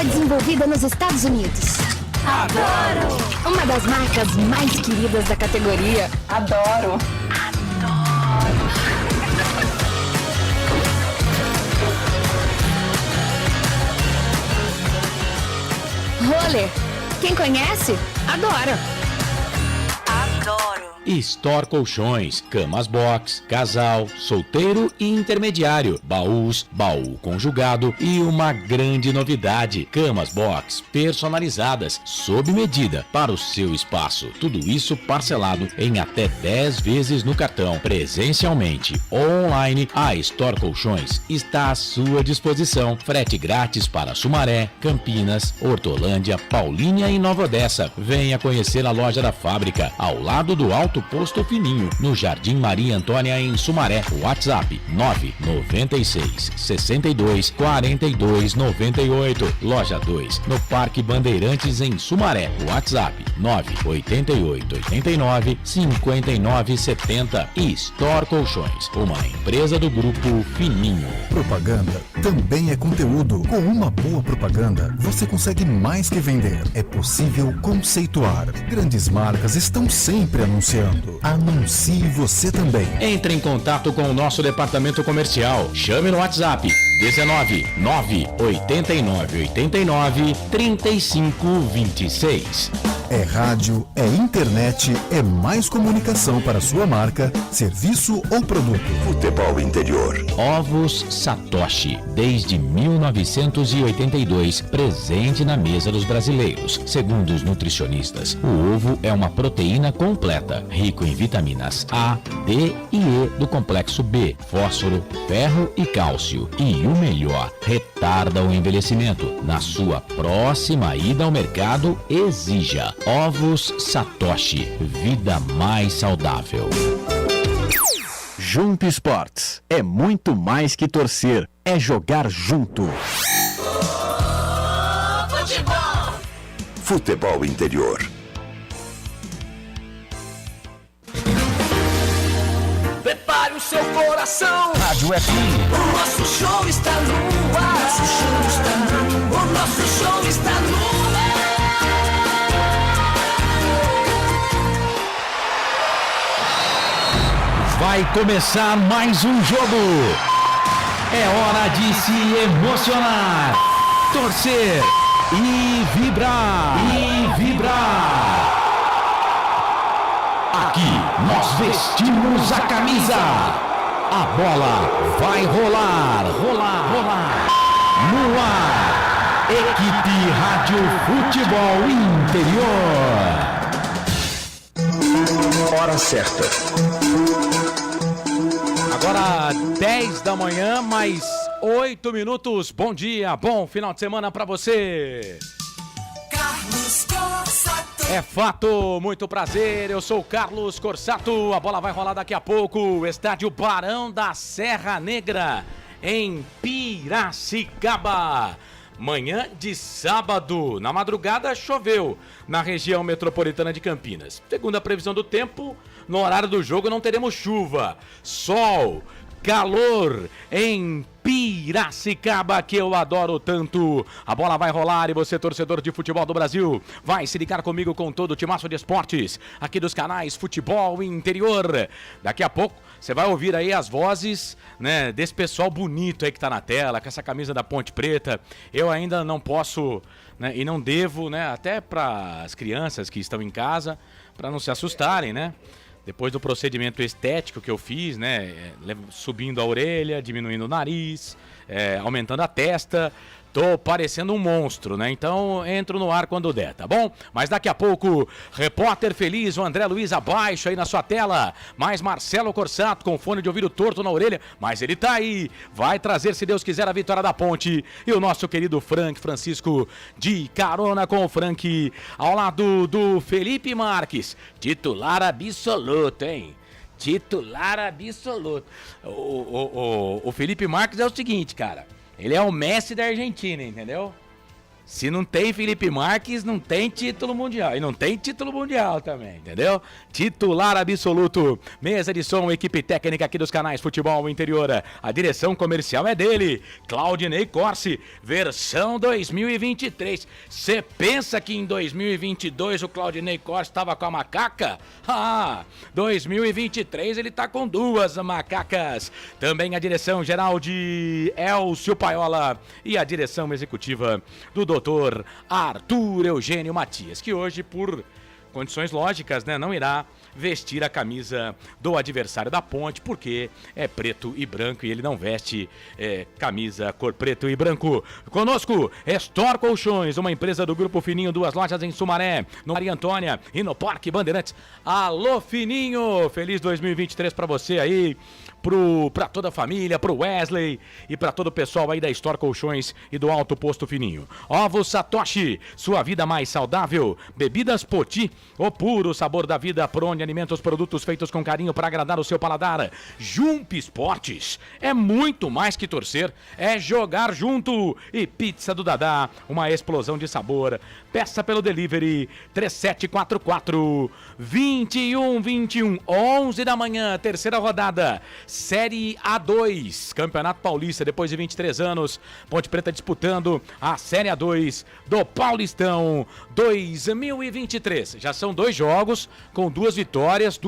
foi desenvolvida nos Estados Unidos. Adoro! Uma das marcas mais queridas da categoria. Adoro! Roller. Quem conhece, adora. Adoro! Store Colchões, camas box, casal, solteiro e intermediário, baús, baú conjugado e uma grande novidade, camas box personalizadas, sob medida para o seu espaço. Tudo isso parcelado em até 10 vezes no cartão. Presencialmente ou online, a Store Colchões está à sua disposição. Frete grátis para Sumaré, Campinas, Hortolândia, Paulínia e Nova Odessa. Venha conhecer a loja da fábrica, ao lado do Alto Posto Fininho, no Jardim Maria Antônia, em Sumaré. WhatsApp 996 62 42 98. Loja 2, no Parque Bandeirantes, em Sumaré. WhatsApp 988 89 59 70. E Store Colchões, uma empresa do Grupo Fininho. Propaganda também é conteúdo. Com uma boa propaganda, você consegue mais que vender. É possível conceituar. Grandes marcas estão sempre anunciando. Anuncie você também. Entre em contato com o nosso departamento comercial. Chame no WhatsApp 19 9 89 89 35 26. É rádio, é internet, é mais comunicação para sua marca, serviço ou produto. Futebol Interior. Ovos Satoshi, desde 1982, presente na mesa dos brasileiros. Segundo os nutricionistas, o ovo é uma proteína completa, rico em vitaminas A, D e E do complexo B, fósforo, ferro e cálcio. E o melhor, retarda o envelhecimento. Na sua próxima ida ao mercado, exija Ovos Satoshi, vida mais saudável. Junto Esportes é muito mais que torcer, é jogar junto. Futebol Interior. Prepare o seu coração. Rádio FM. O nosso show está no ar. O nosso show está no ar. Vai começar mais um jogo. É hora de se emocionar, torcer e vibrar. Aqui nós vestimos a camisa. A bola vai rolar. No ar, equipe Rádio Futebol Interior. Hora certa. Agora 10 da manhã, mais 8 minutos. Bom dia, bom final de semana pra você. Carlos Corsato. É fato, muito prazer, eu sou o Carlos Corsato. A bola vai rolar daqui a pouco. Estádio Barão da Serra Negra, em Piracicaba. Manhã de sábado, na madrugada choveu na região metropolitana de Campinas. Segundo a previsão do tempo, no horário do jogo não teremos chuva, sol, calor em Piracicaba, que eu adoro tanto. A bola vai rolar e você, torcedor de futebol do Brasil, vai se ligar comigo com todo o timaço de esportes aqui dos canais Futebol Interior. Daqui a pouco você vai ouvir aí as vozes, né, desse pessoal bonito aí que tá na tela, com essa camisa da Ponte Preta. Eu ainda não posso, né, e não devo, né, até para as crianças que estão em casa, para não se assustarem, né? Depois do procedimento estético que eu fiz, né, subindo a orelha, diminuindo o nariz, aumentando a testa, tô parecendo um monstro, né? Então entro no ar quando der, tá bom? Mas daqui a pouco, repórter feliz, o André Luiz abaixo aí na sua tela, mais Marcelo Corsato com fone de ouvido torto na orelha, mas ele tá aí, vai trazer, se Deus quiser, a vitória da Ponte. E o nosso querido Francisco, de carona com o Frank, ao lado do Felipe Marques, titular absoluto, hein? Titular absoluto. O Felipe Marques é o seguinte, cara, ele é o Messi da Argentina, entendeu? Se não tem Felipe Marques, não tem título mundial. E não tem título mundial também, entendeu? Titular absoluto. Mesa de som, equipe técnica aqui dos canais Futebol Interior. A direção comercial é dele, Claudinei Corsi, versão 2023. Você pensa que em 2022 o Claudinei Corsi estava com a macaca? 2023 ele tá com 2 macacas. Também a direção geral de Elcio Paiola e a direção executiva do Dr. Arthur Eugênio Matias, que hoje, por condições lógicas, né, não irá vestir a camisa do adversário da Ponte, porque é preto e branco e ele não veste camisa cor preto e branco. Conosco, Store Colchões, uma empresa do Grupo Fininho, 2 lojas em Sumaré, no Maria Antônia e no Parque Bandeirantes. Alô, Fininho! Feliz 2023 pra você aí, pra toda a família, pro Wesley e pra todo o pessoal aí da Store Colchões e do Alto Posto Fininho. Ovos Satoshi, sua vida mais saudável. Bebidas Poti, o puro sabor da vida. Prone Alimentos, produtos feitos com carinho para agradar o seu paladar. Jump Esportes, é muito mais que torcer, é jogar junto. E Pizza do Dadá, uma explosão de sabor. Peça pelo delivery 3744-2121, 11 da manhã, terceira rodada. Série A2, Campeonato Paulista, depois de 23 anos, Ponte Preta disputando a Série A2 do Paulistão 2023. Já são 2 jogos com 2 vitórias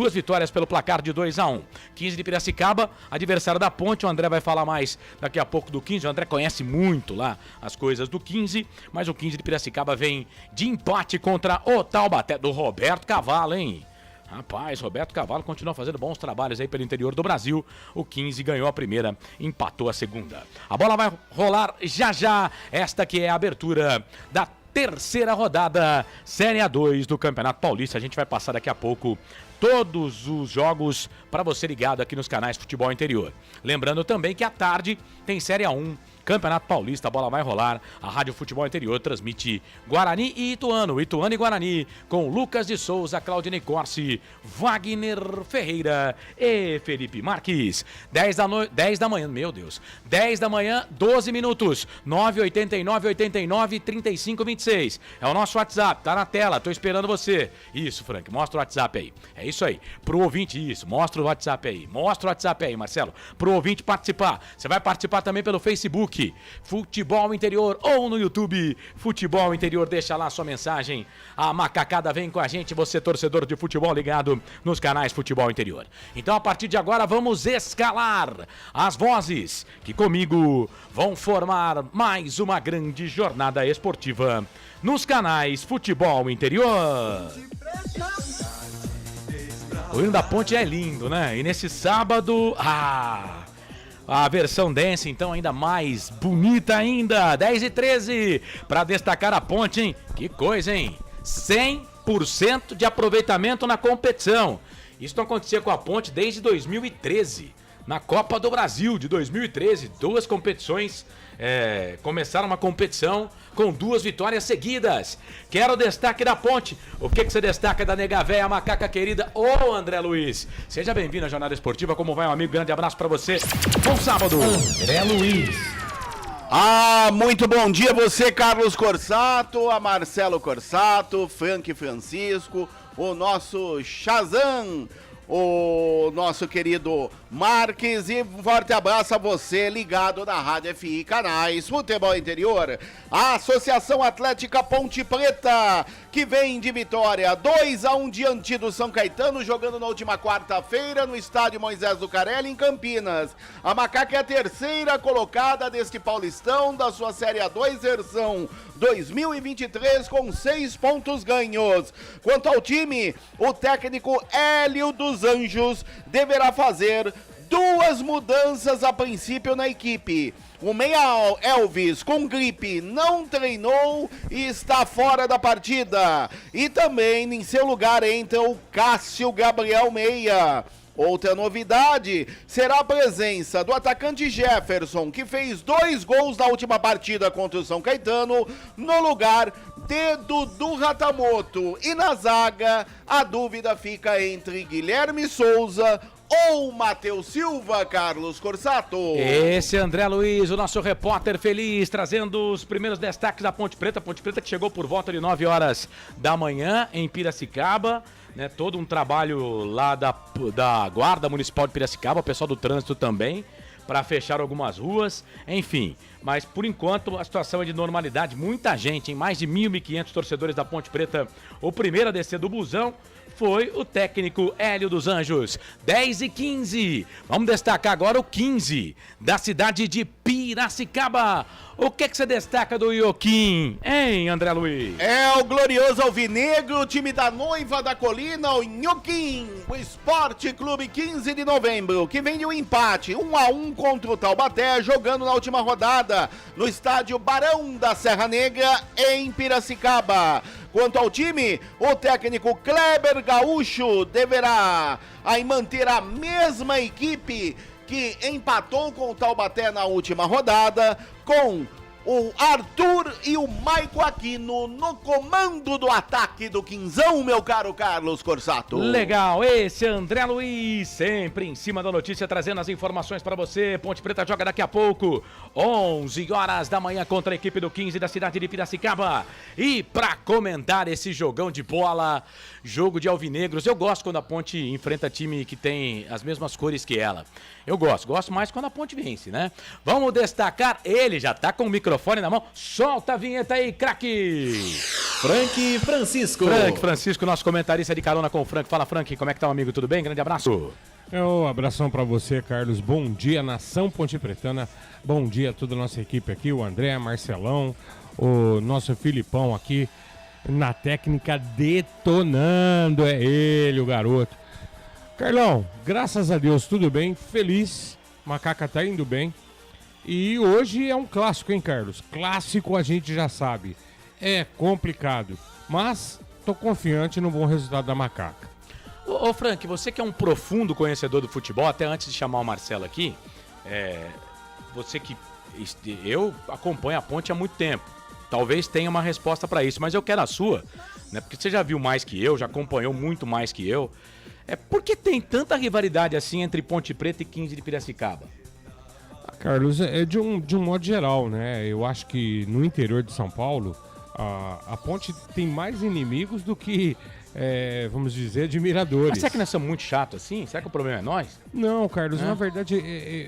pelo placar de 2-1. 15 de Piracicaba, adversário da Ponte, o André vai falar mais daqui a pouco do 15, o André conhece muito lá as coisas do 15, mas o 15 de Piracicaba vem de empate contra o Taubaté, do Roberto Cavalo, hein? Rapaz, Roberto Cavalo continua fazendo bons trabalhos aí pelo interior do Brasil. O 15 ganhou a primeira, empatou a segunda. A bola vai rolar já. Esta que é a abertura da terceira rodada, Série A2 do Campeonato Paulista. A gente vai passar daqui a pouco todos os jogos para você ligado aqui nos canais Futebol Interior. Lembrando também que à tarde tem Série A1, Campeonato Paulista, a bola vai rolar. A Rádio Futebol Interior transmite Guarani e Ituano e Guarani, com Lucas de Souza, Claudinei Corsi, Wagner Ferreira e Felipe Marques. 10 da manhã, meu Deus. 10 da manhã, 12 minutos. 989-89-3526. É o nosso WhatsApp, tá na tela, tô esperando você. Isso, Frank, mostra o WhatsApp aí. É isso aí. Pro ouvinte, isso, mostra o WhatsApp aí. Mostra o WhatsApp aí, Marcelo. Pro ouvinte participar. Você vai participar também pelo Facebook, Futebol Interior, ou no YouTube, Futebol Interior. Deixa lá sua mensagem. A macacada vem com a gente, você torcedor de futebol ligado nos canais Futebol Interior. Então, a partir de agora, vamos escalar as vozes que comigo vão formar mais uma grande jornada esportiva nos canais Futebol Interior. O hino da Ponte é lindo, né? E nesse sábado, a versão dance, então, ainda mais bonita ainda. 10h13, para destacar a Ponte, hein? Que coisa, hein? 100% de aproveitamento na competição. Isso não acontecia com a Ponte desde 2013. Na Copa do Brasil de 2013, 2 competições, começaram uma competição com 2 vitórias seguidas. Quero o destaque da Ponte. O que você destaca da nega véia, macaca querida, ô André Luiz? Seja bem-vindo à Jornada Esportiva. Como vai, meu amigo? Grande abraço pra você. Bom sábado, André Luiz. Muito bom dia a você, Carlos Corsato, a Marcelo Corsato, Frank Francisco, o nosso Shazam, o nosso querido Marques, e um forte abraço a você ligado na Rádio FI Canais Futebol Interior. A Associação Atlética Ponte Preta, que vem de vitória 2-1 diante do São Caetano, jogando na última quarta-feira no estádio Moisés Lucarelli, em Campinas. A Macaca é a terceira colocada deste Paulistão da sua Série A2 versão 2023, com 6 pontos ganhos. Quanto ao time, o técnico Hélio dos Anjos deverá fazer 2 mudanças a princípio na equipe. O meia Elvis, com gripe, não treinou e está fora da partida. E também em seu lugar entra o Cássio Gabriel Meia. Outra novidade será a presença do atacante Jefferson, que fez 2 gols na última partida contra o São Caetano, no lugar de Dudu Ratamoto. E na zaga, a dúvida fica entre Guilherme Souza ou Matheus Silva, Carlos Corsato? Esse é André Luiz, o nosso repórter feliz, trazendo os primeiros destaques da Ponte Preta. Ponte Preta que chegou por volta de 9 horas da manhã em Piracicaba, né? Todo um trabalho lá da Guarda Municipal de Piracicaba, o pessoal do trânsito também, para fechar algumas ruas, enfim. Mas, por enquanto, a situação é de normalidade. Muita gente, em mais de 1.500 torcedores da Ponte Preta. O primeiro a descer do busão foi o técnico Hélio dos Anjos. 10h15. Vamos destacar agora o 15 da cidade de Piracicaba. O que você destaca do Ioquim, hein, André Luiz? É o glorioso alvinegro, o time da Noiva da Colina, o Inhoquim, o Esporte Clube 15 de novembro, que vem de um empate 1-1 contra o Taubaté, jogando na última rodada no estádio Barão da Serra Negra, em Piracicaba. Quanto ao time, o técnico Kleber Gaúcho deverá aí manter a mesma equipe que empatou com o Taubaté na última rodada, com o Arthur e o Maico Aquino no comando do ataque do Quinzão, meu caro Carlos Corsato. Legal, esse é André Luiz, sempre em cima da notícia, trazendo as informações para você. Ponte Preta joga daqui a pouco, 11 horas da manhã, contra a equipe do 15 da cidade de Piracicaba. E para comentar esse jogão de bola, jogo de alvinegros, eu gosto quando a Ponte enfrenta time que tem as mesmas cores que ela. Eu gosto mais quando a Ponte vence, né? Vamos destacar, ele já tá com o microfone na mão, solta a vinheta aí, craque! Frank Francisco. Frank Francisco, nosso comentarista de carona com o Frank. Fala, Frank, como é que tá, amigo? Tudo bem? Grande abraço. Um abração pra você, Carlos. Bom dia, nação Ponte Pretana. Bom dia a toda a nossa equipe aqui, o André, Marcelão, o nosso Filipão aqui na técnica detonando. É ele, o garoto. Carlão, graças a Deus, tudo bem, feliz, Macaca tá indo bem. E hoje é um clássico, hein, Carlos? Clássico a gente já sabe, é complicado, mas tô confiante no bom resultado da Macaca. Ô Frank, você que é um profundo conhecedor do futebol, até antes de chamar o Marcelo aqui, você que... Eu acompanho a Ponte há muito tempo, talvez tenha uma resposta pra isso, mas eu quero a sua, né? Porque você já viu mais que eu, já acompanhou muito mais que eu. Por que tem tanta rivalidade assim entre Ponte Preta e 15 de Piracicaba? Carlos, é de um modo geral, né? Eu acho que no interior de São Paulo, a Ponte tem mais inimigos do que, vamos dizer, admiradores. Mas será que nós somos muito chatos assim? Será que o problema é nós? Não, Carlos, na verdade,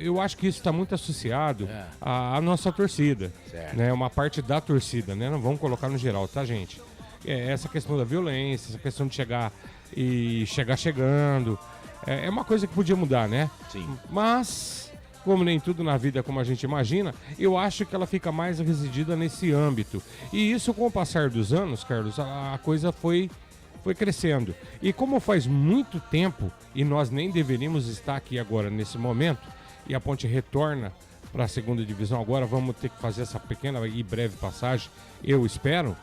eu acho que isso está muito associado à nossa torcida. Certo. Né? Uma parte da torcida, né? Não vamos colocar no geral, tá, gente? Essa questão da violência, essa questão de chegar chegando, é uma coisa que podia mudar, né? Sim. Mas, como nem tudo na vida como a gente imagina, eu acho que ela fica mais residida nesse âmbito. E isso, com o passar dos anos, Carlos, a coisa foi crescendo. E como faz muito tempo, e nós nem deveríamos estar aqui agora nesse momento, e a Ponte retorna para a segunda divisão agora, vamos ter que fazer essa pequena e breve passagem, eu espero,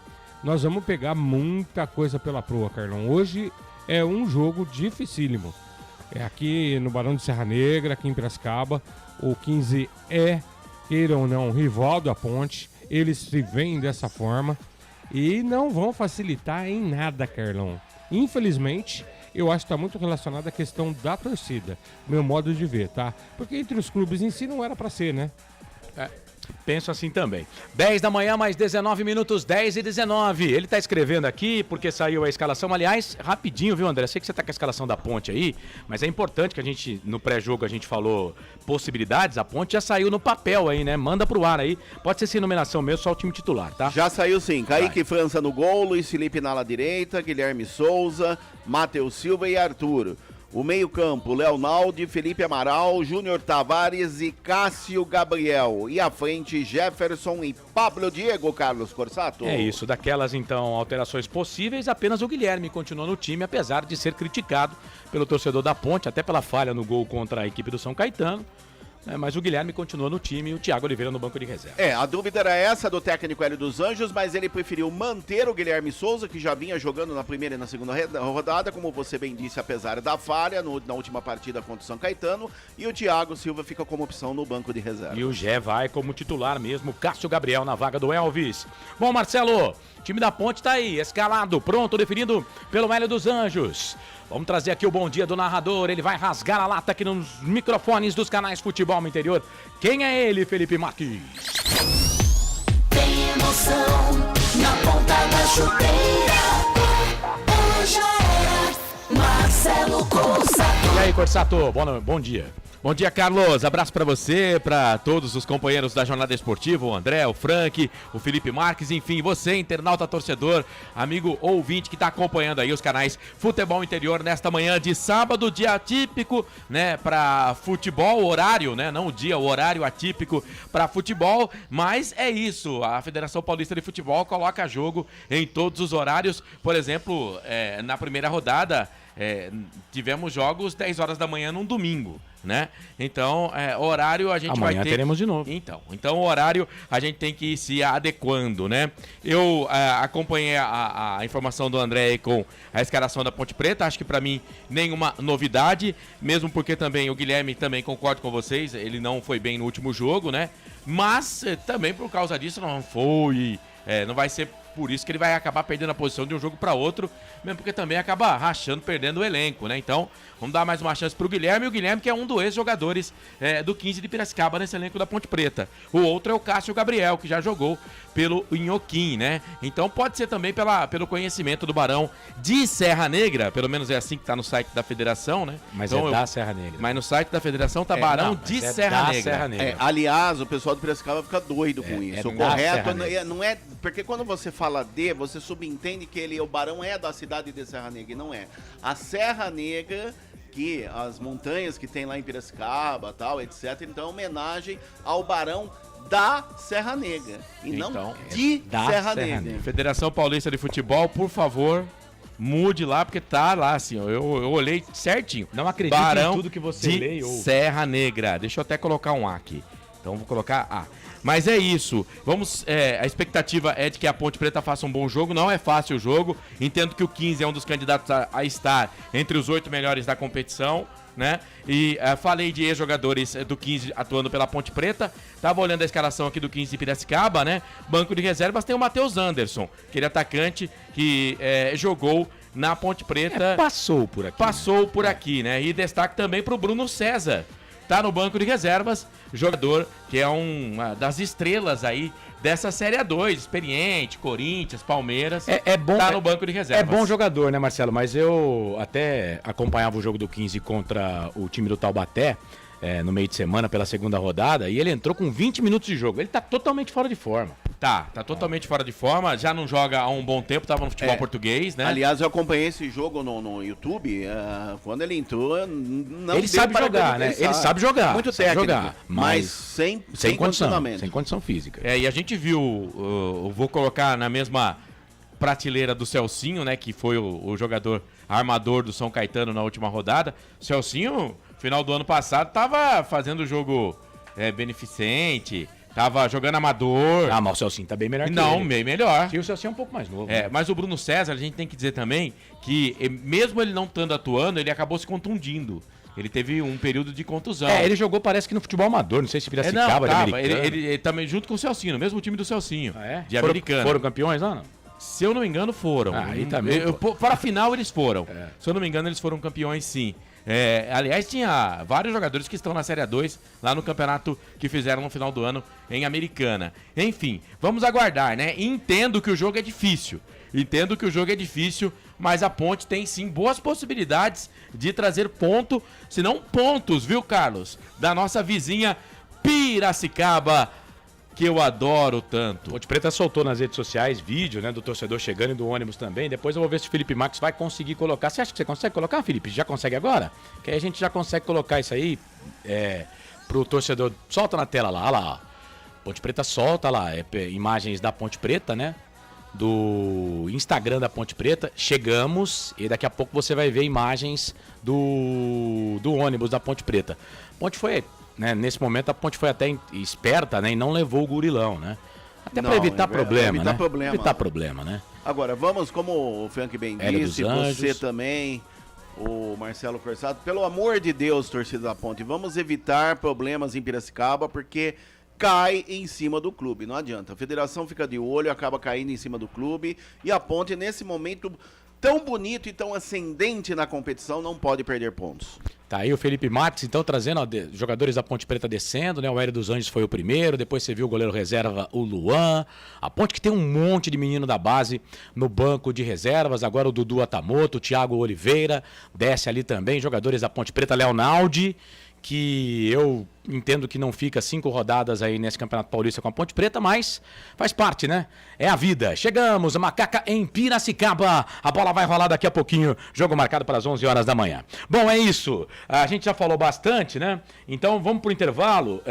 nós vamos pegar muita coisa pela proa, Carlão. Hoje é um jogo dificílimo. É aqui no Barão de Serra Negra, aqui em Piracicaba. O 15 queira ou não, rival da Ponte. Eles se veem dessa forma e não vão facilitar em nada, Carlão. Infelizmente, eu acho que está muito relacionado à questão da torcida. Meu modo de ver, tá? Porque entre os clubes em si não era para ser, né? Penso assim também. 10 da manhã, mais 19 minutos, 10h19. Ele tá escrevendo aqui porque saiu a escalação. Aliás, rapidinho, viu, André? Sei que você tá com a escalação da Ponte aí, mas é importante que a gente, no pré-jogo, a gente falou possibilidades. A Ponte já saiu no papel aí, né? Manda pro ar aí. Pode ser sem nominação mesmo, só o time titular, tá? Já saiu sim. Kaique França no gol, Luiz Felipe na ala direita, Guilherme Souza, Matheus Silva e Arthur. O meio-campo, Leonaldo, Felipe Amaral, Júnior Tavares e Cássio Gabriel. E à frente, Jefferson e Pablo Diego, Carlos Corsato. É isso, daquelas então alterações possíveis, apenas o Guilherme continua no time, apesar de ser criticado pelo torcedor da Ponte, até pela falha no gol contra a equipe do São Caetano. Mas o Guilherme continua no time e o Thiago Oliveira no banco de reserva. A dúvida era essa do técnico Hélio dos Anjos, mas ele preferiu manter o Guilherme Souza, que já vinha jogando na primeira e na segunda rodada, como você bem disse, apesar da falha na última partida contra o São Caetano, e o Thiago Silva fica como opção no banco de reserva. E o Gé vai como titular mesmo, Cássio Gabriel na vaga do Elvis. Bom, Marcelo, O time da Ponte tá aí, escalado, pronto, definido pelo Hélio dos Anjos. Vamos trazer aqui o bom dia do narrador, ele vai rasgar a lata aqui nos microfones dos canais Futebol no Interior. Quem é ele, Felipe Marques? Tem emoção na ponta da chuteira. Já era Marcelo Corsato. E aí, Corsato, bom dia. Bom dia, Carlos. Abraço pra você, pra todos os companheiros da Jornada Esportiva, o André, o Frank, o Felipe Marques, enfim, você, internauta torcedor, amigo ouvinte que tá acompanhando aí os canais Futebol Interior nesta manhã de sábado, dia atípico, né, pra futebol, horário, né, não o dia, o horário atípico pra futebol, mas é isso, a Federação Paulista de Futebol coloca jogo em todos os horários, por exemplo, na primeira rodada, tivemos jogos 10 horas da manhã num domingo, né? Então, horário a gente Amanhã vai ter... teremos de novo. Então, o horário a gente tem que ir se adequando, né? Eu acompanhei a informação do André aí com a escalação da Ponte Preta, acho que pra mim nenhuma novidade, mesmo porque também o Guilherme também concordo com vocês, ele não foi bem no último jogo, né? Mas também por causa disso não vai ser por isso que ele vai acabar perdendo a posição de um jogo para outro, mesmo porque também acaba rachando, perdendo o elenco, né? Então, vamos dar mais uma chance pro Guilherme, e o Guilherme que é um dos ex-jogadores do 15 de Piracicaba nesse elenco da Ponte Preta. O outro é o Cássio Gabriel, que já jogou pelo Inhoquim, né? Então pode ser também pelo conhecimento do Barão de Serra Negra, pelo menos é assim que tá no site da federação, né? Mas então, da Serra Negra. Mas no site da federação tá Barão de Serra Negra. Aliás, o pessoal do Piracicaba fica doido com isso. O correto não é... Porque quando você fala você subentende que o Barão é da cidade de Serra Negra, e não é. A Serra Negra, que as montanhas que tem lá em Piracicaba, tal, etc. Então, homenagem ao Barão da Serra Negra, e não de Serra Negra. Federação Paulista de Futebol, por favor, mude lá, porque tá lá, assim, ó, eu olhei certinho. Não acredito Barão em tudo que você de lê ou... Serra Negra. Deixa eu até colocar um A aqui. Então, vou colocar A. Mas é isso, a expectativa é de que a Ponte Preta faça um bom jogo, não é fácil o jogo, entendo que o 15 é um dos candidatos a estar entre os 8 melhores da competição, né? E falei de ex-jogadores do 15 atuando pela Ponte Preta, tava olhando a escalação aqui do 15 de Piracicaba, né? Banco de reservas tem o Matheus Anderson, aquele atacante que jogou na Ponte Preta. Passou por aqui. Passou por aqui, né? E destaque também pro Bruno César. Tá no banco de reservas, jogador que é uma das estrelas aí dessa Série A2, experiente, Corinthians, Palmeiras, bom, tá no banco de reservas. É bom jogador, né, Marcelo? Mas eu até acompanhava o jogo do 15 contra o time do Taubaté, no meio de semana, pela segunda rodada, e ele entrou com 20 minutos de jogo. Ele tá totalmente fora de forma. Tá totalmente fora de forma, já não joga há um bom tempo, tava no futebol português, né? Aliás, eu acompanhei esse jogo no YouTube, quando ele entrou, não ele sabe jogar, né? Ele sabe jogar. Muito técnico, mas sem condição, sem condição física. E a gente viu, eu vou colocar na mesma prateleira do Celcinho, né, que foi o jogador armador do São Caetano na última rodada. O Celcinho, final do ano passado, tava fazendo jogo beneficente, tava jogando amador. Ah, mas o Celcinho tá bem melhor que ele. Não, bem melhor. E o Celcinho é um pouco mais novo. Mas o Bruno César, a gente tem que dizer também que, mesmo ele não estando atuando, ele acabou se contundindo. Ele teve um período de contusão. Ele jogou, parece que no futebol amador, não sei se Piracicaba, ele também junto com o Celcinho, mesmo time do Celcinho, de americano. Foram campeões lá, não? Se eu não me engano, foram. Aí também. Para a final, eles foram. Se eu não me engano, eles foram campeões, sim. Aliás, tinha vários jogadores que estão na Série A2, lá no campeonato que fizeram no final do ano em Americana. Enfim, vamos aguardar, né? Entendo que o jogo é difícil. Mas a Ponte tem sim boas possibilidades de trazer se não pontos, viu, Carlos? Da nossa vizinha Piracicaba, que eu adoro tanto. Ponte Preta soltou nas redes sociais vídeo, né, do torcedor chegando e do ônibus também. Depois eu vou ver se o Felipe Marques vai conseguir colocar. Você acha que você consegue colocar, Felipe? Já consegue agora? Que aí a gente já consegue colocar isso aí pro torcedor. Solta na tela lá, olha lá. Ponte Preta solta lá, imagens da Ponte Preta, né? Do Instagram da Ponte Preta. Chegamos e daqui a pouco você vai ver imagens do ônibus da Ponte Preta. Ponte foi... Né, nesse momento a Ponte foi até esperta, né, e não levou o gurilão, né? Até para evitar problema, Evitar problema, né? Agora, vamos, como o Frank bem disse, você também, o Marcelo Corsato, pelo amor de Deus, torcida da Ponte, vamos evitar problemas em Piracicaba, porque cai em cima do clube. Não adianta. A federação fica de olho, acaba caindo em cima do clube. E a Ponte, nesse momento tão bonito e tão ascendente na competição, não pode perder pontos. Tá aí o Felipe Marques, então, trazendo jogadores da Ponte Preta descendo, né? O Hélio dos Anjos foi o primeiro, depois você viu o goleiro reserva, o Luan. A Ponte que tem um monte de menino da base no banco de reservas, agora o Dudu Atamoto, o Thiago Oliveira, desce ali também, jogadores da Ponte Preta, Leonaldi, que eu entendo que não fica 5 rodadas aí nesse Campeonato Paulista com a Ponte Preta, mas faz parte, né? É a vida. Chegamos, Macaca em Piracicaba. A bola vai rolar daqui a pouquinho. Jogo marcado para as 11 horas da manhã. Bom, é isso. A gente já falou bastante, né? Então vamos pro intervalo.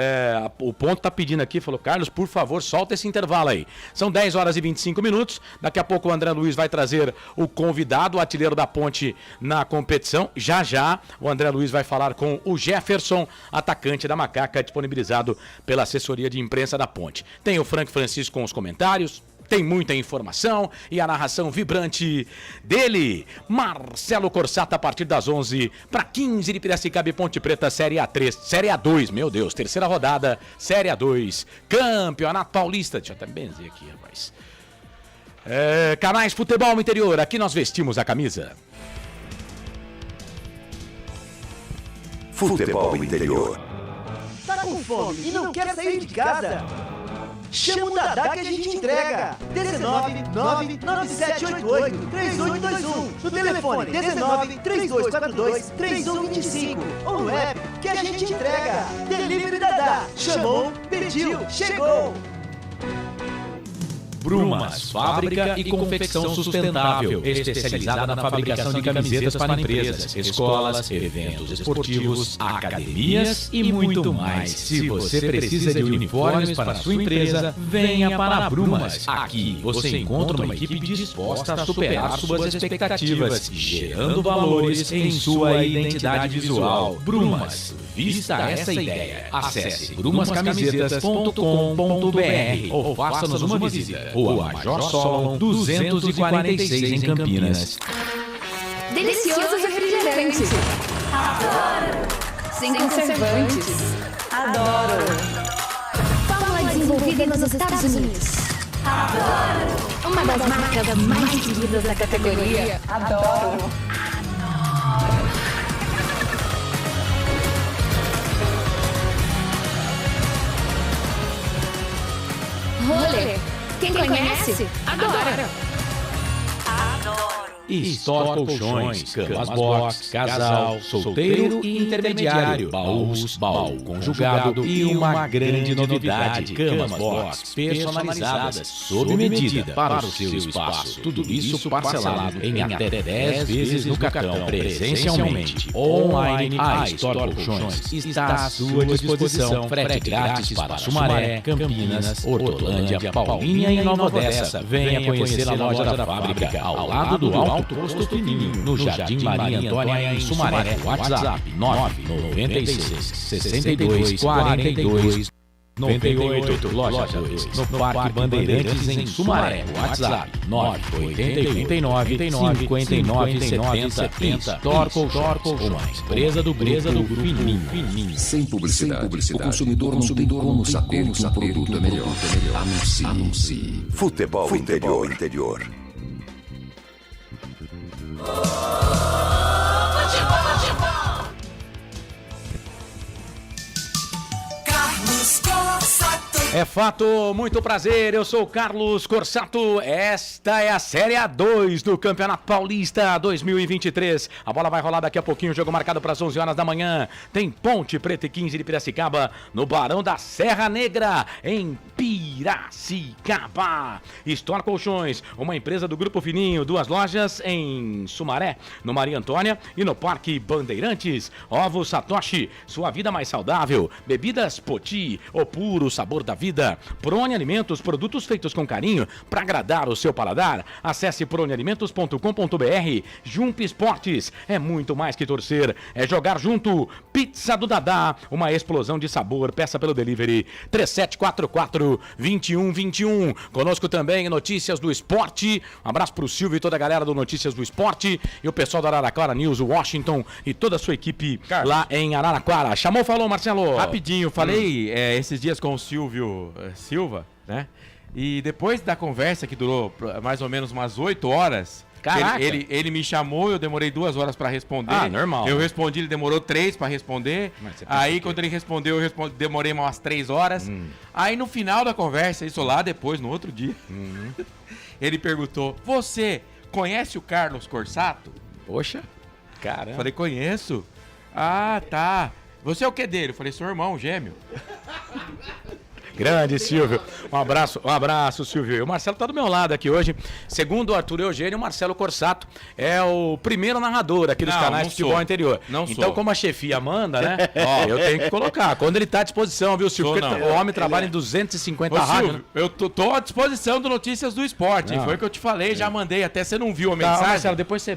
O Ponto tá pedindo aqui, falou, Carlos, por favor, solta esse intervalo aí. São 10 horas e 25 minutos. Daqui a pouco o André Luiz vai trazer o convidado, o artilheiro da Ponte na competição. Já já o André Luiz vai falar com o Jefferson, atacante da Macaca, disponibilizado pela assessoria de imprensa da Ponte. Tem o Frank Francisco com os comentários, tem muita informação e a narração vibrante dele, Marcelo Corsato, a partir das 11 para 15 de Piracicaba e Ponte Preta, Série A3, Série A2, meu Deus, terceira rodada, Série A2, Campeonato Paulista. Deixa eu até benzer aqui, rapaz. Canais Futebol Interior, aqui nós vestimos a camisa. Futebol Interior. Tá com fome e não quer sair de casa? Chama o Dadá que a gente entrega. 19 99788 3821. No telefone 19 3242 3125. Ou no app que a gente entrega. Delivery Dadá. Chamou, pediu, chegou. Brumas, fábrica e confecção sustentável, especializada na fabricação de camisetas para empresas, escolas, eventos esportivos, academias e muito mais. Se você precisa de uniformes para a sua empresa, venha para a Brumas. Aqui você encontra uma equipe disposta a superar suas expectativas, gerando valores em sua identidade visual. Brumas, vista essa ideia. Acesse brumascamisetas.com.br ou faça-nos uma visita. Rua Major Solon, 246 em Campinas. Delicioso refrigerante. Adoro. Sem conservantes. Adoro. Fórmula desenvolvida nos Estados Unidos. Adoro. Uma das marcas mais queridas da categoria. Adoro. Rolê. Quem conhece, adora. Store Colchões, camas box, casal, solteiro e intermediário, baús, baú conjugado e uma grande novidade, camas box personalizadas, sob medida para o seu espaço. Tudo isso parcelado em até 10 vezes no cartão, presencialmente. Online, a Store Colchões está à sua disposição. Frete grátis para Sumaré, Campinas, Hortolândia, Paulínia e Nova Odessa. Venha conhecer a loja da fábrica, ao lado do Alto Posto Fininho, no Jardim Maria Antônia, em Sumaré. WhatsApp 996 62 42 98, loja 2, no Parque Bandeirantes, em Sumaré. WhatsApp 989 59 70. Torco, uma empresa do grupo Fininho. Sem publicidade. O consumidor não tem como saber que um produto é melhor. Anuncie. Futebol Interior. É fato, muito prazer, eu sou o Carlos Corsato, esta é a Série A2 do Campeonato Paulista 2023, a bola vai rolar daqui a pouquinho, jogo marcado para as 11 horas da manhã, tem Ponte Preta e 15 de Piracicaba, no Barão da Serra Negra, em Piracicaba. Store Colchões, uma empresa do Grupo Fininho, 2 lojas em Sumaré, no Maria Antônia e no Parque Bandeirantes. Ovos Satoshi, sua vida mais saudável, bebidas Poti, o puro sabor da vida. Prone Alimentos, produtos feitos com carinho para agradar o seu paladar. Acesse pronealimentos.com.br. Jump Esportes, é muito mais que torcer, é jogar junto. Pizza do Dadá, uma explosão de sabor. Peça pelo delivery 3744-2121. Conosco também Notícias do Esporte. Um abraço pro Silvio e toda a galera do Notícias do Esporte e o pessoal da Araraquara News, Washington e toda a sua equipe lá em Araraquara. Chamou, falou, Marcelo. Rapidinho, falei esses dias com o Silvio Silva, né? E depois da conversa que durou mais ou menos umas 8 horas... Caraca. Ele me chamou, eu demorei 2 horas pra responder. Ah, normal. Eu respondi, ele demorou 3 pra responder. Aí quando ele respondeu, demorei umas 3 horas. Aí no final da conversa, isso lá depois, no outro dia, ele perguntou: você conhece o Carlos Corsato? Poxa, caramba. Falei, conheço. Ah, tá. Você é o que dele? Eu falei, seu irmão, gêmeo. Grande, Silvio. Um abraço, Silvio. E o Marcelo tá do meu lado aqui hoje. Segundo o Arthur Eugênio, o Marcelo Corsato é o primeiro narrador aqui dos canais de futebol interior. Então, como a chefia manda, né? Eu tenho que colocar. Quando ele tá à disposição, viu, Silvio? Porque o homem trabalha em 250 rádios. Silvio, eu tô à disposição do Notícias do Esporte. Foi o que eu te falei, já mandei. Até você não viu a mensagem. Marcelo, depois você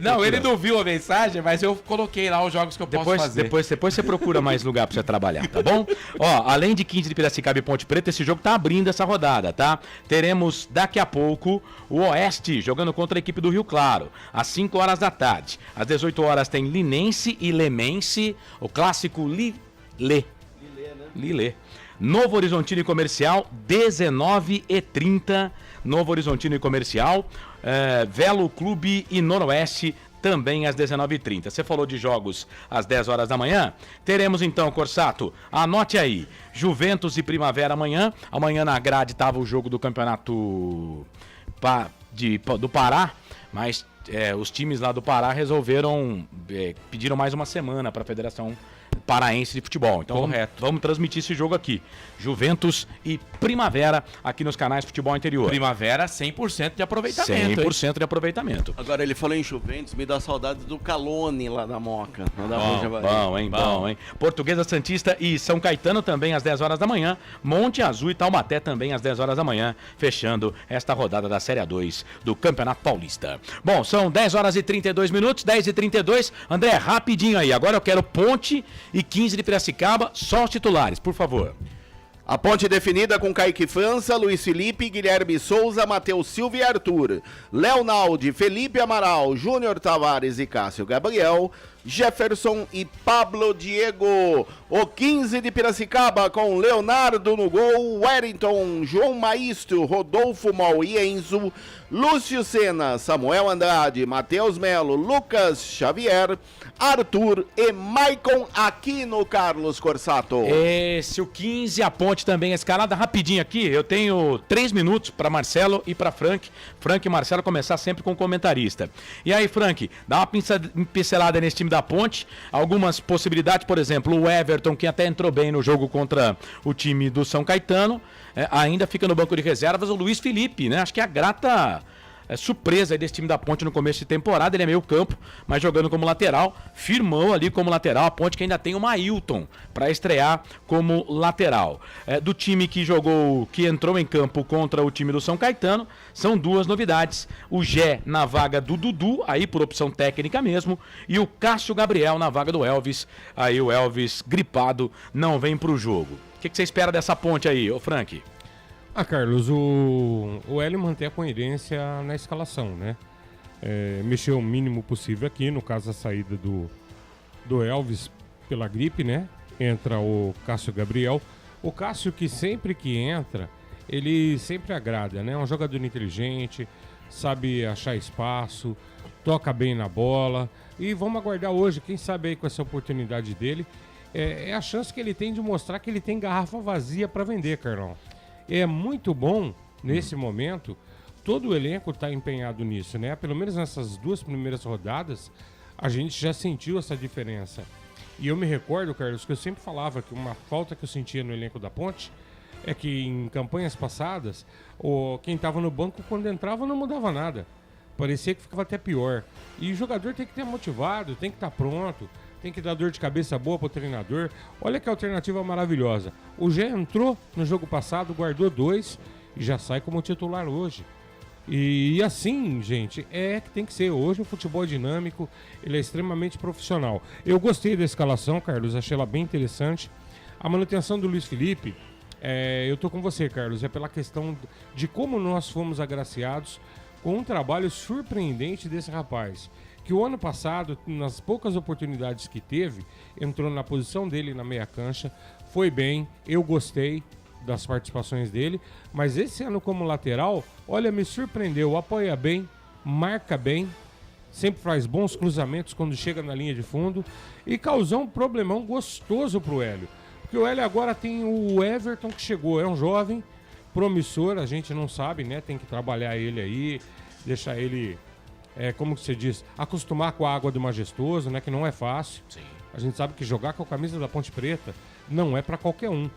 Não, ele não viu a mensagem, mas eu coloquei lá os jogos que eu posso fazer. Depois você procura mais lugar pra você trabalhar, tá bom? Além de 15 de Piracicaba e Ponte Preta, esse jogo tá abrindo essa rodada, tá? Teremos daqui a pouco o Oeste jogando contra a equipe do Rio Claro, às 5 horas da tarde. Às 18 horas tem Linense e Lemense, o clássico Lilê. Novo Horizontino e Comercial, 19h30. Novo Horizontino e Comercial, Velo Clube e Noroeste, também às 19h30. Você falou de jogos às 10 horas da manhã? Teremos então, Corsato, anote aí, Juventus e Primavera amanhã. Amanhã na grade estava o jogo do campeonato do Pará, mas os times lá do Pará resolveram, pediram mais uma semana para a Federação Paraense de Futebol. Então vamos transmitir esse jogo aqui. Juventus e Primavera aqui nos canais Futebol Interior. Primavera, 100% de aproveitamento. 100% de aproveitamento. Agora ele falou em Juventus, me dá saudades do Calone lá da Moca. Bom, hein? Portuguesa Santista e São Caetano também às 10 horas da manhã. Monte Azul e Taubaté também às 10 horas da manhã, fechando esta rodada da Série A2 do Campeonato Paulista. Bom, são 10 horas e 32 minutos, 10h32. André, rapidinho aí. Agora eu quero Ponte e 15 de Piracicaba, só os titulares, por favor. A Ponte definida com Kaique França, Luiz Felipe, Guilherme Souza, Matheus Silva e Arthur. Leonaldi, Felipe Amaral, Júnior Tavares e Cássio Gabriel. Jefferson e Pablo Diego. O 15 de Piracicaba com Leonardo no gol, Wellington, João Maestro, Rodolfo Mol e Enzo, Lúcio Sena, Samuel Andrade, Matheus Melo, Lucas Xavier, Arthur e Maicon Aquino, Carlos Corsato. Esse, o 15, a Ponte também escalada. Rapidinho aqui, eu tenho 3 minutos para Marcelo e para Frank. Frank e Marcelo começar sempre com o comentarista. E aí, Frank, dá uma pincelada nesse time da Ponte. Algumas possibilidades, por exemplo, o Everton, que até entrou bem no jogo contra o time do São Caetano, ainda fica no banco de reservas. O Luiz Felipe, né? Acho que é a grata surpresa aí desse time da Ponte no começo de temporada. Ele é meio campo, mas jogando como lateral, firmou ali como lateral. A Ponte que ainda tem o Mailton para estrear como lateral. Do time que entrou em campo contra o time do São Caetano, são 2 novidades: o Gé na vaga do Dudu, aí por opção técnica mesmo, e o Cássio Gabriel na vaga do Elvis. Aí o Elvis, gripado, não vem pro jogo. O que você espera dessa Ponte aí, ô Frank? Carlos, o Hélio mantém a coerência na escalação, né? Mexeu o mínimo possível aqui, no caso a saída do Elvis pela gripe, né? Entra o Cássio Gabriel. O Cássio, que sempre que entra, ele sempre agrada, né? É um jogador inteligente, sabe achar espaço, toca bem na bola. E vamos aguardar hoje, quem sabe aí com essa oportunidade dele, é a chance que ele tem de mostrar que ele tem garrafa vazia para vender, Carlão. É muito bom, nesse momento, todo o elenco está empenhado nisso, né? Pelo menos nessas 2 primeiras rodadas, a gente já sentiu essa diferença. E eu me recordo, Carlos, que eu sempre falava que uma falta que eu sentia no elenco da Ponte é que em campanhas passadas, quem estava no banco, quando entrava, não mudava nada. Parecia que ficava até pior. E o jogador tem que estar motivado, tem que estar pronto. tem que dar dor de cabeça boa pro treinador. Olha que alternativa maravilhosa. O Gé entrou no jogo passado, guardou 2 e já sai como titular hoje. E assim, gente, é que tem que ser. Hoje o futebol é dinâmico, ele é extremamente profissional. Eu gostei da escalação, Carlos, achei ela bem interessante. A manutenção do Luiz Felipe, eu tô com você, Carlos, é pela questão de como nós fomos agraciados com um trabalho surpreendente desse rapaz. Que o ano passado, nas poucas oportunidades que teve, entrou na posição dele na meia cancha, foi bem, eu gostei das participações dele, mas esse ano como lateral, olha, me surpreendeu, apoia bem, marca bem, sempre faz bons cruzamentos quando chega na linha de fundo e causou um problemão gostoso pro Hélio, porque o Hélio agora tem o Everton que chegou, é um jovem promissor, a gente não sabe, né, tem que trabalhar ele aí, deixar ele, como que você diz, acostumar com a água do Majestoso, né, que não é fácil. Sim. A gente sabe que jogar com a camisa da Ponte Preta não é pra qualquer um.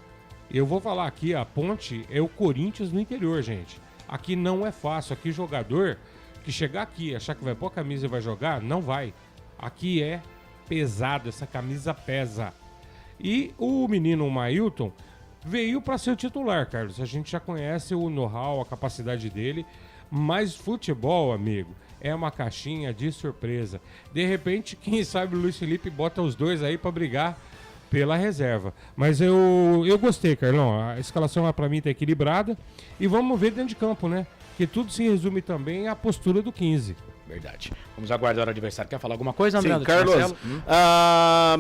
Eu vou falar aqui, a Ponte é o Corinthians no interior, gente. Aqui não é fácil. Aqui jogador que chegar aqui, achar que vai pôr a camisa e vai jogar, não vai. Aqui é pesado, essa camisa pesa. E o menino Mailton veio para ser o titular, Carlos. A gente já conhece o know-how, a capacidade dele. Mas futebol, amigo, é uma caixinha de surpresa. De repente, quem sabe o Luiz Felipe bota os dois aí para brigar pela reserva. Mas eu gostei, Carlão. A escalação pra mim tá equilibrada. E vamos ver dentro de campo, né? Que tudo se resume também à postura do 15. Verdade. Vamos aguardar o adversário. Quer falar alguma coisa, André? Sim, Carlos. A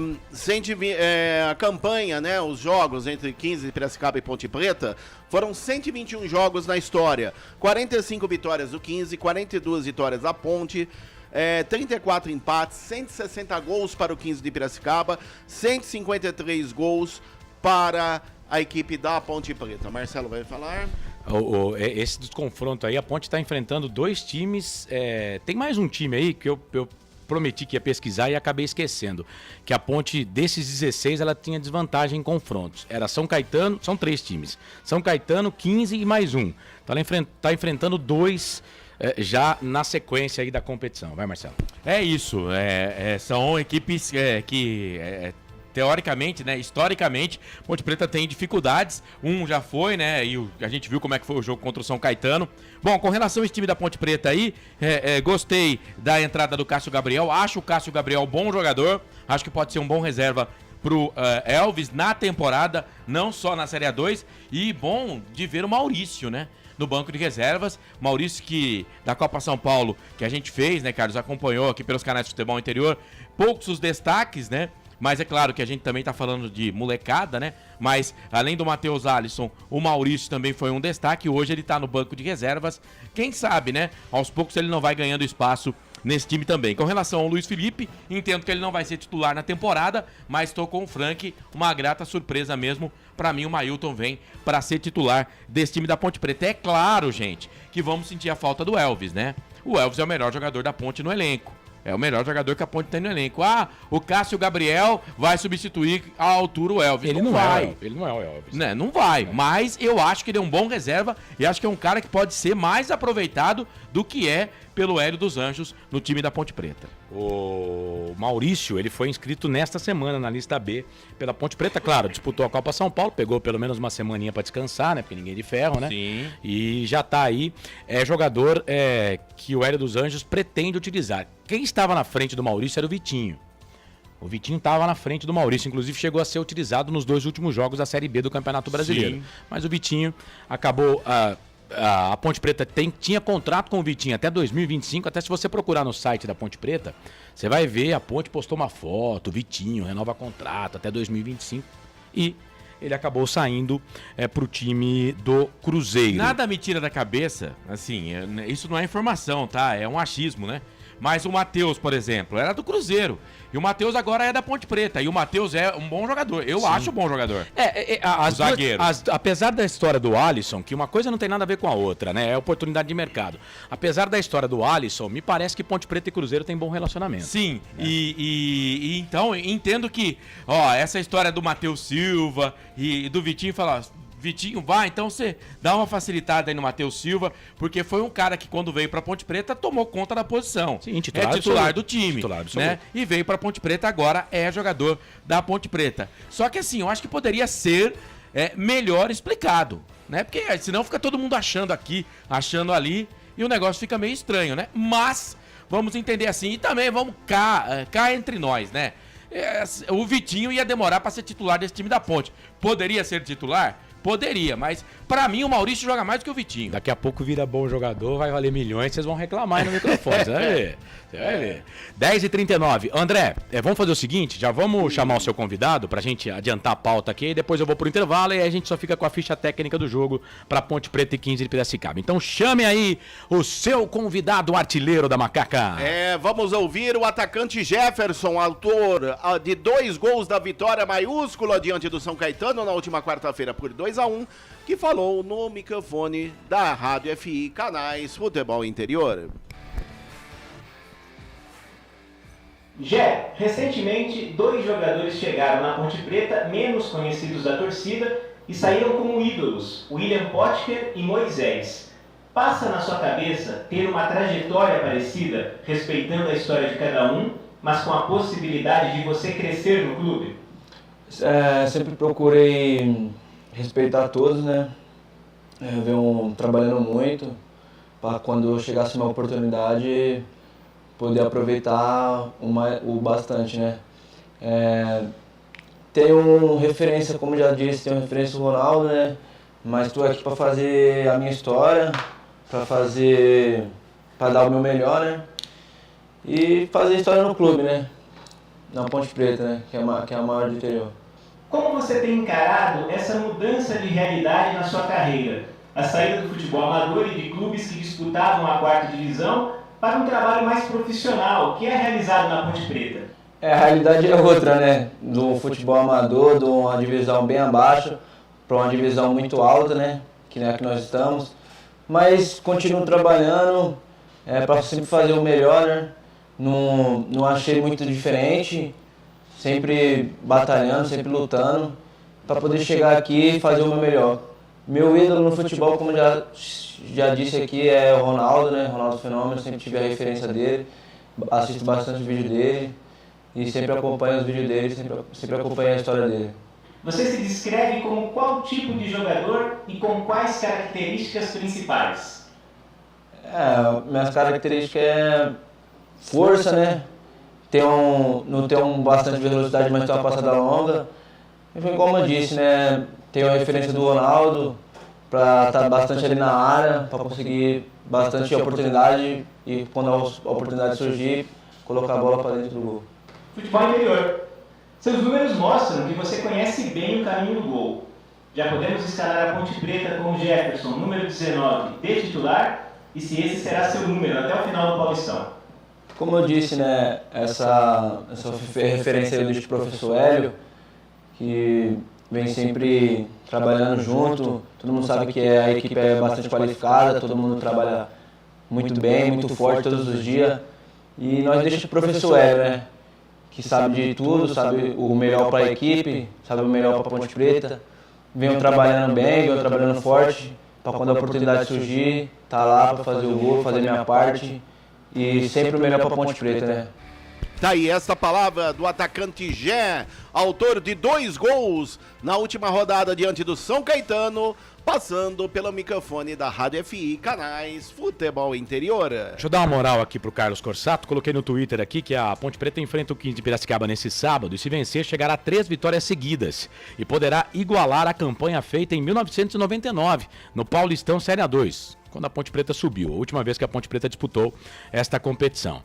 campanha, né? Os jogos entre 15 de Piracicaba e Ponte Preta foram 121 jogos na história. 45 vitórias do 15, 42 vitórias da Ponte. 34 empates, 160 gols para o 15 de Piracicaba, 153 gols para a equipe da Ponte Preta. Marcelo vai falar. Esse desconfronto aí, a Ponte está enfrentando 2 times. Tem mais um time aí que eu prometi que ia pesquisar e acabei esquecendo. Que a Ponte, desses 16, ela tinha desvantagem em confrontos. Era São Caetano, são 3 times. São Caetano, 15 e mais um. Então ela está enfrentando 2 já na sequência aí da competição. Vai, Marcelo. É isso. São equipes que... teoricamente, né, historicamente, Ponte Preta tem dificuldades. Um já foi, né, e a gente viu como é que foi o jogo contra o São Caetano. Bom, com relação a esse time da Ponte Preta aí, gostei da entrada do Cássio Gabriel. Acho o Cássio Gabriel bom jogador. Acho que pode ser um bom reserva pro Elvis na temporada, não só na Série A2. E bom de ver o Maurício, né, no banco de reservas. Maurício, que da Copa São Paulo, que a gente fez, né, Carlos, acompanhou aqui pelos canais de futebol interior. Poucos os destaques, né? Mas é claro que a gente também tá falando de molecada, né? Mas além do Matheus Alisson, o Maurício também foi um destaque. Hoje ele tá no banco de reservas. Quem sabe, né? Aos poucos ele não vai ganhando espaço nesse time também. Com relação ao Luiz Felipe, entendo que ele não vai ser titular na temporada, mas estou com o Frank, uma grata surpresa mesmo. Pra mim, o Mailton vem pra ser titular desse time da Ponte Preta. É claro, gente, que vamos sentir a falta do Elvis, né? O Elvis é o melhor jogador da Ponte no elenco. É o melhor jogador que a Ponte tem no elenco. O Cássio Gabriel vai substituir à altura o Elvis. Ele não vai. Ele não é o Elvis. Né? Não vai, mas eu acho que ele é um bom reserva e acho que é um cara que pode ser mais aproveitado do que é pelo Hélio dos Anjos no time da Ponte Preta. O Maurício, ele foi inscrito nesta semana na lista B pela Ponte Preta, claro, disputou a Copa São Paulo, pegou pelo menos uma semaninha pra descansar, né, porque ninguém é de ferro, né? Sim. E já tá aí, jogador que o Hélio dos Anjos pretende utilizar. Quem estava na frente do Maurício era o Vitinho. O Vitinho estava na frente do Maurício, inclusive chegou a ser utilizado nos 2 últimos jogos da Série B do Campeonato Brasileiro. Sim. Mas o Vitinho acabou... A Ponte Preta tinha contrato com o Vitinho até 2025, até se você procurar no site da Ponte Preta, você vai ver, a Ponte postou uma foto, o Vitinho renova contrato até 2025 e ele acabou saindo pro time do Cruzeiro. Nada me tira da cabeça, assim, isso não é informação, tá? É um achismo, né? Mas o Matheus, por exemplo, era do Cruzeiro. E o Matheus agora é da Ponte Preta. E o Matheus é um bom jogador. Eu acho um bom jogador. O zagueiro. Apesar da história do Alisson, que uma coisa não tem nada a ver com a outra, né? É oportunidade de mercado. Apesar da história do Alisson, me parece que Ponte Preta e Cruzeiro têm bom relacionamento. Sim. Né? E então, entendo que, essa história do Matheus Silva e do Vitinho, Vitinho vai, então você dá uma facilitada aí no Matheus Silva, porque foi um cara que quando veio pra Ponte Preta tomou conta da posição. Sim, titular do time, titular né? E veio pra Ponte Preta, agora é jogador da Ponte Preta. Só que assim, eu acho que poderia ser melhor explicado, né? Porque senão fica todo mundo achando aqui, achando ali, e o negócio fica meio estranho, né? Mas vamos entender assim, e também vamos cá entre nós, né? O Vitinho ia demorar pra ser titular desse time da Ponte. Poderia ser titular? Poderia, mas pra mim o Maurício joga mais do que o Vitinho. Daqui a pouco vira bom jogador, vai valer milhões, vocês vão reclamar aí no microfone, você vai ver. Você vai ver. 10h39. André, vamos fazer o seguinte, já vamos chamar o seu convidado pra gente adiantar a pauta aqui, e depois eu vou pro intervalo e aí a gente só fica com a ficha técnica do jogo pra Ponte Preta e 15 de Piracicaba. Então chame aí o seu convidado artilheiro da Macaca. Vamos ouvir o atacante Jefferson, autor de 2 gols da vitória maiúscula diante do São Caetano na última quarta-feira por 2-1, que falou no microfone da Rádio FI Canais Futebol Interior. Jé, recentemente 2 jogadores chegaram na Ponte Preta, menos conhecidos da torcida, e saíram como ídolos, William Potker e Moisés. Passa na sua cabeça ter uma trajetória parecida, respeitando a história de cada um, mas com a possibilidade de você crescer no clube? Sempre procurei respeitar todos, né? Venho trabalhando muito para quando chegasse uma oportunidade poder aproveitar o bastante, né? Tenho referência, como já disse, tenho referência do Ronaldo, né? Mas estou aqui para fazer a minha história, para dar o meu melhor, né? E fazer história no clube, né? Na Ponte Preta, né? Que é a maior do interior. Como você tem encarado essa mudança de realidade na sua carreira? A saída do futebol amador e de clubes que disputavam a 4ª divisão para um trabalho mais profissional, que é realizado na Ponte Preta. A realidade é outra, né? Do futebol amador, de uma divisão bem abaixo, para uma divisão muito alta, né? Que é que nós estamos. Mas continuo trabalhando para sempre fazer o melhor, né? Não achei muito diferente, sempre batalhando, sempre lutando, para poder chegar aqui e fazer o meu melhor. Meu ídolo no futebol, como já disse aqui, é o Ronaldo, né? Ronaldo Fenômeno, sempre tive a referência dele, assisto bastante vídeo dele e sempre acompanho os vídeos dele, sempre acompanho a história dele. Você se descreve como qual tipo de jogador e com quais características principais? Minhas características é força, né? Não tenho bastante velocidade, mas tenho uma passada longa. E foi como eu disse, né? Tenho a referência do Ronaldo para estar bastante ali na área, para conseguir bastante oportunidade e quando a oportunidade surgir, colocar a bola para dentro do gol. Futebol interior. Seus números mostram que você conhece bem o caminho do gol. Já podemos escalar a Ponte Preta com o Jefferson, número 19, de titular, e se esse será seu número até o final do Paulistão. Como eu disse, né, essa referência aí do professor Hélio, que vem sempre trabalhando junto, todo mundo sabe que a equipe é bastante qualificada, todo mundo trabalha muito bem, muito forte todos os dias, e nós deixamos o professor Hélio, né, que sabe de tudo, sabe o melhor para a equipe, sabe o melhor para a Ponte Preta, venho trabalhando bem, venho trabalhando forte, para quando a oportunidade surgir, tá lá para fazer o gol, fazer minha parte, e sempre o melhor para a Ponte Preta, né. Tá aí essa palavra do atacante Gé, autor de 2 gols na última rodada diante do São Caetano, passando pelo microfone da Rádio FI Canais Futebol Interior. Deixa eu dar uma moral aqui pro Carlos Corsato, coloquei no Twitter aqui que a Ponte Preta enfrenta o 15 de Piracicaba nesse sábado e se vencer chegará a 3 vitórias seguidas e poderá igualar a campanha feita em 1999 no Paulistão Série A2. Quando a Ponte Preta subiu, a última vez que a Ponte Preta disputou esta competição.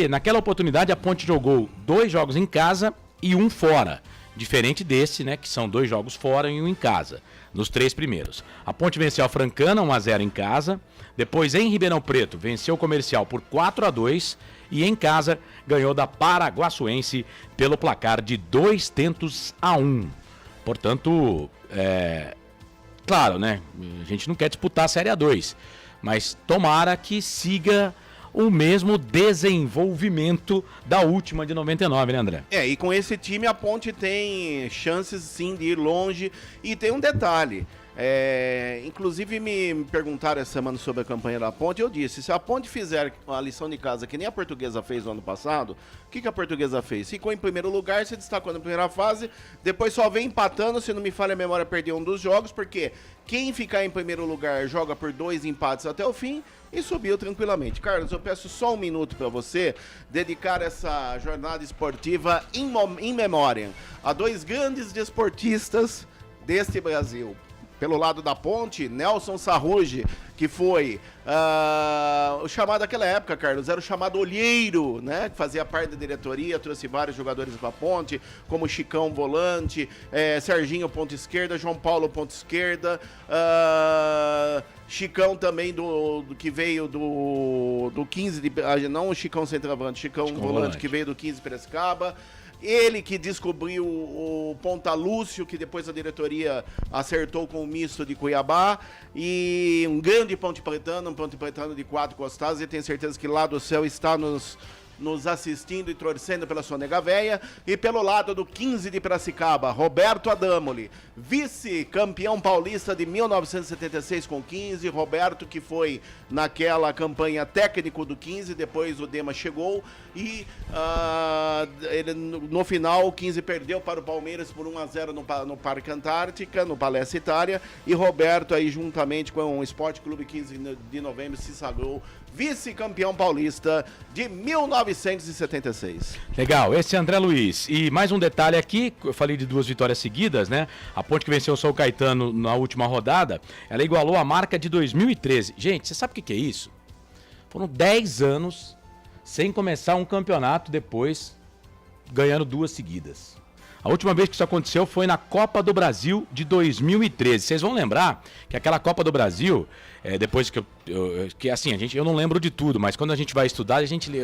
Naquela oportunidade, a Ponte jogou 2 jogos em casa e 1 fora. Diferente desse, né, que são 2 jogos fora e 1 em casa, nos 3 primeiros. A Ponte venceu a Francana 1-0 em casa, depois em Ribeirão Preto venceu o Comercial por 4-2 e em casa ganhou da Paraguaçuense pelo placar de 2-1. Portanto, claro, né? A gente não quer disputar a Série A2, mas tomara que siga o mesmo desenvolvimento da última de 99, né, André? E com esse time a Ponte tem chances sim de ir longe. E tem um detalhe, inclusive me perguntaram essa semana sobre a campanha da Ponte. Eu disse, se a Ponte fizer a lição de casa que nem a Portuguesa fez no ano passado, o que a Portuguesa fez? Ficou em primeiro lugar, se destacou na primeira fase, depois só vem empatando, se não me falha a memória, perdeu um dos jogos, porque quem ficar em primeiro lugar joga por 2 empates até o fim e subiu tranquilamente. Carlos, eu peço só um minuto para você dedicar essa jornada esportiva em memória a 2 grandes desportistas deste Brasil. Pelo lado da Ponte, Nelson Sarrugi, que foi o chamado naquela época, Carlos, era o chamado olheiro, né? Que fazia parte da diretoria, trouxe vários jogadores para a Ponte, como Chicão volante, Serginho ponta esquerda, João Paulo ponta esquerda, Chicão também do que veio do 15 de... Não o Chicão centroavante, Chicão volante que veio do 15 de Piracicaba. Ele que descobriu o Ponta Lúcio, que depois a diretoria acertou com o misto de Cuiabá. E um grande ponte pretano, um ponte pretano de 4 costados. E tenho certeza que lá do céu está nos assistindo e torcendo pela sua nega véia. E pelo lado do 15 de Piracicaba, Roberto Adamoli, vice-campeão paulista de 1976 com 15. Roberto que foi naquela campanha técnico do 15, depois o Dema chegou e ele, no final o 15 perdeu para o Palmeiras por 1-0 no Parque Antártica, no Palestra Itália, e Roberto aí juntamente com o Esporte Clube 15 de Novembro se sagrou vice-campeão paulista de 1976. Legal, esse é André Luiz. E mais um detalhe aqui, eu falei de 2 vitórias seguidas, né? A Ponte que venceu o São Caetano na última rodada, ela igualou a marca de 2013. Gente, você sabe o que é isso? Foram 10 anos sem começar um campeonato depois, ganhando 2 seguidas. A última vez que isso aconteceu foi na Copa do Brasil de 2013. Vocês vão lembrar que aquela Copa do Brasil, depois que assim, eu não lembro de tudo, mas quando a gente vai estudar,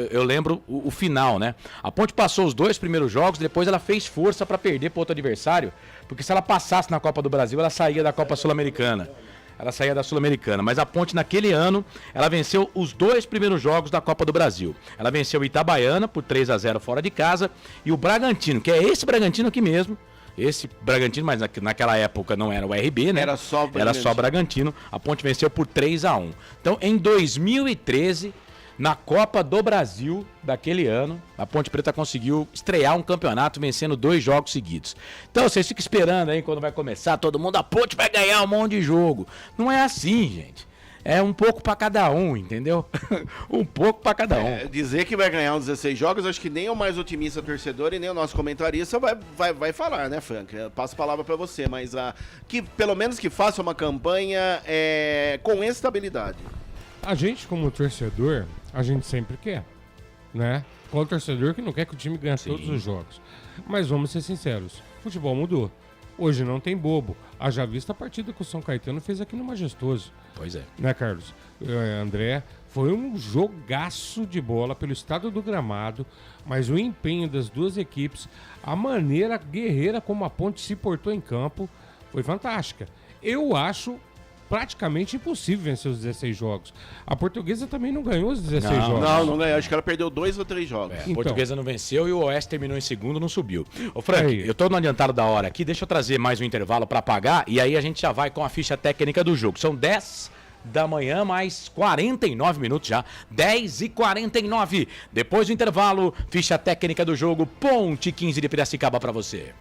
eu lembro o final, né? A Ponte passou os 2 primeiros jogos, depois ela fez força para perder para outro adversário, porque se ela passasse na Copa do Brasil, ela saía da Copa Sul-Americana. Ela saía da Sul-Americana, mas a Ponte naquele ano, ela venceu os 2 primeiros jogos da Copa do Brasil. Ela venceu o Itabaiana por 3-0 fora de casa e o Bragantino, que é esse Bragantino aqui mesmo, esse Bragantino, mas naquela época não era o RB, né? Era só Bragantino. A Ponte venceu por 3-1. Então, em 2013, na Copa do Brasil daquele ano, a Ponte Preta conseguiu estrear um campeonato vencendo 2 jogos seguidos. Então vocês ficam esperando aí quando vai começar, todo mundo, a Ponte vai ganhar um monte de jogo. Não é assim, gente. É um pouco pra cada um, entendeu? Um pouco pra cada um. Dizer que vai ganhar uns 16 jogos, acho que nem o mais otimista torcedor e nem o nosso comentarista vai falar, né, Frank? Eu passo a palavra pra você, mas que pelo menos que faça uma campanha com estabilidade. A gente, como torcedor, a gente sempre quer, né? Qual torcedor que não quer que o time ganhe todos os jogos? Mas vamos ser sinceros, o futebol mudou. Hoje não tem bobo. Haja vista a partida que o São Caetano fez aqui no Majestoso. Pois é. Né, Carlos? André, foi um jogaço de bola pelo estado do gramado, mas o empenho das 2 equipes, a maneira guerreira como a Ponte se portou em campo, foi fantástica. Eu acho praticamente impossível vencer os 16 jogos. A Portuguesa também não ganhou os 16 jogos. Não ganhou. Acho que ela perdeu 2 ou 3 jogos. A Portuguesa não venceu e o Oeste terminou em segundo, não subiu. Ô Frank, eu tô no adiantado da hora aqui, deixa eu trazer mais um intervalo para pagar e aí a gente já vai com a ficha técnica do jogo. São 10 da manhã, mais 49 minutos já. 10h49. Depois do intervalo, ficha técnica do jogo, Ponte 15 de Piracicaba para você.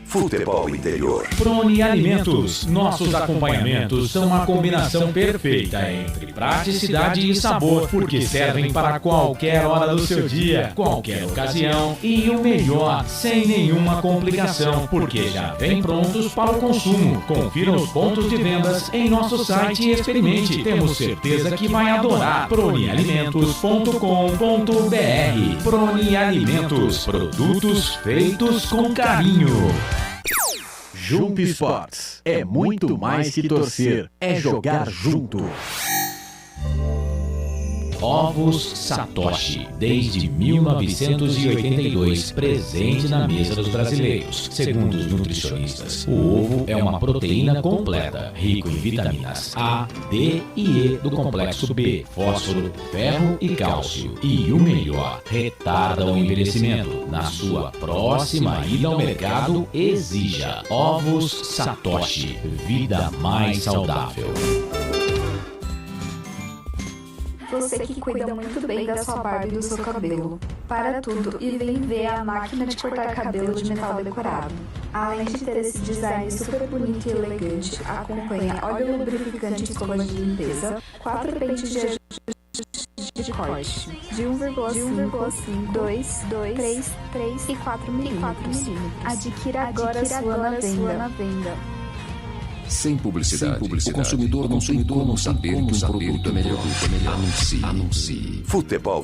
Futebol Interior. Prone Alimentos. Nossos acompanhamentos são uma combinação perfeita entre praticidade e sabor, porque servem para qualquer hora do seu dia, qualquer ocasião e o melhor, sem nenhuma complicação, porque já vem prontos para o consumo. Confira os pontos de vendas em nosso site e experimente. Temos certeza que vai adorar. pronealimentos.com.br. Prone Alimentos. Produtos feitos com carinho. Junto Esportes é muito mais que torcer, é jogar junto. Ovos Satoshi, desde 1982, presente na mesa dos brasileiros. Segundo os nutricionistas, o ovo é uma proteína completa, rico em vitaminas A, D e E do complexo B, fósforo, ferro e cálcio. E o melhor, retarda o envelhecimento. Na sua próxima ida ao mercado, exija Ovos Satoshi, vida mais saudável. Você que cuida muito bem da sua barba e do seu cabelo. Para tudo e vem ver a máquina de cortar cabelo de metal decorado. Além de ter esse design super bonito e elegante, acompanha óleo lubrificante e escova de limpeza, 4 pentes de ajuste de corte, de 1,5, 2, 3 e 4 milímetros. Adquira agora a sua na venda. Sem publicidade. O consumidor não tem como saber que um produto é melhor. Anuncie. Futebol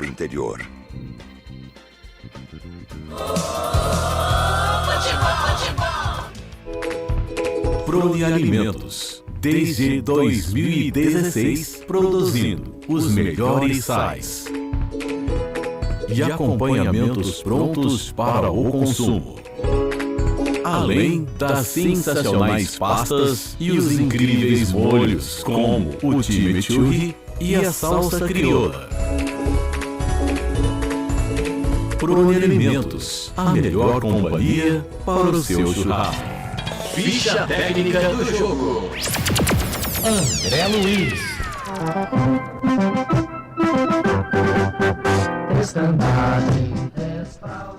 interior. Prone Alimentos. Desde 2016, produzindo os melhores sais e acompanhamentos prontos para o consumo. Além das sensacionais pastas e os incríveis molhos, como o chimichurri e a salsa crioula. Prone Alimentos, a melhor companhia para o seu churrasco. Ficha técnica do jogo. André Luiz.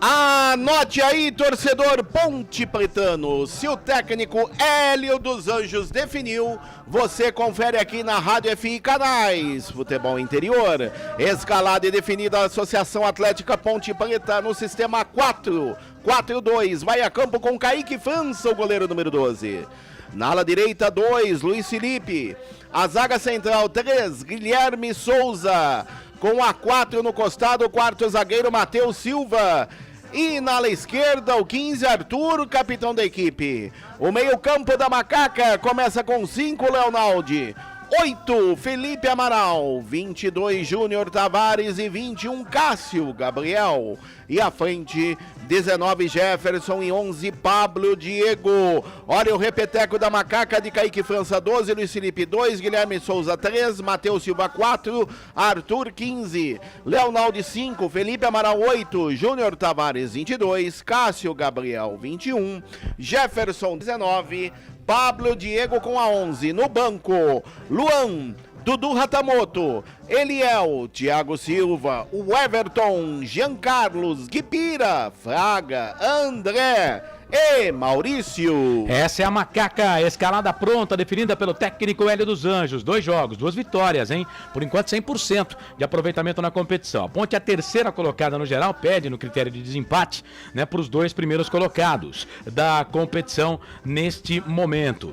Anote aí, torcedor Ponte Pretano. Se o técnico Hélio dos Anjos definiu, você confere aqui na Rádio FI Canais. Futebol interior. Escalada e definida a Associação Atlética Ponte Preta no sistema 4-4-2. Vai a campo com Kaique França, o goleiro número 12. Na ala direita, 2, Luiz Felipe. A zaga central, 3, Guilherme Souza. Com a 4 no costado, o quarto zagueiro, Matheus Silva. E na ala esquerda, o 15, Arthur, capitão da equipe. O meio-campo da Macaca começa com 5, Leonaldi. 8, Felipe Amaral. 22, Júnior Tavares. E 21, Cássio Gabriel. E à frente, 19, Jefferson. E 11, Pablo Diego. Olha o repeteco da Macaca de Kaique França, 12, Luiz Felipe 2, Guilherme Souza 3, Matheus Silva 4, Arthur 15, Leonaldi 5, Felipe Amaral 8, Júnior Tavares 22, Cássio Gabriel 21, Jefferson 19, Pablo Diego com a 11. No banco, Luan, Dudu Ratamoto, Eliel, Thiago Silva, o Everton, Jean Carlos, Guipira, Fraga, André e Maurício. Essa é a Macaca, escalada pronta, definida pelo técnico Hélio dos Anjos. 2 jogos, 2 vitórias, hein? Por enquanto 100% de aproveitamento na competição. A Ponte é a terceira colocada no geral, pede no critério de desempate, né, para os 2 primeiros colocados da competição neste momento.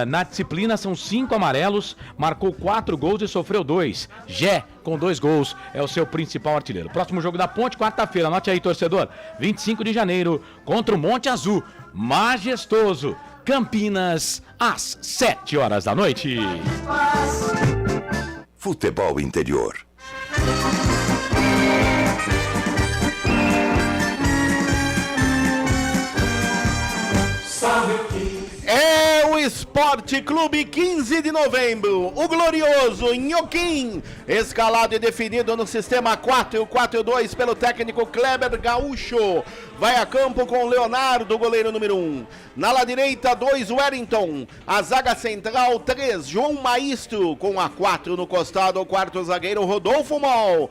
Na disciplina são 5 amarelos, marcou 4 gols e sofreu 2. Gé, com 2 gols, é o seu principal artilheiro. Próximo jogo da Ponte, quarta-feira, anote aí, torcedor, 25 de janeiro, contra o Monte Azul, majestoso, Campinas, às 7 horas da noite. Futebol interior. É o Esporte Clube 15 de novembro, o glorioso Nhoquim, escalado e definido no sistema 4-4-2 pelo técnico Kleber Gaúcho. Vai a campo com Leonardo, goleiro número 1. Na ala direita, 2, Wellington. A zaga central, 3, João Maestro. Com a 4 no costado, o quarto zagueiro, Rodolfo Mol,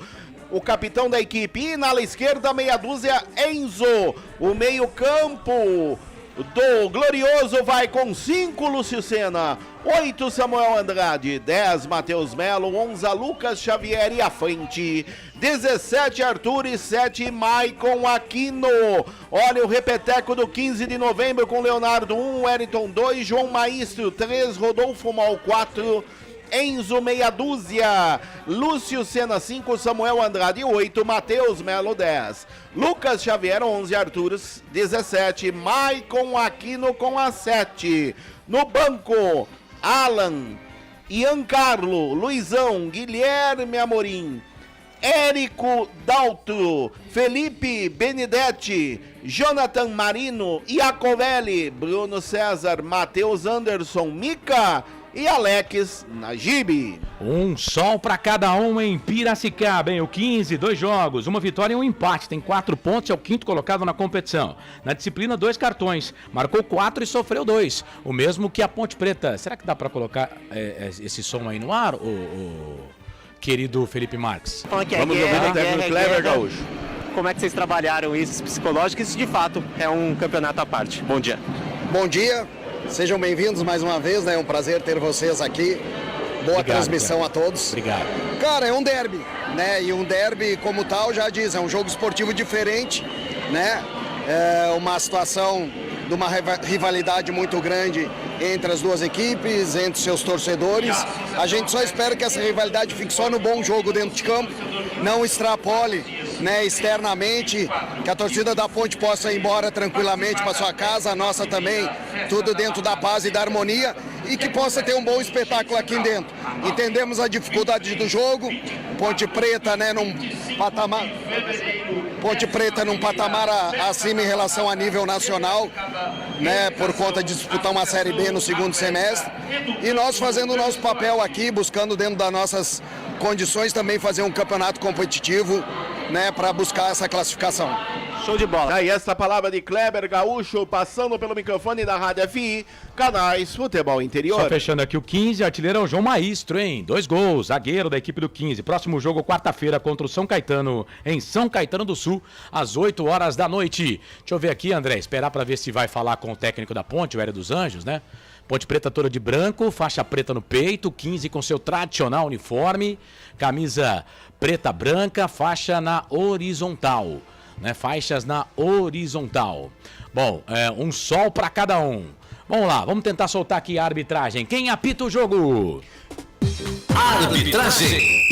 o capitão da equipe. E na ala esquerda, meia dúzia, Enzo. O meio campo do glorioso vai com 5, Lúcio Sena, 8, Samuel Andrade, 10, Matheus Melo, 11, Lucas Xavier e à frente, 17, Arthur e 7, Maicon Aquino. Olha o repeteco do 15 de novembro com Leonardo 1, Wellington 2, João Maestro 3, Rodolfo Mal 4, Enzo meia dúzia, Lúcio Sena 5, Samuel Andrade 8, Matheus Melo 10, Lucas Xavier 11, Arthur 17, Maicon Aquino com a 7. No banco, Alan Ian Carlo, Luizão, Guilherme Amorim, Érico Dalto, Felipe Benedetti, Jonathan Marino, Iacovelli, Bruno César, Matheus Anderson, Mica e Alex Najib. Um sol para cada um em Piracicaba, hein? O 15, 2 jogos, 1 vitória e 1 empate. Tem 4 pontos, é o 5º colocado na competição. Na disciplina, 2 cartões. Marcou 4 e sofreu 2. O mesmo que a Ponte Preta. Será que dá para colocar esse som aí no ar, o querido Felipe Marques? Vamos ouvir o técnico Kleber Gaúcho. Como é que vocês trabalharam isso psicológico? Isso de fato é um campeonato à parte. Bom dia. Bom dia. Sejam bem-vindos mais uma vez, né? É um prazer ter vocês aqui. Boa transmissão a todos. Obrigado. Cara, é um derby, né? E um derby como tal, já diz, é um jogo esportivo diferente, né? É uma situação de uma rivalidade muito grande entre as duas equipes, entre seus torcedores. A gente só espera que essa rivalidade fique só no bom jogo dentro de campo, não extrapole, né, externamente, que a torcida da Ponte possa ir embora tranquilamente para sua casa, a nossa também, tudo dentro da paz e da harmonia, e que possa ter um bom espetáculo aqui dentro. Entendemos a dificuldade do jogo, Ponte Preta, né, num patamar acima em relação a nível nacional, né, por conta de disputar uma Série B no segundo semestre, e nós fazendo o nosso papel aqui, buscando dentro das nossas condições também fazer um campeonato competitivo, né, para buscar essa classificação. Show de bola. Aí essa palavra de Kleber Gaúcho, passando pelo microfone da Rádio FI, Canais Futebol Interior. Só fechando aqui o 15, artilheiro é o João Maestro, hein? 2 gols, zagueiro da equipe do 15. Próximo jogo, quarta-feira, contra o São Caetano, em São Caetano do Sul, às 8 horas da noite. Deixa eu ver aqui, André, esperar para ver se vai falar com o técnico da Ponte, o Hélio dos Anjos, né? Ponte Preta toda de branco, faixa preta no peito, 15 com seu tradicional uniforme, camisa preta branca, faixa na horizontal, né? Faixas na horizontal. Bom, um sol para cada um. Vamos lá, vamos tentar soltar aqui a arbitragem. Quem apita o jogo? Arbitragem.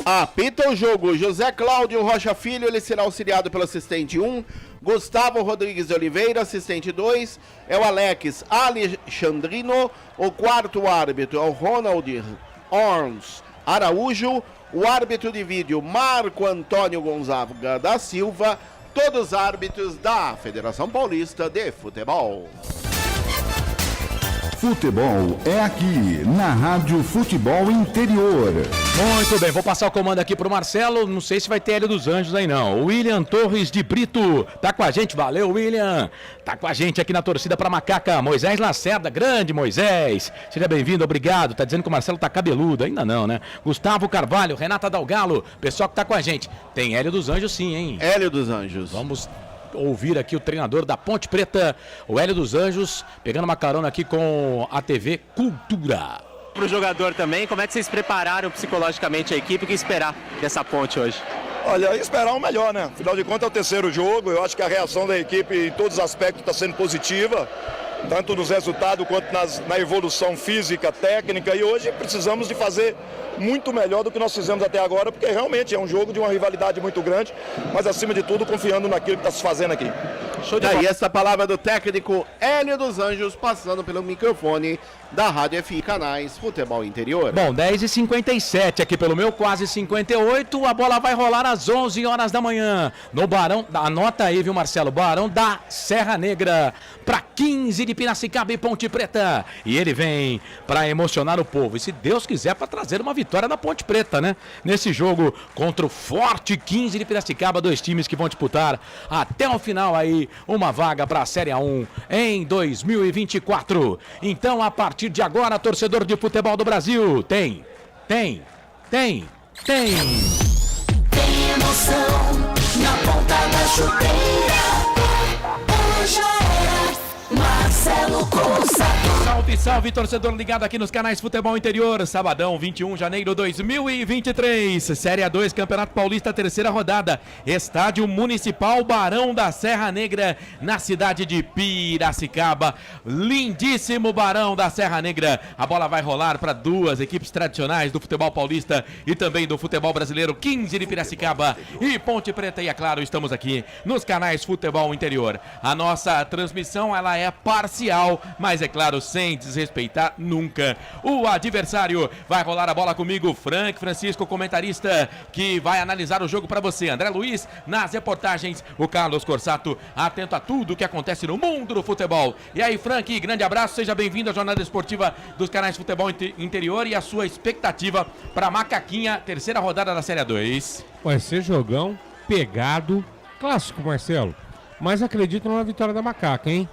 Apita o jogo José Cláudio Rocha Filho, ele será auxiliado pelo assistente 1, Gustavo Rodrigues de Oliveira, assistente 2, é o Alex Alexandrino, o quarto árbitro é o Ronald Orns Araújo, o árbitro de vídeo Marco Antônio Gonzaga da Silva, todos árbitros da Federação Paulista de Futebol. Futebol é aqui, na Rádio Futebol Interior. Muito bem, vou passar o comando aqui pro Marcelo, não sei se vai ter Hélio dos Anjos aí não. O William Torres de Brito tá com a gente, valeu William. Tá com a gente aqui na torcida pra Macaca, Moisés Lacerda, grande Moisés. Seja bem-vindo, obrigado. Tá dizendo que o Marcelo tá cabeludo, ainda não, né? Gustavo Carvalho, Renata Dalgalo, pessoal que tá com a gente. Tem Hélio dos Anjos sim, hein? Hélio dos Anjos. Vamos ouvir aqui o treinador da Ponte Preta, o Hélio dos Anjos, pegando uma carona aqui com a TV Cultura. Para o jogador também, como é que vocês prepararam psicologicamente a equipe? O que esperar dessa Ponte hoje? Olha, esperar o melhor, né? Afinal de contas é o terceiro jogo, eu acho que a reação da equipe em todos os aspectos está sendo positiva, tanto nos resultados quanto na evolução física, técnica, e hoje precisamos de fazer muito melhor do que nós fizemos até agora, porque realmente é um jogo de uma rivalidade muito grande, mas acima de tudo confiando naquilo que está se fazendo aqui. Show de bola. E essa palavra do técnico Hélio dos Anjos, passando pelo microfone da Rádio FI Canais Futebol Interior. Bom, 10h57 aqui pelo meu, quase 58, a bola vai rolar às 11 horas da manhã, no Barão, anota aí, viu Marcelo, Barão da Serra Negra, para 15 de Piracicaba e Ponte Preta, e ele vem para emocionar o povo, e se Deus quiser para trazer uma vitória da Ponte Preta, né? Nesse jogo contra o forte 15 de Piracicaba, 2 times que vão disputar até o final aí uma vaga para a Série A1 em 2024. Então, a partir de agora, torcedor de futebol do Brasil, tem emoção na ponta da chuteira. Hoje é Marcelo Corsato. Salve, salve, torcedor ligado aqui nos canais Futebol Interior. Sabadão, 21 de janeiro de 2023. Série A2, Campeonato Paulista, terceira rodada. Estádio Municipal Barão da Serra Negra, na cidade de Piracicaba. Lindíssimo Barão da Serra Negra. A bola vai rolar para 2 equipes tradicionais do futebol paulista e também do futebol brasileiro. 15 de Piracicaba e Ponte Preta. E é claro, estamos aqui nos canais Futebol Interior. A nossa transmissão, ela é parcial, mas é claro, claro, sem desrespeitar nunca o adversário. Vai rolar a bola comigo, Francisco, comentarista, que vai analisar o jogo para você. André Luiz, nas reportagens, o Carlos Corsato, atento a tudo que acontece no mundo do futebol. E aí, Frank, grande abraço, seja bem-vindo à jornada esportiva dos canais de futebol interior e a sua expectativa para Macaquinha, terceira rodada da Série 2. Vai ser jogão, pegado, clássico, Marcelo. Mas acredito numa vitória da Macaca, hein?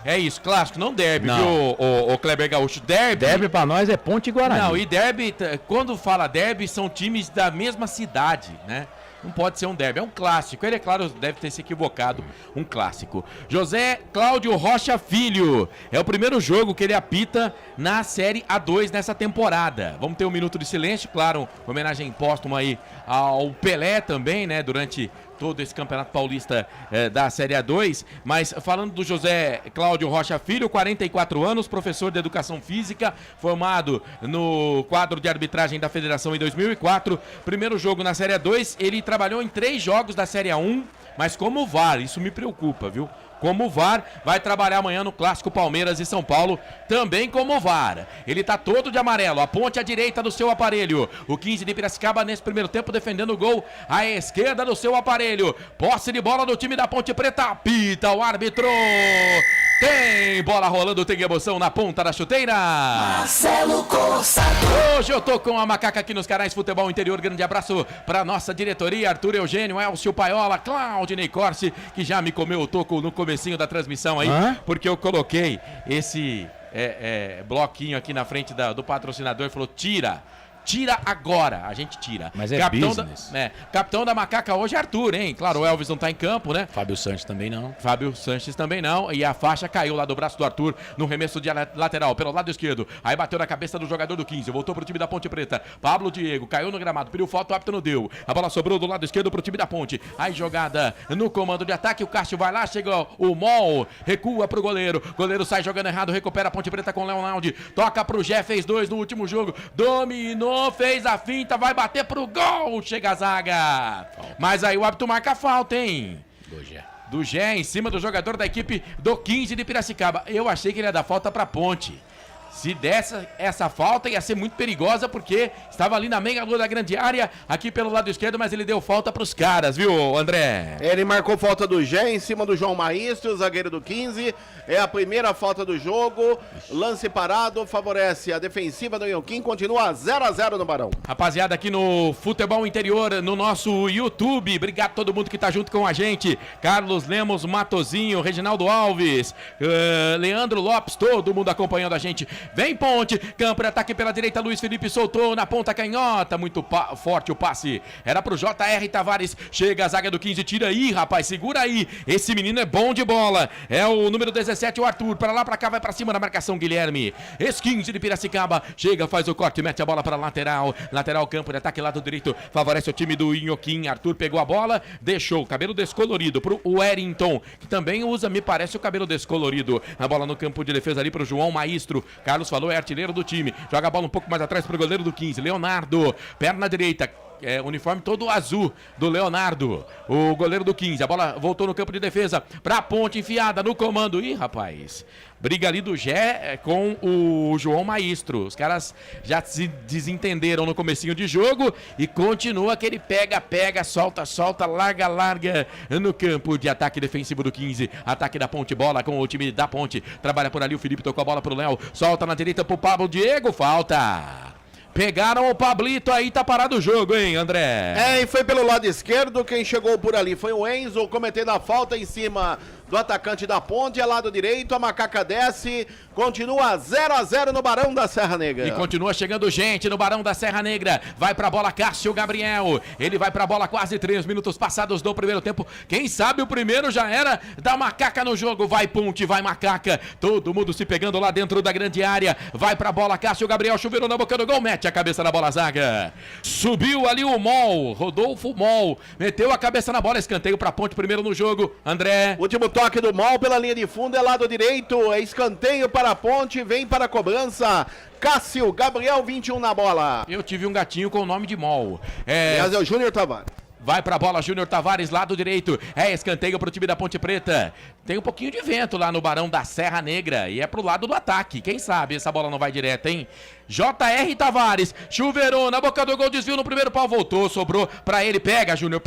É isso, clássico, não derby, Não. viu, o Kleber Gaúcho? Derby pra nós é Ponte e Guarani. Não, e derby, quando fala derby, são times da mesma cidade, né? Não pode ser um derby, é um clássico. Ele, é claro, deve ter se equivocado, um clássico. José Cláudio Rocha Filho, é o primeiro jogo que ele apita na Série A2 nessa temporada. Vamos ter um minuto de silêncio, claro, homenagem póstuma aí ao Pelé também, né, durante todo esse Campeonato Paulista da Série A2, mas falando do José Cláudio Rocha Filho, 44 anos, professor de Educação Física, formado no quadro de arbitragem da Federação em 2004, primeiro jogo na Série A2, ele trabalhou em 3 jogos da Série A1, mas como VAR, isso me preocupa, viu? Como VAR, vai trabalhar amanhã no Clássico Palmeiras e São Paulo, também como VAR. Ele tá todo de amarelo, a ponte à direita do seu aparelho. O 15 de Piracicaba nesse primeiro tempo defendendo o gol à esquerda do seu aparelho. Posse de bola do time da Ponte Preta, apita o árbitro. Tem bola rolando, tem emoção na ponta da chuteira. Marcelo Corsato. Hoje eu tô com a Macaca aqui nos canais Futebol Interior. Grande abraço pra nossa diretoria, Arthur Eugênio, Elcio Paiola, Claudinei Corsi, que já me comeu o toco no comecinho da transmissão aí, porque eu coloquei esse bloquinho aqui na frente do patrocinador e falou: tira agora, a gente tira. Mas é business. Capitão da Macaca hoje é Arthur, hein? Claro, o Elvis não tá em campo, né? Fábio Sanches também não. Fábio Sanches também não. E a faixa caiu lá do braço do Arthur no remesso de lateral, pelo lado esquerdo. Aí bateu na cabeça do jogador do 15. Voltou pro time da Ponte Preta. Pablo Diego caiu no gramado, pediu falta, o árbitro não deu. A bola sobrou do lado esquerdo pro time da Ponte. Aí jogada no comando de ataque. O Cássio vai lá, chega o Mol, recua pro goleiro. Goleiro sai jogando errado, recupera a Ponte Preta com o Leonardo. Toca pro Gé, fez 2 no último jogo. Dominou, fez a finta, vai bater pro gol, chega a zaga. Mas aí o árbitro marca a falta, hein? Do Gé em cima do jogador da equipe do 15 de Piracicaba. Eu achei que ele ia dar falta pra Ponte. Se desse essa falta, ia ser muito perigosa, porque estava ali na meia lua da grande área, aqui pelo lado esquerdo, mas ele deu falta pros caras, viu, André? Ele marcou falta do Gé em cima do João Maístro, zagueiro do 15. É a primeira falta do jogo. Lance parado, favorece a defensiva do Inhoquim. Continua 0-0 no Barão. Rapaziada, aqui no Futebol Interior, no nosso YouTube. Obrigado a todo mundo que tá junto com a gente. Carlos Lemos, Matozinho, Reginaldo Alves, Leandro Lopes, todo mundo acompanhando a gente. Vem Ponte, campo de ataque pela direita, Luiz Felipe soltou na ponta canhota, muito forte o passe, era pro J.R. Tavares, chega a zaga do 15, tira aí, rapaz, segura aí, esse menino é bom de bola, é o número 17, o Arthur, pra lá, pra cá, vai pra cima da marcação, Guilherme, esse 15 de Piracicaba, chega, faz o corte, mete a bola pra lateral, campo de ataque, lado direito, favorece o time do Inhoquim, Arthur pegou a bola, deixou o cabelo descolorido pro Wellington, que também usa, me parece, o cabelo descolorido, a bola no campo de defesa ali pro João Maístro, Carlos falou, é artilheiro do time. Joga a bola um pouco mais atrás pro goleiro do 15. Leonardo, perna direita. Uniforme todo azul do Leonardo. O goleiro do 15. A bola voltou no campo de defesa pra Ponte, enfiada no comando. Ih, rapaz. Briga ali do Gé com o João Maístro. Os caras já se desentenderam no comecinho de jogo e continua aquele pega, solta, larga no campo de ataque defensivo do 15. Ataque da Ponte, bola com o time da Ponte. Trabalha por ali, o Felipe tocou a bola pro Léo. Solta na direita pro Pablo Diego, falta. Pegaram o Pablito, aí tá parado o jogo, hein, André? E foi pelo lado esquerdo, quem chegou por ali foi o Enzo, cometendo a falta em cima do atacante da Ponte, é lado direito, a Macaca desce, continua 0-0 no Barão da Serra Negra. E continua chegando gente no Barão da Serra Negra, vai pra bola Cássio Gabriel, ele vai pra bola quase 3 minutos passados do primeiro tempo, quem sabe o primeiro já era da Macaca no jogo, vai Ponte, vai Macaca, todo mundo se pegando lá dentro da grande área, vai pra bola Cássio Gabriel, chuveirou na boca do gol, mete a cabeça na bola zaga, subiu ali o Mol, Rodolfo Mol, meteu a cabeça na bola, escanteio pra Ponte primeiro no jogo, André. Último toque do Mol pela linha de fundo, é lado direito, é escanteio para a Ponte, vem para a cobrança, Cássio Gabriel, 21 na bola. Eu tive um gatinho com o nome de Mol. Aliás, é o Júnior Tavares. Vai pra bola, Júnior Tavares, lado direito. É escanteio pro time da Ponte Preta. Tem um pouquinho de vento lá no Barão da Serra Negra. E é pro lado do ataque. Quem sabe essa bola não vai direto, hein? J.R. Tavares, chuveirou na boca do gol, desviou no primeiro pau, voltou, sobrou pra ele. Pega, Júnior,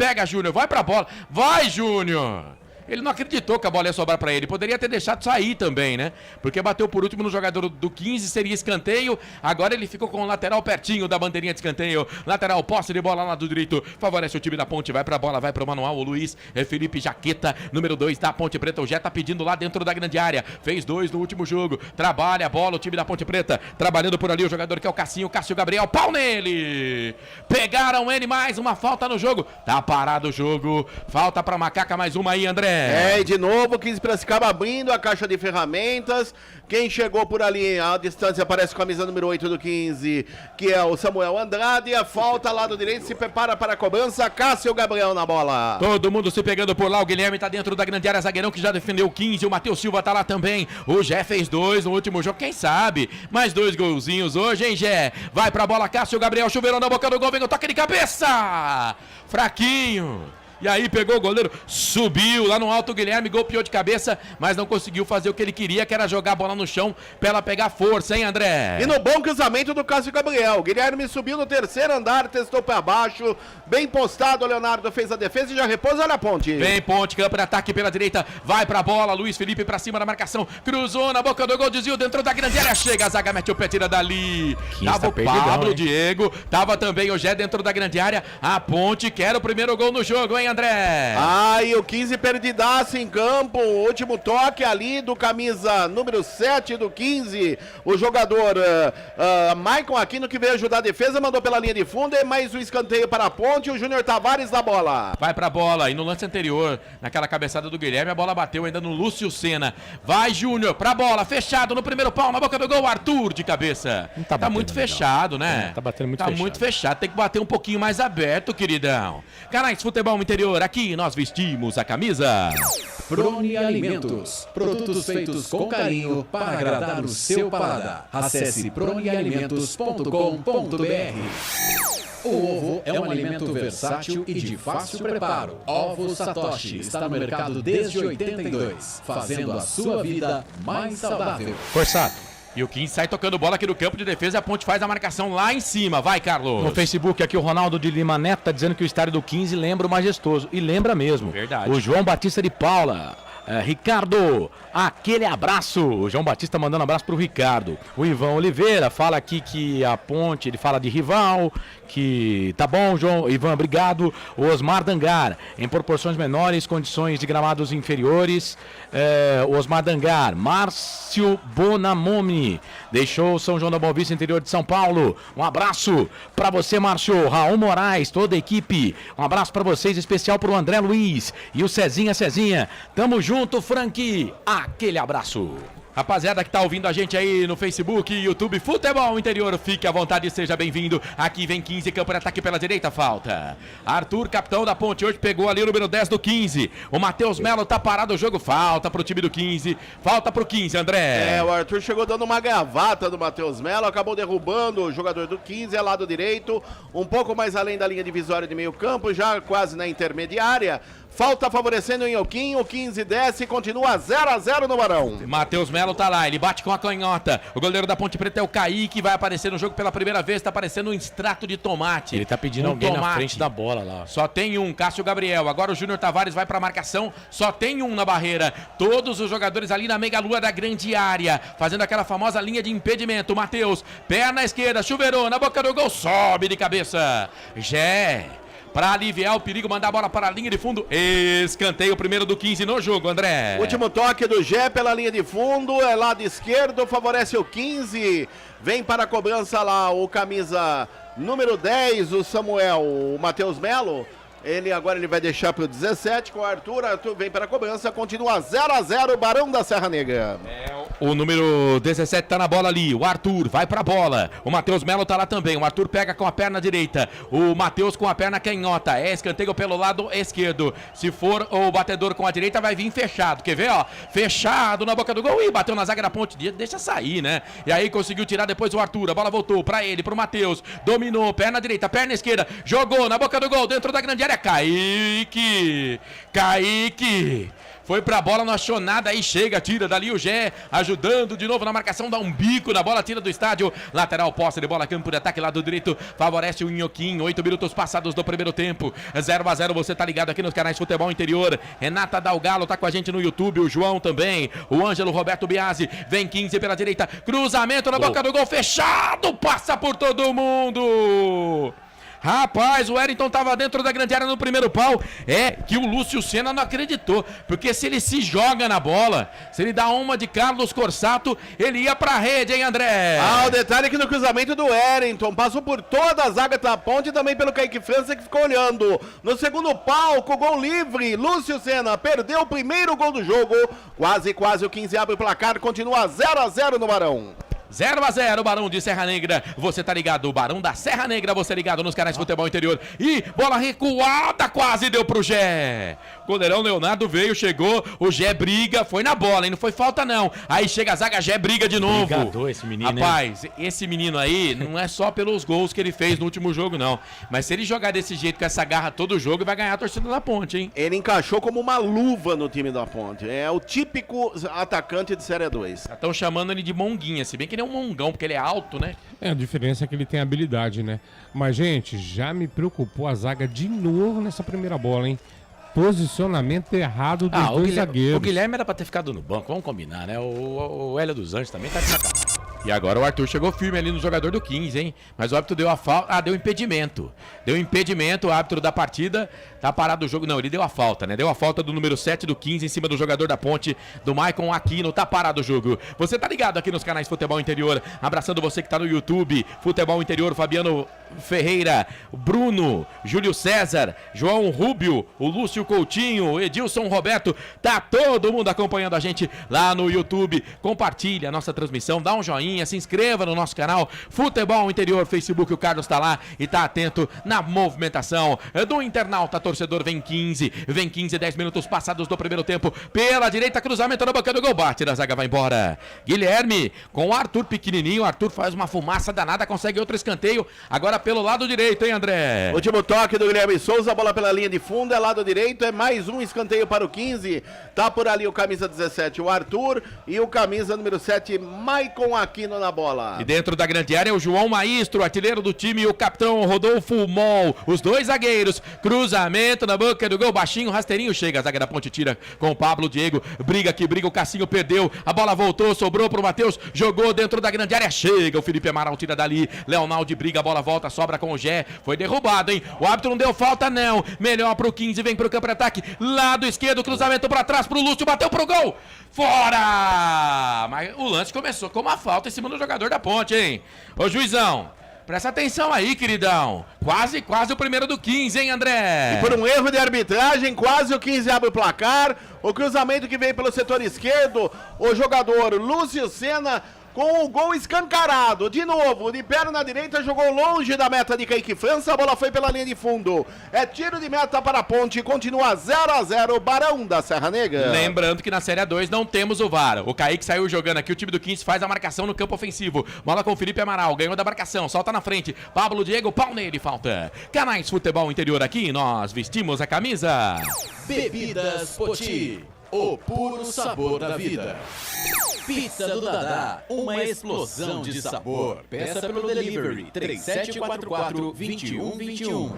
vai pra bola. Vai, Júnior! Ele não acreditou que a bola ia sobrar pra ele. Poderia ter deixado sair também, né? Porque bateu por último no jogador do 15, seria escanteio. Agora ele ficou com o lateral pertinho da bandeirinha de escanteio. Lateral, posse de bola lá do direito. Favorece o time da Ponte, vai pra bola, vai pro manual. O Luiz, Felipe Jaqueta, número 2 da Ponte Preta. O Jé tá pedindo lá dentro da grande área. Fez 2 no último jogo. Trabalha a bola, o time da Ponte Preta. Trabalhando por ali o jogador que é o Cassinho, Cássio Gabriel. Pau nele! Pegaram ele, mais uma falta no jogo. Tá parado o jogo. Falta pra Macaca, mais uma aí, André. E de novo, 15 Piracicaba abrindo a caixa de ferramentas. Quem chegou por ali, à distância, aparece com a camisa número 8 do 15, que é o Samuel Andrade. A falta lá do direito, se prepara para a cobrança. Cássio Gabriel na bola. Todo mundo se pegando por lá. O Guilherme tá dentro da grande área, zagueirão que já defendeu o 15. O Matheus Silva tá lá também. O Jé fez 2 no último jogo. Quem sabe? Mais 2 golzinhos hoje, hein, Jé? Vai pra bola, Cássio Gabriel. Chuveirão na boca do gol. Vem o toque de cabeça. Fraquinho. E aí pegou o goleiro, subiu lá no alto, o Guilherme golpeou de cabeça, mas não conseguiu fazer o que ele queria, que era jogar a bola no chão pra ela pegar força, hein, André? E no bom cruzamento do Cássio Gabriel, o Guilherme subiu no terceiro andar, testou pra baixo, bem postado, o Leonardo fez a defesa e já repousa na Ponte. Vem Ponte, campo de ataque pela direita, vai pra bola, Luiz Felipe pra cima da marcação, cruzou na boca do gol, desvio dentro da grande área, chega a zaga, mete o pé, tira dali. Tava o Pablo, Diego, tava também o Jé dentro da grande área, a Ponte quer o primeiro gol no jogo, hein, André? E o 15 perdidaço em campo, o último toque ali do camisa número 7 do 15, o jogador Maicon Aquino, que veio ajudar a defesa, mandou pela linha de fundo, e mais um escanteio para a Ponte, o Júnior Tavares na bola. Vai pra bola, e no lance anterior, naquela cabeçada do Guilherme, a bola bateu ainda no Lúcio Senna. Vai, Júnior, pra bola, fechado no primeiro pau, na boca do gol, Arthur de cabeça. Tá muito fechado, né? Tá batendo muito fechado. Tá muito fechado, tem que bater um pouquinho mais aberto, queridão. Canais Futebol Interior, aqui nós vestimos a camisa. Prone Alimentos, produtos feitos com carinho para agradar o seu paladar. Acesse pronealimentos.com.br. O ovo é um alimento versátil e de fácil preparo. Ovo Satoshi está no mercado desde 82, fazendo a sua vida mais saudável. Forçado. E o 15 sai tocando bola aqui no campo de defesa e a Ponte faz a marcação lá em cima. Vai, Carlos. No Facebook aqui o Ronaldo de Lima Neto tá dizendo que o estádio do 15 lembra o Majestoso. E lembra mesmo. Verdade. O João Batista de Paula. Ricardo, aquele abraço. O João Batista mandando abraço pro Ricardo. O Ivan Oliveira fala aqui que a Ponte, ele fala de rival, que tá bom, João. Ivan, obrigado. O Osmar Dangar, em proporções menores, condições de gramados inferiores. O Osmar Dangar, Márcio Bonamomi, deixou São João da Boa Vista, interior de São Paulo. Um abraço pra você, Márcio. Raul Moraes, toda a equipe. Um abraço pra vocês, especial pro André Luiz e o Cezinha. Tamo junto, Frank. Aquele abraço. Rapaziada que tá ouvindo a gente aí no Facebook, YouTube, Futebol Interior, fique à vontade e seja bem-vindo. Aqui vem 15, campo de ataque pela direita, falta. Arthur, capitão da Ponte, hoje pegou ali o número 10 do 15. O Matheus Melo tá parado o jogo, falta pro time do 15. Falta pro 15, André. O Arthur chegou dando uma gravata do Matheus Melo, acabou derrubando o jogador do 15, é lado direito, um pouco mais além da linha divisória de meio campo, já quase na intermediária. Falta favorecendo o Inhoquim, o 15 desce e continua 0-0 no Barão. Matheus Melo tá lá, ele bate com a canhota. O goleiro da Ponte Preta é o Kaique, vai aparecer no jogo pela primeira vez, tá aparecendo um extrato de tomate. Ele tá pedindo alguém na frente da bola lá. Só tem um, Cássio Gabriel. Agora o Júnior Tavares vai pra marcação, só tem um na barreira. Todos os jogadores ali na meia-lua da grande área, fazendo aquela famosa linha de impedimento. Matheus, perna esquerda, chuveirou, na boca do gol, sobe de cabeça. Jé. Para aliviar o perigo, mandar a bola para a linha de fundo. Escanteio primeiro do 15 no jogo, André. Último toque do Jé pela linha de fundo, é lado esquerdo, favorece o 15. Vem para a cobrança lá o camisa número 10, o Samuel, o Matheus Melo. Agora ele vai deixar para o 17 com o Arthur. Arthur vem para a cobrança, continua 0-0, Barão da Serra Negra. O número 17 tá na bola ali, o Arthur vai pra bola, o Matheus Melo tá lá também, o Arthur pega com a perna direita, o Matheus com a perna canhota, é escanteio pelo lado esquerdo, se for o batedor com a direita vai vir fechado, quer ver, ó, fechado na boca do gol, e bateu na zaga da Ponte, deixa sair, né, e aí conseguiu tirar depois o Arthur, a bola voltou pra ele, pro Matheus, dominou, perna direita, perna esquerda, jogou na boca do gol, dentro da grande área, Kaique, foi pra bola, não achou nada, aí chega, tira dali o Gé, ajudando de novo na marcação, dá um bico na bola, tira do estádio, lateral, posse de bola, campo de ataque, lado direito, favorece o Inhoquim, 8 minutos passados do primeiro tempo, 0-0, você tá ligado aqui nos canais Futebol Interior, Renata Dalgalo tá com a gente no YouTube, o João também, o Ângelo Roberto Biasi, vem 15 pela direita, cruzamento na boca do gol, fechado, passa por todo mundo! Rapaz, o Wellington tava dentro da grande área no primeiro pau. É que o Lúcio Senna não acreditou. Porque se ele se joga na bola, se ele dá uma de Carlos Corsato, ele ia pra rede, hein, André? O detalhe é que no cruzamento do Wellington, passou por toda a zaga da Ponte e também pelo Kaique França que ficou olhando. No segundo pau, com gol livre, Lúcio Senna perdeu o primeiro gol do jogo. Quase o 15 abre o placar, continua 0-0 no Barão. 0-0, Barão de Serra Negra, você tá ligado, o Barão da Serra Negra, você ligado nos canais Futebol Interior, e bola recuada, quase deu pro Gé, goleirão Leonardo veio, chegou, o Gé briga, foi na bola, hein, não foi falta não, aí chega a zaga, Gé briga de novo. Brigador esse menino, rapaz, hein? Esse menino aí, não é só pelos gols que ele fez no último jogo não, mas se ele jogar desse jeito, com essa garra todo jogo, vai ganhar a torcida da Ponte, hein. Ele encaixou como uma luva no time da Ponte, é o típico atacante de Série 2. Estão chamando ele de Monguinha, se bem que ele é um mongão, porque ele é alto, né? A diferença é que ele tem habilidade, né? Mas, gente, já me preocupou a zaga de novo nessa primeira bola, hein? Posicionamento errado dos dois zagueiros. O Guilherme era pra ter ficado no banco, vamos combinar, né? O Hélio dos Anjos também tá de sacanagem. E agora o Arthur chegou firme ali no jogador do 15, hein? Mas o árbitro deu a falta. Deu impedimento. Deu impedimento, o árbitro da partida. Tá parado o jogo. Não, ele deu a falta, né? Deu a falta do número 7 do 15 em cima do jogador da Ponte, do Maicon Aquino. Tá parado o jogo. Você tá ligado aqui nos canais Futebol Interior. Abraçando você que tá no YouTube. Futebol Interior, Fabiano Ferreira, Bruno, Júlio César, João Rúbio, o Lúcio Coutinho, Edilson Roberto. Tá todo mundo acompanhando a gente lá no YouTube. Compartilha a nossa transmissão, dá um joinha, se inscreva no nosso canal Futebol Interior, Facebook, o Carlos tá lá e tá atento na movimentação do internauta torcedor. Vem 15, 10 minutos passados do primeiro tempo, pela direita, cruzamento na boca do gol, bate da zaga, vai embora Guilherme, com o Arthur pequenininho, o Arthur faz uma fumaça danada, consegue outro escanteio, agora pelo lado direito, hein, André? Último toque do Guilherme Souza, bola pela linha de fundo, é lado direito, é mais um escanteio para o 15, tá por ali o camisa 17, o Arthur, e o camisa número 7, Maicon Aquino na bola. E dentro da grande área é o João Maestro, artilheiro do time, e o capitão Rodolfo Mol, os dois zagueiros, cruzamento na boca do gol, baixinho, rasteirinho, chega, a zaga da Ponte tira com o Pablo Diego, briga que briga, o Cassinho perdeu, a bola voltou, sobrou pro Matheus, jogou dentro da grande área, chega, o Felipe Amaral tira dali, Leonaldo briga, a bola volta, sobra com o Gé, foi derrubado, hein, o árbitro não deu falta não, melhor pro 15, vem pro campo de ataque, lado esquerdo, cruzamento pra trás pro Lúcio, bateu pro gol, fora! Mas o lance começou com uma falta em cima do jogador da Ponte, hein, ô juizão, presta atenção aí, queridão. Quase o primeiro do 15, hein, André? E por um erro de arbitragem, quase o 15 abre o placar. O cruzamento que veio pelo setor esquerdo, o jogador Lúcio Senna com o gol escancarado. De novo, de perna direita, jogou longe da meta de Kaique França, a bola foi pela linha de fundo. É tiro de meta para a Ponte, continua 0-0, Barão da Serra Negra. Lembrando que na Série A2 não temos o VAR. O Kaique saiu jogando aqui, o time do 15 faz a marcação no campo ofensivo. Bola com o Felipe Amaral, ganhou da marcação, solta na frente. Pablo Diego, pau nele, falta. Canais Futebol Interior aqui, nós vestimos a camisa. Bebidas Poti, o puro sabor da vida. Pizza do Dadá, uma explosão de sabor. Peça pelo delivery 3744-2121.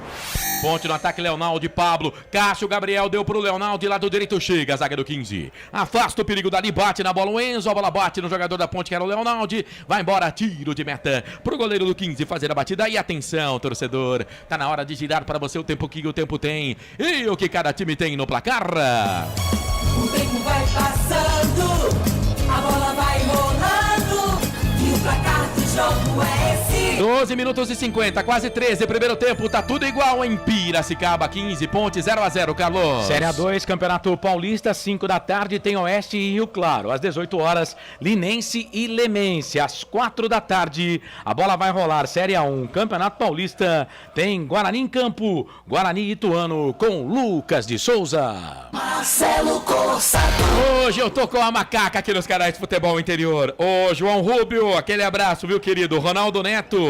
Ponte no ataque, Leonaldo e Pablo. Cássio Gabriel deu pro Leonaldo e lado direito chega a zaga do 15. Afasta o perigo dali, bate na bola o Enzo, a bola bate no jogador da Ponte que era o Leonaldo. Vai embora, tiro de meta pro goleiro do 15 fazer a batida. E atenção, torcedor, tá na hora de girar para você o tempo que o tempo tem e o que cada time tem no placar. O tempo vai passando, a bola vai rolando e o placar do jogo é esse. 12 minutos e 50, quase 13, primeiro tempo, tá tudo igual em Piracicaba, 15, Ponte 0-0, Carlos. Série A2, Campeonato Paulista, 5 da tarde, tem Oeste e Rio Claro. Às 18 horas, Linense e Lemense. Às 4 da tarde, a bola vai rolar. Série A1, Campeonato Paulista, tem Guarani em campo, Guarani e Ituano com Lucas de Souza. Marcelo Corsato. Hoje eu tô com a macaca aqui nos canais de futebol interior. Ô, João Rubio, aquele abraço, viu, querido? Ronaldo Neto,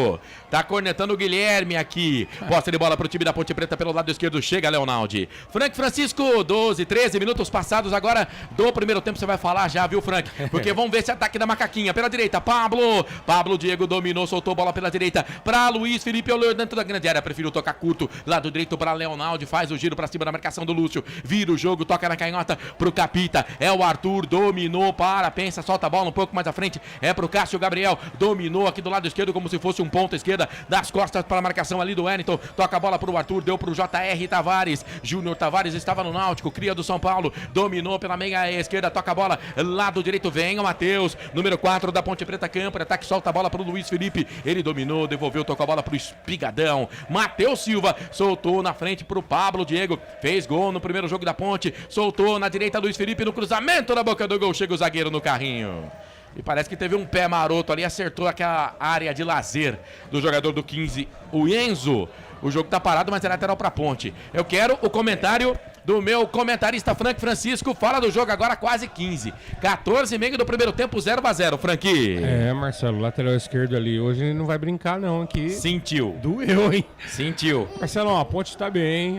tá cornetando o Guilherme aqui. Posse de bola pro time da Ponte Preta pelo lado esquerdo. Chega, Leonaldi. Frank Francisco, 12, 13 minutos passados agora do primeiro tempo. Você vai falar já, viu, Frank? Porque vamos ver esse ataque da macaquinha. Pela direita, Pablo Diego dominou, soltou bola pela direita pra Luiz Felipe. Olhou dentro da grande área, prefiro tocar curto. Lado direito pra Leonaldi, faz o giro pra cima da marcação do Lúcio. Vira o jogo, toca na canhota pro Capita. É o Arthur, dominou, pensa, solta a bola um pouco mais à frente. É pro Cássio Gabriel, dominou aqui do lado esquerdo como se fosse um ponta esquerda, das costas para a marcação ali do Wellington. Toca a bola pro Arthur, deu pro J.R. Tavares. Júnior Tavares estava no Náutico, cria do São Paulo, dominou pela meia esquerda, toca a bola, lado direito vem o Matheus, número 4 da Ponte Preta, campo, ataque, solta a bola pro Luiz Felipe, ele dominou, devolveu, tocou a bola pro Espigadão. Matheus Silva soltou na frente pro Pablo Diego, fez gol no primeiro jogo da Ponte, soltou na direita Luiz Felipe no cruzamento na boca do gol, chega o zagueiro no carrinho. E parece que teve um pé maroto ali, acertou aquela área de lazer do jogador do 15, o Enzo. O jogo tá parado, mas é lateral pra Ponte. Eu quero o comentário do meu comentarista Frank Francisco. Fala do jogo agora, quase 15. 14,5 do primeiro tempo, 0-0, Frank. Marcelo, lateral esquerdo ali. Hoje ele não vai brincar não aqui. Sentiu. Doeu, hein? Sentiu. Marcelo, a Ponte tá bem,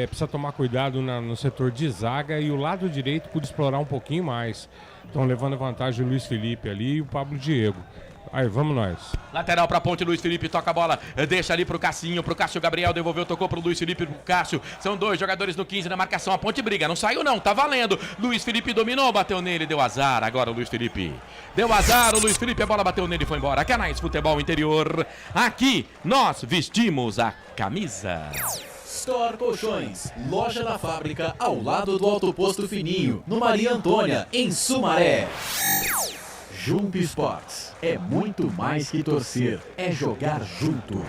precisa tomar cuidado no setor de zaga e o lado direito pode explorar um pouquinho mais. Estão levando vantagem o Luiz Felipe ali e o Pablo Diego. Aí, vamos nós. Lateral pra Ponte, Luiz Felipe toca a bola, deixa ali pro Cassinho, pro Cássio Gabriel, devolveu, tocou pro Luiz Felipe, pro Cássio. São dois jogadores no 15 na marcação, a Ponte briga, não saiu não, tá valendo. Luiz Felipe dominou, bateu nele, deu azar, agora o Luiz Felipe. Deu azar, o Luiz Felipe, a bola bateu nele e foi embora. Canais Futebol Interior, aqui nós vestimos a camisa. Store Colchões, loja da fábrica ao lado do Alto Posto Fininho, no Maria Antônia, em Sumaré. Jump Sports, é muito mais que torcer, é jogar junto.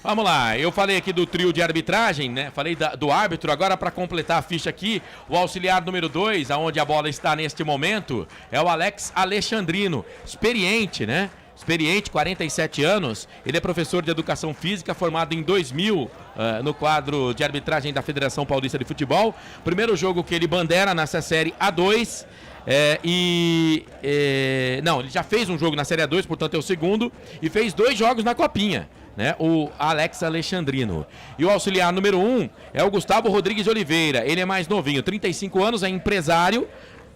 Vamos lá, eu falei aqui do trio de arbitragem, né? Falei do árbitro, agora para completar a ficha aqui, o auxiliar número 2, aonde a bola está neste momento, é o Alex Alexandrino, experiente, né? Experiente, 47 anos, ele é professor de Educação Física, formado em 2000 no quadro de arbitragem da Federação Paulista de Futebol. Primeiro jogo que ele bandeira nessa Série A2, não, ele já fez um jogo na Série A2, portanto é o segundo, e fez 2 jogos na Copinha, né? O Alex Alexandrino. E o auxiliar número 1 é o Gustavo Rodrigues de Oliveira, ele é mais novinho, 35 anos, é empresário,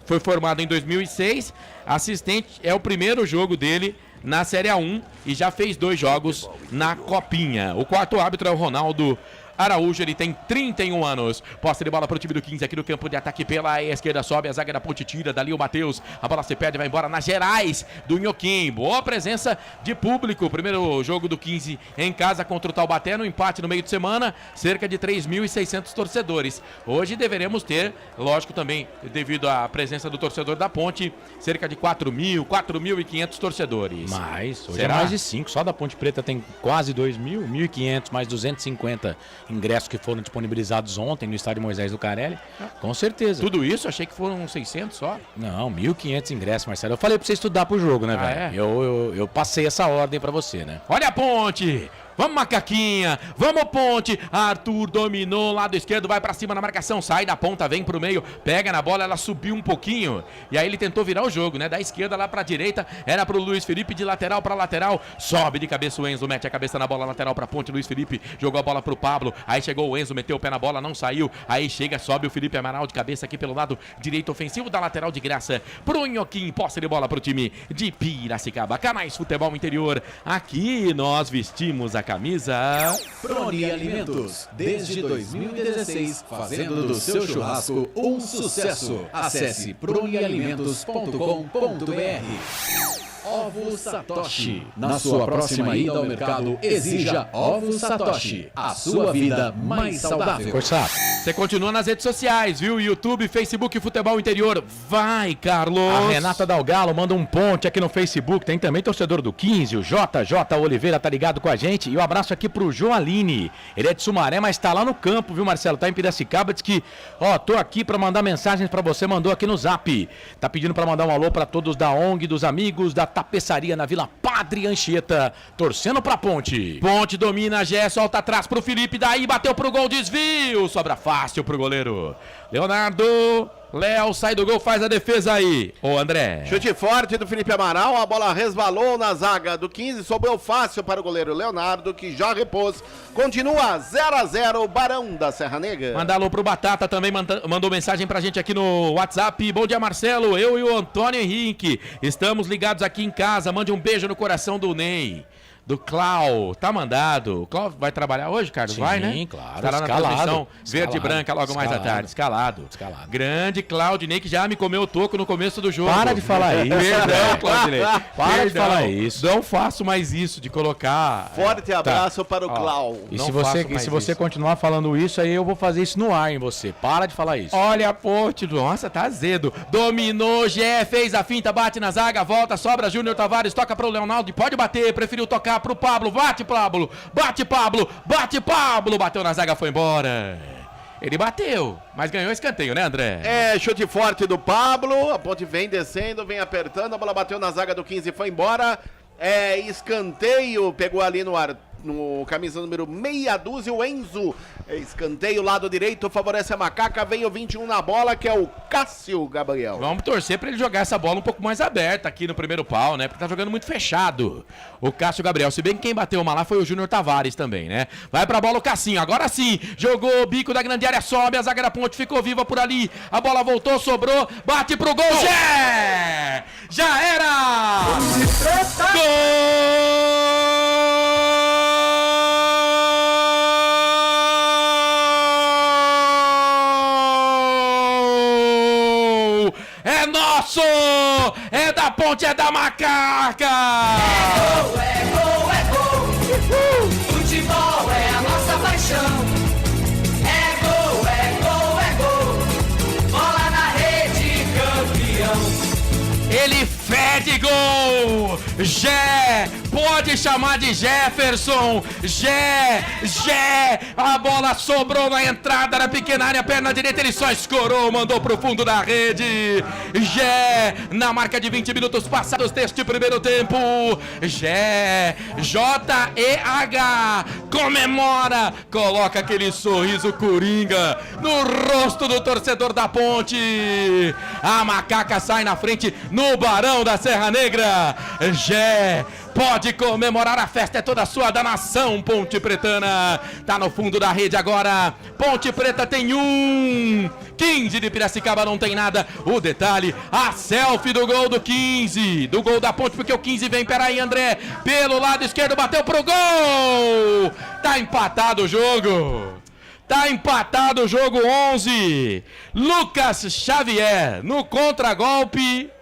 foi formado em 2006, assistente, é o primeiro jogo dele na Série A1 e já fez 2 jogos na Copinha. O quarto árbitro é o Ronaldo Araújo, ele tem 31 anos. Posse de bola pro time do 15 aqui no campo de ataque pela esquerda, sobe a zaga da Ponte, tira dali o Matheus, a bola se perde, vai embora nas gerais do Inhoquim. Boa presença de público, primeiro jogo do 15 em casa contra o Taubaté, no empate no meio de semana, cerca de 3.600 torcedores. Hoje deveremos ter, lógico também, devido à presença do torcedor da Ponte, cerca de 4.500 torcedores. Mais, hoje será? É mais de 5, só da Ponte Preta tem quase 2.000, 1.500, mais 250 ingressos que foram disponibilizados ontem no estádio Moisés Lucarelli, com certeza. Tudo isso? Achei que foram 600 só. Não, 1.500 ingressos, Marcelo. Eu falei pra você estudar pro jogo, né, velho? Eu passei essa ordem pra você, né? Olha a Ponte! Vamos, macaquinha! Vamos, Ponte! Arthur dominou, lado esquerdo, vai pra cima na marcação, sai da ponta, vem pro meio, pega na bola, ela subiu um pouquinho, e aí ele tentou virar o jogo, né? Da esquerda lá pra direita, era pro Luiz Felipe, de lateral pra lateral, sobe de cabeça o Enzo, mete a cabeça na bola, lateral pra Ponte, Luiz Felipe jogou a bola pro Pablo, aí chegou o Enzo, meteu o pé na bola, não saiu, aí chega, sobe o Felipe Amaral de cabeça aqui pelo lado direito ofensivo, da lateral de graça pro Inhoquim, posse de bola pro time de Piracicaba. Canais Futebol Interior, aqui nós vestimos a camisa Proni Alimentos, desde 2016, fazendo do seu churrasco um sucesso. Acesse pronialimentos.com.br. Ovos Satoshi. Na sua próxima ida ao mercado, exija Ovos Satoshi. A sua vida mais saudável. Você continua nas redes sociais, viu? YouTube, Facebook, Futebol Interior. Vai, Carlos! A Renata Dalgalo manda um ponte aqui no Facebook. Tem também torcedor do 15, o JJ Oliveira tá ligado com a gente. E um abraço aqui pro Joaline. Ele é de Sumaré, mas tá lá no campo, viu, Marcelo? Tá em Piracicaba. Diz que, tô aqui pra mandar mensagens pra você. Mandou aqui no Zap. Tá pedindo pra mandar um alô pra todos da ONG, dos amigos da Tapeçaria na Vila Padre Anchieta. Torcendo pra Ponte. Ponte domina, Gé, solta atrás pro Felipe. Daí bateu pro gol, desvio. Sobra fácil pro goleiro. Leonardo... Léo sai do gol, faz a defesa aí. Ô, André. Chute forte do Felipe Amaral, a bola resvalou na zaga do 15, sobrou fácil para o goleiro Leonardo, que já repôs. Continua 0-0, Barão da Serra Negra. Manda alô pro Batata, também mandou mensagem pra gente aqui no WhatsApp. Bom dia, Marcelo, eu e o Antônio Henrique estamos ligados aqui em casa. Mande um beijo no coração do Ney. Do Clau, tá mandado. O Clau vai trabalhar hoje, Carlos? Sim, vai, né? Claro. Estará na transmissão verde e branca logo mais à tarde. Escalado. Grande Claudinei, que já me comeu o toco no começo do jogo. Para de falar isso. Perdão, Claudinei. Para de falar isso. Não faço mais isso, de colocar... Forte abraço para o Clau. E se você continuar falando isso, aí eu vou fazer isso no ar em você. Para de falar isso. Olha a Ponte, nossa, tá azedo. Dominou, Gé, fez a finta, bate na zaga, volta, sobra Júnior Tavares, toca pro Leonardo, pode bater, preferiu tocar pro Pablo, bate Pablo, bate Pablo, bate Pablo, bateu na zaga, foi embora. Ele bateu, mas ganhou escanteio, né, André? Chute forte do Pablo, a Ponte vem descendo, vem apertando, a bola bateu na zaga do 15 e foi embora. Escanteio, pegou ali no camisa número meia dúzia, o Enzo. Escanteio, lado direito, favorece a Macaca, vem o 21 na bola, que é o Cássio Gabriel. Vamos torcer pra ele jogar essa bola um pouco mais aberta aqui no primeiro pau, né? Porque tá jogando muito fechado o Cássio Gabriel. Se bem que quem bateu uma lá foi o Júnior Tavares também, né? Vai pra bola o Cassinho, agora sim, jogou o bico da grande área, sobe, a zaga da Ponte ficou viva por ali, a bola voltou, sobrou, bate pro gol, já era! Gol! É nosso! É da Ponte, é da Macaca! É gol, é gol! Futebol é a nossa paixão! É gol, é gol! Bola na rede, campeão! Ele fede gol! Gé! Pode chamar de Jefferson! Gé! A bola sobrou na entrada da pequena área, perna direita, ele só escorou, mandou pro fundo da rede. Gé! Na marca de 20 minutos passados deste primeiro tempo. Gé! J-E-H! Comemora! Coloca aquele sorriso coringa no rosto do torcedor da Ponte. A Macaca sai na frente no Barão da Serra Negra. Gé! Pode comemorar, a festa é toda sua, da nação Ponte Pretana. Tá no fundo da rede agora. Ponte Preta tem 15 de Piracicaba não tem nada. O detalhe, a selfie do gol do 15, do gol da Ponte, porque o 15 vem, peraí, André, pelo lado esquerdo, bateu pro gol. Tá empatado o jogo. Tá empatado o jogo, 11. Lucas Xavier no contragolpe.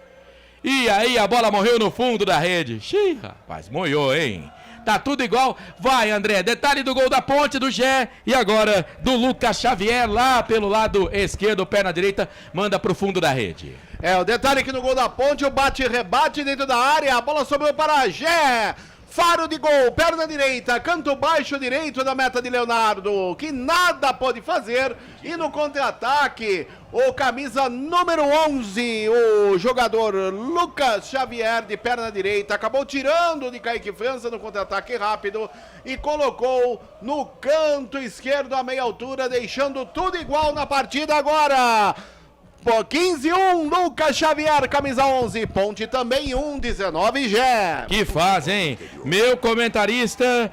E aí a bola morreu no fundo da rede. Xiii, rapaz, moiou, hein? Tá tudo igual. Vai, André, detalhe do gol da Ponte, do Gé. E agora do Lucas Xavier lá pelo lado esquerdo, perna direita, manda pro fundo da rede. O detalhe aqui no gol da Ponte, o bate-rebate dentro da área, a bola sobrou para Gé. Faro de gol, perna direita, canto baixo direito da meta de Leonardo, que nada pode fazer. E no contra-ataque, o camisa número 11, o jogador Lucas Xavier, de perna direita, acabou tirando de Kaique França no contra-ataque rápido e colocou no canto esquerdo a meia altura, deixando tudo igual na partida agora. 15-1, Lucas Xavier, camisa 11, Ponte também 1-19, Gé. Que faz, hein? Meu comentarista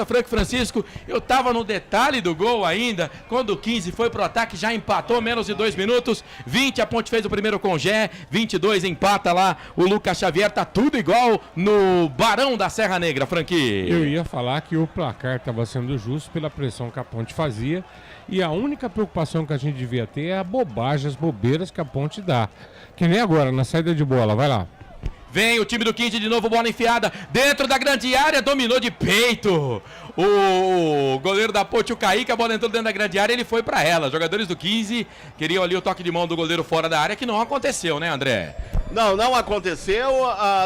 Franco Francisco, eu tava no detalhe do gol ainda, quando o 15 foi pro ataque, já empatou, menos de 2 minutos, 20 a Ponte fez o primeiro com Gé, 22 empata lá o Lucas Xavier, tá tudo igual no Barão da Serra Negra, Franqui. Eu ia falar que o placar tava sendo justo pela pressão que a Ponte fazia. E a única preocupação que a gente devia ter é a bobagem, as bobeiras que a Ponte dá. Que nem agora, na saída de bola, vai lá. Vem o time do 15 de novo, bola enfiada dentro da grande área, dominou de peito. O goleiro da Ponte, o Kaique, a bola entrou dentro da grande área, ele foi pra ela. Jogadores do 15 queriam ali o toque de mão do goleiro fora da área, que não aconteceu, né, André? Não aconteceu.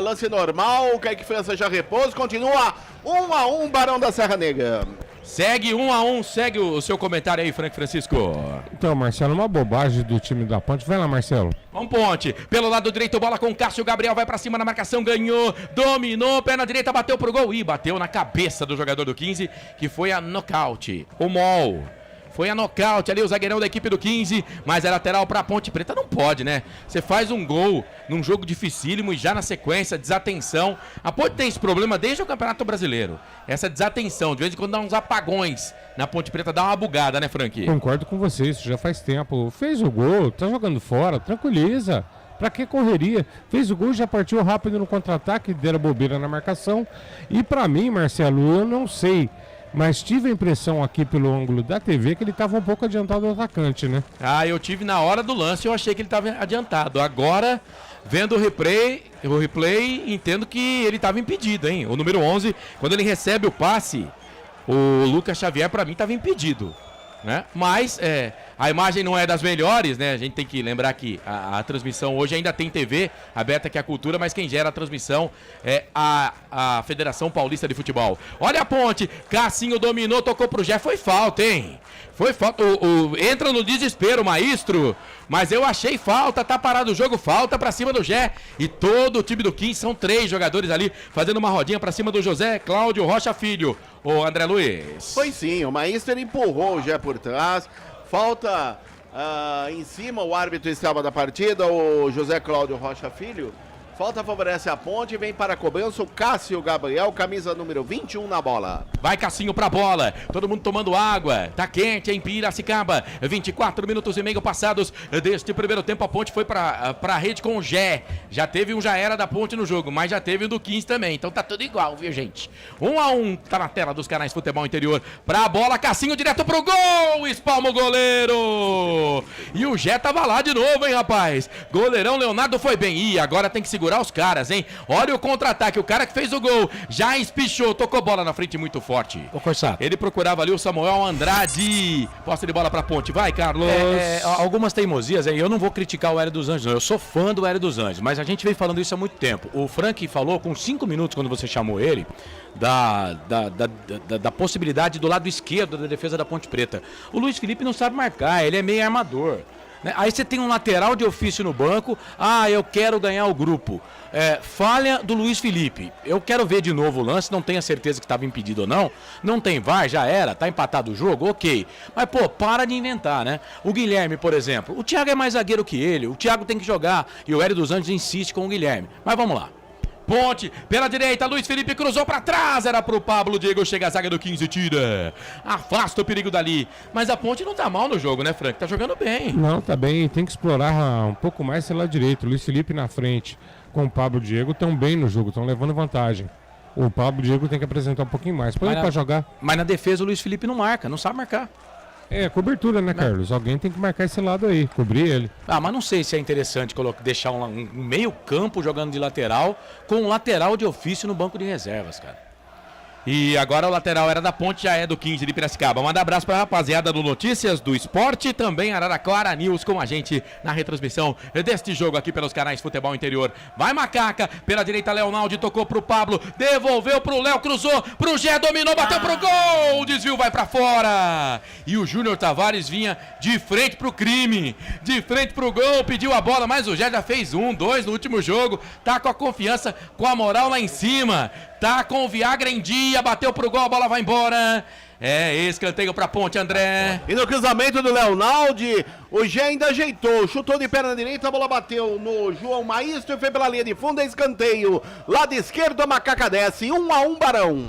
Lance normal, o Kaique França já repousa, continua 1-1, Barão da Serra Negra. Segue 1-1, segue o seu comentário aí, Frank Francisco. Então, Marcelo, uma bobagem do time da Ponte. Vai lá, Marcelo. Vamos, Ponte. Pelo lado direito, bola com o Cássio Gabriel, vai pra cima na marcação, ganhou, dominou, perna direita, bateu pro gol e bateu na cabeça do jogador do 15, que foi a nocaute. O Mol. Foi a nocaute ali, o zagueirão da equipe do 15, mas é lateral pra Ponte Preta, não pode, né? Você faz um gol num jogo dificílimo e já na sequência, desatenção. A Ponte tem esse problema desde o Campeonato Brasileiro. Essa desatenção, de vez em quando dá uns apagões na Ponte Preta, dá uma bugada, né, Frank? Concordo com você, isso já faz tempo. Fez o gol, tá jogando fora, tranquiliza. Pra que correria? Fez o gol, já partiu rápido no contra-ataque, deram bobeira na marcação. E pra mim, Marcelo, eu não sei, mas tive a impressão aqui pelo ângulo da TV que ele estava um pouco adiantado do atacante, né? Eu tive na hora do lance, eu achei que ele estava adiantado. Agora, vendo o replay, entendo que ele estava impedido, hein? O número 11, quando ele recebe o passe, o Lucas Xavier, para mim, estava impedido, né? Mas, a imagem não é das melhores, né? A gente tem que lembrar que a transmissão hoje ainda tem TV aberta, que é a Cultura, mas quem gera a transmissão é a Federação Paulista de Futebol. Olha a Ponte, Cassinho dominou, tocou pro Gé, foi falta, hein? Foi falta, entra no desespero, Maestro, mas eu achei falta, tá parado o jogo, falta pra cima do Gé, e todo o time do 15, são 3 jogadores ali, fazendo uma rodinha pra cima do José Cláudio Rocha Filho. Ô, André Luiz. Foi sim, o Maestro empurrou o Gé por trás. Falta em cima, o árbitro estava da partida, o José Cláudio Rocha Filho. Falta favorece a Ponte, vem para a cobrança o Cássio Gabriel, camisa número 21 na bola. Vai Cassinho pra bola, todo mundo tomando água, tá quente em Piracicaba, 24 minutos e meio passados deste primeiro tempo, a Ponte foi pra rede com o Gé, já teve um já era da Ponte no jogo, mas já teve um do 15 também, então tá tudo igual, viu gente? 1-1, tá na tela dos canais Futebol Interior, pra bola, Cassinho direto pro gol, espalma o goleiro, e o Gé tava lá de novo, hein rapaz, goleirão Leonardo foi bem, e agora tem que segurar os caras, hein? Olha o contra-ataque, o cara que fez o gol já espichou, tocou bola na frente muito forte. Ele procurava ali o Samuel Andrade. Posse de bola pra Ponte, vai Carlos. Algumas teimosias, eu não vou criticar o Hélio dos Anjos, não. Eu sou fã do Hélio dos Anjos, mas a gente vem falando isso há muito tempo. O Frank falou com 5 minutos, quando você chamou ele, da possibilidade do lado esquerdo da defesa da Ponte Preta. O Luiz Felipe não sabe marcar, ele é meio armador. Aí você tem um lateral de ofício no banco, eu quero ganhar o grupo. Falha do Luiz Felipe. Eu quero ver de novo o lance, não tenho a certeza que estava impedido ou não. Não tem VAR, já era, tá empatado o jogo, ok. Mas, para de inventar, né? O Guilherme, por exemplo, o Thiago é mais zagueiro que ele, o Thiago tem que jogar. E o Hélio dos Anjos insiste com o Guilherme. Mas vamos lá. Ponte, pela direita, Luiz Felipe cruzou pra trás, era pro Pablo, Diego chega a zaga do 15, tira, afasta o perigo dali, mas a Ponte não tá mal no jogo, né Frank, tá jogando bem. Não, tá bem, tem que explorar um pouco mais pela direita, Luiz Felipe na frente com o Pablo e o Diego estão bem no jogo, estão levando vantagem. O Pablo e o Diego tem que apresentar um pouquinho mais, põe ele pra jogar. Mas na defesa o Luiz Felipe não marca, não sabe marcar. Cobertura, né, Carlos? Alguém tem que marcar esse lado aí, cobrir ele. Mas não sei se é interessante deixar um meio campo jogando de lateral com um lateral de ofício no banco de reservas, cara. E agora o lateral era da Ponte, já é do 15 de Piracicaba. Manda abraço pra rapaziada do Notícias do Esporte, também Araraquara News com a gente na retransmissão deste jogo aqui pelos canais Futebol Interior. Vai Macaca, pela direita Leonaldi, tocou pro Pablo, devolveu pro Léo, cruzou pro Gé, dominou, bateu pro gol, o desvio vai pra fora. E o Júnior Tavares vinha de frente pro crime, de frente pro gol, pediu a bola, mas o Gé já fez 1, 2 no último jogo, tá com a confiança, com a moral lá em cima. Tá com o Viagra em dia, bateu pro gol, a bola vai embora. Escanteio pra Ponte, André. E no cruzamento do Leonaldi, o Gé ainda ajeitou, chutou de perna direita, a bola bateu no João Maestro e foi pela linha de fundo, escanteio. Lado esquerdo, a Macaca desce, 1-1 Barão.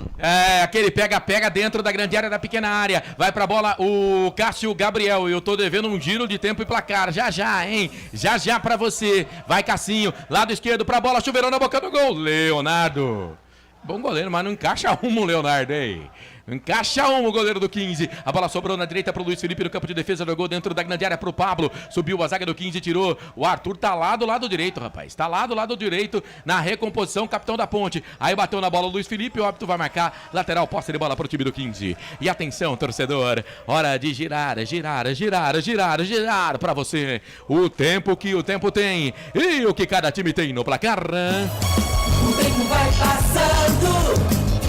Aquele pega-pega dentro da grande área, da pequena área. Vai pra bola o Cássio Gabriel, eu tô devendo um giro de tempo e placar. Já, hein? Já pra você. Vai Cassinho, lado esquerdo pra bola, chuveirão na boca do gol. Leonardo. Bom goleiro, mas não encaixa o Leonardo, hein? Encaixa o goleiro do 15. A bola sobrou na direita pro Luiz Felipe no campo de defesa. Jogou dentro da grande área pro Pablo. Subiu a zaga do 15, tirou. O Arthur tá lá do lado direito, rapaz. Tá lá do lado direito na recomposição, capitão da Ponte. Aí bateu na bola o Luiz Felipe. O árbitro vai marcar lateral, posse de bola pro time do 15. E atenção, torcedor. Hora de girar pra você. O tempo que o tempo tem e o que cada time tem no placar. O tempo vai passando,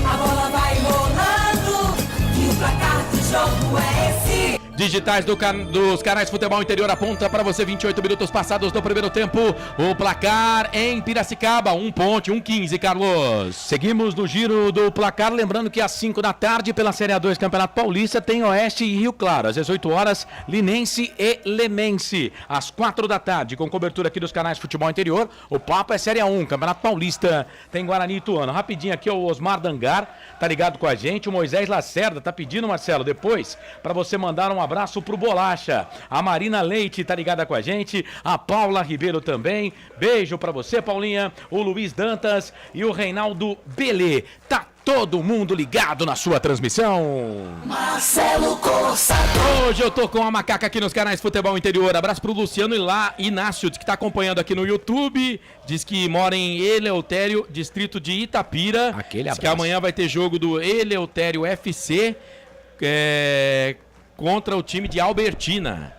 a bola vai rolando e o placar do jogo é esse. Digitais dos canais Futebol Interior aponta para você 28 minutos passados do primeiro tempo. O placar em Piracicaba, 1 ponte, 1-15, Carlos. Seguimos no giro do placar, lembrando que às 5 da tarde, pela Série A2 Campeonato Paulista, tem Oeste e Rio Claro. Às 18 horas, Linense e Lemense. Às 4 da tarde, com cobertura aqui dos canais Futebol Interior, o papo é Série A1, Campeonato Paulista. Tem Guarani e Ituano. Rapidinho aqui, o Osmar Dangar tá ligado com a gente. O Moisés Lacerda tá pedindo, Marcelo, depois, para você mandar um abraço pro Bolacha. A Marina Leite tá ligada com a gente. A Paula Ribeiro também. Beijo pra você, Paulinha. O Luiz Dantas e o Reinaldo Belê. Tá todo mundo ligado na sua transmissão. Marcelo Corsato. Hoje eu tô com a macaca aqui nos canais Futebol Interior. Abraço pro Luciano Inácio, que tá acompanhando aqui no YouTube. Diz que mora em Eleutério, distrito de Itapira. Aquele abraço. abraço. Diz que amanhã vai ter jogo do Eleutério FC contra o time de Albertina,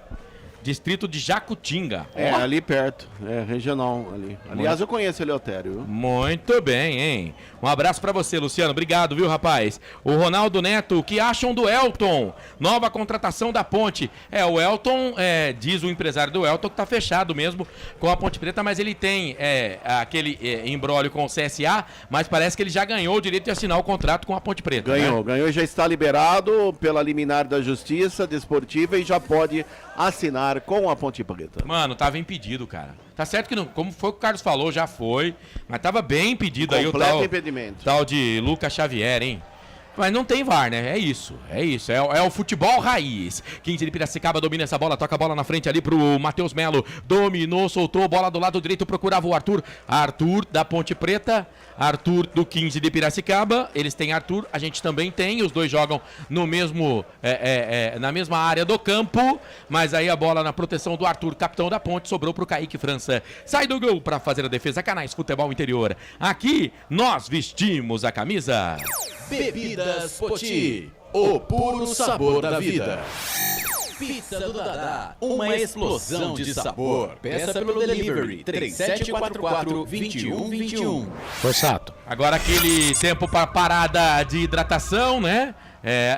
distrito de Jacutinga. Ali perto, regional ali. Aliás, eu conheço o Eleutério. Muito bem, hein? Um abraço pra você, Luciano. Obrigado, viu, rapaz? O Ronaldo Neto, o que acham do Elton? Nova contratação da Ponte. O Elton, diz o empresário do Elton que tá fechado mesmo com a Ponte Preta, mas ele tem aquele imbróglio com o CSA, mas parece que ele já ganhou o direito de assinar o contrato com a Ponte Preta. Ganhou e já está liberado pela liminar da Justiça Desportiva e já pode assinar com a Ponte Preta. Mano, tava impedido, cara. Tá certo que não, como foi o que o Carlos falou, já foi, mas tava bem impedido aí o tal de Lucas Xavier, hein? Mas não tem VAR, né? É isso. É o futebol raiz. 15 de Piracicaba domina essa bola, toca a bola na frente ali pro Matheus Melo. Dominou, soltou, bola do lado direito, procurava o Arthur. Arthur da Ponte Preta, Arthur do 15 de Piracicaba. Eles têm Arthur, a gente também tem. Os dois jogam no mesmo, na mesma área do campo. Mas aí a bola na proteção do Arthur, capitão da Ponte, sobrou pro Kaique França. Sai do gol para fazer a defesa. Canais Futebol Interior. Aqui nós vestimos a camisa. Bebidas Poti, o puro sabor da vida. Pizza do Dadá, uma explosão de sabor. Peça pelo delivery 3744-2121. Forçato. Agora aquele tempo para parada de hidratação, né?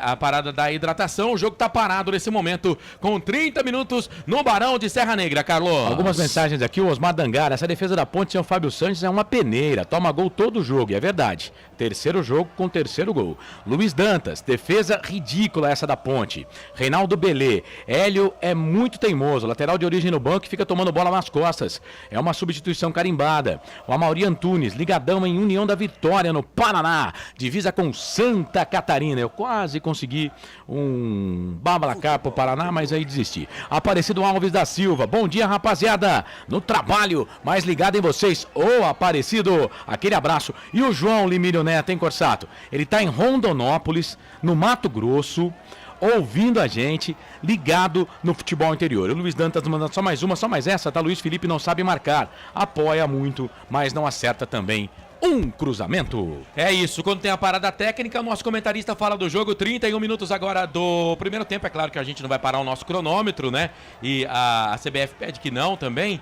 A parada da hidratação. O jogo tá parado nesse momento com 30 minutos no Barão de Serra Negra, Carlos. Algumas mensagens aqui, o Osmar Dangar. Essa defesa da Ponte sem o Fábio Sanches é uma peneira. Toma gol todo jogo, e é verdade. Terceiro jogo com terceiro gol. Luiz Dantas, defesa ridícula essa da Ponte. Reinaldo Belê. Hélio é muito teimoso. Lateral de origem no banco e fica tomando bola nas costas. É uma substituição carimbada. O Amauri Antunes, ligadão em União da Vitória, no Paraná. Divisa com Santa Catarina. Eu quase consegui um babalacar pro Paraná, mas aí desisti. Aparecido Alves da Silva. Bom dia, rapaziada. No trabalho, mais ligado em vocês. Ô, Aparecido, aquele abraço. E o João Limírio Neto, hein, Corsato? Ele tá em Rondonópolis, no Mato Grosso, ouvindo a gente, ligado no futebol interior. O Luiz Dantas mandando só mais uma, só mais essa, tá? Luiz Felipe não sabe marcar. Apoia muito, mas não acerta também. Um cruzamento. É isso, quando tem a parada técnica, o nosso comentarista fala do jogo. 31 minutos agora do primeiro tempo. É claro que a gente não vai parar o nosso cronômetro, né? E a CBF pede que não também.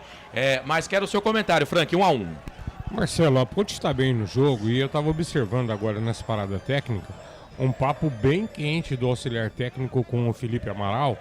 Mas quero o seu comentário, Frank, 1-1. Marcelo, a Ponte está bem no jogo e eu estava observando agora nessa parada técnica um papo bem quente do auxiliar técnico com o Felipe Amaral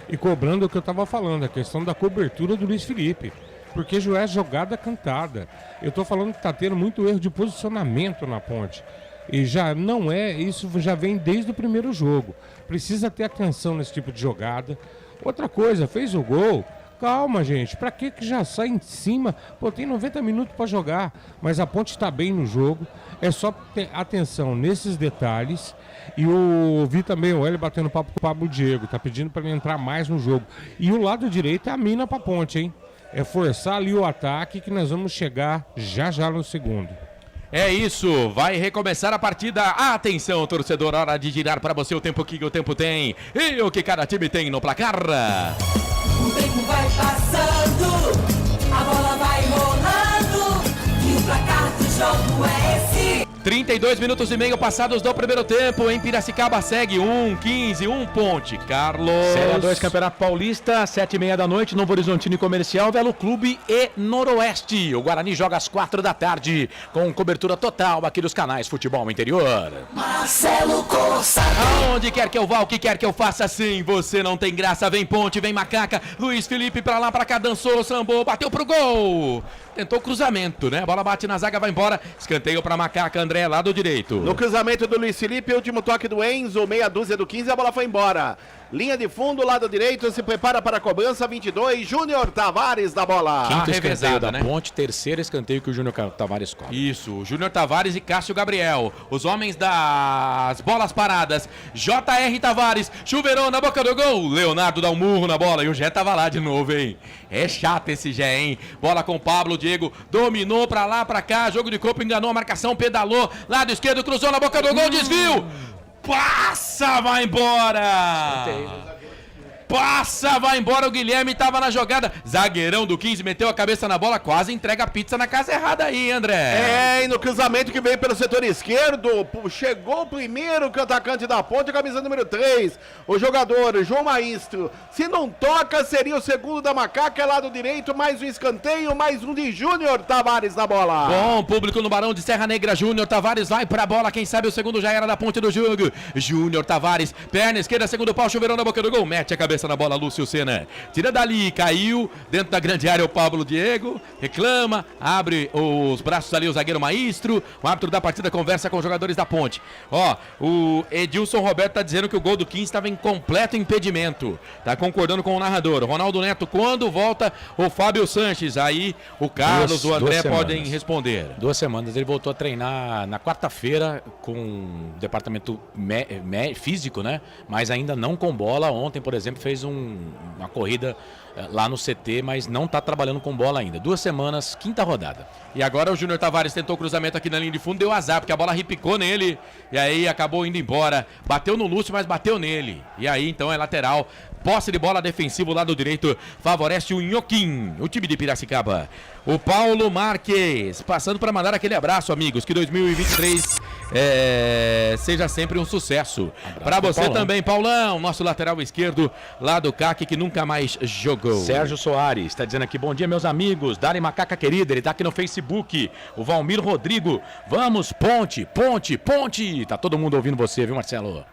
e cobrando o que eu estava falando, a questão da cobertura do Luiz Felipe. Porque já é jogada cantada. Eu tô falando que tá tendo muito erro de posicionamento na Ponte. E já não isso já vem desde o primeiro jogo. Precisa ter atenção nesse tipo de jogada. Outra coisa, fez o gol. Calma, gente. Pra que já sai em cima? Pô, tem 90 minutos pra jogar. Mas a Ponte tá bem no jogo. É só ter atenção nesses detalhes. E eu vi também o Hélio batendo papo com o Pablo Diego. Tá pedindo pra ele entrar mais no jogo. E o lado direito é a mina pra Ponte, hein? É forçar ali o ataque que nós vamos chegar já no segundo. É isso, vai recomeçar a partida. Atenção, torcedor, hora de girar para você o tempo que o tempo tem e o que cada time tem no placar. O tempo vai passando, a bola vai rolando e o placar do jogo é esse. 32 minutos e meio passados do primeiro tempo. Em Piracicaba segue 1-15, Ponte. Carlos. Série A2, Campeonato Paulista, 7h30 da noite, Novo Horizontino e Comercial, Velo Clube e Noroeste. O Guarani joga às 4 da tarde, com cobertura total aqui dos canais Futebol Interior. Marcelo Corsato. Aonde quer que eu vá, o que quer que eu faça, sim, você não tem graça. Vem Ponte, vem Macaca. Luiz Felipe pra lá, pra cá, dançou, sambou, bateu pro gol. Tentou cruzamento, né? A bola bate na zaga, vai embora. Escanteio pra Macaca, André, lado direito. No cruzamento do Luiz Felipe, último toque do Enzo, meia dúzia do 15, a bola foi embora. Linha de fundo, lado direito, se prepara para a cobrança, 22, Júnior Tavares da bola. Quinto escanteio da Ponte, terceiro escanteio que o Júnior Tavares cobra. Isso, Júnior Tavares e Cássio Gabriel, os homens das bolas paradas. J.R. Tavares, chuveirou na boca do gol, Leonardo dá um murro na bola e o Gé tava lá de novo, hein? É chato esse Gé, hein? Bola com o Pablo, Diego dominou pra lá, pra cá, jogo de corpo, enganou a marcação, pedalou, lado esquerdo, cruzou na boca do gol, desvio! Passa, vai embora! Passa, vai embora, o Guilherme tava na jogada. Zagueirão do 15, meteu a cabeça na bola, quase entrega a pizza na casa errada aí, André. É, e no cruzamento que veio pelo setor esquerdo, chegou o primeiro que o atacante da Ponte, camisa número 3, o jogador João Maestro. Se não toca, seria o segundo da Macaca, lado direito, mais um escanteio, mais um de Júnior Tavares na bola. Bom, público no Barão de Serra Negra, Júnior Tavares vai pra bola, quem sabe o segundo já era da Ponte do jogo. Júnior Tavares, perna esquerda, segundo pau, chuveirão na boca do gol, mete a cabeça na bola, Lúcio Senna. Tira dali, caiu dentro da grande área o Pablo Diego, reclama, abre os braços ali o zagueiro Maestro, o árbitro da partida conversa com os jogadores da Ponte. Ó, o Edilson Roberto tá dizendo que o gol do 15 estava em completo impedimento, tá concordando com o narrador. Ronaldo Neto, quando volta o Fábio Sanches, aí o Carlos, o André podem responder. 2 semanas, ele voltou a treinar na quarta-feira com o departamento físico, né? Mas ainda não com bola. Ontem, por exemplo, fez uma corrida lá no CT, mas não tá trabalhando com bola ainda. 2 semanas, 5ª rodada. E agora o Júnior Tavares tentou o cruzamento aqui na linha de fundo, deu azar, porque a bola ripicou nele, e aí acabou indo embora. Bateu no Lúcio, mas bateu nele. E aí, então, é lateral. Posse de bola defensivo, lado direito, favorece o Nhoquim, o time de Piracicaba. O Paulo Marques, passando para mandar aquele abraço, amigos, que 2023 seja sempre um sucesso. Para você Paulão. Também, Paulão, nosso lateral esquerdo, lá do CAC, que nunca mais jogou. Sérgio Soares, está dizendo aqui, bom dia, meus amigos, Dali Macaca querida, ele tá aqui no Facebook. O Valmir Rodrigo, vamos, Ponte, Ponte, Ponte. Tá todo mundo ouvindo você, viu, Marcelo?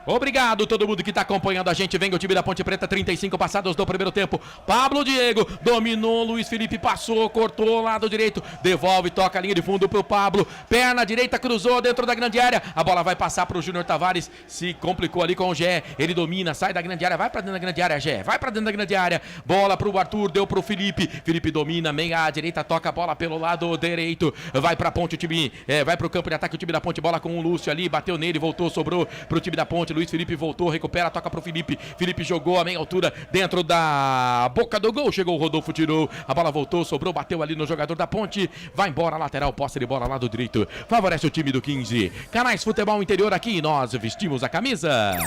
Obrigado todo mundo que está acompanhando a gente. Vem o time da Ponte Preta, 35 passados do primeiro tempo. Pablo Diego dominou, Luiz Felipe passou, cortou, lado direito, devolve, toca a linha de fundo pro Pablo. Perna direita, cruzou dentro da grande área. A bola vai passar pro Júnior Tavares, se complicou ali com o Gé. Ele domina, sai da grande área, vai pra dentro da grande área, Gé. Vai pra dentro da grande área. Bola pro Arthur, deu pro Felipe. Felipe domina, meia à direita, toca a bola pelo lado direito. Vai pra Ponte, o time, vai pro campo de ataque, o time da Ponte. Bola com o Lúcio ali, bateu nele, voltou, sobrou pro time da Ponte. Luiz Felipe voltou, recupera, toca pro Felipe. Felipe jogou a meia altura dentro da boca do gol. Chegou o Rodolfo, tirou. A bola voltou, sobrou, bateu ali no jogador da Ponte. Vai embora, lateral, posse de bola lá do direito. Favorece o time do 15. Canais Futebol Interior aqui, nós vestimos a camisa.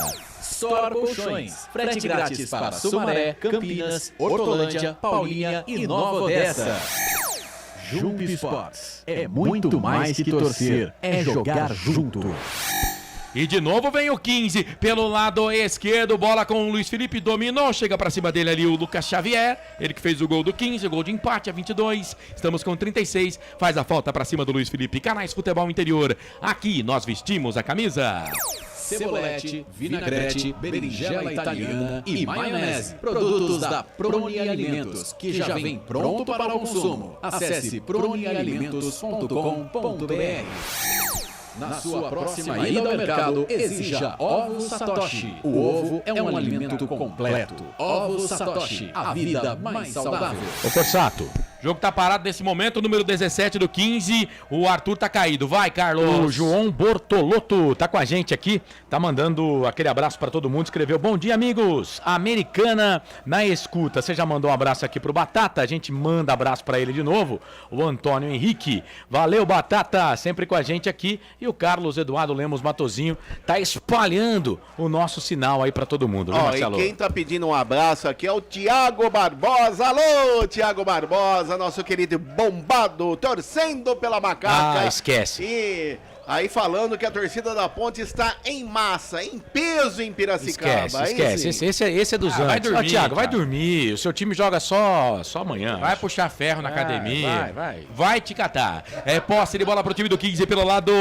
Store Colchões. Frete grátis para Sumaré, Campinas, Hortolândia, Paulínia e Nova Odessa. Jump Sports. É muito mais que torcer, é jogar junto. E de novo vem o 15 pelo lado esquerdo, bola com o Luiz Felipe, dominou, chega pra cima dele ali o Lucas Xavier, ele que fez o gol do 15, o gol de empate a 22, estamos com 36, faz a falta pra cima do Luiz Felipe. Canais Futebol Interior, aqui nós vestimos a camisa. Cebolete, vinagrete, berinjela italiana e maionese. Produtos da Proni Alimentos, que já vem pronto para o consumo. Acesse pronialimentos.com.br. Na sua próxima ida ao mercado, exija Ovo Satoshi. O ovo é um alimento completo. Ovo Satoshi, a vida mais saudável. Ô Corsato, O jogo tá parado nesse momento, número 17 do 15, o Arthur tá caído. Vai, Carlos. O João Bortolotto tá com a gente aqui, tá mandando aquele abraço pra todo mundo, escreveu: bom dia, amigos, Americana na escuta. Você já mandou um abraço aqui pro Batata, a gente manda abraço pra ele de novo, o Antônio Henrique. Valeu, Batata, sempre com a gente aqui. E o Carlos Eduardo Lemos Matozinho tá espalhando o nosso sinal aí pra todo mundo, viu, Marcelo? E quem tá pedindo um abraço aqui é o Tiago Barbosa. Alô, Tiago Barbosa, nosso querido bombado, torcendo pela Macaca. Ah, esquece. E aí falando que a torcida da Ponte está em massa, em peso em Piracicaba. Esquece. Esse é dos anos. Vai dormir, Thiago, vai dormir. O seu time joga só amanhã. Vai puxar ferro na academia. Vai. Vai te catar. Posse de bola pro time do 15 pelo lado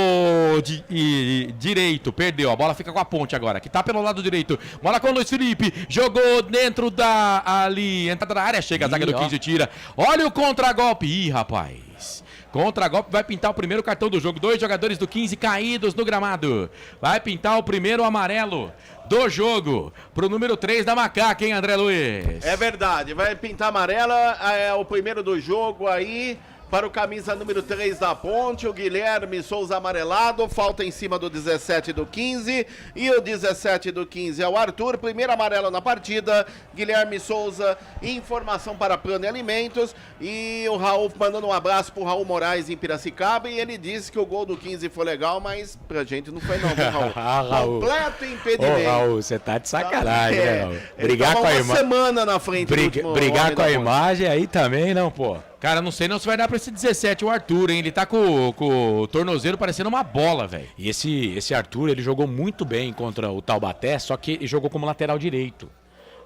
direito. Perdeu. A bola fica com a Ponte agora, que tá pelo lado direito. Bola com o Luiz Felipe. Jogou dentro da entrada da área. Chega a zaga do 15 e tira. Olha o contragolpe. Ih, rapaz. Contra-golpe, vai pintar o primeiro cartão do jogo. 2 jogadores do 15 caídos no gramado. Vai pintar o primeiro amarelo do jogo pro número 3 da Macaca, hein, André Luiz? É verdade, vai pintar amarela, é o primeiro do jogo aí. Para o camisa número 3 da Ponte, o Guilherme Souza amarelado, falta em cima do 17 do 15, e o 17 do 15 é o Arthur, primeiro amarelo na partida, Guilherme Souza, informação para Plano Alimentos, e o Raul mandando um abraço pro Raul Moraes em Piracicaba, e ele disse que o gol do 15 foi legal, mas pra gente não foi não, viu, Raul? Raul. Completo impedimento. Ô, Raul, você tá de sacanagem, né, Raul? Brigar com a imagem. semana na frente brigar com a imagem aí também, não, pô. Cara, não sei não se vai dar pra esse 17 o Arthur, hein? Ele tá com o tornozelo parecendo uma bola, velho. E esse Arthur, ele jogou muito bem contra o Taubaté, só que ele jogou como lateral direito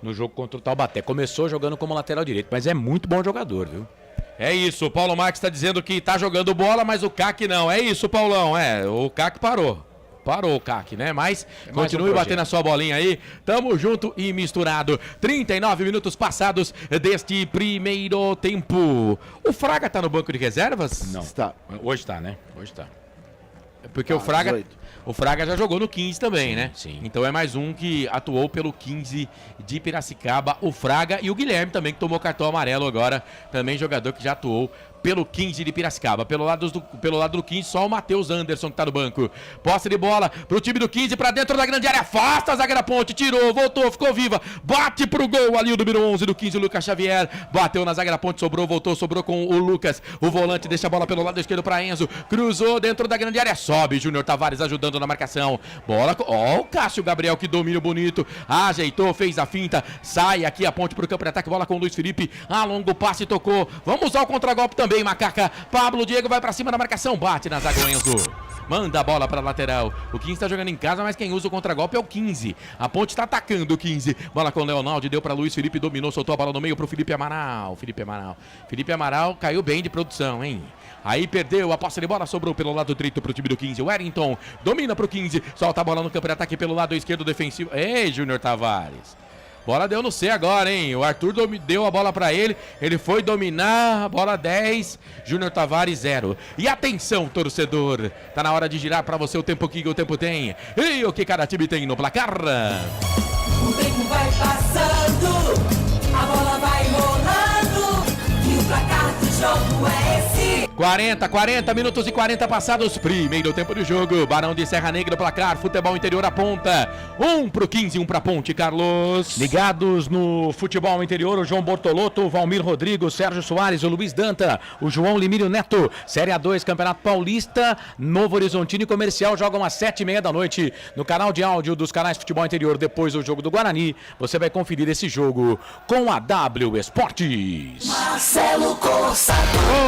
no jogo contra o Taubaté. Começou jogando como lateral direito, mas é muito bom jogador, viu? É isso, o Paulo Marques tá dizendo que tá jogando bola, mas o CAC não. É isso, Paulão, o CAC parou. Parou o CAC, né? Mas continue batendo a sua bolinha aí. Tamo junto e misturado. 39 minutos passados deste primeiro tempo. O Fraga tá no banco de reservas? Não. Está. Hoje tá, né? Hoje tá. Porque o Fraga já jogou no 15 também, né? Sim. Então é mais um que atuou pelo 15 de Piracicaba, o Fraga, e o Guilherme também, que tomou cartão amarelo agora. Também jogador que já atuou pelo 15 de Piracicaba. Pelo lado do 15, só o Matheus Anderson que tá no banco. Posse de bola pro time do 15, pra dentro da grande área. Afasta a zaga da Ponte, tirou, voltou, ficou viva. Bate pro gol ali o número 11 do 15, o Lucas Xavier. Bateu na zaga da Ponte, sobrou, voltou, sobrou com o Lucas. O volante deixa a bola pelo lado esquerdo pra Enzo. Cruzou dentro da grande área, sobe Júnior Tavares ajudando na marcação. Bola, ó o Cássio Gabriel, que domínio bonito. Ajeitou, fez a finta. Sai aqui a Ponte pro campo de ataque. Bola com o Luiz Felipe. Alonga o passe, tocou. Vamos usar o contragolpe também, Macaca. Pablo Diego vai pra cima da marcação. Bate na zaga o Enzo. Manda a bola pra lateral. O 15 tá jogando em casa, mas quem usa o contragolpe é o 15. A Ponte tá atacando o 15. Bola com o Leonaldo, deu pra Luiz Felipe, dominou, soltou a bola no meio pro Felipe Amaral. Felipe Amaral caiu bem de produção, hein? Aí perdeu a posse de bola, sobrou pelo lado direito pro time do 15. O Wellington domina pro 15, solta a bola no campo de ataque pelo lado esquerdo defensivo. Ei, Júnior Tavares. Bola deu no C agora, hein? O Arthur deu a bola pra ele. Ele foi dominar. Bola 10. Júnior Tavares 0. E atenção, torcedor. Tá na hora de girar pra você o tempo que o tempo tem. E o que cada time tem no placar. O tempo vai passando. A bola vai rolando. E o placar do jogo é esse. 40 minutos e 40 passados. Primeiro tempo do jogo. Barão de Serra Negra, placar. Futebol interior aponta. 1 pro 15, 1 pra Ponte, Carlos. Ligados no futebol interior, o João Bortolotto, o Valmir Rodrigo, o Sérgio Soares, o Luiz Danta, o João Limírio Neto. Série A2, Campeonato Paulista, Novo Horizontino e Comercial jogam às 7h30 da noite no canal de áudio dos canais Futebol Interior. Depois do jogo do Guarani, você vai conferir esse jogo com a W Esportes. Marcelo Corsato.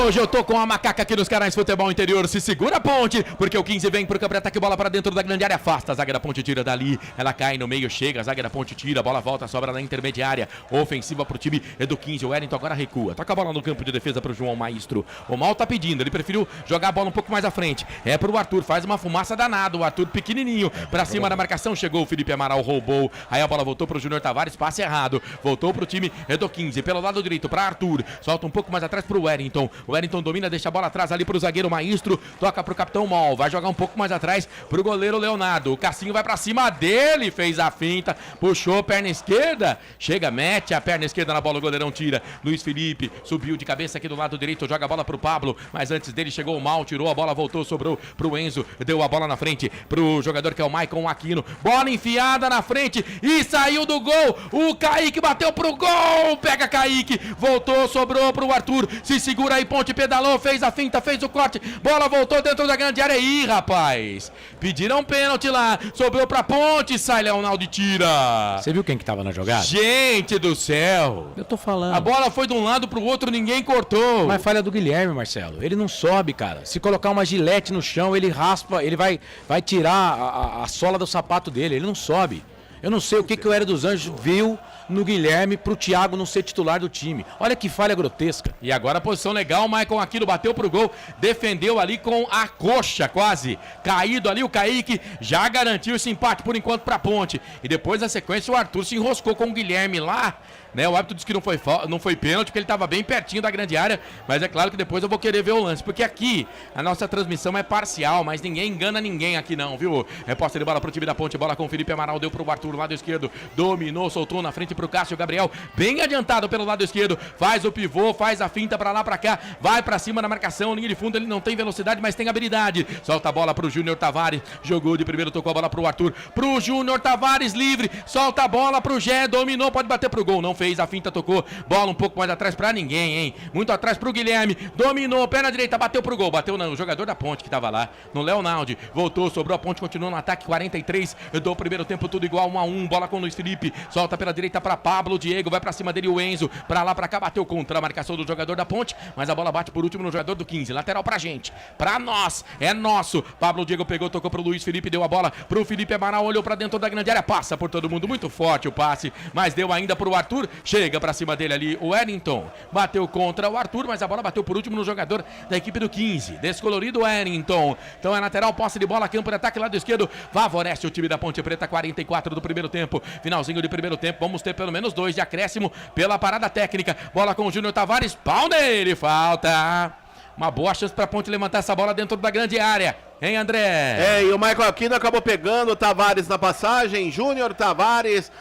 Hoje eu tô com a Macaca aqui nos canais Futebol Interior. Se segura a Ponte, porque o 15 vem pro campo de ataque, bola pra dentro da grande área, afasta a zaga da Ponte, tira dali, ela cai no meio, chega, a zaga da Ponte tira, a bola volta, sobra na intermediária, ofensiva pro time do 15, o Wellington agora recua, toca a bola no campo de defesa pro João Maestro. O Mal tá pedindo, ele preferiu jogar a bola um pouco mais à frente, é pro Arthur, faz uma fumaça danada, o Arthur pequenininho, pra cima da marcação, chegou o Felipe Amaral, roubou, aí a bola voltou pro Júnior Tavares, passe errado, voltou pro time do 15, pelo lado direito pra Arthur, solta um pouco mais atrás pro Wellington. O Wellington domina, deixa a bola atrás ali pro zagueiro Maestro. Toca pro capitão Mol. Vai jogar um pouco mais atrás pro goleiro Leonardo. O Cassinho vai pra cima dele. Fez a finta. Puxou perna esquerda. Chega, mete a perna esquerda na bola. O goleirão tira. Luiz Felipe subiu de cabeça aqui do lado direito. Joga a bola pro Pablo. Mas antes dele chegou o Mal. Tirou a bola, voltou, sobrou pro Enzo. Deu a bola na frente pro jogador que é o Maicon Aquino. Bola enfiada na frente e saiu do gol. O Kaique bateu pro gol. Pega Kaique. Voltou, sobrou pro Arthur. Se segura aí, Ponte pedalou. Fez a finta, fez o corte. Bola voltou dentro da grande área. Ih, rapaz. Pediram pênalti lá. Sobrou pra Ponte. Sai Leonardo e tira. Você viu quem que tava na jogada? Gente do céu. Eu tô falando. A bola foi de um lado pro outro, ninguém cortou. Mas falha do Guilherme, Marcelo. Ele não sobe, cara. Se colocar uma gilete no chão, ele raspa, ele vai tirar a sola do sapato dele. Ele não sobe. Eu não sei o que o Hélio dos Anjos viu no Guilherme pro Thiago não ser titular do time. Olha que falha grotesca. E agora a posição legal, o Maicon Aquino bateu pro gol, defendeu ali com a coxa quase. Caído ali o Kaique, já garantiu esse empate por enquanto pra Ponte. E depois na sequência o Arthur se enroscou com o Guilherme lá. Né, o árbitro disse que não foi pênalti, porque ele estava bem pertinho da grande área, mas é claro que depois eu vou querer ver o lance, porque aqui a nossa transmissão é parcial, mas ninguém engana ninguém aqui não, viu? Reposta de bola pro time da Ponte, bola com o Felipe Amaral, deu pro Arthur, lado esquerdo, dominou, soltou na frente pro Cássio Gabriel, bem adiantado pelo lado esquerdo, faz o pivô, faz a finta pra lá, pra cá, vai pra cima na marcação, linha de fundo, ele não tem velocidade, mas tem habilidade, solta a bola pro Júnior Tavares, jogou de primeiro, tocou a bola pro Arthur, pro Júnior Tavares livre, solta a bola pro Gé, dominou, pode bater pro gol, não fez a finta, tocou, bola um pouco mais atrás pra ninguém, hein? Muito atrás pro Guilherme, dominou, perna direita, bateu pro gol, bateu no jogador da Ponte que tava lá, no Leonardo, voltou, sobrou a Ponte, continuou no ataque, 43 do primeiro tempo, tudo igual, 1-1, bola com o Luiz Felipe, solta pela direita pra Pablo, Diego, vai pra cima dele o Enzo, pra lá, pra cá, bateu contra a marcação do jogador da Ponte, mas a bola bate por último no jogador do 15, lateral pra gente, pra nós, é nosso, Pablo Diego pegou, tocou pro Luiz Felipe, deu a bola pro Felipe Amaral, olhou pra dentro da grande área, passa por todo mundo, muito forte o passe, mas deu ainda pro Arthur, chega pra cima dele ali o Wellington, bateu contra o Arthur, mas a bola bateu por último no jogador da equipe do 15, descolorido Wellington, então é lateral, posse de bola, campo de ataque, lado esquerdo, favorece o time da Ponte Preta, 44 do primeiro tempo, finalzinho de primeiro tempo, vamos ter pelo menos 2 de acréscimo pela parada técnica, bola com o Júnior Tavares, pau nele, falta, uma boa chance pra Ponte levantar essa bola dentro da grande área, hein, André? E o Maicon Aquino acabou pegando o Tavares na passagem, Júnior Tavares,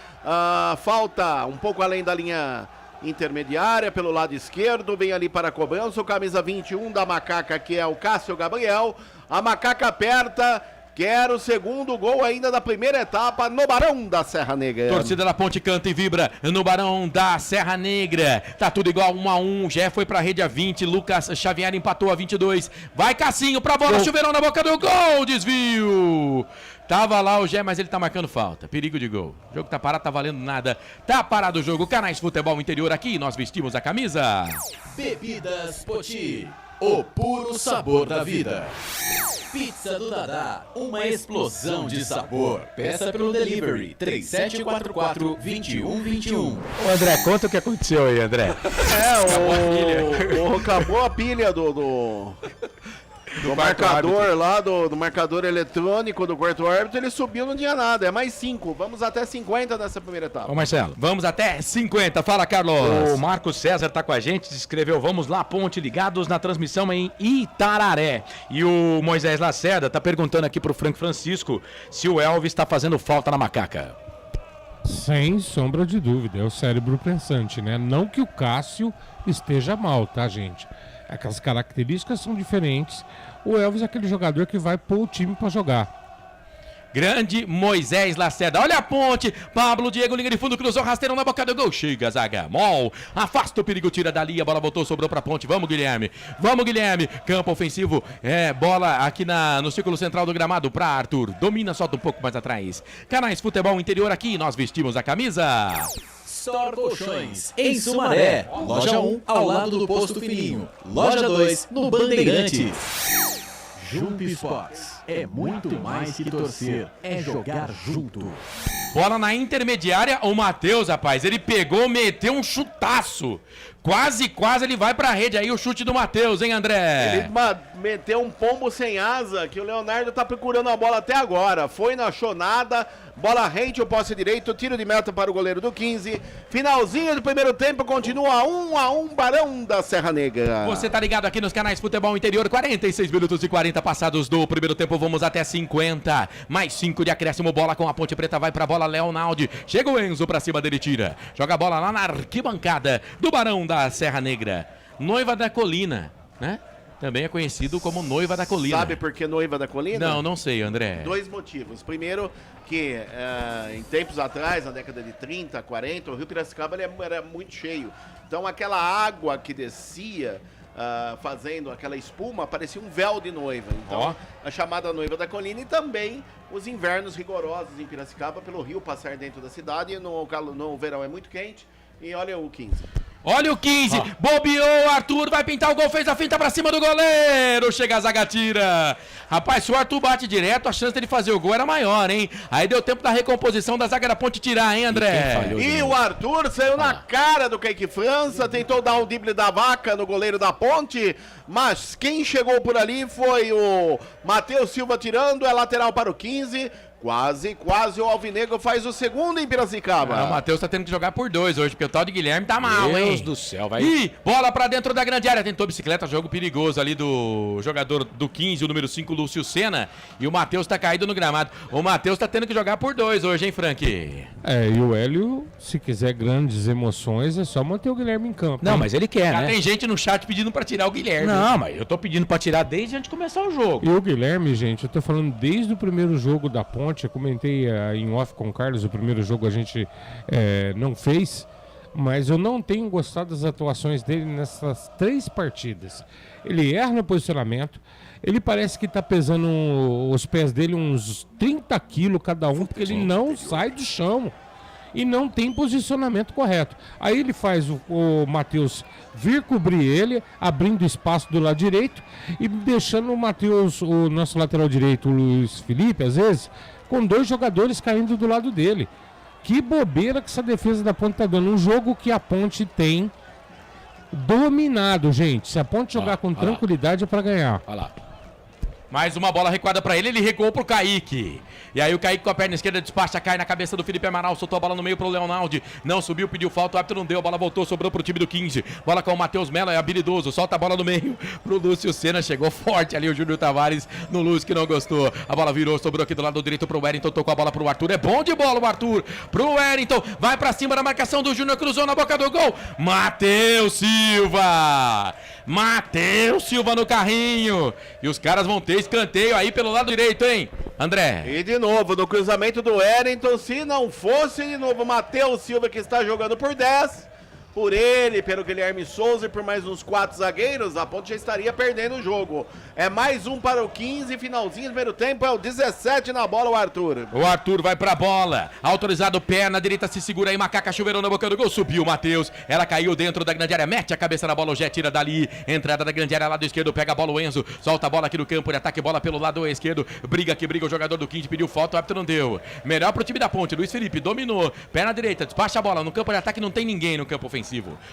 falta um pouco além da linha intermediária pelo lado esquerdo, vem ali para a cobrança, o camisa 21 da Macaca, que é o Cássio Gabriel, a Macaca aperta, quer o segundo gol ainda da primeira etapa no Barão da Serra Negra. Torcida da Ponte canta e vibra no Barão da Serra Negra, tá tudo igual, 1-1, Gé foi pra rede a 20, Lucas Xavier empatou a 22, vai Cassinho pra bola, chuveirão na boca do gol, desvio. Tava lá o Gé, mas ele tá marcando falta. Perigo de gol. O jogo tá parado, tá valendo nada. Tá parado o jogo. Canais Futebol Interior aqui, nós vestimos a camisa. Bebidas Poti, o puro sabor da vida. Pizza do Dadá, uma explosão de sabor. Peça pelo delivery 3744-2121. Ô André, conta o que aconteceu aí, André. Acabou a pilha do marcador lá, do marcador eletrônico do quarto árbitro, ele subiu, não tinha nada, é mais 5, vamos até 50 nessa primeira etapa. Ô Marcelo, vamos até 50, fala Carlos. O Marcos César tá com a gente, escreveu, vamos lá Ponte, ligados na transmissão em Itararé. E o Moisés Lacerda tá perguntando aqui pro Frank Francisco se o Elvis tá fazendo falta na Macaca. Sem sombra de dúvida, é o cérebro pensante, né? Não que o Cássio esteja mal, tá, gente? Aquelas características são diferentes. O Elvis é aquele jogador que vai pôr o time pra jogar. Grande Moisés Lacerda, olha a Ponte, Pablo Diego, linha de fundo, cruzou, rasteirão na boca do gol, chega Zaga, Mol, afasta o perigo, tira dali, a bola voltou, sobrou pra Ponte, vamos Guilherme, campo ofensivo, bola aqui no círculo central do gramado pra Arthur, domina, solta um pouco mais atrás, Canais Futebol Interior aqui, nós vestimos a camisa. Store Colchões, em Sumaré, loja 1 ao lado do Posto Fininho, loja 2 no Bandeirantes. Jump Sports, é muito mais que torcer, é jogar junto. Bola na intermediária, o Matheus, rapaz, ele pegou, meteu um chutaço. Quase ele vai pra rede aí, o chute do Matheus, hein, André? Ele meteu um pombo sem asa, que o Leonardo tá procurando a bola até agora. Foi, não achou nada. Bola rente, o posse direito, tiro de meta para o goleiro do 15. Finalzinho do primeiro tempo, continua 1-1, Barão da Serra Negra. Você tá ligado aqui nos canais Futebol Interior, 46 minutos e 40 passados do primeiro tempo, vamos até 50. Mais 5 de acréscimo, bola com a Ponte Preta, vai pra bola, Leonaldi. Chega o Enzo pra cima dele, tira. Joga a bola lá na arquibancada do Barão da Serra Negra. Noiva da Colina, né? Também é conhecido como Noiva da Colina. Sabe por que Noiva da Colina? Não sei, André. 2 motivos. Primeiro, que em tempos atrás, na década de 30, 40, o Rio Piracicaba ele era muito cheio. Então aquela água que descia, fazendo aquela espuma, parecia um véu de noiva. Então, a chamada Noiva da Colina, e também os invernos rigorosos em Piracicaba, pelo rio passar dentro da cidade. No verão é muito quente. E olha o 15. Olha o 15, bobeou, Arthur vai pintar o gol, fez a finta pra cima do goleiro, chega a zaga, tira. Rapaz, se o Arthur bate direto, a chance dele fazer o gol era maior, hein? Aí deu tempo da recomposição da zaga da Ponte tirar, hein, André? E o Arthur saiu na cara do Kaique França, tentou dar um drible da vaca no goleiro da Ponte, mas quem chegou por ali foi o Matheus Silva tirando, é lateral para o 15. Quase o Alvinegro faz o segundo em Piracicaba. O Matheus tá tendo que jogar por 2 hoje, porque o tal de Guilherme tá mal, hein? Deus do céu, vai. Ih, bola pra dentro da grande área, tentou bicicleta, jogo perigoso ali do jogador do 15, o número 5, Lúcio Senna, e o Matheus tá caído no gramado. O Matheus tá tendo que jogar por 2 hoje, hein, Frank? E o Hélio, se quiser grandes emoções, é só manter o Guilherme em campo. Não, mas ele quer, Já né? tem gente no chat pedindo pra tirar o Guilherme. Não, mas eu tô pedindo pra tirar desde antes de começar o jogo. E o Guilherme, gente, eu tô falando desde o primeiro jogo da Ponte, eu comentei em off com o Carlos, o primeiro jogo a gente não fez, mas eu não tenho gostado das atuações dele nessas 3 partidas. Ele erra no posicionamento, ele parece que tá pesando os pés dele uns 30 quilos cada um, porque ele não sai do chão e não tem posicionamento correto. Aí ele faz o Matheus vir cobrir ele, abrindo espaço do lado direito e deixando o Matheus, o nosso lateral direito, o Luiz Felipe, às vezes, com 2 jogadores caindo do lado dele. Que bobeira que essa defesa da Ponte tá dando. Um jogo que a Ponte tem dominado, gente. Se a Ponte jogar com tranquilidade é pra ganhar. Olha lá. Mais uma bola recuada pra ele recuou pro Kaique. E aí o Kaique com a perna esquerda despacha, cai na cabeça do Felipe Amaral, soltou a bola no meio pro Leonaldi. Não subiu, pediu falta, o árbitro não deu, a bola voltou, sobrou pro time do 15. Bola com o Matheus Mello, é habilidoso, solta a bola no meio pro Lúcio Senna, chegou forte ali o Júnior Tavares no Lúcio que não gostou. A bola virou, sobrou aqui do lado direito pro Wellington, tocou a bola pro Arthur, é bom de bola o Arthur, pro Wellington, vai pra cima da marcação do Júnior, cruzou na boca do gol, Matheus Silva! Matheus Silva no carrinho, e os caras vão ter escanteio aí pelo lado direito, hein, André? E de novo, no cruzamento do Wellington, se não fosse de novo Matheus Silva que está jogando por 10, por ele, pelo Guilherme Souza e por mais uns 4 zagueiros, a Ponte já estaria perdendo o jogo. É mais um para o 15, finalzinho do primeiro tempo, é o 17 na bola o Arthur. O Arthur vai pra bola, autorizado, pé na direita, se segura aí, Macaca chuveirou na boca do gol, subiu o Matheus, ela caiu dentro da grande área, mete a cabeça na bola, o Jé tira dali, entrada da grande área, lado esquerdo, pega a bola o Enzo, solta a bola aqui no campo de ataque, bola pelo lado esquerdo, briga o jogador do 15, pediu falta, o árbitro não deu. Melhor pro time da Ponte, Luiz Felipe, dominou, pé na direita, despacha a bola, no campo de ataque não tem ninguém no campo ofensivo.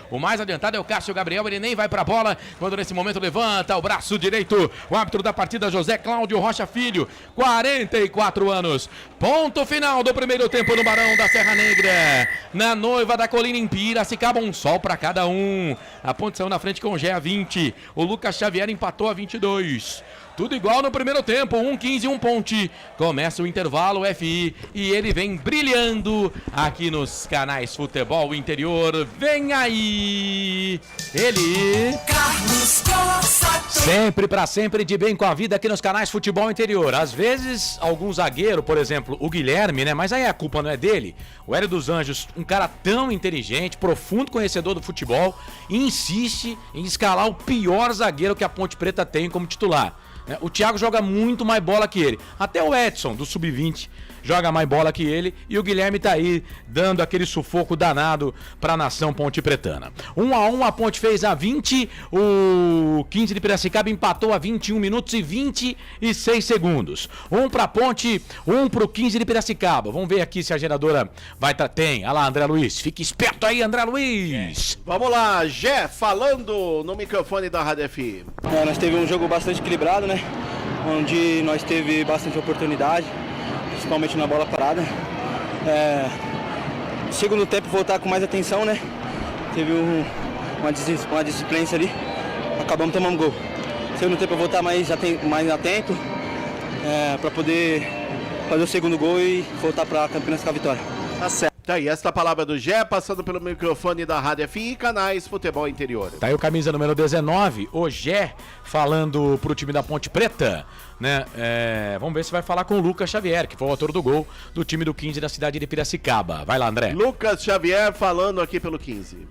O mais adiantado é o Cássio Gabriel, ele nem vai pra bola, quando nesse momento levanta o braço direito, o árbitro da partida, José Cláudio Rocha Filho, 44 anos. Ponto final do primeiro tempo no Barão da Serra Negra. Na Noiva da Colina em Piracicaba, um sol pra cada um. A Ponte saiu na frente com o Gé a 20. O Lucas Xavier empatou a 22. Tudo igual no primeiro tempo, 1-15, 1 Ponte. Começa o intervalo, FI, e ele vem brilhando aqui nos canais Futebol Interior. Vem aí, ele... Carlos Cossa. Sempre pra sempre de bem com a vida aqui nos canais Futebol Interior. Às vezes, algum zagueiro, por exemplo, o Guilherme, né? Mas aí a culpa não é dele. O Hélio dos Anjos, um cara tão inteligente, profundo conhecedor do futebol, insiste em escalar o pior zagueiro que a Ponte Preta tem como titular. O Thiago joga muito mais bola que ele. Até o Edson, do Sub-20, joga mais bola que ele e o Guilherme tá aí dando aquele sufoco danado pra nação pontepretana. 1-1, a Ponte fez a 20, o 15 de Piracicaba empatou a 21 minutos e 26 segundos. 1 pra Ponte, 1 pro 15 de Piracicaba. Vamos ver aqui se a geradora vai tem. Olha lá, André Luiz. Fique esperto aí, André Luiz. Vamos lá, Gé, falando no microfone da Rádio FM. Nós teve um jogo bastante equilibrado, né? Onde nós teve bastante oportunidade, principalmente na bola parada. Segundo tempo, voltar com mais atenção, né? Teve uma disciplina ali. Acabamos tomando gol. Segundo tempo, voltar mais atento para poder fazer o segundo gol e voltar para Campinas com a vitória. Tá certo. Tá aí, esta palavra do Gé, passando pelo microfone da Rádio FM e canais Futebol Interior. Tá aí o camisa número 19, o Gé, falando pro time da Ponte Preta, né? Vamos ver se vai falar com o Lucas Xavier, que foi o autor do gol do time do 15 da cidade de Piracicaba. Vai lá, André. Lucas Xavier falando aqui pelo 15.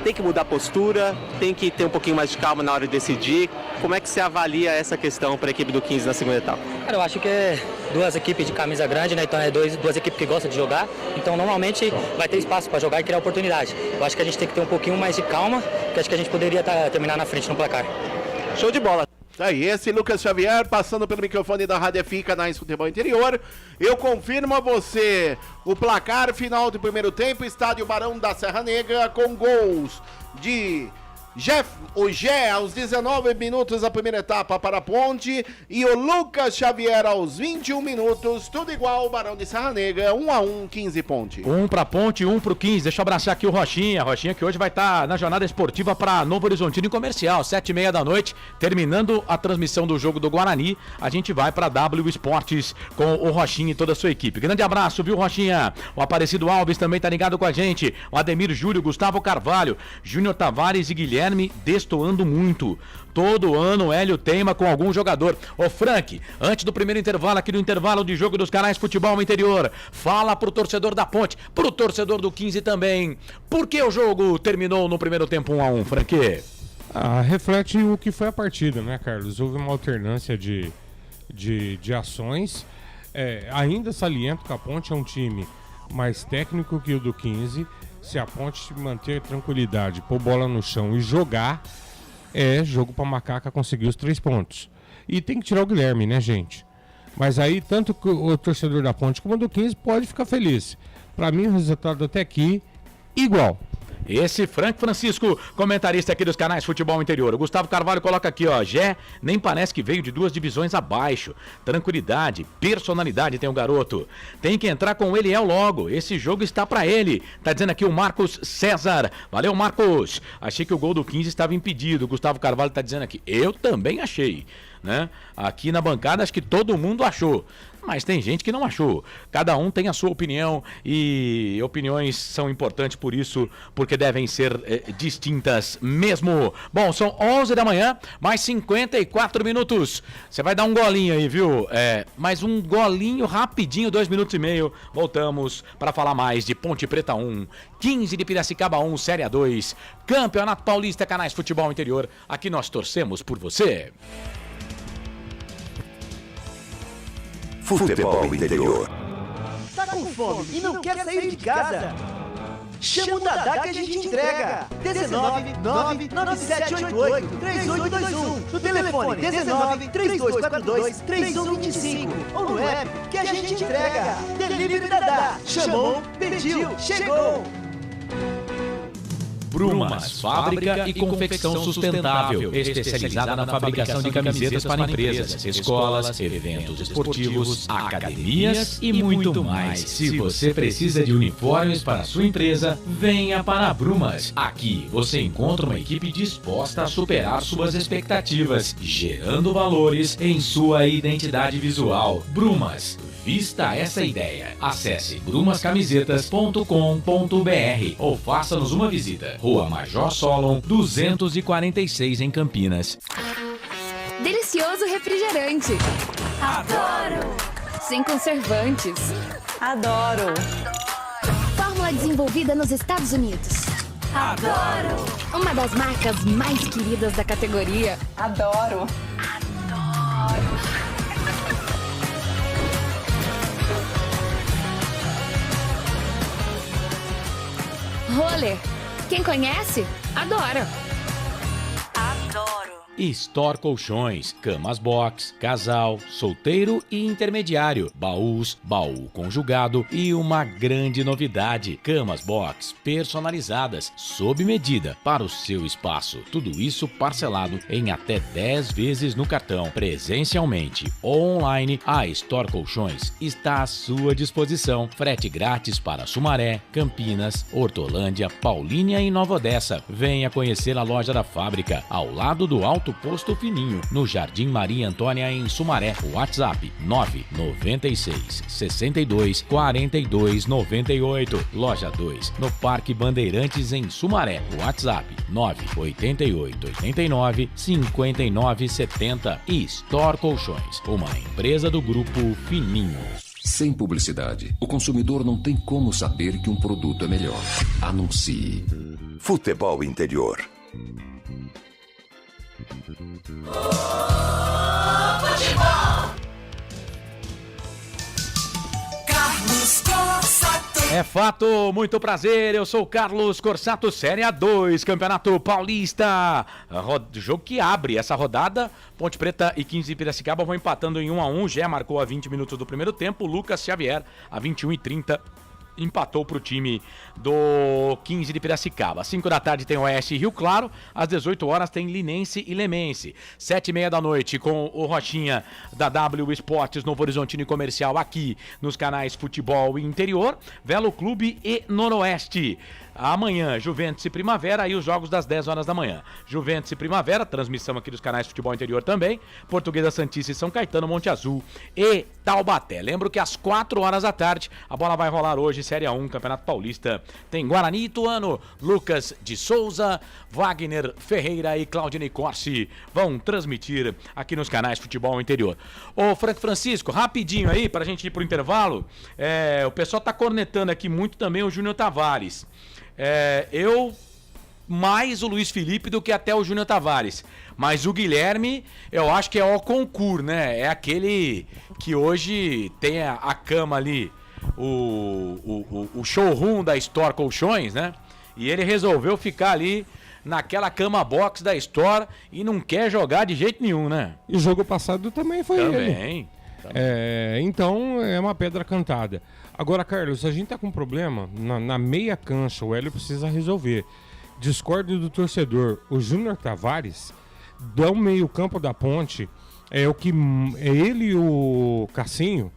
Tem que mudar a postura, tem que ter um pouquinho mais de calma na hora de decidir. Como é que você avalia essa questão para a equipe do 15 na segunda etapa? Cara, eu acho que é duas equipes de camisa grande, né? Então é duas equipes que gostam de jogar. Então normalmente vai ter espaço para jogar e criar oportunidade. Eu acho que a gente tem que ter um pouquinho mais de calma, porque acho que a gente poderia terminar na frente no placar. Show de bola! Tá aí, esse Lucas Xavier passando pelo microfone da Rádio FM, canais Futebol Interior. Eu confirmo a você o placar final do primeiro tempo, estádio Barão da Serra Negra, com gols de o Gé aos 19 minutos da primeira etapa para a Ponte e o Lucas Xavier aos 21 minutos, tudo igual, Barão de Serra Negra, 1-1, 15 Ponte. 1 pra Ponte, 1 pro 15. Deixa eu abraçar aqui o Rochinha que hoje vai estar na jornada esportiva para Novo Horizontino em Comercial, 7h30 da noite, terminando a transmissão do jogo do Guarani, a gente vai para W Esportes com o Rochinha e toda a sua equipe. Grande abraço, viu, Rochinha? O Aparecido Alves também tá ligado com a gente, o Ademir Júlio, Gustavo Carvalho, Júnior Tavares e Guilherme destoando muito. Todo ano o Hélio teima com algum jogador. Ô Frank, antes do primeiro intervalo, aqui do intervalo de jogo dos canais Futebol Interior, fala pro torcedor da Ponte, pro torcedor do 15 também. Por que o jogo terminou no primeiro tempo 1-1, Frank? Reflete o que foi a partida, né, Carlos? Houve uma alternância de ações. Ainda saliento que a Ponte é um time mais técnico que o do 15. Se a Ponte manter tranquilidade, pôr bola no chão e jogar, é jogo pra Macaca conseguir os 3 pontos. E tem que tirar o Guilherme, né, gente? Mas aí, tanto o torcedor da Ponte como o do 15 pode ficar feliz. Pra mim, o resultado até aqui, igual. Esse Frank Francisco, comentarista aqui dos canais Futebol Interior. O Gustavo Carvalho coloca aqui, ó, Gé nem parece que veio de 2 divisões abaixo. Tranquilidade, personalidade tem o garoto. Tem que entrar com o Eliel logo, esse jogo está pra ele. Tá dizendo aqui o Marcos César. Valeu, Marcos. Achei que o gol do 15 estava impedido. O Gustavo Carvalho tá dizendo aqui, eu também achei, né? Aqui na bancada acho que todo mundo achou. Mas tem gente que não achou. Cada um tem a sua opinião e opiniões são importantes por isso, porque devem ser distintas mesmo. Bom, são 11 da manhã, mais 54 minutos. Você vai dar um golinho aí, viu? Mais um golinho rapidinho, 2 minutos e meio. Voltamos para falar mais de Ponte Preta 1, 15 de Piracicaba 1, Série A2, Campeonato Paulista, canais Futebol Interior. Aqui nós torcemos por você. Futebol Interior. Tá com fome e não quer sair de casa? Chama o Dadá que a gente entrega. 19 99788 3821. No telefone 19 3242 3125. Ou no app que a gente entrega. Delivery Dadá. Chamou, pediu, chegou. Brumas, fábrica e confecção sustentável, especializada na fabricação de camisetas para empresas, escolas, eventos esportivos, academias e muito mais. Se você precisa de uniformes para a sua empresa, venha para a Brumas. Aqui você encontra uma equipe disposta a superar suas expectativas, gerando valores em sua identidade visual. Brumas. Vista essa ideia. Acesse brumascamisetas.com.br ou faça-nos uma visita. Rua Major Solon, 246 em Campinas. Delicioso refrigerante. Adoro! Sem conservantes. Adoro! Fórmula desenvolvida nos Estados Unidos. Adoro! Uma das marcas mais queridas da categoria. Adoro! Roller. Quem conhece, adora. Adoro. Store Colchões, camas box, casal, solteiro e intermediário, baús, baú conjugado e uma grande novidade, camas box personalizadas, sob medida para o seu espaço. Tudo isso parcelado em até 10 vezes no cartão. Presencialmente ou online, a Store Colchões está à sua disposição. Frete grátis para Sumaré, Campinas, Hortolândia, Paulínia e Nova Odessa. Venha conhecer a loja da fábrica, ao lado do Alto Posto Fininho, no Jardim Maria Antônia, em Sumaré. WhatsApp 996 62 42 98. Loja 2, no Parque Bandeirantes, em Sumaré. WhatsApp 988 89 59 70. E Store Colchões, uma empresa do Grupo Fininho. Sem publicidade, o consumidor não tem como saber que um produto é melhor. Anuncie. Futebol Interior. Carlos Corsato. É fato, muito prazer, eu sou o Carlos Corsato, Série A2, Campeonato Paulista. Jogo que abre essa rodada, Ponte Preta e 15 de Piracicaba vão empatando em 1-1, Gé marcou a 20 minutos do primeiro tempo, Lucas Xavier a 21h30. Empatou para o time do 15 de Piracicaba. 5 da tarde tem Oeste e Rio Claro. Às 18 horas tem Linense e Lemense. 7h30 da noite com o Rochinha da W Esportes Novo Horizontino e Comercial aqui nos canais Futebol e Interior. Velo Clube e Noroeste. Amanhã, Juventus e Primavera e os jogos das 10 horas da manhã. Juventus e Primavera, transmissão aqui dos canais Futebol Interior também. Portuguesa Santista e São Caetano, Monte Azul e Taubaté. Lembro que às 4 horas da tarde a bola vai rolar hoje, Série A1, Campeonato Paulista. Tem Guarani e Ituano, Lucas de Souza, Wagner Ferreira e Claudinei Corsi vão transmitir aqui nos canais Futebol Interior. Ô Franco Francisco, rapidinho aí pra gente ir pro intervalo. O pessoal tá cornetando aqui muito também o Júnior Tavares. Eu mais o Luiz Felipe do que até o Júnior Tavares. Mas o Guilherme, eu acho que é o concurso, né? É aquele que hoje tem a cama ali, o showroom da Store Colchões, né? E ele resolveu ficar ali naquela cama box da Store e não quer jogar de jeito nenhum, né? E o jogo passado também foi ele. Também. Então é uma pedra cantada. Agora, Carlos, a gente tá com um problema na meia cancha, o Hélio precisa resolver. Discordo do torcedor. O Júnior Tavares, do meio campo da Ponte, ele e o Cassinho,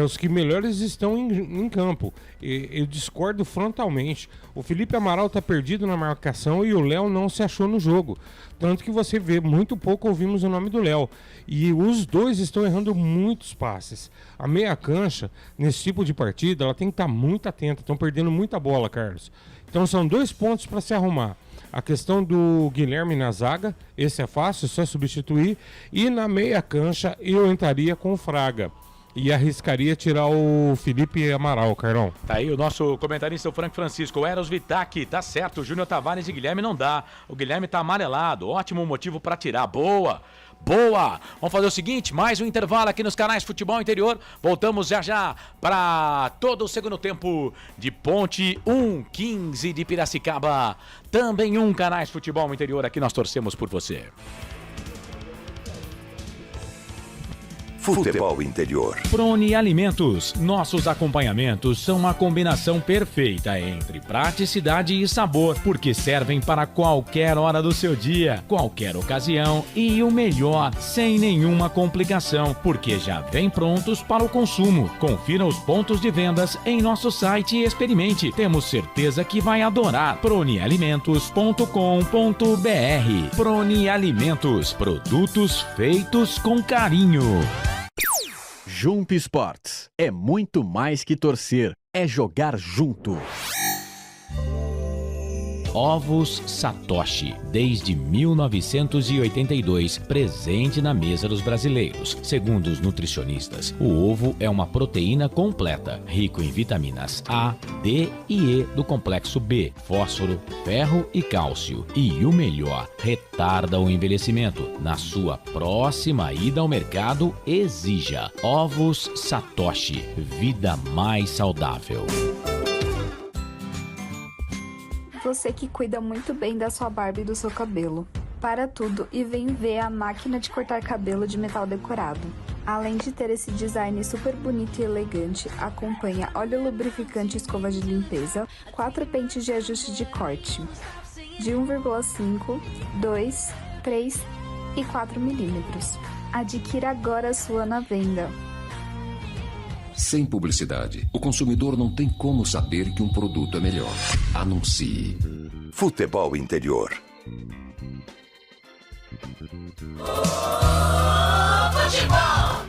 os que melhores estão em campo. Eu discordo frontalmente. O Felipe Amaral tá perdido na marcação e o Léo não se achou no jogo. Tanto que você vê, muito pouco ouvimos o nome do Léo. E os dois estão errando muitos passes. A meia cancha, nesse tipo de partida, ela tem que estar muito atenta. Estão perdendo muita bola, Carlos. Então são 2 pontos para se arrumar. A questão do Guilherme na zaga, esse é fácil, só substituir. E na meia cancha eu entraria com o Fraga. E arriscaria tirar o Felipe Amaral, Carlão. Tá aí o nosso comentarista, o Franco Francisco. O Eros Vitac, tá certo. O Júnior Tavares e Guilherme não dá. O Guilherme tá amarelado. Ótimo motivo pra tirar. Boa! Boa! Vamos fazer o seguinte, mais um intervalo aqui nos canais Futebol Interior. Voltamos já para todo o segundo tempo de Ponte 1, 15 de Piracicaba. Também canais Futebol Interior. Aqui nós torcemos por você. Futebol Interior. Prone Alimentos. Nossos acompanhamentos são uma combinação perfeita entre praticidade e sabor, porque servem para qualquer hora do seu dia, qualquer ocasião e o melhor, sem nenhuma complicação, porque já vem prontos para o consumo. Confira os pontos de vendas em nosso site e experimente. Temos certeza que vai adorar. pronealimentos.com.br. Prone Alimentos. Produtos feitos com carinho. Jump Sports é muito mais que torcer, é jogar junto. Ovos Satoshi, desde 1982, presente na mesa dos brasileiros. Segundo os nutricionistas, o ovo é uma proteína completa, rico em vitaminas A, D e E do complexo B, fósforo, ferro e cálcio. E o melhor, retarda o envelhecimento. Na sua próxima ida ao mercado, exija Ovos Satoshi, vida mais saudável. Você que cuida muito bem da sua barba e do seu cabelo. Para tudo e vem ver a máquina de cortar cabelo de metal decorado. Além de ter esse design super bonito e elegante, acompanha óleo lubrificante e escova de limpeza, 4 pentes de ajuste de corte, de 1,5, 2, 3 e 4 milímetros. Adquira agora a sua na venda. Sem publicidade, o consumidor não tem como saber que um produto é melhor. Anuncie. Futebol interior. Futebol!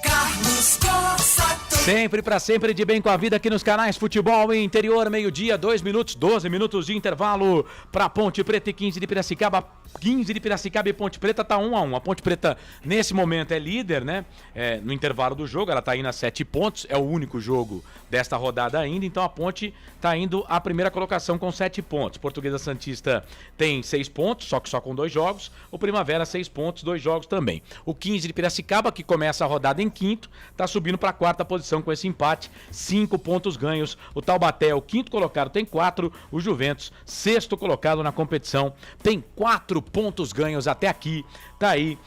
Carlos Corsa. Sempre pra sempre de bem com a vida aqui nos canais Futebol Interior, meio-dia, 2 minutos, 12 minutos de intervalo pra Ponte Preta e 15 de Piracicaba. 15 de Piracicaba e Ponte Preta tá 1-1. A Ponte Preta, nesse momento, é líder, né? No intervalo do jogo, ela tá indo a 7 pontos. É o único jogo desta rodada ainda. Então a Ponte tá indo à primeira colocação com 7 pontos. Portuguesa Santista tem 6 pontos, só que só com 2 jogos. O Primavera, 6 pontos, 2 jogos também. O 15 de Piracicaba, que começa a rodada em quinto, tá subindo pra 4ª posição com esse empate. 5 pontos ganhos. O Taubaté, o 5º colocado, tem 4. O Juventus, 6º colocado na competição, tem 4 pontos ganhos até aqui. Tá aí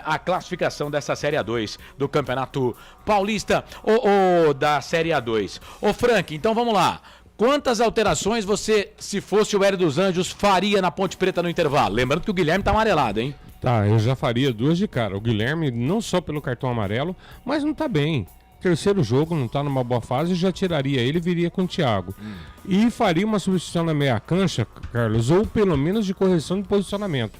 a classificação dessa Série A2 do Campeonato Paulista ou da Série A2. Ô Frank, então vamos lá. Quantas alterações você, se fosse o Hélio dos Anjos, faria na Ponte Preta no intervalo? Lembrando que o Guilherme tá amarelado, hein? Tá, eu já faria 2 de cara. O Guilherme, não só pelo cartão amarelo, mas não tá bem. Terceiro jogo, não tá numa boa fase, já tiraria ele e viria com o Thiago. E faria uma substituição na meia cancha, Carlos, ou pelo menos de correção de posicionamento.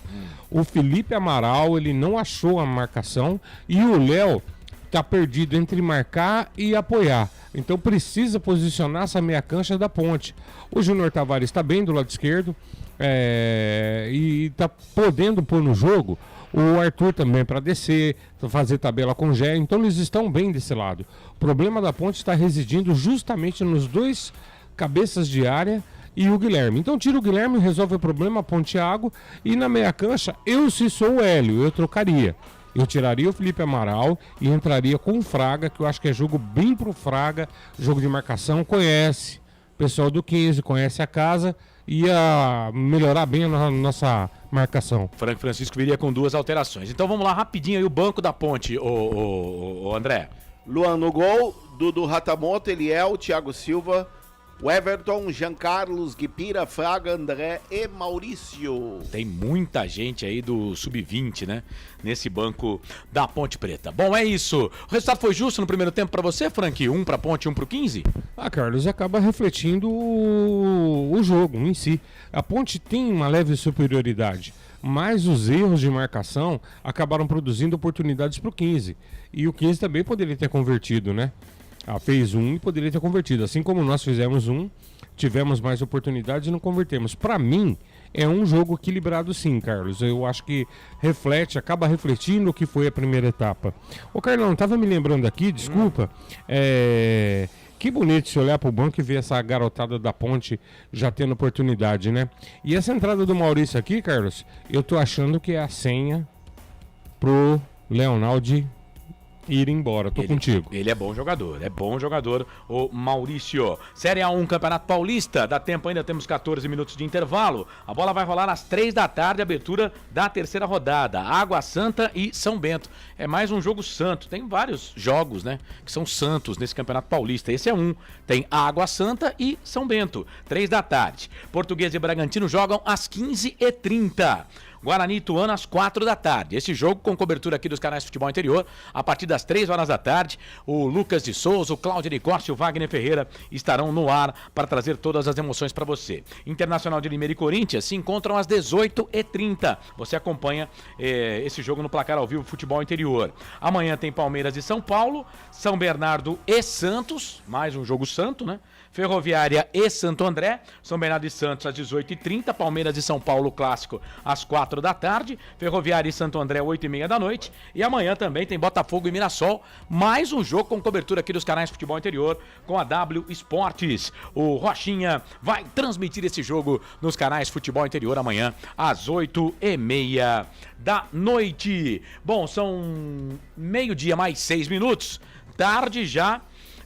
O Felipe Amaral, ele não achou a marcação e o Léo tá perdido entre marcar e apoiar. Então precisa posicionar essa meia cancha da Ponte. O Júnior Tavares está bem do lado esquerdo e tá podendo pôr no jogo o Arthur também para descer, fazer tabela com o Gé, então eles estão bem desse lado. O problema da Ponte está residindo justamente nos 2 cabeças de área e o Guilherme. Então tira o Guilherme, resolve o problema, Pontiago, e na meia cancha, se sou o Hélio, eu trocaria. Eu tiraria o Felipe Amaral e entraria com o Fraga, que eu acho que é jogo bem pro Fraga, jogo de marcação, conhece o pessoal do 15, conhece a casa, ia melhorar bem a nossa marcação. Frank Francisco viria com 2 alterações. Então vamos lá rapidinho aí o banco da Ponte, o André. Luan no gol, Dudu Ratamoto, Eliel, Thiago Silva, o Everton, Jean Carlos, Guipira, Fraga, André e Maurício. Tem muita gente aí do Sub-20, né? Nesse banco da Ponte Preta. Bom, é isso. O resultado foi justo no primeiro tempo pra você, Frank? 1 pra Ponte, 1 pro 15? Carlos, acaba refletindo o jogo em si. A Ponte tem uma leve superioridade, mas os erros de marcação acabaram produzindo oportunidades pro 15. E o 15 também poderia ter convertido, né? Fez 1 e poderia ter convertido. Assim como nós fizemos 1, tivemos mais oportunidades e não convertemos. Para mim, é um jogo equilibrado sim, Carlos. Eu acho que acaba refletindo o que foi a primeira etapa. Ô Carlão, tava me lembrando aqui, desculpa, que bonito se olhar pro banco e ver essa garotada da Ponte já tendo oportunidade, né? E essa entrada do Maurício aqui, Carlos, eu tô achando que é a senha pro Leonaldi ir embora. Tô contigo. Ele é bom jogador, o Maurício. Série A1, Campeonato Paulista, dá tempo ainda, temos 14 minutos de intervalo. A bola vai rolar às 3 da tarde, abertura da 3ª rodada. Água Santa e São Bento. É mais um jogo santo. Tem vários jogos, né, que são santos nesse Campeonato Paulista. Esse é um. Tem Água Santa e São Bento, 3 da tarde. Portuguesa e Bragantino jogam às 15h30. Guarani e Ituano às 4 da tarde. Esse jogo com cobertura aqui dos canais Futebol Interior, a partir das 3 horas da tarde. O Lucas de Souza, o Cláudio de Costa e o Wagner Ferreira estarão no ar para trazer todas as emoções para você. Internacional de Limeira e Corinthians se encontram às 18h30. Você acompanha esse jogo no placar ao vivo Futebol Interior. Amanhã tem Palmeiras e São Paulo, São Bernardo e Santos, mais um jogo santo, né? Ferroviária e Santo André, São Bernardo e Santos às 18h30, Palmeiras e São Paulo clássico às 4 da tarde, Ferroviária e Santo André 8h30 da noite, e amanhã também tem Botafogo e Mirassol, mais um jogo com cobertura aqui dos canais Futebol Interior com a W Esportes. O Rochinha vai transmitir esse jogo nos canais Futebol Interior amanhã às 8h30 da noite. Bom, são meio-dia mais 6 minutos, tarde já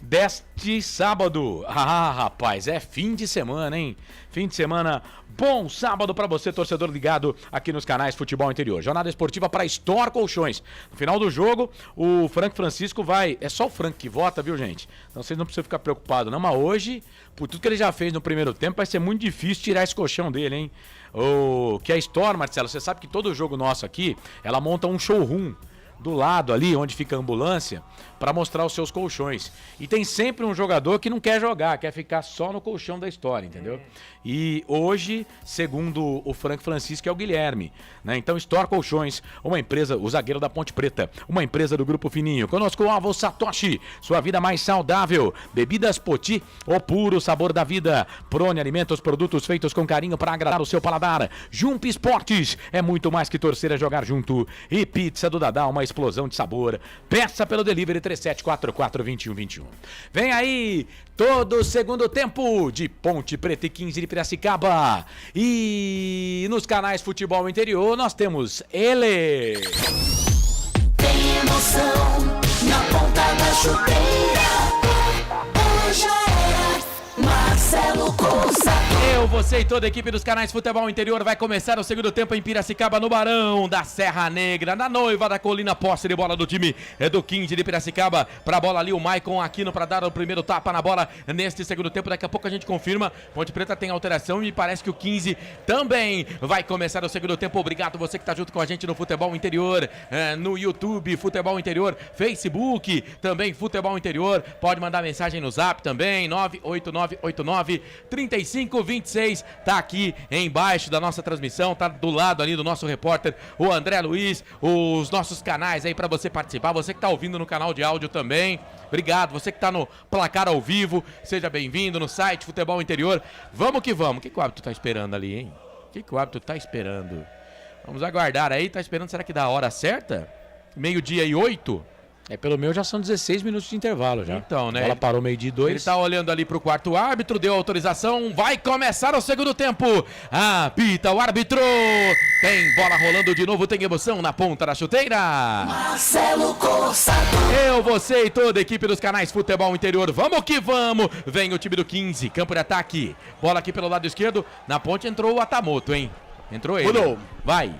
deste sábado. Ah, rapaz, é fim de semana, hein? Fim de semana. Bom sábado pra você, torcedor ligado aqui nos canais Futebol Interior. Jornada esportiva para Store Colchões. No final do jogo, o Frank Francisco vai... É só o Frank que vota, viu, gente? Então vocês não precisam ficar preocupados, não. Mas hoje, por tudo que ele já fez no primeiro tempo, vai ser muito difícil tirar esse colchão dele, hein? Que a Store, Marcelo, você sabe que todo jogo nosso aqui, ela monta um showroom do lado ali, onde fica a ambulância, para mostrar os seus colchões. E tem sempre um jogador que não quer jogar, quer ficar só no colchão da história, entendeu? E hoje, segundo o Frank Francisco, é o Guilherme, né? Então, Store Colchões, uma empresa, o zagueiro da Ponte Preta, uma empresa do Grupo Fininho. Conosco o Alvo Satoshi, sua vida mais saudável. Bebidas Poti, o puro sabor da vida. Prone Alimentos, produtos feitos com carinho para agradar o seu paladar. Jump Esportes, é muito mais que torcer, é jogar junto. E Pizza do Dadá, uma explosão de sabor. Peça pelo delivery 3744-2121. Vem aí, todo o segundo tempo de Ponte Preta e 15 de Piracicaba. E nos canais Futebol Interior nós temos ele. Tem emoção na ponta da chuteira. Hoje é Marcelo Cossa. Eu, você e toda a equipe dos canais Futebol Interior vai começar o segundo tempo em Piracicaba, no Barão da Serra Negra, na noiva da Colina. Posse de bola do time do 15 de Piracicaba. Pra bola ali o Maicon Aquino pra dar o primeiro tapa na bola neste segundo tempo. Daqui a pouco a gente confirma. Ponte Preta tem alteração e parece que o 15 também vai começar o segundo tempo. Obrigado você que tá junto com a gente no Futebol Interior, no YouTube, Futebol Interior, Facebook, também Futebol Interior. Pode mandar mensagem no Zap também, 98989-3526. Tá aqui embaixo da nossa transmissão, tá do lado ali do nosso repórter, o André Luiz, os nossos canais aí pra você participar. Você que tá ouvindo no canal de áudio também, obrigado. Você que tá no placar ao vivo, seja bem-vindo no site Futebol Interior. Vamos que vamos. O que o árbitro tá esperando ali, hein? O que o árbitro tá esperando? Vamos aguardar aí, tá esperando, será que dá a hora certa? 12:08? Pelo meu já são 16 minutos de intervalo já. Então, né? Ela parou 12:02. Ele tá olhando ali pro quarto árbitro, deu autorização, vai começar o segundo tempo. Apita o árbitro. Tem bola rolando de novo, tem emoção na ponta da chuteira. Marcelo Cossa. Eu, você e toda a equipe dos canais Futebol Interior, vamos que vamos. Vem o time do 15, campo de ataque. Bola aqui pelo lado esquerdo, na ponte entrou o Atamoto, hein? Entrou ele. Mudou. Vai.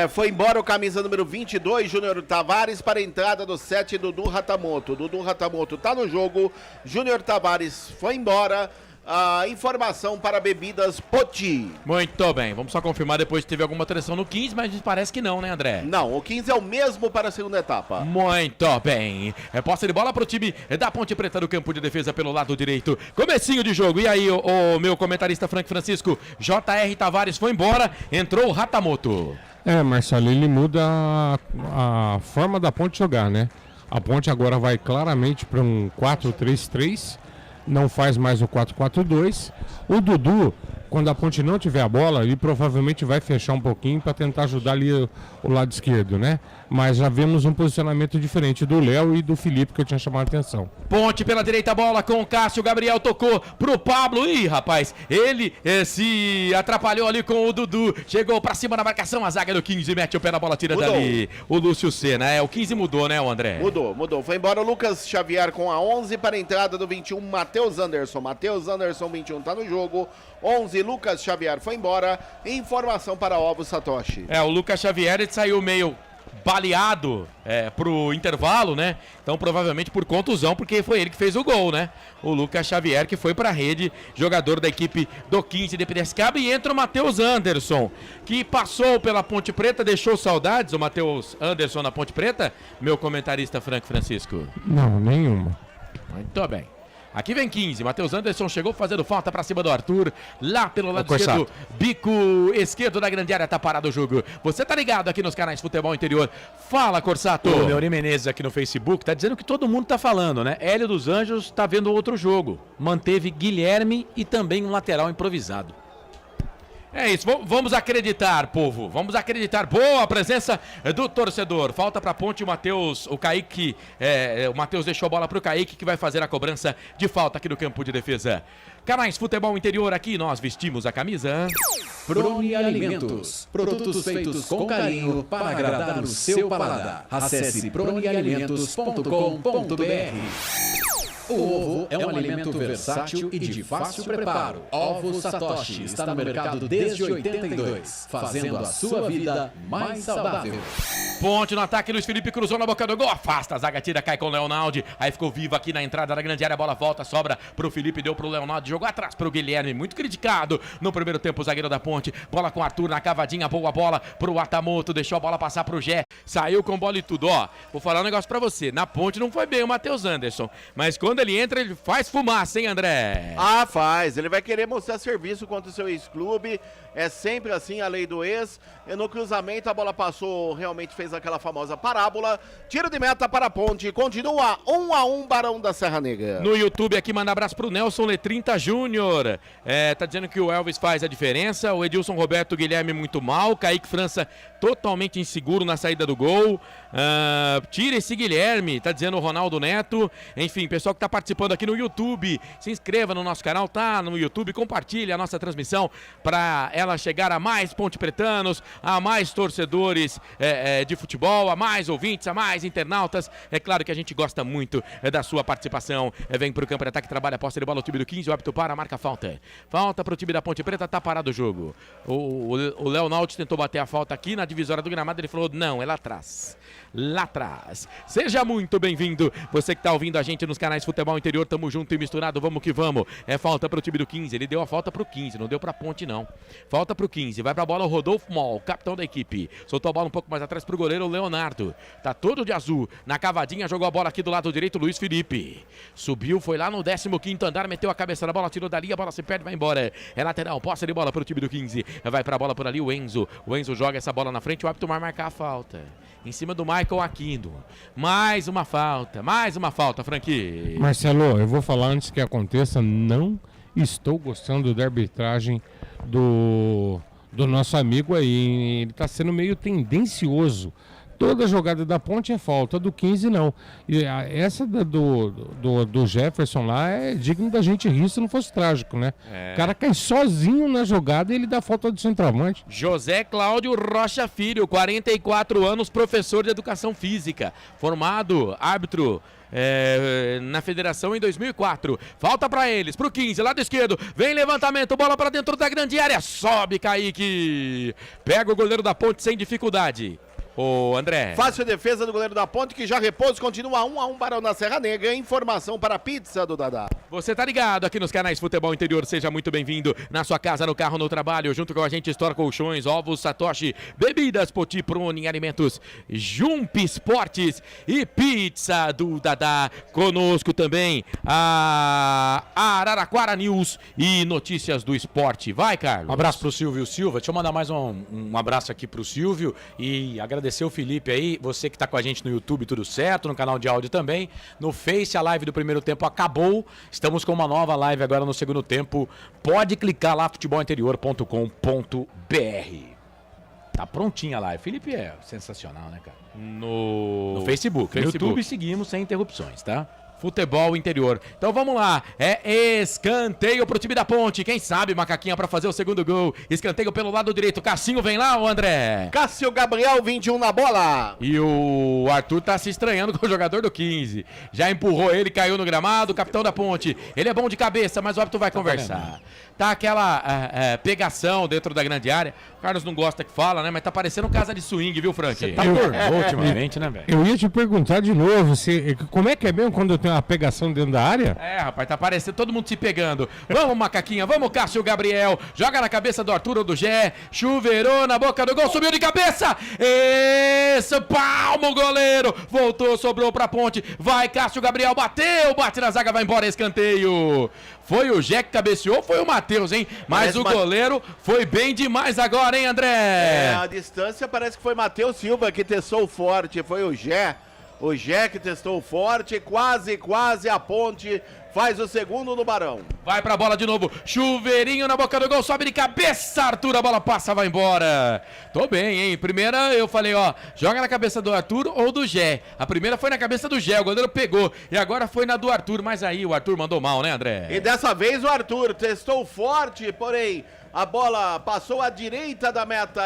Foi embora o camisa número 22, Júnior Tavares, para a entrada do 7, Dudu Ratamoto. Dudu Ratamoto tá no jogo, Júnior Tavares foi embora. A informação para Bebidas Poti. Muito bem, vamos só confirmar depois se teve alguma alteração no 15, mas parece que não, né, André? Não, o 15 é o mesmo para a segunda etapa. Muito bem, posse de bola pro time da Ponte Preta do campo de defesa pelo lado direito. Comecinho de jogo, e aí o meu comentarista Frank Francisco, J.R. Tavares foi embora, entrou o Ratamoto. Marcelo, ele muda a forma da Ponte jogar, né? A Ponte agora vai claramente para um 4-3-3, não faz mais o 4-4-2. O Dudu, quando a Ponte não tiver a bola, ele provavelmente vai fechar um pouquinho para tentar ajudar ali o lado esquerdo, né? Mas já vemos um posicionamento diferente do Léo e do Felipe, que eu tinha chamado a atenção. Ponte pela direita, a bola com o Cássio, Gabriel tocou pro Pablo. Ih, rapaz, ele se atrapalhou ali com o Dudu. Chegou pra cima na marcação, a zaga do 15 mete o pé na bola, tira dali o Lúcio Senna. O 15 mudou, né, o André? Mudou. Foi embora o Lucas Xavier com a 11 para a entrada do 21, Matheus Anderson. Matheus Anderson, 21, tá no jogo. 11, Lucas Xavier foi embora. Informação para Ovo Satoshi. O Lucas Xavier, ele saiu meio baleado pro intervalo, né? Então provavelmente por contusão, porque foi ele que fez o gol, né? O Lucas Xavier, que foi pra rede, jogador da equipe do 15 de Piracicaba. E entra o Matheus Anderson, que passou pela Ponte Preta, deixou saudades. O Matheus Anderson na Ponte Preta, meu comentarista Frank Francisco. Não, nenhuma. Muito bem. Aqui vem 15, Matheus Anderson chegou fazendo falta pra cima do Arthur, lá pelo lado esquerdo, bico esquerdo da grande área, tá parado o jogo. Você tá ligado aqui nos canais Futebol Interior. Fala, Corsato. O Leoni Menezes aqui no Facebook tá dizendo que todo mundo tá falando, né? Hélio dos Anjos tá vendo outro jogo. Manteve Guilherme e também um lateral improvisado. É isso, vamos acreditar, povo, vamos acreditar. Boa presença do torcedor. Falta pra Ponte o Matheus, o Kaique, o Matheus deixou a bola pro Kaique, que vai fazer a cobrança de falta aqui no campo de defesa. Canais Futebol Interior, aqui nós vestimos a camisa. Prone Alimentos, produtos feitos com carinho para agradar o seu paladar. Acesse pronealimentos.com.br. O ovo é um alimento versátil e de fácil preparo. Ovo Satoshi está no mercado desde 82, fazendo a sua vida mais saudável. Ponte no ataque, Luiz Felipe cruzou na boca do gol, afasta, a zaga tira, cai com o Leonardo, aí ficou vivo aqui na entrada da grande área, a bola volta, sobra pro Felipe, deu pro Leonardo, jogou atrás pro Guilherme, muito criticado no primeiro tempo, o zagueiro da Ponte, bola com o Arthur na cavadinha, boa bola pro Atamoto, deixou a bola passar pro Gé, saiu com bola e tudo, ó, vou falar um negócio pra você, na Ponte não foi bem o Matheus Anderson, mas quando ele entra, ele faz fumaça, hein, André? Ah, faz, ele vai querer mostrar serviço contra o seu ex-clube, é sempre assim a lei do ex, e no cruzamento a bola passou, realmente fez aquela famosa parábola, tiro de meta para a Ponte, continua 1-1 Barão da Serra Negra. No YouTube aqui, manda abraço pro Nelson Letrinta Júnior, tá dizendo que o Elvis faz a diferença, o Edilson Roberto Guilherme muito mal, Kaique França totalmente inseguro na saída do gol, tira esse Guilherme, tá dizendo o Ronaldo Neto, enfim, pessoal que tá participando aqui no YouTube, se inscreva no nosso canal, tá no YouTube, compartilhe a nossa transmissão para ela chegar a mais pontepretanos, a mais torcedores de futebol, a mais ouvintes, a mais internautas. É claro que a gente gosta muito da sua participação. Vem pro campo de ataque, trabalha a posse de bola, o time do 15, o árbitro para, marca falta. Falta pro time da Ponte Preta, tá parado o jogo. O Leonardo tentou bater a falta aqui na divisória do gramado, ele falou, não, é lá atrás. Lá atrás. Seja muito bem-vindo, você que tá ouvindo a gente nos canais Futebol Interior, tamo junto e misturado, vamos que vamos. É falta pro time do 15, ele deu a falta pro 15, não deu pra Ponte não. Falta pro 15, vai pra bola o Rodolfo Moll, capitão da equipe. Soltou a bola um pouco mais atrás pro goleiro Leonardo. Tá todo de azul, na cavadinha, jogou a bola aqui do lado direito, Luiz Felipe. Subiu, foi lá no 15º andar, meteu a cabeça na bola, tirou dali, a bola se perde, vai embora. É lateral, posse de bola pro time do 15. Vai pra bola por ali o Enzo. O Enzo joga essa bola na frente, o árbitro vai marcar a falta. Em cima do Michael Aquino. Mais uma falta, Franqui. Marcelo, eu vou falar antes que aconteça, não estou gostando da arbitragem do nosso amigo aí. Ele está sendo meio tendencioso. Toda jogada da Ponte é falta, do 15 não. E essa do Jefferson lá é digno da gente rir se não fosse trágico, né? O cara cai sozinho na jogada e ele dá falta do centroavante. José Cláudio Rocha Filho, 44 anos, professor de educação física, formado, árbitro na federação em 2004. Falta pra eles, pro 15, lado esquerdo, vem levantamento, bola pra dentro da grande área, sobe Kaique, pega o goleiro da Ponte sem dificuldade. Ô, André. Fácil defesa do goleiro da Ponte, que já repousa, continua 1-1 Barão da Serra Negra. Informação para a pizza do Dadá. Você tá ligado aqui nos canais Futebol Interior, seja muito bem-vindo na sua casa, no carro, no trabalho, junto com a gente, Store Colchões, Ovos Satoshi, Bebidas Poti Prune, Alimentos Jump Esportes e pizza do Dadá. Conosco também a Araraquara News e Notícias do Esporte. Vai, Carlos. Um abraço pro Silvio Silva. Deixa eu mandar mais um abraço aqui pro Silvio e agradecer o Felipe aí, você que tá com a gente no YouTube, tudo certo, no canal de áudio também, no Face, a live do primeiro tempo acabou, estamos com uma nova live agora no segundo tempo, pode clicar lá, futebolinterior.com.br. Tá prontinha a live, Felipe é sensacional, né, cara? No Facebook, no YouTube seguimos sem interrupções, tá? Futebol Interior. Então vamos lá, escanteio pro time da Ponte, quem sabe Macaquinha pra fazer o segundo gol, escanteio pelo lado direito, Cassinho vem lá, o André. Cássio Gabriel, 21 na bola. E o Arthur tá se estranhando com o jogador do 15, já empurrou ele, caiu no gramado, capitão da Ponte, ele é bom de cabeça, mas o árbitro vai conversar. Tá aquela pegação dentro da grande área, o Carlos não gosta que fala, né, mas tá parecendo casa de swing, viu, Frank? Você tá tornou ultimamente, né, velho? Eu ia te perguntar de novo, como é que é mesmo quando eu tenho uma pegação dentro da área? Rapaz, tá parecendo todo mundo se pegando. Vamos, Macaquinha, vamos, Cássio Gabriel. Joga na cabeça do Arthur ou do Gé. Chuveirou na boca do gol, subiu de cabeça. Esse palmo, o goleiro. Voltou, sobrou pra Ponte. Vai, Cássio Gabriel, bateu, bate na zaga, vai embora, escanteio. Foi o Gé que cabeceou, foi o Matheus, hein? Mas o goleiro foi bem demais agora, hein, André? A distância parece que foi Matheus Silva que testou forte, foi o Gé. O Gé que testou forte, quase a Ponte faz o segundo no Barão. Vai pra bola de novo, chuveirinho na boca do gol, sobe de cabeça, Arthur, a bola passa, vai embora. Tô bem, hein? Primeira eu falei, joga na cabeça do Arthur ou do Gé. A primeira foi na cabeça do Gé, o goleiro pegou. E agora foi na do Arthur, mas aí o Arthur mandou mal, né, André? E dessa vez o Arthur testou forte, porém a bola passou à direita da meta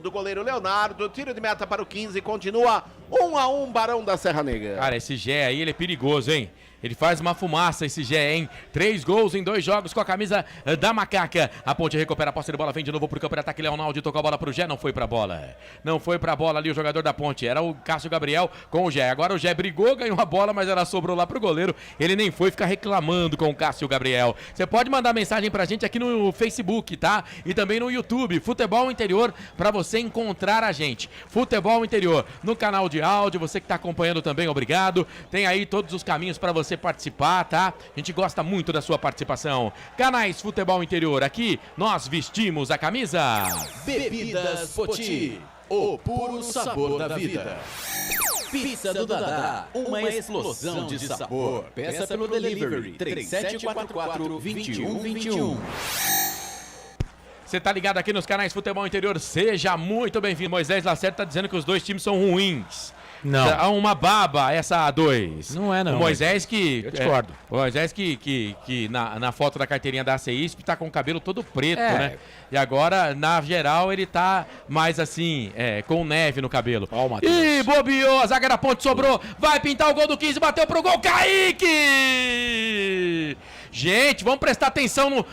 do goleiro Leonardo, tiro de meta para o 15, continua 1-1 Barão da Serra Negra. Cara, esse Gé aí, ele é perigoso, hein? Ele faz uma fumaça, esse Gé, hein? 3 gols em 2 jogos com a camisa da Macaca. A Ponte recupera a posse de bola, vem de novo pro campo de ataque. Leonaldo tocou a bola pro Gé, não foi pra bola. Não foi pra bola ali o jogador da Ponte. Era o Cássio Gabriel com o Gé. Agora o Gé brigou, ganhou a bola, mas ela sobrou lá pro goleiro. Ele nem foi ficar reclamando com o Cássio Gabriel. Você pode mandar mensagem pra gente aqui no Facebook, tá? E também no YouTube, Futebol Interior, pra você encontrar a gente. Futebol Interior, no canal de áudio, você que tá acompanhando também, obrigado. Tem aí todos os caminhos pra você participar, tá? A gente gosta muito da sua participação. Canais Futebol Interior, aqui nós vestimos a camisa. Bebidas Poti, o puro sabor da vida. Pizza do Dadá, uma explosão de sabor. Peça pelo delivery 3744-2121. Você tá ligado aqui nos canais Futebol Interior, seja muito bem-vindo. Moisés Lacerda tá dizendo que os dois times são ruins. Não. Há uma baba essa A2. Não é, não. O Moisés que... Eu discordo. O Moisés que na foto da carteirinha da ACISP tá com o cabelo todo preto, né? E agora, na geral, ele tá mais assim, com neve no cabelo. Ih, bobeou, a zaga da Ponte sobrou. Vai pintar o gol do 15, bateu pro gol, Kaique! Gente, vamos prestar atenção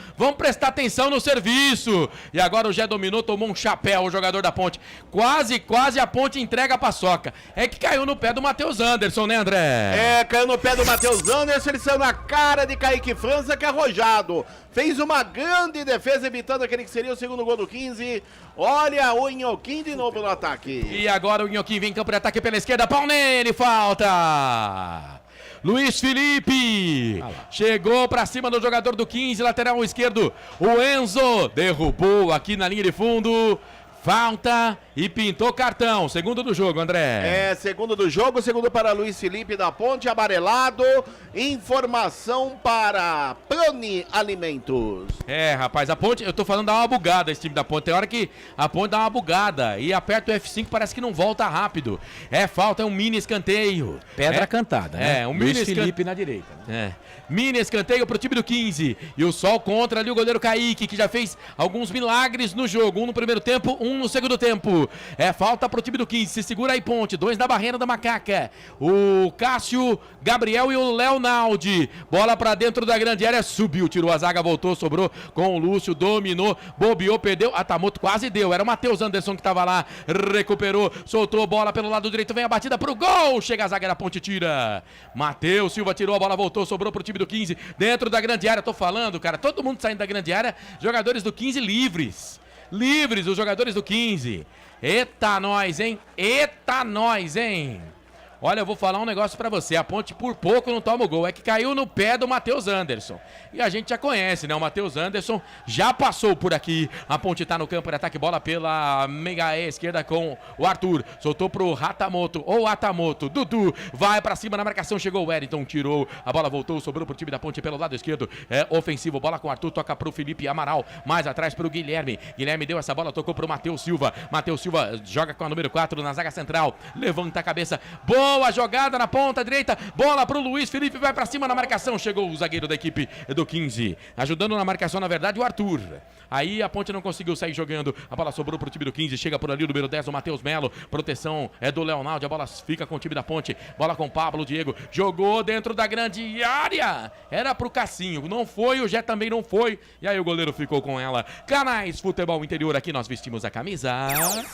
no serviço. E agora o Gé dominou, tomou um chapéu, o jogador da Ponte. Quase a Ponte entrega a paçoca. É que caiu no pé do Matheus Anderson, né, André? Caiu no pé do Matheus Anderson, ele saiu na cara de Kaique França, que é arrojado. Fez uma grande defesa, evitando aquele que seria o segundo gol do 15. Olha o Inhoquim de novo no ataque. E agora o Inhoquim vem em campo de ataque pela esquerda, pau nele, falta! Luiz Felipe chegou pra cima do jogador do 15, lateral esquerdo, o Enzo derrubou aqui na linha de fundo, falta e pintou cartão. Segundo do jogo, André. Segundo do jogo, segundo para Luiz Felipe da Ponte, amarelado. Informação para Pani Alimentos. Rapaz, a Ponte, eu tô falando, dá uma bugada esse time da Ponte. Tem hora que a Ponte dá uma bugada e aperta o F5, parece que não volta rápido. Falta, é um mini escanteio. Pedra cantada, né? Um Luiz mini Felipe na direita. Mini escanteio pro time do 15. E o Sol contra ali o goleiro Kaique, que já fez alguns milagres no jogo. Um no primeiro tempo, um no segundo tempo. Falta pro time do 15. Se segura aí, Ponte. 2 na barreira da Macaca. O Cássio Gabriel e o Leonaldi. Bola pra dentro da grande área. Subiu, tirou a zaga, voltou, sobrou com o Lúcio. Dominou, bobeou, perdeu. Atamoto quase deu. Era o Matheus Anderson que tava lá. Recuperou, soltou bola pelo lado direito. Vem a batida pro gol. Chega a zaga da Ponte, tira. Matheus Silva tirou a bola, voltou, sobrou pro time do 15. Dentro da grande área. Tô falando, cara. Todo mundo saindo da grande área. Jogadores do 15 livres. Livres os jogadores do 15. Eita nós, hein? Olha, eu vou falar um negócio pra você. A Ponte por pouco não toma o gol. É que caiu no pé do Matheus Anderson. E a gente já conhece, né? O Matheus Anderson já passou por aqui. A Ponte tá no campo de ataque. Bola pela meia esquerda com o Arthur. Soltou pro Ratamoto. Ou Atamoto. Dudu vai pra cima na marcação. Chegou o Wellington. Tirou. A bola voltou. Sobrou pro time da Ponte pelo lado esquerdo. Ofensivo. Bola com o Arthur. Toca pro Felipe Amaral. Mais atrás pro Guilherme. Guilherme deu essa bola. Tocou pro Matheus Silva. Matheus Silva joga com a número 4 na zaga central. Levanta a cabeça. Boa jogada na ponta direita, bola pro Luiz Felipe, vai pra cima na marcação, chegou o zagueiro da equipe do 15, ajudando na marcação na verdade o Arthur. Aí a Ponte não conseguiu sair jogando, a bola sobrou pro time do 15, chega por ali o número 10, o Matheus Melo, proteção é do Leonaldo, a bola fica com o time da Ponte, bola com o Pablo Diego, jogou dentro da grande área, era pro Cassinho, não foi, o Jé também não foi, e aí o goleiro ficou com ela. Canais Futebol Interior, aqui nós vestimos a camisa.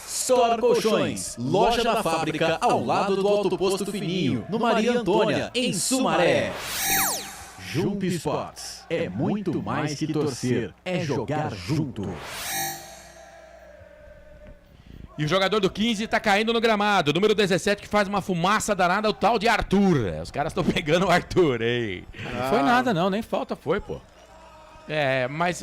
Store Colchões, loja da fábrica ao lado do Alto Posto Fininho, no Maria Antônia, em Sumaré. Jump Sports é muito mais que torcer, é jogar junto. E o jogador do 15 tá caindo no gramado. Número 17 que faz uma fumaça danada, o tal de Arthur. Os caras estão pegando o Arthur, hein? Não foi nada não, nem falta foi, pô. Mas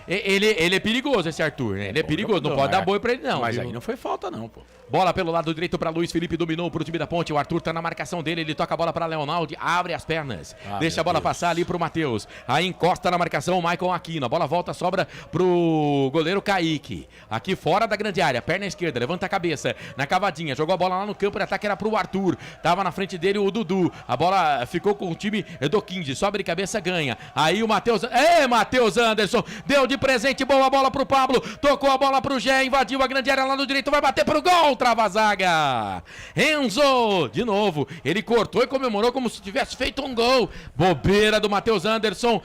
ele é perigoso, esse Arthur, né? Ele é perigoso, não pode dar boi pra ele não. Mas viu? aí não foi falta não, pô. Bola pelo lado direito para Luiz Felipe, dominou pro time da Ponte, o Arthur tá na marcação dele, ele toca a bola para Leonaldo, abre as pernas, deixa a bola passar ali pro Matheus, aí encosta na marcação o Maicon Aquino, a bola volta, sobra pro goleiro Kaique, aqui fora da grande área, perna esquerda, levanta a cabeça, na cavadinha, jogou a bola lá no campo de ataque, era pro Arthur, tava na frente dele o Dudu, a bola ficou com o time do 15, sobe de cabeça, ganha, aí o Matheus Anderson, deu de de presente, boa bola pro Pablo, tocou a bola pro Gé, invadiu a grande área lá no direito, vai bater pro gol, trava a zaga. Enzo, de novo, ele cortou e comemorou como se tivesse feito um gol. Bobeira do Matheus Anderson.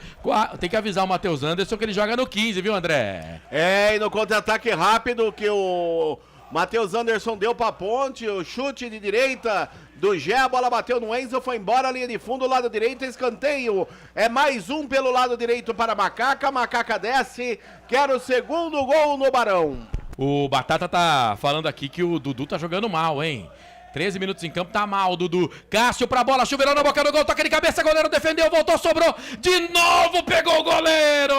Tem que avisar o Matheus Anderson que ele joga no 15, viu, André? E no contra-ataque rápido que o Matheus Anderson deu pra ponte, o chute de direita do Gé, a bola bateu no Enzo, foi embora, linha de fundo, lado direito, escanteio. É mais um pelo lado direito para a Macaca desce, quer o segundo gol no Barão. O Batata tá falando aqui que o Dudu tá jogando mal, hein? 13 minutos em campo, tá mal, Dudu. Cássio pra bola, chuveirou na boca do gol, toca de cabeça, goleiro defendeu, voltou, sobrou. De novo pegou o goleiro!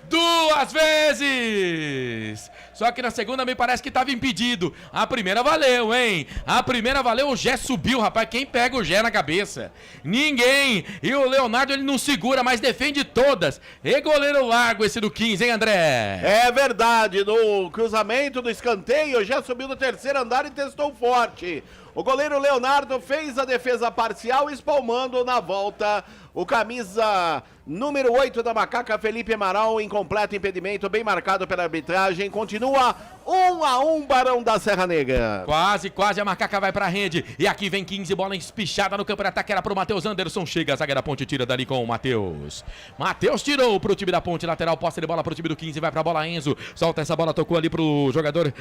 2 vezes! Só que na segunda me parece que tava impedido. A primeira valeu, hein? A primeira valeu, o Gé subiu, rapaz. Quem pega o Gé na cabeça? Ninguém! E o Leonardo, ele não segura, mas defende todas. E goleiro largo esse do 15, hein, André? É verdade, no cruzamento do escanteio, já subiu no terceiro andar e testou forte. O goleiro Leonardo fez a defesa parcial, espalmando na volta o camisa número 8 da Macaca, Felipe Amaral, em completo impedimento, bem marcado pela arbitragem. Continua 1-1, Barão da Serra Negra. Quase a Macaca vai pra rede. E aqui vem 15, bola espichada no campo de ataque, era pro Matheus Anderson. Chega a zaga da Ponte, tira dali com o Matheus. Matheus tirou pro time da Ponte, lateral, posse de bola pro time do 15, vai pra bola Enzo. Solta essa bola, tocou ali pro jogador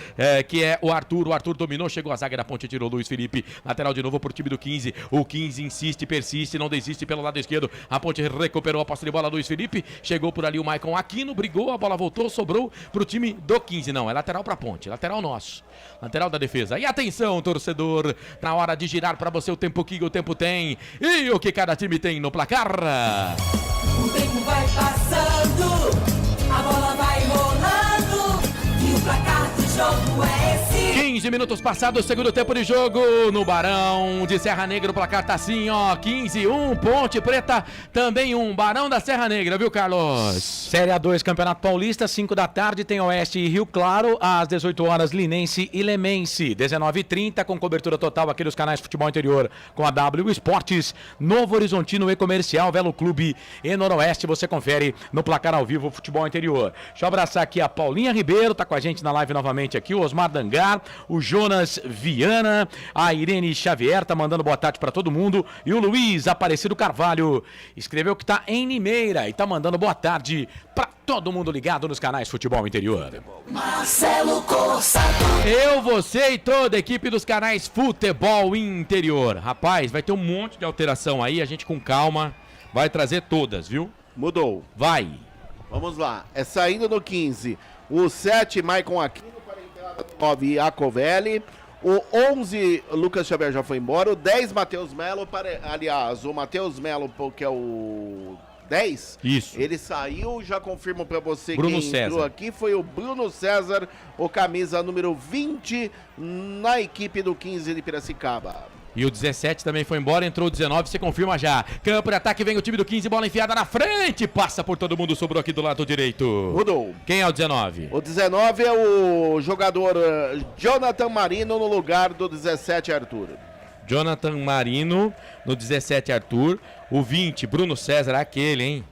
que é o Arthur. O Arthur dominou, chegou a zaga da Ponte, tirou Luiz Felipe. Lateral de novo pro time do 15. O 15 insiste, persiste, não desiste pelo lado esquerdo. A Ponte recuperou a posse de bola, Luiz Felipe. Chegou por ali o Maicon Aquino, brigou, a bola voltou, sobrou pro time do 15. Não, é lateral pra Ponte, lateral nosso. Lateral da defesa. E atenção, torcedor, na hora de girar pra você o tempo que o tempo tem e o que cada time tem no placar. O tempo vai passando, a bola vai rolando e o placar do jogo é esse. 15 minutos passados, segundo tempo de jogo no Barão de Serra Negra. O placar tá assim, ó, 15-1, Ponte Preta também 1, Barão da Serra Negra, viu, Carlos? Série A2, Campeonato Paulista, 5 da tarde, tem Oeste e Rio Claro, às 18 horas, Linense e Lemense, 19h30, com cobertura total aqui dos canais Futebol Interior, com a W Esportes, Novo Horizontino e Comercial, Velo Clube e Noroeste, você confere no placar ao vivo Futebol Interior. Deixa eu abraçar aqui a Paulinha Ribeiro, tá com a gente na live novamente aqui, o Osmar Dangar, o Jonas Viana, a Irene Xavier tá mandando boa tarde pra todo mundo, e o Luiz Aparecido Carvalho escreveu que tá em Limeira e tá mandando boa tarde pra todo mundo ligado nos canais Futebol Interior. Marcelo Corsato. Eu, você e toda a equipe dos canais Futebol Interior. Rapaz, vai ter um monte de alteração aí, a gente com calma vai trazer todas, viu? Mudou. Vai. Vamos lá, é saindo no 15, o 7, Maicon Aquino, 9, Iacovelli, o 11, Lucas Xavier já foi embora, o 10, Matheus Melo, aliás, o Matheus Melo, que é o 10, isso, ele saiu, já confirmo pra você. Bruno quem entrou César aqui foi o Bruno César, o camisa número 20 na equipe do 15 de Piracicaba. E o 17 também foi embora, entrou o 19, você confirma já. Campo de ataque, vem o time do 15, bola enfiada na frente, passa por todo mundo, sobrou aqui do lado direito. Mudou. Quem é o 19? O 19 é o jogador Jonathan Marino no lugar do 17, Arthur. Jonathan Marino no 17, Arthur. O 20, Bruno César, aquele, hein?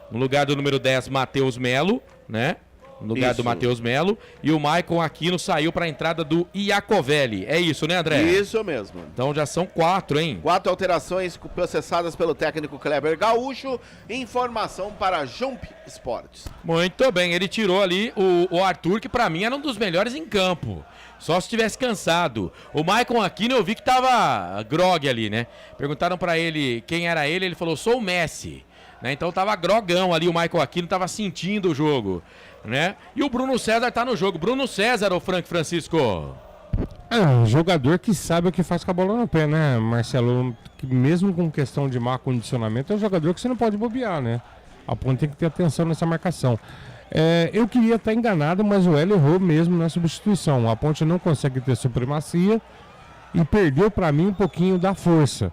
No lugar do número 10, Matheus Melo, né? No lugar do Matheus Melo. E o Maicon Aquino saiu para a entrada do Iacovelli. É isso, né, André? Isso mesmo. Então já são 4, hein? 4 alterações processadas pelo técnico Kleber Gaúcho. Informação para Jump Esportes. Muito bem, ele tirou ali o Arthur, que para mim era um dos melhores em campo. Só se tivesse cansado. O Maicon Aquino eu vi que tava grog ali, né? Perguntaram para ele quem era ele falou, sou o Messi. Né? Então tava grogão ali, o Maicon Aquino tava sentindo o jogo. Né? E o Bruno César tá no jogo. Bruno César, o Francisco. É um jogador que sabe o que faz com a bola no pé, né, Marcelo? Que mesmo com questão de má condicionamento, é um jogador que você não pode bobear, né? A Ponte tem que ter atenção nessa marcação. Eu queria estar enganado, mas o Hélio errou mesmo na substituição. A Ponte não consegue ter supremacia e perdeu para mim um pouquinho da força.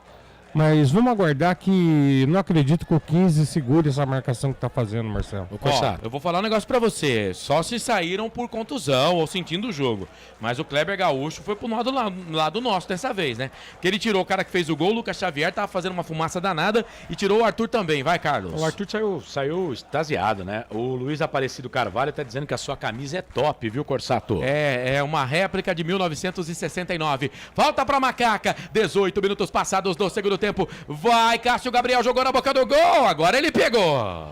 Mas vamos aguardar que não acredito que o 15 segure essa marcação que tá fazendo, Marcelo. Ó, eu vou falar um negócio pra você. Só se saíram por contusão ou sentindo o jogo. Mas o Kleber Gaúcho foi pro lado nosso dessa vez, né? Que ele tirou o cara que fez o gol, o Lucas Xavier, tava fazendo uma fumaça danada e tirou o Arthur também. Vai, Carlos. O Arthur saiu extasiado, né? O Luiz Aparecido Carvalho tá dizendo que a sua camisa é top, viu, Corsato? É uma réplica de 1969. Falta pra Macaca. 18 minutos passados do segundo tempo. Vai, Cássio Gabriel jogou na boca do gol. Agora ele pegou.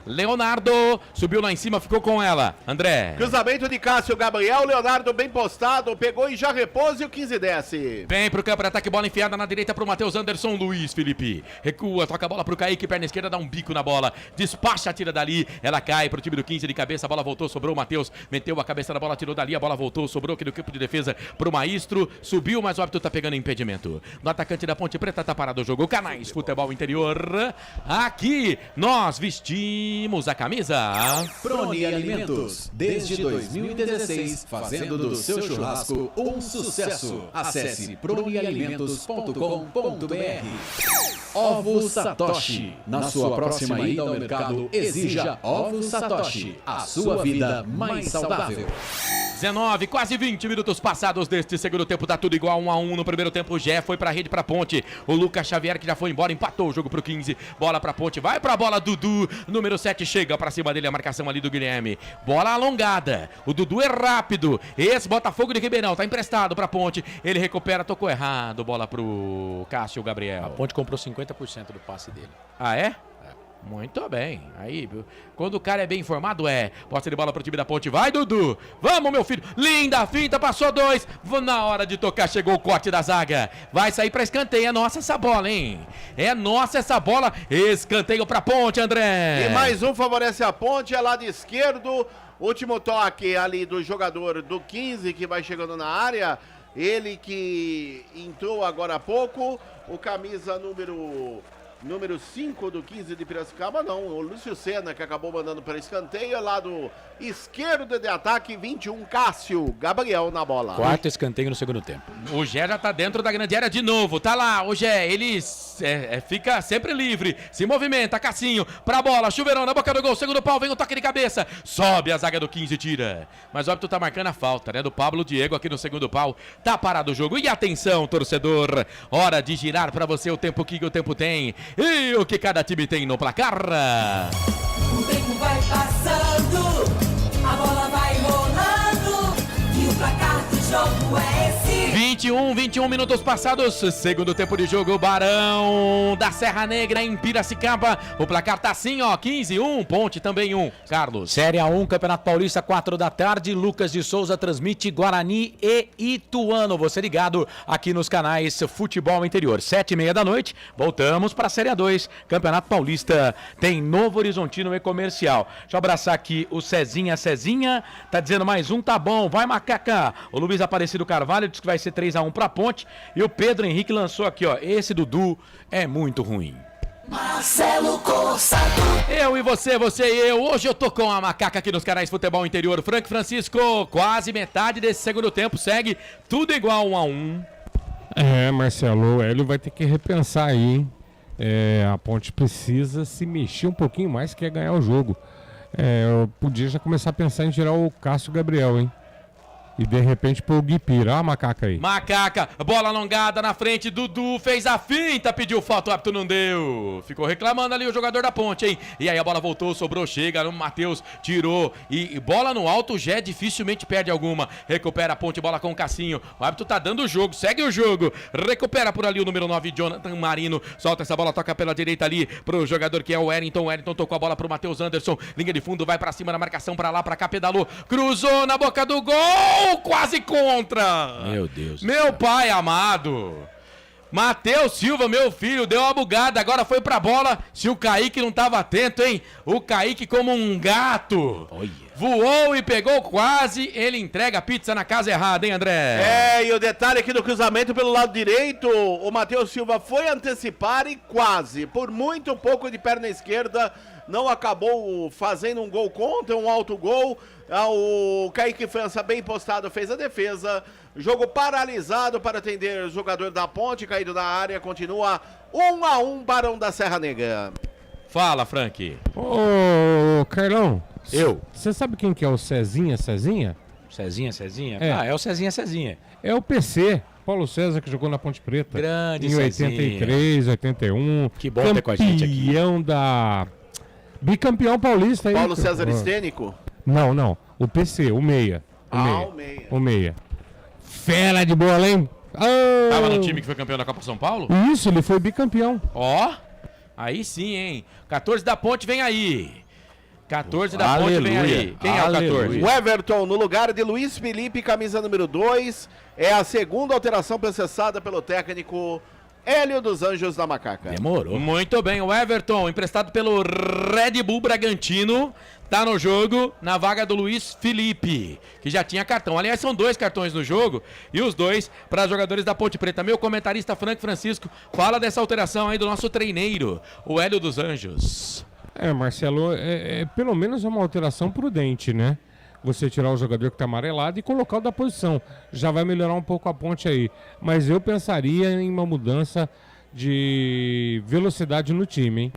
Leonardo subiu lá em cima, ficou com ela. André. Cruzamento de Cássio Gabriel, Leonardo bem postado, pegou e já repousa e o 15 desce. Vem pro campo de ataque, bola enfiada na direita pro Matheus Anderson. Luiz Felipe recua, toca a bola pro Kaique, perna esquerda, dá um bico na bola, despacha, tira dali, ela cai pro time do 15 de cabeça, a bola voltou, sobrou o Matheus, meteu a cabeça na bola, tirou dali, a bola voltou, sobrou aqui no campo de defesa pro Maestro, subiu, mas o árbitro tá pegando impedimento. No atacante da Ponte Preta tá parado o jogo. Canais Futebol Interior, aqui nós vestimos a camisa. Proni Alimentos, desde 2016, fazendo do seu churrasco um sucesso. Acesse pronialimentos.com.br. Ovos Satoshi. Na sua próxima ida ao mercado, exija Ovos Satoshi. A sua vida mais saudável. 19, quase 20 minutos passados deste segundo tempo, tá tudo igual, 1-1 no primeiro tempo. O Gé foi pra rede, pra Ponte. O Lucas Xavier, que já foi embora, empatou o jogo pro 15. Bola pra Ponte, vai pra bola, Dudu. Número 7 chega pra cima dele, a marcação ali do Guilherme. Bola alongada. O Dudu é rápido. Esse Botafogo de Ribeirão tá emprestado pra Ponte. Ele recupera, tocou errado. Bola pro Cássio Gabriel. A Ponte comprou 50% do passe dele. Ah, é? Muito bem. Aí, quando o cara é bem informado, posse de bola pro time da Ponte. Vai, Dudu. Vamos, meu filho. Linda finta, passou 2. Na hora de tocar, chegou o corte da zaga. Vai sair pra escanteio. É nossa essa bola, hein? É nossa essa bola. Escanteio pra Ponte, André. E mais um favorece a Ponte, é lado esquerdo. Último toque ali do jogador do 15 que vai chegando na área. Ele que entrou agora há pouco. O camisa número 5 do 15 de Piracicaba, não, o Lúcio Senna, que acabou mandando para escanteio, lado esquerdo de ataque, 21, Cássio Gabriel na bola. Quarto escanteio no segundo tempo. O Gé já tá dentro da grande área de novo, tá lá, o Gé, ele fica sempre livre, se movimenta, Cassinho, pra bola, Chuveirão na boca do gol, segundo pau, vem o toque de cabeça, sobe a zaga do 15, tira. Mas o árbitro tá marcando a falta, né, do Pablo Diego aqui no segundo pau, tá parado o jogo. E atenção, torcedor, hora de girar pra você o tempo que o tempo tem. E o que cada time tem no placar? O tempo vai passando, a bola vai rolando e o placar do jogo é esse. 21 minutos passados, segundo tempo de jogo, Barão da Serra Negra em Piracicaba. O placar tá assim, ó, 15-1, Ponte também 1. Carlos. Série A1, Campeonato Paulista, 4 da tarde. Lucas de Souza transmite Guarani e Ituano. Você ligado aqui nos canais Futebol Interior. 7h30 da noite, voltamos para a Série A2. Campeonato Paulista tem Novo Horizontino e Comercial. Deixa eu abraçar aqui o Cezinha, tá dizendo mais um, tá bom, vai Macaca. O Luiz Aparecido Carvalho disse que vai ser 3-1 pra Ponte. E o Pedro Henrique lançou aqui, ó, esse Dudu é muito ruim. Marcelo Corsato. Eu e você e eu. Hoje eu tô com a Macaca aqui nos canais Futebol Interior. Frank Francisco, quase metade desse segundo tempo, segue tudo igual 1-1. Marcelo, o Hélio vai ter que repensar aí, hein? A Ponte precisa se mexer um pouquinho mais, quer ganhar o jogo. Eu podia já começar a pensar em tirar o Cássio Gabriel, hein? E de repente pôr o Guipira. Olha a Macaca aí. Macaca, bola alongada na frente, Dudu fez a finta, pediu falta, o árbitro não deu. Ficou reclamando ali o jogador da Ponte, hein? E aí a bola voltou, sobrou, chega, o Matheus tirou. E bola no alto, o Gé dificilmente perde alguma. Recupera a Ponte, bola com o Cassinho. O árbitro tá dando o jogo, segue o jogo. Recupera por ali o número 9, Jonathan Marino. Solta essa bola, toca pela direita ali pro jogador que é o Wellington. O Wellington tocou a bola pro Matheus Anderson. Linha de fundo, vai pra cima na marcação, pra lá, pra cá, pedalou. Cruzou na boca do gol! Quase contra! Meu Deus. Meu pai amado! Matheus Silva, meu filho, deu uma bugada, agora foi pra bola. Se o Kaique não tava atento, hein? O Kaique como um gato. Olha. voou e pegou quase, ele entrega a pizza na casa errada, hein, André? E o detalhe aqui do cruzamento pelo lado direito, o Matheus Silva foi antecipar e quase, por muito pouco de perna esquerda, não acabou fazendo um gol contra, um autogol. O Kaique França, bem postado, fez a defesa. Jogo paralisado para atender o jogador da Ponte, caído na área, continua 1-1, Barão da Serra Negra. Fala, Frank. Ô, Carlão. Eu. Você sabe quem que é o Cezinha? Cezinha? É O Cezinha. É o PC, Paulo César, que jogou na Ponte Preta. Grande em Cezinha. 83, 81. Que bom ter com a gente aqui. Bicampeão paulista aí. Paulo César Estênico? Não. O PC, o meia. O meia. Fera de bola, hein? Oh! Tava no time que foi campeão da Copa São Paulo? Isso, ele foi bicampeão. Ó, aí sim, hein? 14 da Ponte vem aí. 14 da Ponte vem aí. Quem é o 14? O Everton, no lugar de Luiz Felipe, camisa número 2. É a segunda alteração processada pelo técnico Hélio dos Anjos da Macaca. Demorou. Muito bem, o Everton, emprestado pelo Red Bull Bragantino, tá no jogo na vaga do Luiz Felipe, que já tinha cartão. Aliás, são 2 cartões no jogo e os 2 para jogadores da Ponte Preta. Meu comentarista Frank Francisco fala dessa alteração aí do nosso treineiro, o Hélio dos Anjos. Marcelo, pelo menos é uma alteração prudente, né? Você tirar o jogador que tá amarelado e colocar o da posição. Já vai melhorar um pouco a Ponte aí. Mas eu pensaria em uma mudança de velocidade no time, hein?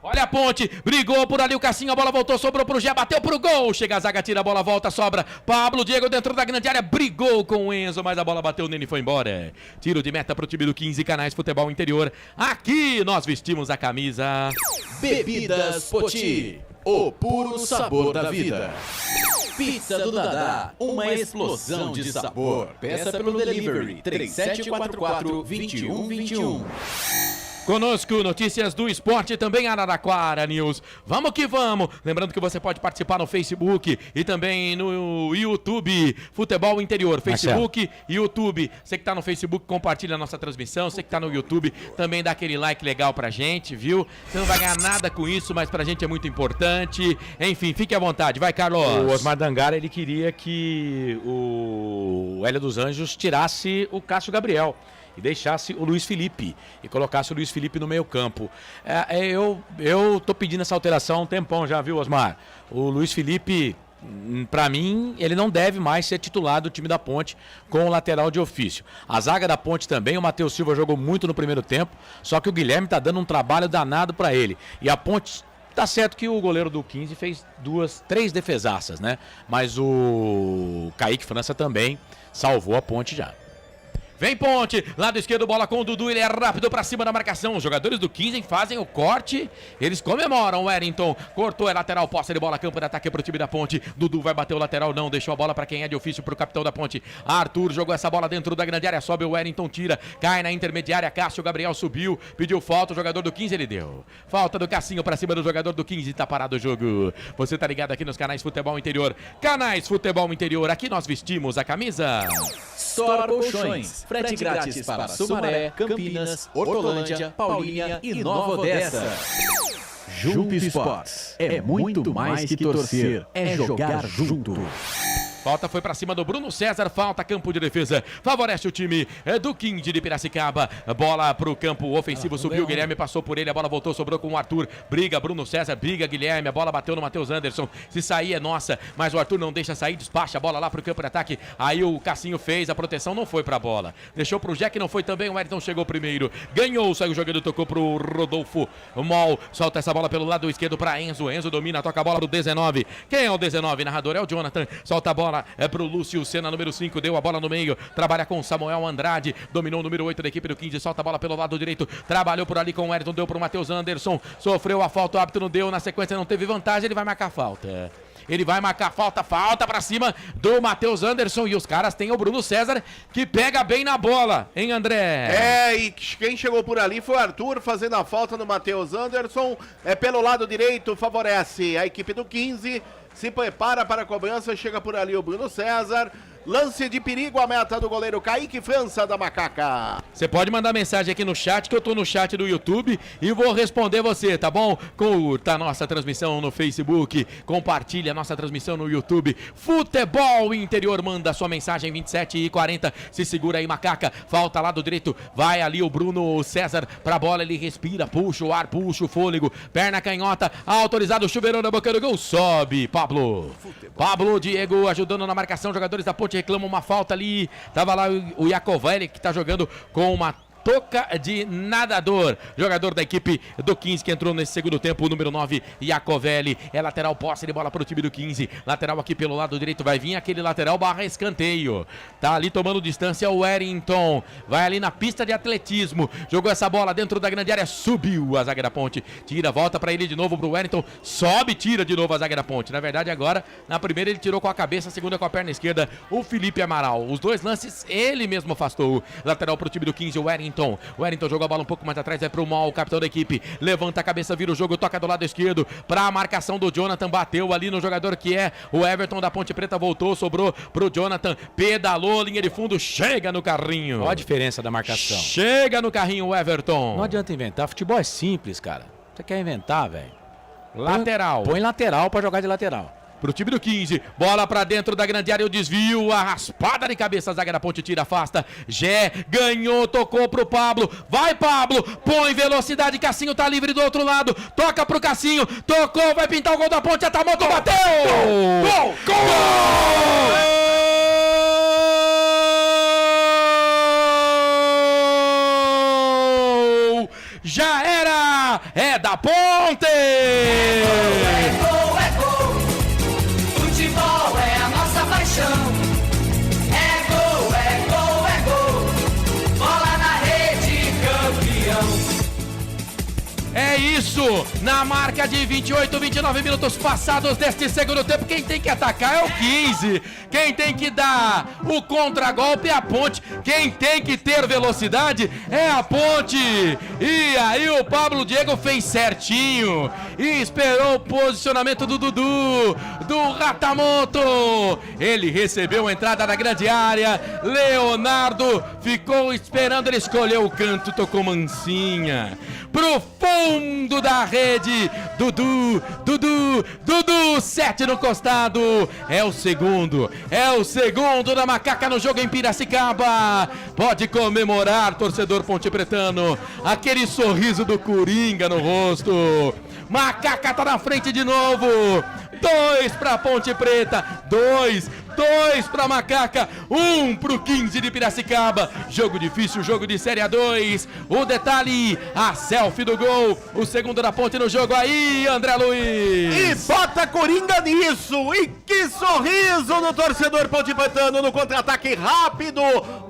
Olha a Ponte, brigou por ali o Cassinho, a bola voltou, sobrou pro Gé, bateu pro gol. Chega a zaga, tira a bola, volta, sobra. Pablo Diego dentro da grande área, brigou com o Enzo, mas a bola bateu nele e foi embora. Tiro de meta pro time do 15, Canais Futebol Interior. Aqui nós vestimos a camisa. Bebidas Poti, o puro sabor da vida. Pizza do Dadá, uma explosão de sabor. Peça pelo delivery 3744-2121. Conosco, notícias do esporte, também Araraquara News. Vamos que vamos. Lembrando que você pode participar no Facebook e também no YouTube, Futebol Interior. Facebook e YouTube. Você que tá no Facebook, compartilha a nossa transmissão. Você que tá no YouTube, também dá aquele like legal pra gente, viu? Você não vai ganhar nada com isso, mas pra gente é muito importante. Enfim, fique à vontade. Vai, Carlos. O Osmar D'Angara, ele queria que o Hélio dos Anjos tirasse o Cássio Gabriel e deixasse o Luiz Felipe e colocasse o Luiz Felipe no meio campo. Eu tô pedindo essa alteração há um tempão já, viu, Osmar? O Luiz Felipe, pra mim, ele não deve mais ser titular do time da Ponte com o lateral de ofício. A zaga da Ponte também, o Matheus Silva jogou muito no primeiro tempo, só que o Guilherme tá dando um trabalho danado pra ele. E a Ponte, tá certo que o goleiro do 15 fez 3 defesaças, né? Mas o Kaique França também salvou a Ponte já. Vem Ponte, lado esquerdo, bola com o Dudu, ele é rápido pra cima da marcação. Os jogadores do 15 fazem o corte, eles comemoram. O Wellington cortou, é lateral, posse de bola, campo de ataque pro time da Ponte. Dudu vai bater o lateral, não, deixou a bola pra quem é de ofício, pro capitão da Ponte. Arthur jogou essa bola dentro da grande área, sobe o Wellington, tira, cai na intermediária. Cássio Gabriel subiu, pediu falta, o jogador do 15 ele deu. Falta do Cassinho pra cima do jogador do 15, tá parado o jogo. Você tá ligado aqui nos Canais Futebol Interior. Canais Futebol Interior, aqui nós vestimos a camisa. Store Colchões, frete grátis para Sumaré, Campinas, Hortolândia, Paulínia e Nova Odessa. Jump Sports, é muito mais que torcer, é jogar junto. Falta foi pra cima do Bruno César, falta campo de defesa, favorece o time do 15 de Piracicaba, bola pro campo ofensivo, subiu, Guilherme passou por ele, a bola voltou, sobrou com o Arthur, briga Bruno César, briga Guilherme, a bola bateu no Matheus Anderson, se sair é nossa, mas o Arthur não deixa sair, despacha a bola lá pro campo de ataque, aí o Cassinho fez, a proteção não foi pra bola, deixou pro Jack, não foi também, o Wellington chegou primeiro, ganhou, saiu jogando, tocou pro Rodolfo Mol, solta essa bola pelo lado esquerdo pra Enzo, Enzo domina, toca a bola pro 19, quem é o 19? Narrador é o Jonathan, solta a bola, é pro Lúcio Senna, número 5, deu a bola no meio, trabalha com Samuel Andrade, dominou o número 8 da equipe do 15, solta a bola pelo lado direito, trabalhou por ali com o Ayrton, deu pro Matheus Anderson, sofreu a falta, o árbitro não deu, na sequência não teve vantagem, ele vai marcar falta. Ele vai marcar falta pra cima do Matheus Anderson e os caras têm o Bruno César que pega bem na bola, hein, André? E quem chegou por ali foi o Arthur fazendo a falta no Matheus Anderson, pelo lado direito, favorece a equipe do 15, se prepara para a cobrança, chega por ali o Bruno César, Lance de perigo, a meta do goleiro Kaique França da Macaca. Você pode mandar mensagem aqui no chat, que eu tô no chat do YouTube e vou responder você, tá bom? Curta a nossa transmissão no Facebook, compartilha a nossa transmissão no YouTube. Futebol Interior, manda sua mensagem 27h40. Se segura aí, Macaca. Falta lá do direito, vai ali o Bruno César pra bola, ele respira, puxa o ar, puxa o fôlego, perna canhota, autorizado, chuveirão na boca do gol, sobe, Pablo. Pablo Diego ajudando na marcação, jogadores da Ponte reclamam uma falta ali, tava lá o Iacovelli que tá jogando com uma toca de nadador, jogador da equipe do 15 que entrou nesse segundo tempo, o número 9, Iacovelli, é lateral, posse de bola para o time do 15, lateral aqui pelo lado direito, vai vir aquele lateral barra escanteio, tá ali tomando distância o Wellington, vai ali na pista de atletismo, jogou essa bola dentro da grande área, subiu a zaga da Ponte, tira, volta para ele de novo pro Wellington, sobe, tira de novo a zaga da Ponte, na verdade agora, na primeira ele tirou com a cabeça, a segunda com a perna esquerda, o Felipe Amaral, os dois lances ele mesmo afastou, lateral pro time do 15, o Wellington jogou a bola um pouco mais atrás, vai pro Mal, o capitão da equipe, levanta a cabeça, vira o jogo, toca do lado esquerdo, pra marcação do Jonathan, bateu ali no jogador que é o Everton da Ponte Preta, voltou, sobrou pro Jonathan, pedalou, linha de fundo, chega no carrinho. Olha a diferença da marcação. Chega no carrinho o Everton. Não adianta inventar, futebol é simples, cara. Você quer inventar, velho? Lateral. Põe lateral pra jogar de lateral. Pro time do 15, bola pra dentro da grande área, o desvio, a raspada de cabeça, a zaga da Ponte tira, afasta, Gé, ganhou, tocou pro Pablo, vai Pablo, põe velocidade, Cassinho tá livre do outro lado, toca pro Cassinho, tocou, vai pintar o gol da Ponte, Atamoto bateu! Gol! Gol! Gol! Já era! É da Ponte! Futebol é a nossa paixão. É gol, é gol, é gol. Bola na rede, campeão. É isso, na marca de 28, 29 minutos passados deste segundo tempo, quem tem que atacar é o 15, quem tem que dar o contragolpe é a Ponte, quem tem que ter velocidade é a Ponte, e aí o Pablo Diego fez certinho, e esperou o posicionamento do Dudu, do Ratamoto, ele recebeu a entrada da grande área, Leonardo ficou esperando, ele escolheu o canto, tocou mansinha, pro fundo da rede, Dudu, 7 no costado, é o segundo da Macaca no jogo em Piracicaba, pode comemorar, torcedor pontepretano, aquele sorriso do Coringa no rosto, Macaca tá na frente de novo, 2 pra Ponte Preta, 2 pra Macaca, 1 pro 15 de Piracicaba, jogo difícil, jogo de Série A2, o detalhe, a selfie do gol, o segundo da Ponte no jogo aí, André Luiz. E bota Coringa nisso, e que sorriso no torcedor pontepretano no contra-ataque rápido,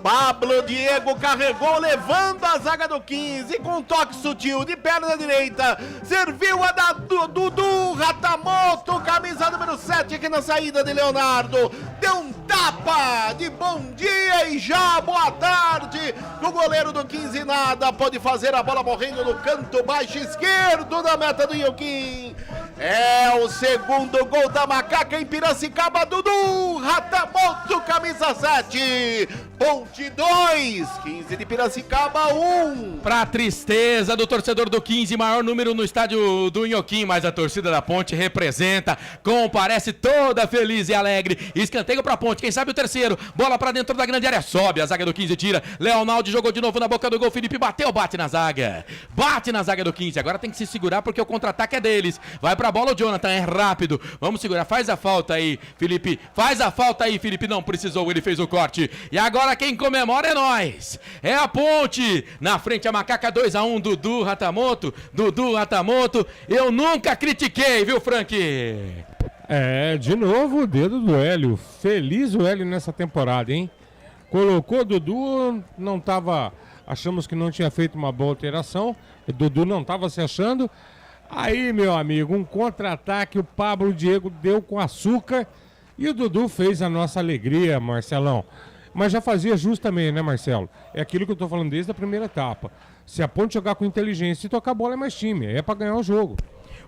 Pablo Diego carregou, levando a zaga do 15, com um toque sutil de perna direita, serviu a da Dudu, Ratamoto, camisa número 7 aqui na saída de Leonardo, deu um tapa de bom dia e já boa tarde, o goleiro do 15 nada, pode fazer a bola morrendo no canto baixo esquerdo da meta do Ioquim, é o segundo gol da Macaca em Piracicaba, Dudu, Ratamoto, camisa 7, Ponte 2, 15 de Piracicaba 1. Pra tristeza do torcedor do 15, maior número no estádio do Inhoquim, mas a torcida da Ponte representa, comparece toda feliz e alegre, escanteio pra Ponte, quem sabe o terceiro, bola pra dentro da grande área, sobe, a zaga do 15 tira, Leonardo jogou de novo na boca do gol, Felipe bateu, bate na zaga do 15, agora tem que se segurar porque o contra-ataque é deles, vai pra bola o Jonathan, é rápido, vamos segurar, faz a falta aí, Felipe, não precisou, ele fez o corte, e agora quem comemora é nós, é a Ponte, na frente a Macaca 2-1, Dudu Ratamoto, eu nunca critiquei, viu, Frank? É, de novo o dedo do Hélio, feliz o Hélio nessa temporada, hein? Colocou o Dudu, achamos que não tinha feito uma boa alteração, o Dudu não estava se achando, aí meu amigo, um contra-ataque, o Pablo Diego deu com açúcar e o Dudu fez a nossa alegria, Marcelão. Mas já fazia jus também, né, Marcelo? É aquilo que eu tô falando desde a primeira etapa. Se a Ponte jogar com inteligência e tocar a bola é mais time, é pra ganhar o jogo.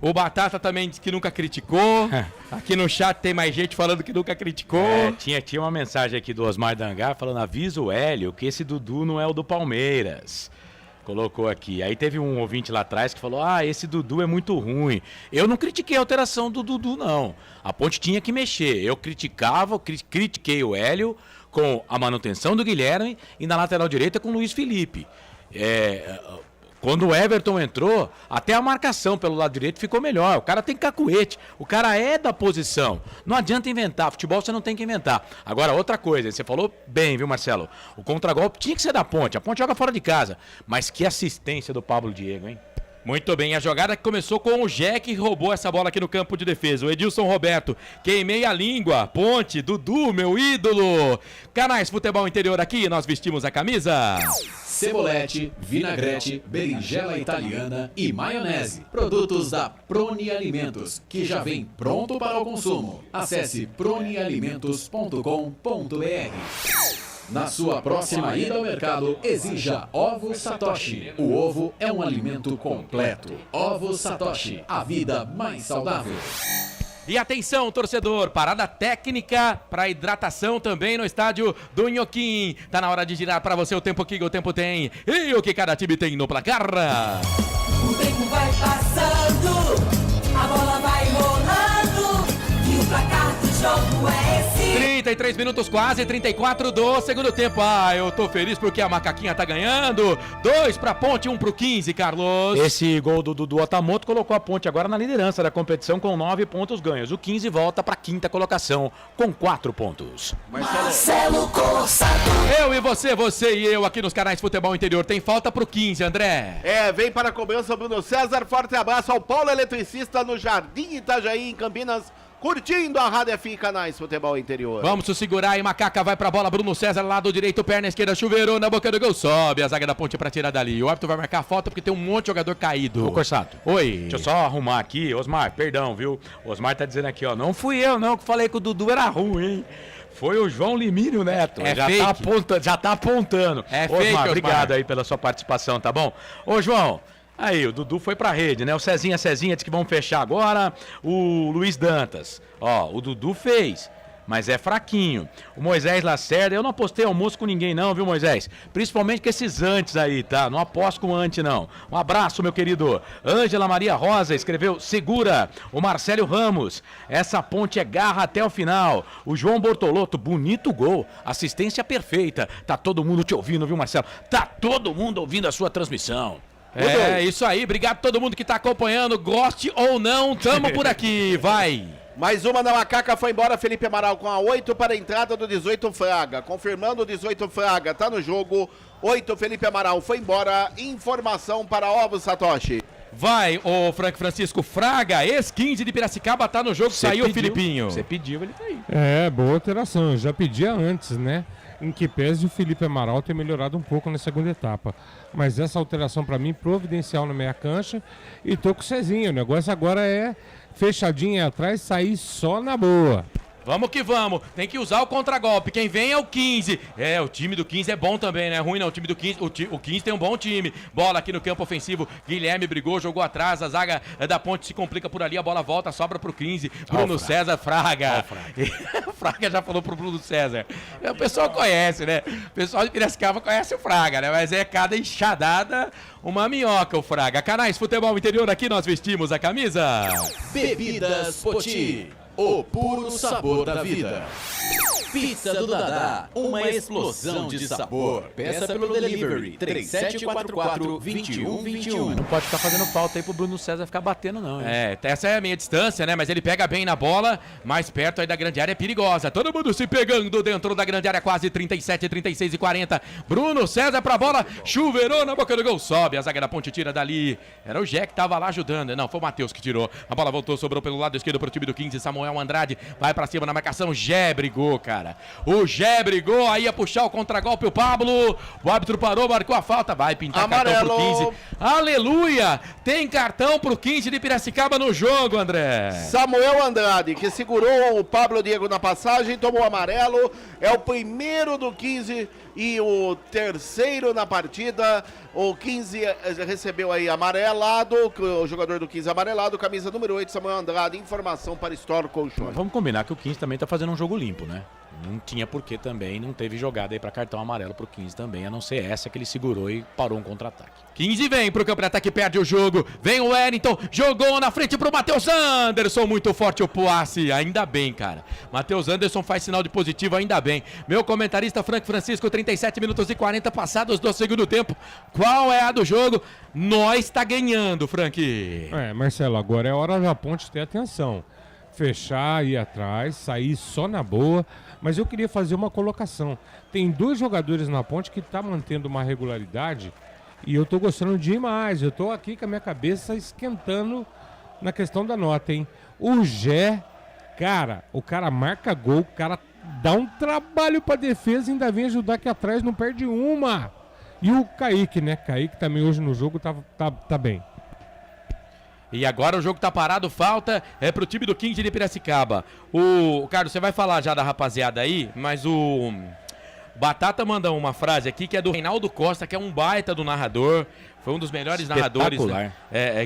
O Batata também disse que nunca criticou. Aqui no chat tem mais gente falando que nunca criticou. Tinha uma mensagem aqui do Osmar Dangar falando: avisa o Hélio que esse Dudu não é o do Palmeiras. Colocou aqui. Aí teve um ouvinte lá atrás que falou: esse Dudu é muito ruim. Eu não critiquei a alteração do Dudu, não. A Ponte tinha que mexer. Eu critiquei o Hélio com a manutenção do Guilherme e na lateral direita com o Luiz Felipe. Quando o Everton entrou, até a marcação pelo lado direito ficou melhor. O cara tem cacuete, o cara é da posição. Não adianta inventar, futebol você não tem que inventar. Agora, outra coisa, você falou bem, viu, Marcelo? O contragolpe tinha que ser da Ponte, a Ponte joga fora de casa. Mas que assistência do Pablo Diego, hein? Muito bem, a jogada que começou com o Jack, que roubou essa bola aqui no campo de defesa. O Edilson Roberto, queimei a língua. Ponte, Dudu, meu ídolo. Canais Futebol Interior aqui, nós vestimos a camisa. Cebolete, vinagrete, berinjela italiana e maionese. Produtos da Proni Alimentos, que já vem pronto para o consumo. Acesse pronialimentos.com.br. Na sua próxima ida ao mercado, exija Ovo Satoshi. O ovo é um alimento completo. Ovo Satoshi, a vida mais saudável. E atenção, torcedor, parada técnica para hidratação também no estádio do Inhoquim. Tá na hora de girar para você o tempo que o tempo tem e o que cada time tem no placar. O tempo vai passando, a bola vai rolando e o placar do jogo é esse. 33 minutos quase, 34 do segundo tempo. Eu tô feliz porque a macaquinha tá ganhando. 2 pra Ponte, 1 pro 15, Carlos. Esse gol do Dudu Otamoto colocou a Ponte agora na liderança da competição com 9 pontos ganhos. O 15 volta pra quinta colocação com 4 pontos. Marcelo Corsato. Eu e você e eu aqui nos canais Futebol Interior. Tem falta pro 15, André. Vem para a cobrança Bruno César. Forte abraço ao Paulo Eletricista no Jardim Itajaí, em Campinas. Curtindo a Rádio FM Canais Futebol Interior. Vamos se segurar e Macaca vai pra bola. Bruno César, lado direito, perna esquerda, chuveirou na boca do gol. Sobe a zaga da Ponte pra tirar dali. O árbitro vai marcar a falta porque tem um monte de jogador caído. Ô, Corsato. Oi. Deixa eu só arrumar aqui. Osmar, perdão, viu? Osmar tá dizendo aqui, não fui eu não que falei que o Dudu era ruim, hein? Foi o João Limírio Neto. Já tá apontando. É Osmar, fake, obrigado aí pela sua participação, tá bom? Ô, João. Aí, o Dudu foi pra rede, né? O Cezinha disse que vão fechar agora. O Luiz Dantas. O Dudu fez, mas é fraquinho. O Moisés Lacerda, eu não apostei almoço com ninguém não, viu, Moisés? Principalmente com esses antes aí, tá? Não aposto com antes, não. Um abraço, meu querido. Ângela Maria Rosa escreveu, segura. O Marcelo Ramos, essa Ponte é garra até o final. O João Bortolotto, bonito gol. Assistência perfeita. Tá todo mundo te ouvindo, viu, Marcelo? Tá todo mundo ouvindo a sua transmissão. Isso aí, obrigado a todo mundo que tá acompanhando, goste ou não, tamo por aqui, vai! Mais uma da Macaca, foi embora Felipe Amaral com a 8 para a entrada do 18 Fraga, confirmando o 18 Fraga, tá no jogo, 8 Felipe Amaral foi embora, informação para Ovo Satoshi. Vai, o Francisco Fraga, ex-15 de Piracicaba, tá no jogo, saiu o Filipinho. Você pediu, ele tá aí. Boa alteração, eu já pedia antes, né? Em que pese o Felipe Amaral ter melhorado um pouco na segunda etapa. Mas essa alteração para mim providencial na meia cancha e tô com o Cezinha. O negócio agora é fechadinho atrás, sair só na boa. Vamos que vamos, tem que usar o contragolpe, quem vem é o 15, o time do 15 é bom também, não é ruim não, o time do 15, o 15 tem um bom time, bola aqui no campo ofensivo, Guilherme brigou, jogou atrás, a zaga da Ponte se complica por ali, a bola volta, sobra pro 15, Bruno César, Fraga, o Fraga já falou pro Bruno César, o pessoal conhece, né, o pessoal de Piracicaba conhece o Fraga, né, mas é cada enxadada, uma minhoca o Fraga. Canais Futebol Interior, aqui nós vestimos a camisa. Bebidas Poti. O puro sabor da vida. Pizza do Dadá, uma explosão de sabor. Peça pelo delivery 3744-2121. Não pode ficar fazendo falta aí pro Bruno César ficar batendo não. Essa é a meia distância, né? Mas ele pega bem na bola, mais perto aí da grande área, é perigosa. Todo mundo se pegando dentro da grande área, quase 37, 36 e 40. Bruno César pra bola, chuveirou na boca do gol, sobe, a zaga da Ponte tira dali. Era o Jé que tava lá ajudando, não, foi o Matheus que tirou. A bola voltou, sobrou pelo lado esquerdo pro time do 15, Samuel Andrade, vai pra cima na marcação, Jé brigou, cara. O Jé brigou, aí ia puxar o contragolpe o Pablo, o árbitro parou, marcou a falta, vai pintar amarelo. Cartão pro 15. Aleluia! Tem cartão pro 15 de Piracicaba no jogo, André. Samuel Andrade, que segurou o Pablo Diego na passagem, tomou amarelo, é o primeiro do 15 e o terceiro na partida. O 15 recebeu aí amarelado, o jogador do 15 amarelado, camisa número 8, Samuel Andrade. Informação para Store Colchões. Vamos combinar que o 15 também tá fazendo um jogo limpo, né? Não tinha porquê também, não teve jogada aí pra cartão amarelo pro 15 também, a não ser essa que ele segurou e parou um contra-ataque. 15 vem pro campo de ataque, perde o jogo, vem o Wellington, jogou na frente pro Matheus Anderson, muito forte o passe, ainda bem, cara. Matheus Anderson faz sinal de positivo, ainda bem. Meu comentarista Frank Francisco, 37 minutos e 40 passados do segundo tempo. Qual é a do jogo? Nós tá ganhando, Frank. Marcelo, agora é hora da Ponte ter atenção. Fechar, ir atrás, sair só na boa. Mas eu queria fazer uma colocação. Tem 2 jogadores na Ponte que tá mantendo uma regularidade e eu tô gostando demais. Eu tô aqui com a minha cabeça esquentando na questão da nota, hein? O Gé, cara, o cara marca gol, o cara dá um trabalho pra defesa e ainda vem ajudar aqui atrás, não perde uma. E o Kaique, né? Kaique também hoje no jogo tá bem. E agora o jogo tá parado, falta pro time do 15 de Piracicaba. O Carlos, você vai falar já da rapaziada aí, mas o Batata manda uma frase aqui que é do Reinaldo Costa, que é um baita do narrador. Foi um dos melhores narradores, né,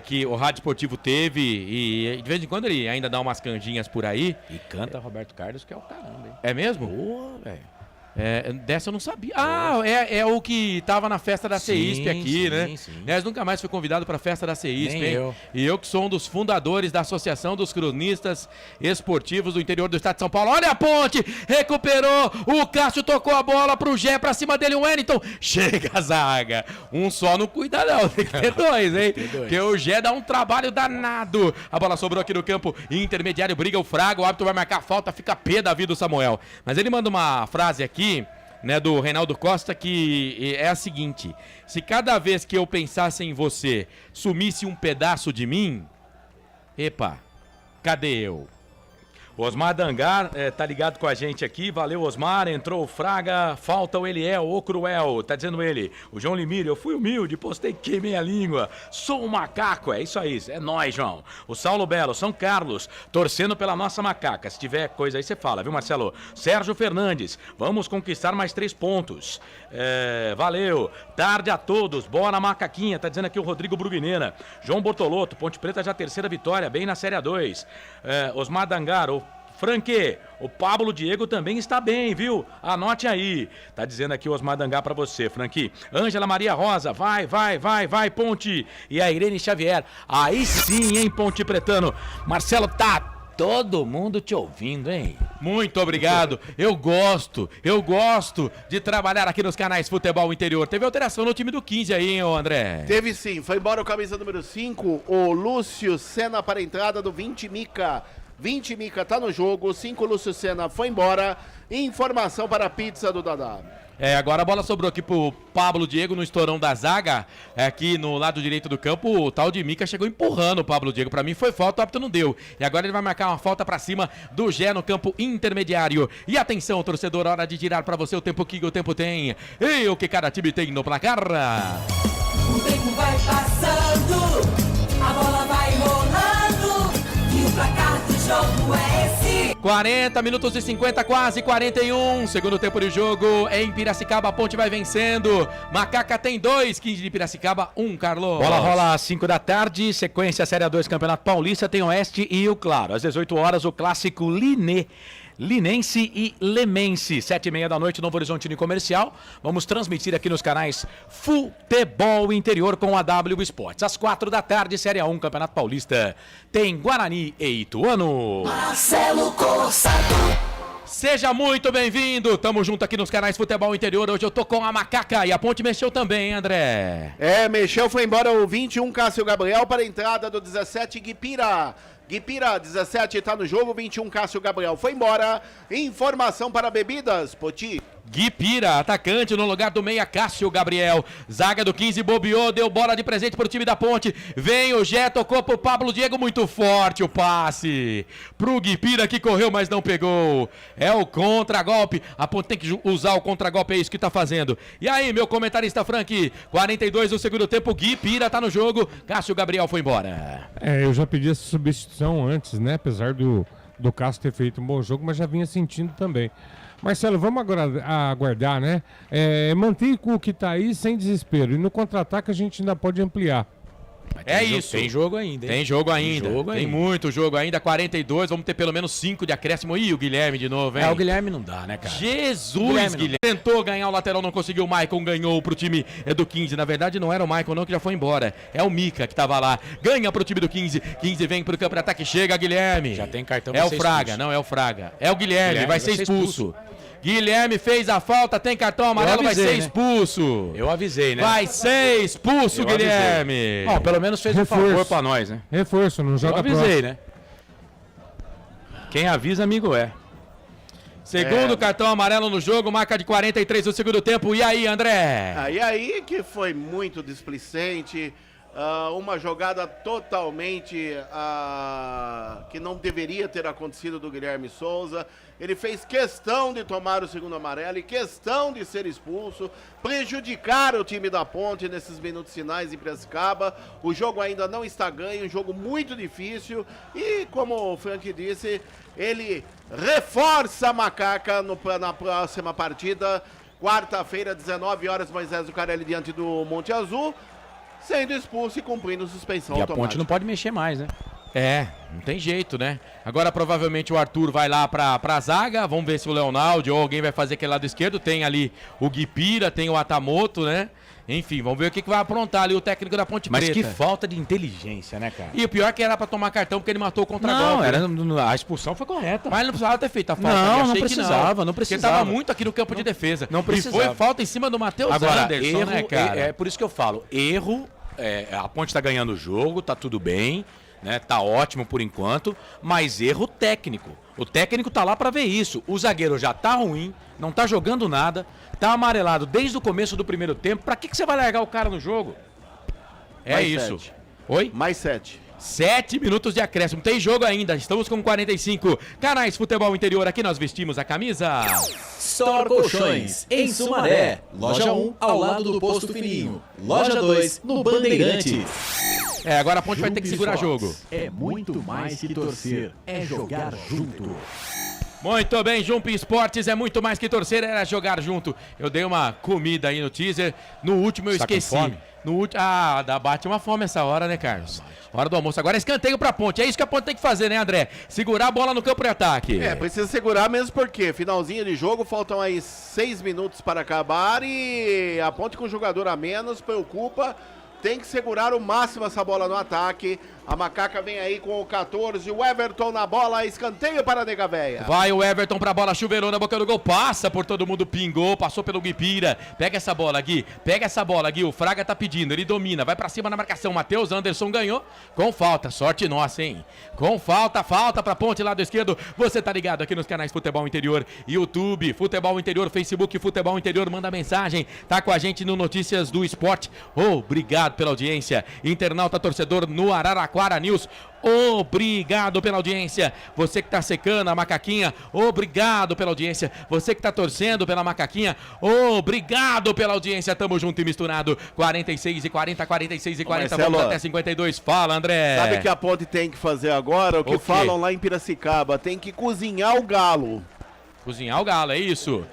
que o Rádio Esportivo teve. E de vez em quando ele ainda dá umas canjinhas por aí. E canta Roberto Carlos, que é o caramba, hein? É mesmo? Boa, velho. Dessa eu não sabia. Ah, é o que tava na festa da CEISP aqui, né? Sim. Nós nunca mais fui convidado pra festa da CEISP, Nem hein? eu. E eu que sou um dos fundadores da Associação dos Cronistas Esportivos do interior do estado de São Paulo. Olha a ponte! Recuperou! O Cássio tocou a bola pro Gé, pra cima dele o Wellington. Chega a zaga! Um só não cuida não, tem que ter 2, hein? Porque o Gé dá um trabalho danado. A bola sobrou aqui no campo intermediário, briga o Fraga, o árbitro vai marcar a falta, fica pé da vida do Samuel. Mas ele manda uma frase aqui, né, do Reinaldo Costa, que é a seguinte: se cada vez que eu pensasse em você sumisse um pedaço de mim, epa, cadê eu? O Osmar Dangar tá ligado com a gente aqui, valeu Osmar, entrou o Fraga, falta o Eliel, o Cruel, tá dizendo ele. O João Limírio, eu fui humilde, postei, queimei a língua, sou um macaco, é isso aí, é nóis, João. O Saulo Belo, São Carlos, torcendo pela nossa macaca, se tiver coisa aí você fala, viu Marcelo? Sérgio Fernandes, vamos conquistar mais 3 pontos. Valeu, tarde a todos, bora macaquinha, tá dizendo aqui o Rodrigo Bruguineira. João Bortolotto, Ponte Preta já 3ª vitória, bem na Série A2. Osmar Dangar, o Franque, o Pablo Diego também está bem, viu? Anote aí. Tá dizendo aqui o Osmar Dangar pra você, Franqui. Ângela Maria Rosa, vai, Ponte. E a Irene Xavier, aí sim, hein, Ponte Pretano. Marcelo, tá todo mundo te ouvindo, hein? Muito obrigado. Eu gosto de trabalhar aqui nos canais Futebol Interior. Teve alteração no time do 15 aí, hein, ô André? Teve sim, foi embora o camisa número 5, o Lúcio Senna para a entrada do 20 Mica. 20 Mica tá no jogo, 5 Lúcio Senna foi embora. Informação para a pizza do Dadá. Agora a bola sobrou aqui pro Pablo Diego no estourão da zaga, aqui no lado direito do campo. O tal de Mica chegou empurrando o Pablo Diego. Pra mim foi falta, o árbitro não deu. E agora ele vai marcar uma falta pra cima do Gé no campo intermediário. E atenção, torcedor, hora de tirar pra você o tempo que o tempo tem. E o que cada time tem no placar. O tempo vai passando, a bola vai rolando, e o placar do jogo é esse. 40 minutos e 50, quase 41. Segundo tempo de jogo em Piracicaba, a Ponte vai vencendo. Macaca tem 2, 15 de Piracicaba, 1, Carlos. Bola rola às 5 da tarde, sequência Série A2 Campeonato Paulista, tem Oeste e o Claro. Às 18 horas, o clássico Linense e Lemense, 7h30 da noite, Novo Horizontino Comercial. Vamos transmitir aqui nos canais Futebol Interior com a W Esportes. Às 4 da tarde, Série A1 Campeonato Paulista, tem Guarani e Ituano. Marcelo Corsato. Seja muito bem-vindo, tamo junto aqui nos canais Futebol Interior. Hoje eu tô com a Macaca e a Ponte mexeu também, hein, André? Mexeu, foi embora o 21 Cássio Gabriel para a entrada do 17 Guipira. Guipira, 17, tá no jogo, 21, Cássio Gabriel foi embora. Informação para bebidas, Poti. Guipira, atacante no lugar do meia Cássio Gabriel. Zaga do 15, bobeou, deu bola de presente pro time da Ponte. Vem o Gé, tocou pro Pablo Diego, muito forte o passe. Pro Guipira que correu, mas não pegou. É o contragolpe. A Ponte tem que usar o contragolpe, é isso que tá fazendo. E aí, meu comentarista Frank, 42 do segundo tempo, Guipira tá no jogo. Cássio Gabriel foi embora. Eu já pedi essa substituição antes, né? Apesar do Cássio ter feito um bom jogo, mas já vinha sentindo também. Marcelo, vamos agora aguardar, né? Manter o que tá aí sem desespero. E no contra-ataque a gente ainda pode ampliar. É isso. Tem jogo ainda, hein? Tem jogo ainda. Tem muito jogo ainda. 42, vamos ter pelo menos 5 de acréscimo. Ih, o Guilherme de novo, hein? O Guilherme não dá, né, cara? Jesus, Guilherme. Tentou ganhar o lateral, não conseguiu. O Maicon ganhou pro time do 15. Na verdade, não era o Maicon, não, que já foi embora. É o Mika que tava lá. Ganha pro time do 15. 15 vem pro campo de ataque. Chega, Guilherme. Já tem cartão. É o Fraga, expulso. Não é o Fraga. É o Guilherme, vai ser expulso. Guilherme fez a falta, tem cartão amarelo, vai ser expulso. Eu avisei, né? Vai ser expulso, Guilherme. Bom, pelo menos fez um favor pra nós, né? Reforço, não joga próximo. Eu avisei, né? Quem avisa, amigo é. Segundo cartão amarelo no jogo, marca de 43 do segundo tempo. E aí, André? E aí que foi muito displicente. Uma jogada totalmente que não deveria ter acontecido do Guilherme Souza. Ele fez questão de tomar o segundo amarelo e questão de ser expulso, prejudicar o time da Ponte nesses minutos finais em Piracicaba. O jogo ainda não está ganho, um jogo muito difícil e, como o Frank disse, ele reforça a Macaca na próxima partida, quarta-feira, 19 horas, Moisés Zucarelli diante do Monte Azul, sendo expulso e cumprindo suspensão automática. E a Ponte não pode mexer mais, né? Não tem jeito, né? Agora provavelmente o Arthur vai lá pra zaga, vamos ver se o Leonardo ou alguém vai fazer aquele lado esquerdo, tem ali o Guipira, tem o Atamoto, né? Enfim, vamos ver o que vai aprontar ali o técnico da Ponte Preta. Mas que falta de inteligência, né, cara? E o pior é que era pra tomar cartão porque ele matou o contra-golpe. Não, a expulsão foi correta. Mas ele não precisava ter feito a falta. Não precisava. Porque tava muito aqui no campo de defesa. Não precisava. E foi falta em cima do Matheus Anderson, né, cara? É por isso que eu falo, erro, a Ponte tá ganhando o jogo, tá tudo bem, né? Tá ótimo por enquanto, mas erro técnico. O técnico tá lá pra ver isso. O zagueiro já tá ruim, não tá jogando nada, tá amarelado desde o começo do primeiro tempo. Pra que você vai largar o cara no jogo? Mais isso. 7. Oi? Mais 7. 7 minutos de acréscimo. Tem jogo ainda. Estamos com 45. Canais Futebol Interior. Aqui nós vestimos a camisa. Store Colchões, em Sumaré. Loja 1, ao lado do Posto Fininho. Loja 2, no Bandeirantes. Agora a Ponte vai ter que segurar jogo. É muito mais que torcer. É jogar junto. Muito bem, Jump Esportes é muito mais que torcer, era jogar junto. Eu dei uma comida aí no teaser. No último eu esqueci. Com fome? Bate uma fome essa hora, né, Carlos? Hora do almoço. Agora escanteio pra Ponte. É isso que a Ponte tem que fazer, né, André? Segurar a bola no campo de ataque. Precisa segurar mesmo porque finalzinho de jogo, faltam aí 6 minutos para acabar e a Ponte com um jogador a menos preocupa. Tem que segurar o máximo essa bola no ataque. A Macaca vem aí com o 14. O Everton na bola. Escanteio para a Nega Véia. Vai o Everton pra bola. Chuveirou na boca do gol. Passa por todo mundo. Pingou. Passou pelo Guipira. Pega essa bola, Gui. Pega essa bola, Gui. O Fraga tá pedindo. Ele domina. Vai pra cima na marcação. Matheus Anderson ganhou. Com falta. Sorte nossa, hein? Com falta. Falta pra Ponte, lado esquerdo. Você tá ligado aqui nos canais Futebol Interior, YouTube, Futebol Interior, Facebook, Futebol Interior. Manda mensagem. Tá com a gente no Notícias do Esporte. Obrigado pela audiência. Internauta torcedor no Araraquara News. Obrigado pela audiência. Você que tá secando a macaquinha, obrigado pela audiência. Você que tá torcendo pela macaquinha, obrigado pela audiência. Tamo junto e misturado. 46 e 40, 46 e 40, Marcelo, vamos até 52. Fala, André. Sabe o que a Ponte tem que fazer agora? O que falam lá em Piracicaba? Tem que cozinhar o galo. Cozinhar o galo, é isso.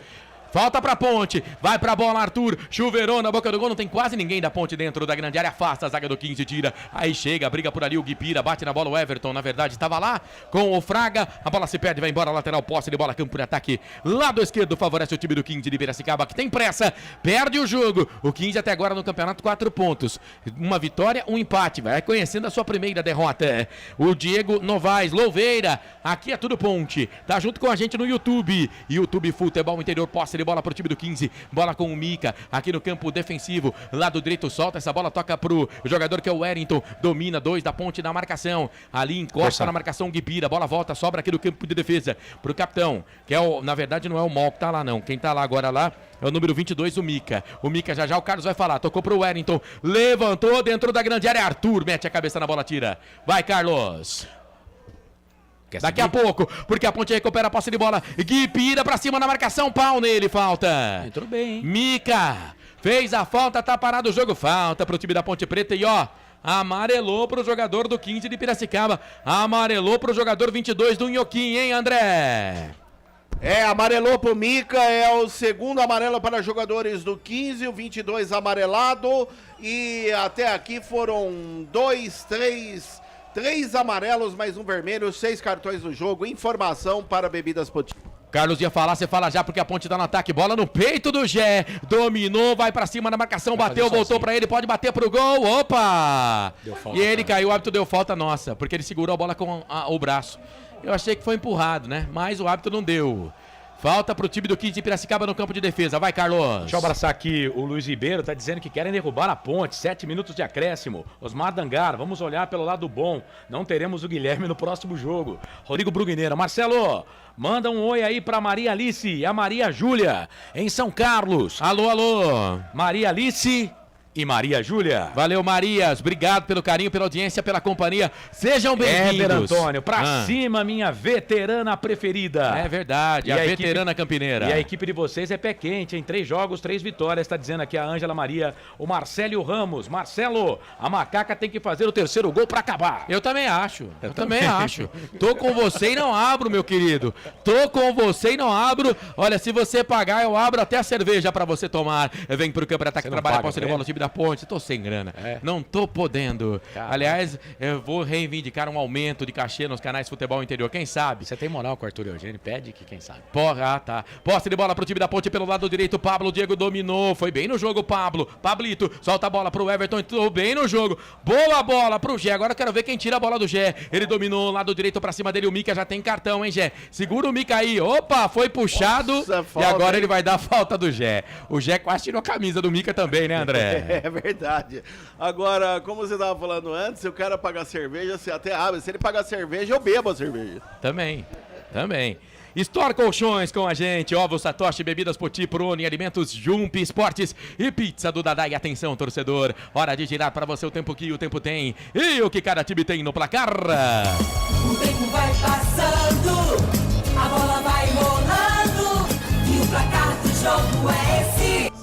Falta pra Ponte, vai pra bola Arthur, chuveirou na boca do gol, não tem quase ninguém da Ponte dentro da grande área, afasta a zaga do 15, tira, aí chega, briga por ali o Guipira, bate na bola o Everton, na verdade estava lá com o Fraga, a bola se perde, vai embora, lateral, posse de bola, campo de ataque, lado esquerdo favorece o time do 15 de Piracicaba, que tem pressa, perde o jogo, o 15 até agora no campeonato 4 pontos, uma vitória, um empate, vai conhecendo a sua primeira derrota, o Diego Novaes, Louveira, aqui é tudo Ponte, tá junto com a gente no YouTube Futebol Interior, posse de bola pro time do 15, bola com o Mika, aqui no campo defensivo, lado direito, solta essa bola, toca pro jogador que é o Wellington, domina, 2 da Ponte na marcação, ali encosta na marcação Guipira, bola volta, sobra aqui no campo de defesa, pro capitão, que é na verdade não é o Mol que tá lá não, quem tá lá agora lá é o número 22, o Mika já o Carlos vai falar, tocou pro Wellington, levantou dentro da grande área, Arthur mete a cabeça na bola, tira, vai Carlos. Daqui a pouco, porque a Ponte recupera a posse de bola. Guipira pra cima na marcação, pau nele, falta. Entrou bem, hein? Mika fez a falta, tá parado o jogo. Falta pro time da Ponte Preta e amarelou pro jogador do 15 de Piracicaba. Amarelou pro jogador 22 do Inhoquim, hein, André? Amarelou pro Mica, é o segundo amarelo para jogadores do 15, o 22 amarelado, e até aqui foram três amarelos, mais um vermelho, 6 cartões no jogo. Informação para Bebidas Poti. Carlos ia falar, você fala já, porque a Ponte tá no ataque. Bola no peito do Gé. Dominou, vai pra cima na marcação, bateu, voltou pra ele, pode bater pro gol. Opa! E ele caiu, o árbitro deu falta nossa, porque ele segurou a bola com o braço. Eu achei que foi empurrado, né? Mas o árbitro não deu. Falta pro time do 15 de Piracicaba no campo de defesa. Vai, Carlos. Deixa eu abraçar aqui o Luiz Ribeiro, tá dizendo que querem derrubar a Ponte. 7 minutos de acréscimo. Osmar Dangar, vamos olhar pelo lado bom. Não teremos o Guilherme no próximo jogo. Rodrigo Bruguineira. Marcelo, manda um oi aí pra Maria Alice e a Maria Júlia, em São Carlos. Alô, alô. Maria Alice e Maria Júlia. Valeu, Marias. Obrigado pelo carinho, pela audiência, pela companhia. Sejam bem-vindos. Éder Antônio, pra cima, minha veterana preferida. É verdade, a veterana campineira. E a equipe de vocês é pé quente, em 3 jogos, 3 vitórias. Tá dizendo aqui a Ângela Maria, o Marcelo Ramos. Marcelo, a macaca tem que fazer o 3º gol pra acabar. Eu também acho. Eu também acho. Tô com você e não abro, meu querido. Tô com você e não abro. Olha, se você pagar, eu abro até a cerveja pra você tomar. Vem pro campo de ataque, trabalha, posse de bola no time da Ponte. Tô sem grana. Não tô podendo. Caramba. Aliás, eu vou reivindicar um aumento de cachê nos canais de futebol interior. Quem sabe? Você tem moral com o Arthur Eugênio? Pede que quem sabe. Porra, tá. Posse de bola pro time da Ponte pelo lado direito. Pablo Diego dominou. Foi bem no jogo, Pablo. Pablito solta a bola pro Everton. Entrou bem no jogo. Boa bola pro Gé. Agora eu quero ver quem tira a bola do Gé. Ele dominou lado direito pra cima dele. O Mica já tem cartão, hein, Gé? Segura o Mica aí. Opa, foi puxado. Nossa, falta, e agora ele vai dar a falta do Gé. O Gé quase tirou a camisa do Mica também, né, André? É verdade. Agora, como você estava falando antes, se o cara pagar cerveja, você até abre. Se ele pagar cerveja, eu bebo a cerveja. Também. Store Colchões com a gente, ovos Satoshi, bebidas Poti, Prone, alimentos Jump, esportes e pizza do Dadá. E atenção, torcedor, hora de girar para você o tempo que o tempo tem e o que cada time tem no placar. O tempo vai passando, a bola vai rolando e o placar do jogo é esse.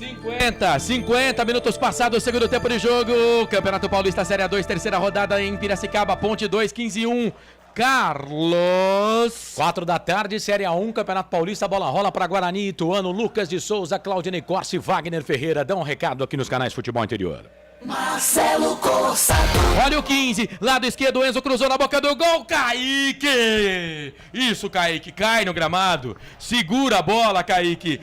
50 minutos passados, segundo tempo de jogo. Campeonato Paulista Série A2, terceira rodada em Piracicaba, Ponte 2, 15-1. Carlos. 4 da tarde, Série A1, Campeonato Paulista, bola rola para Guarani, Ituano, Lucas de Souza, Claudinei Corsi, Wagner Ferreira. Dá um recado aqui nos canais Futebol Interior. Marcelo Corsato. Olha o 15, lado esquerdo, Enzo cruzou na boca do gol, Kaique! Isso, Kaique, cai no gramado, segura a bola, Kaique,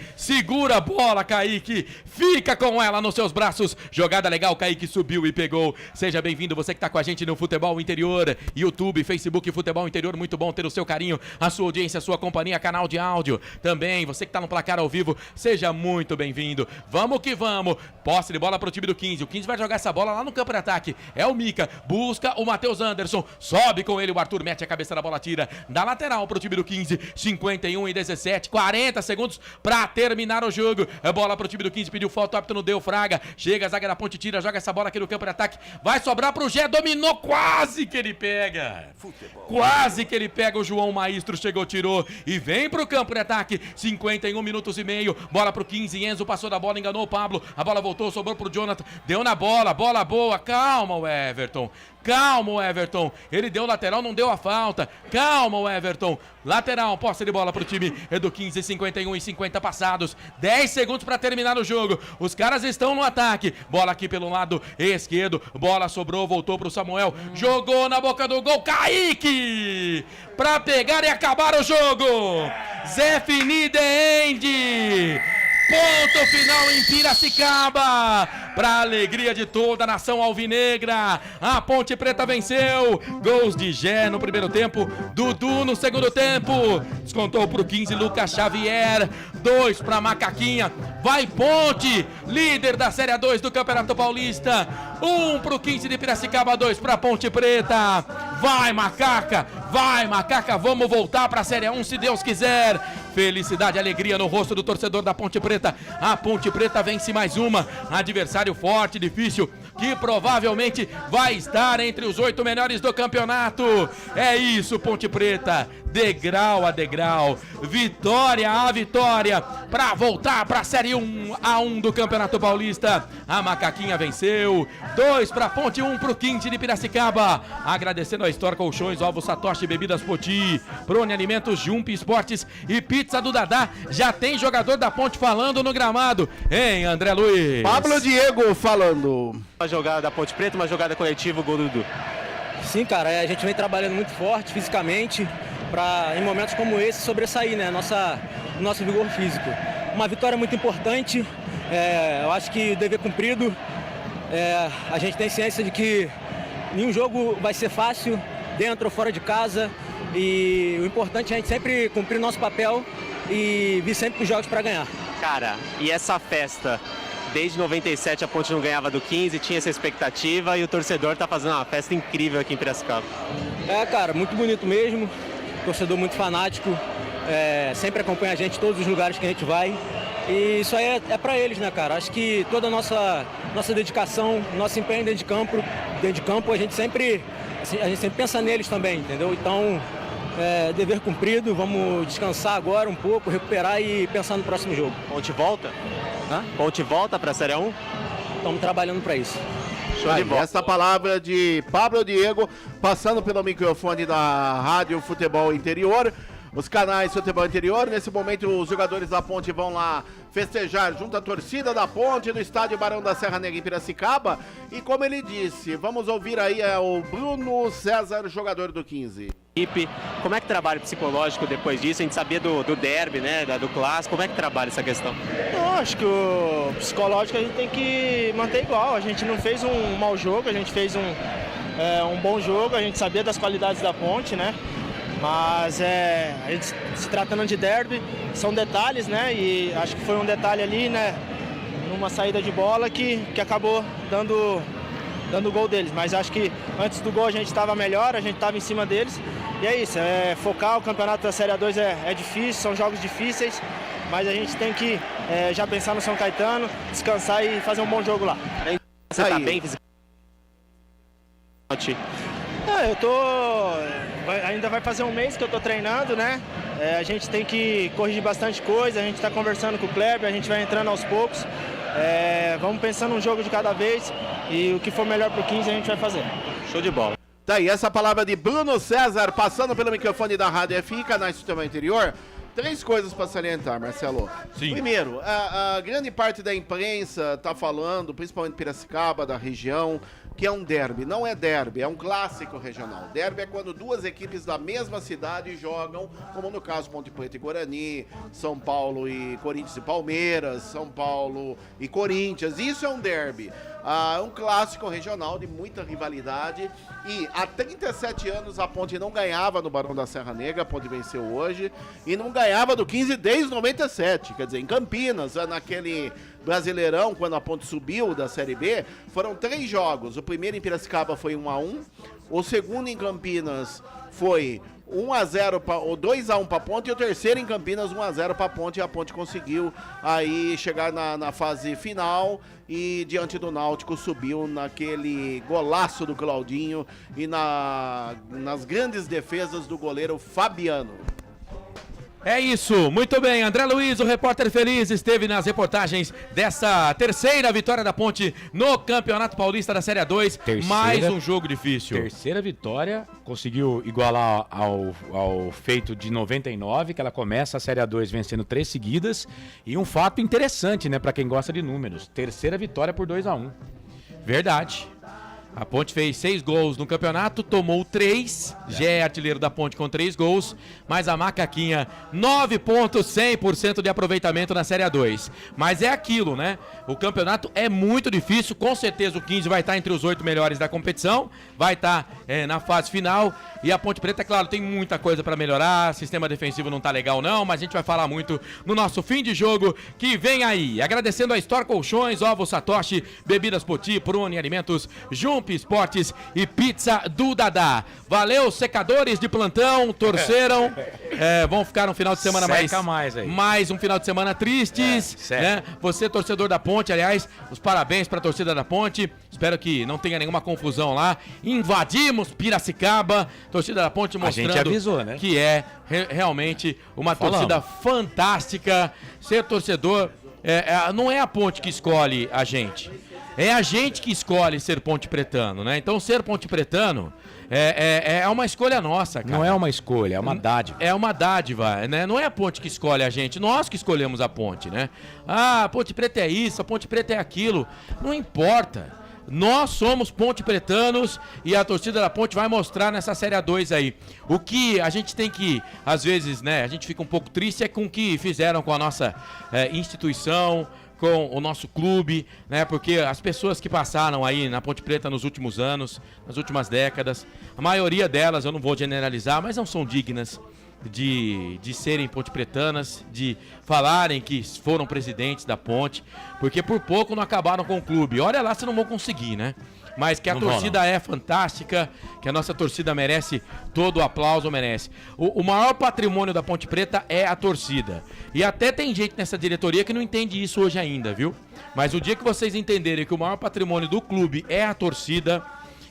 fica com ela nos seus braços, jogada legal, Kaique subiu e pegou. Seja bem-vindo, você que tá com a gente no Futebol Interior, YouTube, Facebook, Futebol Interior, muito bom ter o seu carinho, a sua audiência, a sua companhia, canal de áudio, também, você que tá no placar ao vivo, seja muito bem-vindo, vamos que vamos, posse de bola pro time do 15, o 15 vai jogar essa bola lá no campo de ataque, é o Mica, busca o Matheus Anderson, sobe com ele, o Arthur mete a cabeça da bola, tira da lateral pro time do 15, 51-17, 40 segundos pra terminar o jogo, a bola pro time do 15, pediu falta, o árbitro não deu, Fraga, chega a zaga da Ponte, tira, joga essa bola aqui no campo de ataque, vai sobrar pro Gé, dominou, quase que ele pega, o João Maestro chegou, tirou e vem pro campo de ataque, 51 minutos e meio, bola pro 15, Enzo passou da bola, enganou o Pablo, a bola voltou, sobrou pro Jonathan, deu na bola boa, calma o Everton, ele deu lateral, não deu a falta, calma o Everton, lateral, posse de bola pro time do 15, 51 e 50 passados, 10 segundos para terminar o jogo, os caras estão no ataque, bola aqui pelo lado esquerdo, bola sobrou, voltou pro Samuel, jogou na boca do gol, Kaique, pra pegar e acabar o jogo, Zé Fini de End. Ponto final em Piracicaba, para alegria de toda a nação alvinegra, a Ponte Preta venceu, gols de Gé no primeiro tempo, Dudu no segundo tempo, descontou pro 15 Lucas Xavier, 2 pra Macaquinha, vai Ponte, líder da Série A2 do Campeonato Paulista, 1 pro 15 de Piracicaba, 2 pra Ponte Preta, vai Macaca, vamos voltar pra Série A1 se Deus quiser, felicidade e alegria no rosto do torcedor da Ponte Preta. A Ponte Preta vence mais uma, adversário forte, difícil, que provavelmente vai estar entre os 8 melhores do campeonato. É isso, Ponte Preta, degrau a degrau, vitória a vitória, para voltar para a Série 1 do Campeonato Paulista. A Macaquinha venceu, 2 para Ponte, 1 para o 15 de Piracicaba. Agradecendo a Store Colchões, Ovos Satoshi, Bebidas Poti, Prone Alimentos, Jump Esportes e Pizza do Dadá. Já tem jogador da Ponte falando no gramado, hein, André Luiz? Pablo Diego falando. Uma jogada da Ponte Preta, uma jogada coletiva, o gol do Dudu. Sim, cara, a gente vem trabalhando muito forte fisicamente para, em momentos como esse, sobressair, né, nosso vigor físico. Uma vitória muito importante, eu acho que o dever cumprido. A gente tem ciência de que nenhum jogo vai ser fácil, dentro ou fora de casa, e o importante é a gente sempre cumprir nosso papel e vir sempre para os jogos para ganhar. Cara, e essa festa? Desde 97 a Ponte não ganhava do 15, tinha essa expectativa e o torcedor tá fazendo uma festa incrível aqui em Piracicaba. Cara, muito bonito mesmo, torcedor muito fanático, sempre acompanha a gente em todos os lugares que a gente vai. E isso aí é pra eles, né, cara? Acho que toda a nossa dedicação, nosso empenho dentro de campo, a gente sempre pensa neles também, entendeu? Então, dever cumprido, vamos descansar agora um pouco, recuperar e pensar no próximo jogo. Ponte volta? Ponte volta pra Série 1? Estamos trabalhando para isso. Show de bola. Essa palavra de Pablo Diego, passando pelo microfone da Rádio Futebol Interior. Os canais Futebol Interior. Nesse momento, os jogadores da Ponte vão lá festejar junto à torcida da Ponte no estádio Barão da Serra Negra em Piracicaba. E como ele disse, vamos ouvir aí o Bruno César, jogador do 15. Como é que trabalha o psicológico depois disso? A gente sabia do derby, né, do clássico. Como é que trabalha essa questão? Não, acho que o psicológico a gente tem que manter igual. A gente não fez um mau jogo, a gente fez um bom jogo. A gente sabia das qualidades da Ponte, né? Mas a gente, se tratando de derby, são detalhes, né? E acho que foi um detalhe ali, né? Numa saída de bola que acabou dando o gol deles. Mas acho que antes do gol a gente estava melhor, a gente estava em cima deles. E é isso, focar. O campeonato da Série A2 é difícil, são jogos difíceis. Mas a gente tem que já pensar no São Caetano, descansar e fazer um bom jogo lá. Você tá bem fisicamente? Ainda vai fazer um mês que eu tô treinando, né? A gente tem que corrigir bastante coisa, a gente tá conversando com o Kleber, a gente vai entrando aos poucos. Vamos pensando um jogo de cada vez e o que for melhor pro 15 a gente vai fazer. Show de bola. Tá aí, essa palavra de Bruno César, passando pelo microfone da Rádio FI, canais do Sistema Interior. 3 coisas para salientar, Marcelo. Sim. Primeiro, a grande parte da imprensa tá falando, principalmente Piracicaba, da região, que é um derby. Não é derby, é um clássico regional. Derby é quando duas equipes da mesma cidade jogam, como no caso Ponte Preta e Guarani, São Paulo e Corinthians e Palmeiras, São Paulo e Corinthians. Isso é um derby. Um clássico regional de muita rivalidade. E há 37 anos a Ponte não ganhava no Barão da Serra Negra, a Ponte venceu hoje, e não ganhava do 15 desde 97. Quer dizer, em Campinas, naquele Brasileirão, quando a Ponte subiu da Série B, foram 3 jogos. O primeiro em Piracicaba foi 1-1, o segundo em Campinas foi 1-0 ou 2-1 para a Ponte, e o terceiro em Campinas 1-0 para a Ponte, e a Ponte conseguiu aí chegar na fase final e diante do Náutico subiu naquele golaço do Claudinho e nas grandes defesas do goleiro Fabiano. É isso, muito bem, André Luiz, o repórter feliz, esteve nas reportagens dessa terceira vitória da Ponte no Campeonato Paulista da Série A2, mais um jogo difícil. Terceira vitória, conseguiu igualar ao feito de 99, que ela começa a Série A2 vencendo 3 seguidas, e um fato interessante, né, pra quem gosta de números, terceira vitória por 2-1. Verdade. A Ponte fez 6 gols no campeonato, tomou 3, já é artilheiro da Ponte com 3 gols, mas a Macaquinha, 9 pontos, 100% de aproveitamento na Série A2. Mas é aquilo, né? O campeonato é muito difícil, com certeza o 15 vai estar entre os 8 melhores da competição, vai estar na fase final, e a Ponte Preta, claro, tem muita coisa para melhorar, sistema defensivo não tá legal não, mas a gente vai falar muito no nosso fim de jogo que vem aí. Agradecendo a Store Colchões, Ovos Satoshi, Bebidas Poti, Prune Alimentos, Jump Jump Esportes e Pizza do Dadá. Valeu, secadores de plantão, torceram. Vão ficar um final de semana mais um final de semana tristes. Né? Você, torcedor da Ponte, aliás, os parabéns para a torcida da Ponte. Espero que não tenha nenhuma confusão lá. Invadimos Piracicaba, torcida da Ponte mostrando a gente avisou, né? Que é realmente uma torcida fantástica. Ser torcedor não é a Ponte que escolhe a gente. É a gente que escolhe ser ponte pretano, né? Então ser ponte pretano é uma escolha nossa, cara. Não é uma escolha, é uma dádiva. É uma dádiva, né? Não é a Ponte que escolhe a gente, nós que escolhemos a Ponte, né? Ah, a Ponte Preta é isso, a Ponte Preta é aquilo. Não importa. Nós somos ponte pretanos e a torcida da Ponte vai mostrar nessa Série A2 aí. O que a gente tem que, às vezes, né, a gente fica um pouco triste é com o que fizeram com a nossa instituição, com o nosso clube, né? Porque as pessoas que passaram aí na Ponte Preta nos últimos anos, nas últimas décadas, a maioria delas, eu não vou generalizar, mas não são dignas de serem ponte-pretanas, de falarem que foram presidentes da Ponte, porque por pouco não acabaram com o clube. Olha lá se não vão conseguir, né? Mas que a torcida é fantástica, que a nossa torcida merece todo o aplauso, merece. O maior patrimônio da Ponte Preta é a torcida. E até tem gente nessa diretoria que não entende isso hoje ainda, viu? Mas o dia que vocês entenderem que o maior patrimônio do clube é a torcida,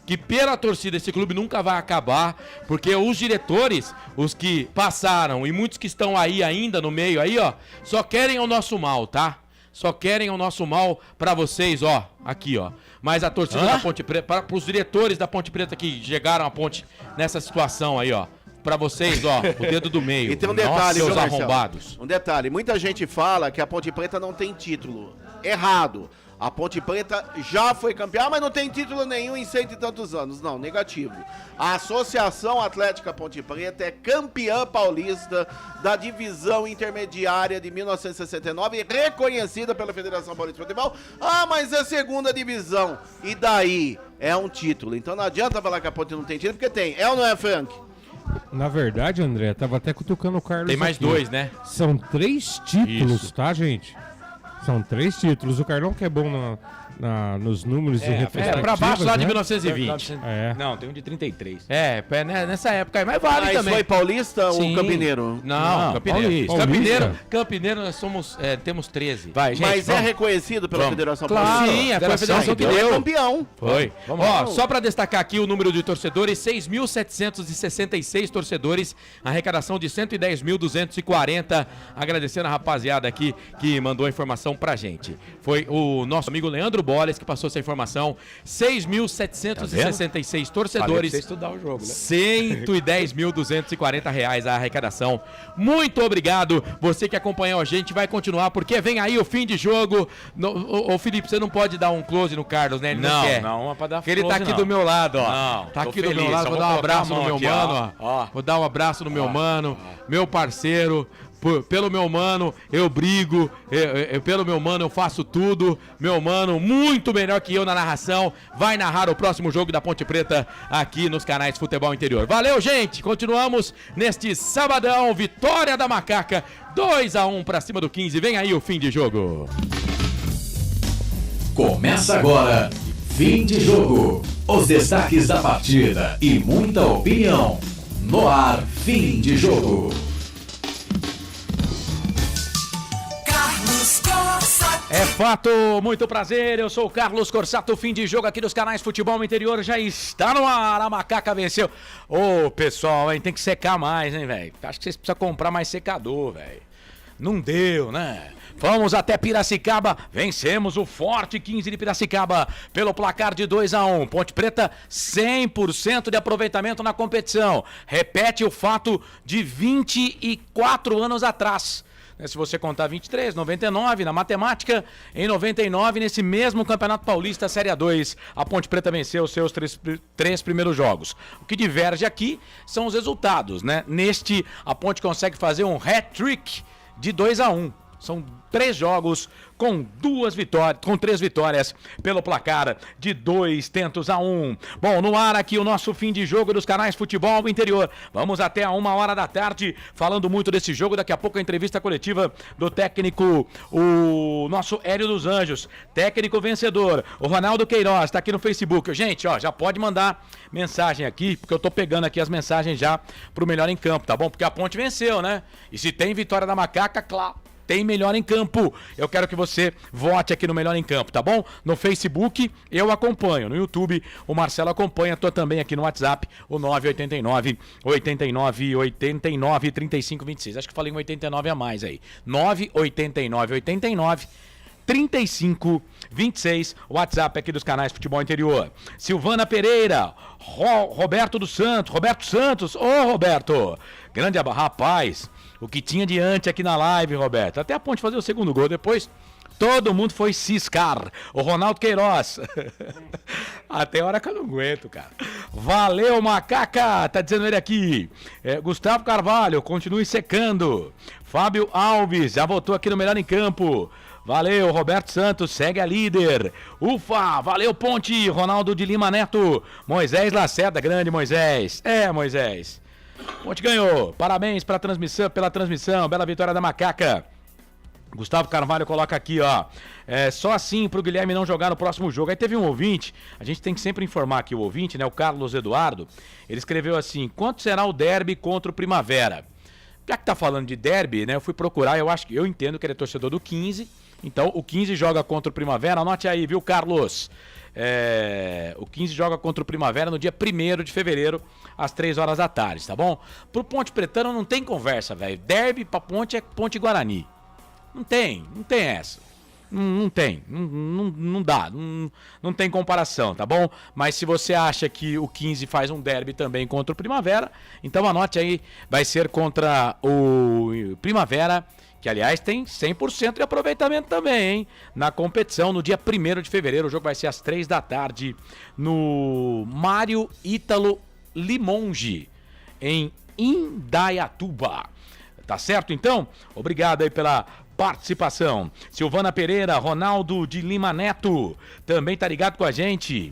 que pela torcida esse clube nunca vai acabar, porque os diretores, os que passaram e muitos que estão aí ainda no meio aí, ó, só querem o nosso mal, tá? Só querem o nosso mal pra vocês, ó, aqui, ó. Mas a torcida da Ponte Preta, pros diretores da Ponte Preta que chegaram à Ponte nessa situação aí, ó. Pra vocês, ó, o dedo do meio. E tem um detalhe, seus viu, Marcelo? arrombados. Um detalhe, muita gente fala que a Ponte Preta não tem título. Errado. A Ponte Preta já foi campeã, mas não tem título nenhum em 100 e tantos anos. Não, negativo. A Associação Atlética Ponte Preta é campeã paulista da divisão intermediária de 1969, reconhecida pela Federação Paulista de Futebol. Ah, mas é segunda divisão. E daí? É um título. Então não adianta falar que a Ponte não tem título, porque tem. É ou não é, Frank? Na verdade, André, tava até cutucando o Carlos. Tem mais aqui. 2, né? São 3 títulos, Isso. tá, gente? São 3 títulos. O Carlão que é bom nos números e retrospectivas, pra baixo lá de né? 1920. Não, tem um de 33. Nessa época aí, mas vale Mas também. foi paulista Sim. ou campineiro? Não, Campineiro. Paulista. Campineiro nós somos, temos 13. Vai, gente, Mas é reconhecido pela Federação Claro, Paulista? sim, foi a Federação que Então é deu. campeão. Foi. Vamos Ó, lá. só pra destacar aqui o número de torcedores, 6.766 torcedores, arrecadação de 110.240. Agradecendo a rapaziada aqui que mandou a informação pra gente. Foi o nosso amigo Leandro Boles que passou essa informação. 6.766 torcedores. Pra você estudar o jogo, né? R$110.240 a arrecadação. Muito obrigado. Você que acompanhou a gente vai continuar, porque vem aí o fim de jogo. Ô Felipe, você não pode dar um close no Carlos, né? Ele não quer. Não, é pra dar Porque ele tá close, aqui não. do meu lado, ó. Não, tá tô aqui do feliz, meu lado. só Vou vou dar um colocar a abraço no mão meu aqui, mano, ó. Vou dar um abraço no meu mano, meu parceiro. Pelo meu mano, eu brigo. Pelo meu mano, eu faço tudo. Meu mano, muito melhor que eu na narração, vai narrar o próximo jogo da Ponte Preta aqui nos canais Futebol Interior. Valeu, gente! Continuamos neste sabadão. Vitória da Macaca, 2-1 pra cima do 15. Vem aí o fim de jogo. Começa agora, fim de jogo. Os destaques da partida e muita opinião. No ar, fim de jogo. É fato, muito prazer, eu sou o Carlos Corsato, fim de jogo aqui nos canais Futebol Interior, já está no ar, a Macaca venceu. Ô, pessoal, hein, tem que secar mais, hein, velho? Acho que vocês precisam comprar mais secador, velho. Não deu, né? Vamos até Piracicaba, vencemos o Forte 15 de Piracicaba pelo placar de 2-1. Ponte Preta, 100% de aproveitamento na competição. Repete o fato de 24 anos atrás. Se você contar 23, 99 na matemática, em 99, nesse mesmo Campeonato Paulista Série A2, a Ponte Preta venceu os seus três primeiros jogos. O que diverge aqui são os resultados, né? Neste, a Ponte consegue fazer um hat-trick de 2-1. São 3 jogos com 3 vitórias pelo placar de 2-1. Bom, no ar aqui o nosso fim de jogo dos canais Futebol Interior. Vamos até a 1h da tarde falando muito desse jogo. Daqui a pouco a entrevista coletiva do técnico, o nosso Hélio dos Anjos, técnico vencedor, o Ronaldo Queiroz, está aqui no Facebook. Gente, ó, já pode mandar mensagem aqui, porque eu tô pegando aqui as mensagens já pro Melhor em Campo, tá bom? Porque a Ponte venceu, né? E se tem vitória da Macaca, claro, tem Melhor em Campo. Eu quero que você vote aqui no Melhor em Campo, tá bom? No Facebook eu acompanho, no YouTube o Marcelo acompanha, tô também aqui no WhatsApp, o 989 35 26. Acho que falei um 89 a mais aí. 989 35 26, WhatsApp aqui dos canais Futebol Interior. Silvana Pereira, Roberto Santos, ô Roberto, grande rapaz, o que tinha diante aqui na live, Roberto, até a Ponte fazer o segundo gol, depois todo mundo foi ciscar. O Ronaldo Queiroz, até a hora que eu não aguento, cara. Valeu, Macaca, tá dizendo ele aqui. Gustavo Carvalho, continue secando. Fábio Alves, já voltou aqui no Melhor em Campo. Valeu, Roberto Santos, segue a líder. Ufa, valeu, Ponte, Ronaldo de Lima Neto. Moisés Lacerda, grande Moisés. Moisés. Ponte ganhou, parabéns pela transmissão, bela vitória da Macaca. Gustavo Carvalho coloca aqui, ó. Só assim pro Guilherme não jogar no próximo jogo. Aí teve um ouvinte, a gente tem que sempre informar aqui o ouvinte, né? O Carlos Eduardo. Ele escreveu assim: quanto será o derby contra o Primavera? Já que tá falando de derby, né? Eu fui procurar, eu entendo que ele é torcedor do 15. Então, o 15 joga contra o Primavera. Anote aí, viu, Carlos? O 15 joga contra o Primavera no dia 1º de fevereiro, às 3 horas da tarde, tá bom? Pro Ponte Pretano não tem conversa, velho. Derby pra Ponte é Ponte Guarani. Não tem essa. Não tem, não dá, não tem comparação, tá bom? Mas se você acha que o 15 faz um derby também contra o Primavera, então anote aí, vai ser contra o Primavera, que aliás tem 100% de aproveitamento também, hein? Na competição, no dia 1º de fevereiro, o jogo vai ser às 3 da tarde no Mário Ítalo Limonge, em Indaiatuba. Tá certo, então? Obrigado aí pela participação. Silvana Pereira, Ronaldo de Lima Neto, também tá ligado com a gente.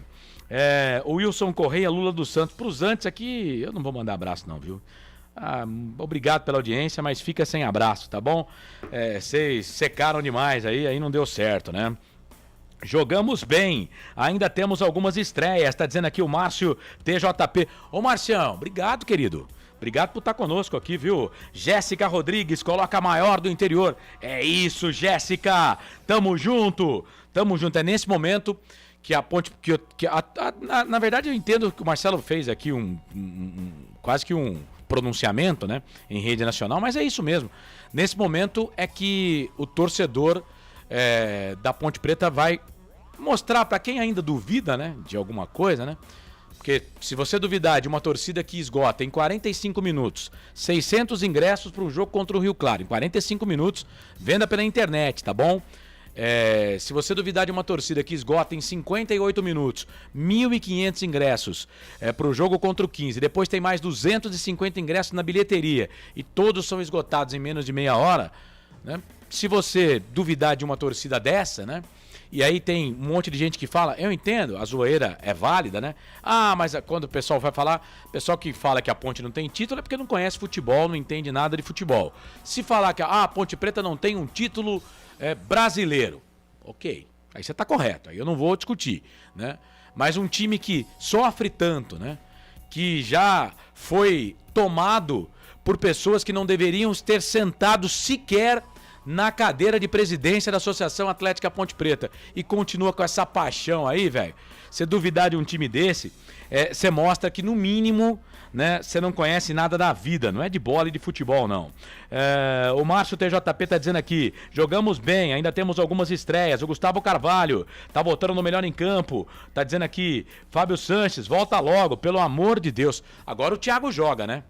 O Wilson Correia, Lula dos Santos. Pros antes aqui, eu não vou mandar abraço não, viu? Obrigado pela audiência, mas fica sem abraço, tá bom? Vocês secaram demais aí não deu certo, né? Jogamos bem, ainda temos algumas estreias, tá dizendo aqui o Márcio TJP. Ô Marcião, obrigado, querido. Obrigado por estar conosco aqui, viu? Jéssica Rodrigues, coloca a maior do interior. É isso, Jéssica. Tamo junto. É nesse momento que a Ponte... na verdade, eu entendo que o Marcelo fez aqui quase que um pronunciamento, né? Em rede nacional, mas é isso mesmo. Nesse momento é que o torcedor da Ponte Preta vai mostrar para quem ainda duvida, né? De alguma coisa, né? Porque se você duvidar de uma torcida que esgota em 45 minutos 600 ingressos para um jogo contra o Rio Claro, em 45 minutos, venda pela internet, tá bom? Se você duvidar de uma torcida que esgota em 58 minutos 1.500 ingressos para o jogo contra o 15, depois tem mais 250 ingressos na bilheteria e todos são esgotados em menos de meia hora, né? Se você duvidar de uma torcida dessa, né? E aí tem um monte de gente que fala, eu entendo, a zoeira é válida, né? Mas quando o pessoal vai falar, o pessoal que fala que a Ponte não tem título é porque não conhece futebol, não entende nada de futebol. Se falar que a Ponte Preta não tem um título brasileiro, ok, aí você tá correto, aí eu não vou discutir, né? Mas um time que sofre tanto, né? Que já foi tomado por pessoas que não deveriam ter sentado sequer na cadeira de presidência da Associação Atlética Ponte Preta e continua com essa paixão aí, velho. Você duvidar de um time desse, você mostra que no mínimo, né, você não conhece nada da vida, não é de bola e de futebol, não. O Márcio TJP tá dizendo aqui, jogamos bem, ainda temos algumas estreias. O Gustavo Carvalho tá voltando no Melhor em Campo, tá dizendo aqui, Fábio Sanches, volta logo, pelo amor de Deus. Agora o Thiago joga, né?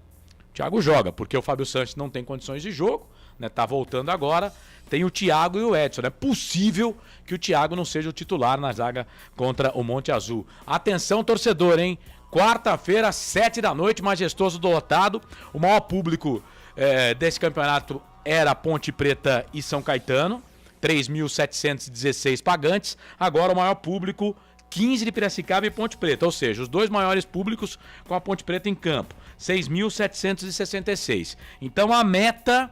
O Thiago joga, porque o Fábio Sanches não tem condições de jogo, né, tá voltando agora, tem o Thiago e o Edson. É possível que o Thiago não seja o titular na zaga contra o Monte Azul. Atenção, torcedor, hein? Quarta-feira, 7 da noite, majestoso do lotado, o maior público desse campeonato era Ponte Preta e São Caetano, 3.716 pagantes. Agora o maior público, 15 de Piracicaba e Ponte Preta, ou seja, os dois maiores públicos com a Ponte Preta em campo, 6.766. Então a meta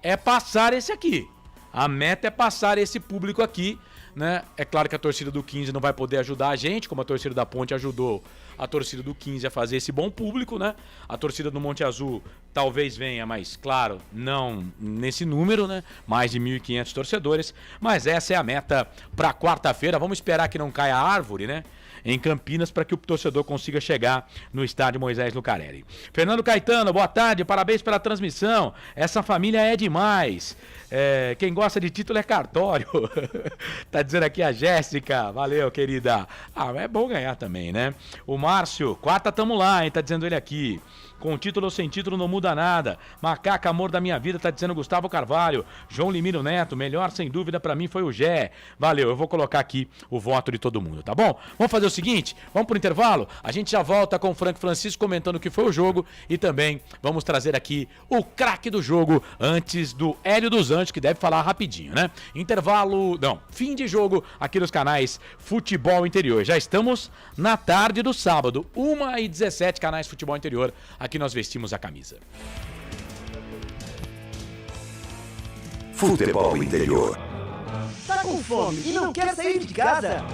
é passar esse aqui. A meta é passar esse público aqui, né? É claro que a torcida do 15 não vai poder ajudar a gente, como a torcida da Ponte ajudou a torcida do 15 a fazer esse bom público, né? A torcida do Monte Azul talvez venha, mas claro, não nesse número, né? Mais de 1.500 torcedores, mas essa é a meta para quarta-feira. Vamos esperar que não caia a árvore, né? Em Campinas, para que o torcedor consiga chegar no estádio Moisés Lucarelli. Fernando Caetano, boa tarde, parabéns pela transmissão. Essa família é demais. Quem gosta de título é cartório. Tá dizendo aqui a Jéssica. Valeu, querida. É bom ganhar também, né? O Márcio, quarta tamo lá, hein? Tá dizendo ele aqui. Com título ou sem título não muda nada. Macaca, amor da minha vida, tá dizendo Gustavo Carvalho. João Limiro Neto, melhor sem dúvida pra mim foi o Gé. Valeu, eu vou colocar aqui o voto de todo mundo, tá bom? Vamos fazer o seguinte, vamos pro intervalo? A gente já volta com o Frank Francisco comentando o que foi o jogo e também vamos trazer aqui o craque do jogo antes do Hélio dos Anjos, que deve falar rapidinho, né? Intervalo, não, fim de jogo aqui nos canais Futebol Interior. Já estamos na tarde do sábado, 1h17, canais Futebol Interior. Aqui nós vestimos a camisa. Futebol Interior. Tá com fome e não quer sair de casa?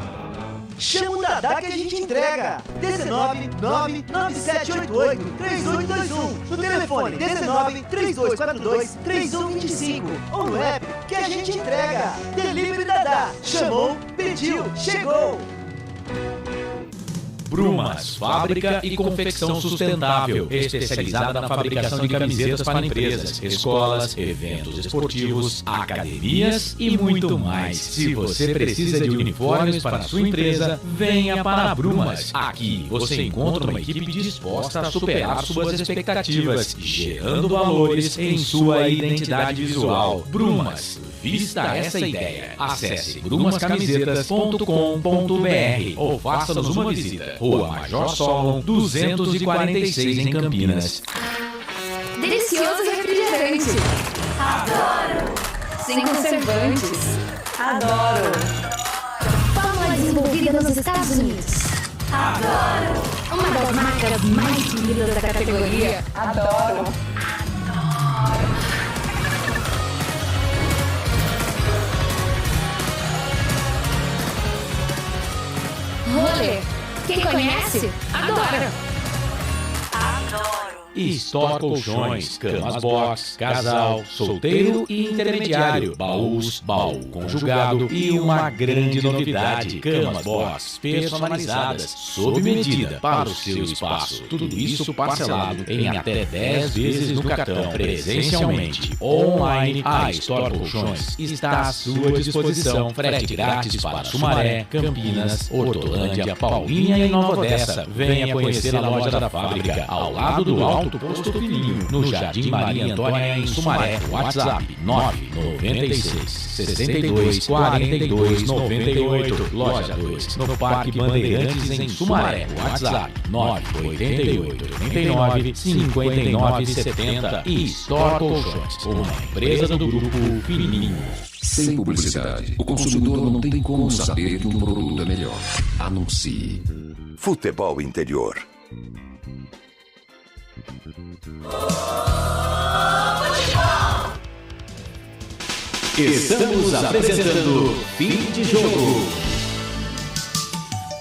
Chama o Dadá que a gente entrega. 19 99788 3821. No telefone 19 3242 3125. Ou no app que a gente entrega. Delivery Dadá. Chamou, pediu, chegou. Brumas, fábrica e confecção sustentável, especializada na fabricação de camisetas para empresas, escolas, eventos esportivos, academias e muito mais. Se você precisa de uniformes para a sua empresa, venha para a Brumas. Aqui você encontra uma equipe disposta a superar suas expectativas, gerando valores em sua identidade visual. Brumas, vista essa ideia. Acesse brumascamisetas.com.br ou faça-nos uma visita. Rua Major Solon, 246 em Campinas. Delicioso refrigerante. Adoro. Sem conservantes. Adoro. Fórmula desenvolvida nos Estados Unidos. Adoro. Uma das marcas mais queridas da categoria. Adoro. Rolê. Quem conhece, adora. Store Colchões, camas box, casal, solteiro e intermediário, baús, baú conjugado e uma grande novidade, camas box personalizadas, sob medida para o seu espaço. Tudo isso parcelado em até 10 vezes no cartão, presencialmente, online. A Store Colchões está à sua disposição. Frete grátis para Sumaré, Campinas, Hortolândia, Paulínia e Nova Odessa. Venha conhecer a loja da fábrica, ao lado do Alto Posto Fininho, no Jardim Maria Antônia, em Sumaré. WhatsApp 996 62 42 98. Loja 2, no Parque Bandeirantes, em Sumaré. WhatsApp 988 89 59 70. E Store Colchões, uma empresa do Grupo Fininho. Sem publicidade, o consumidor não tem como saber que um produto é melhor. Anuncie. Futebol Interior. Estamos apresentando Fim de Jogo.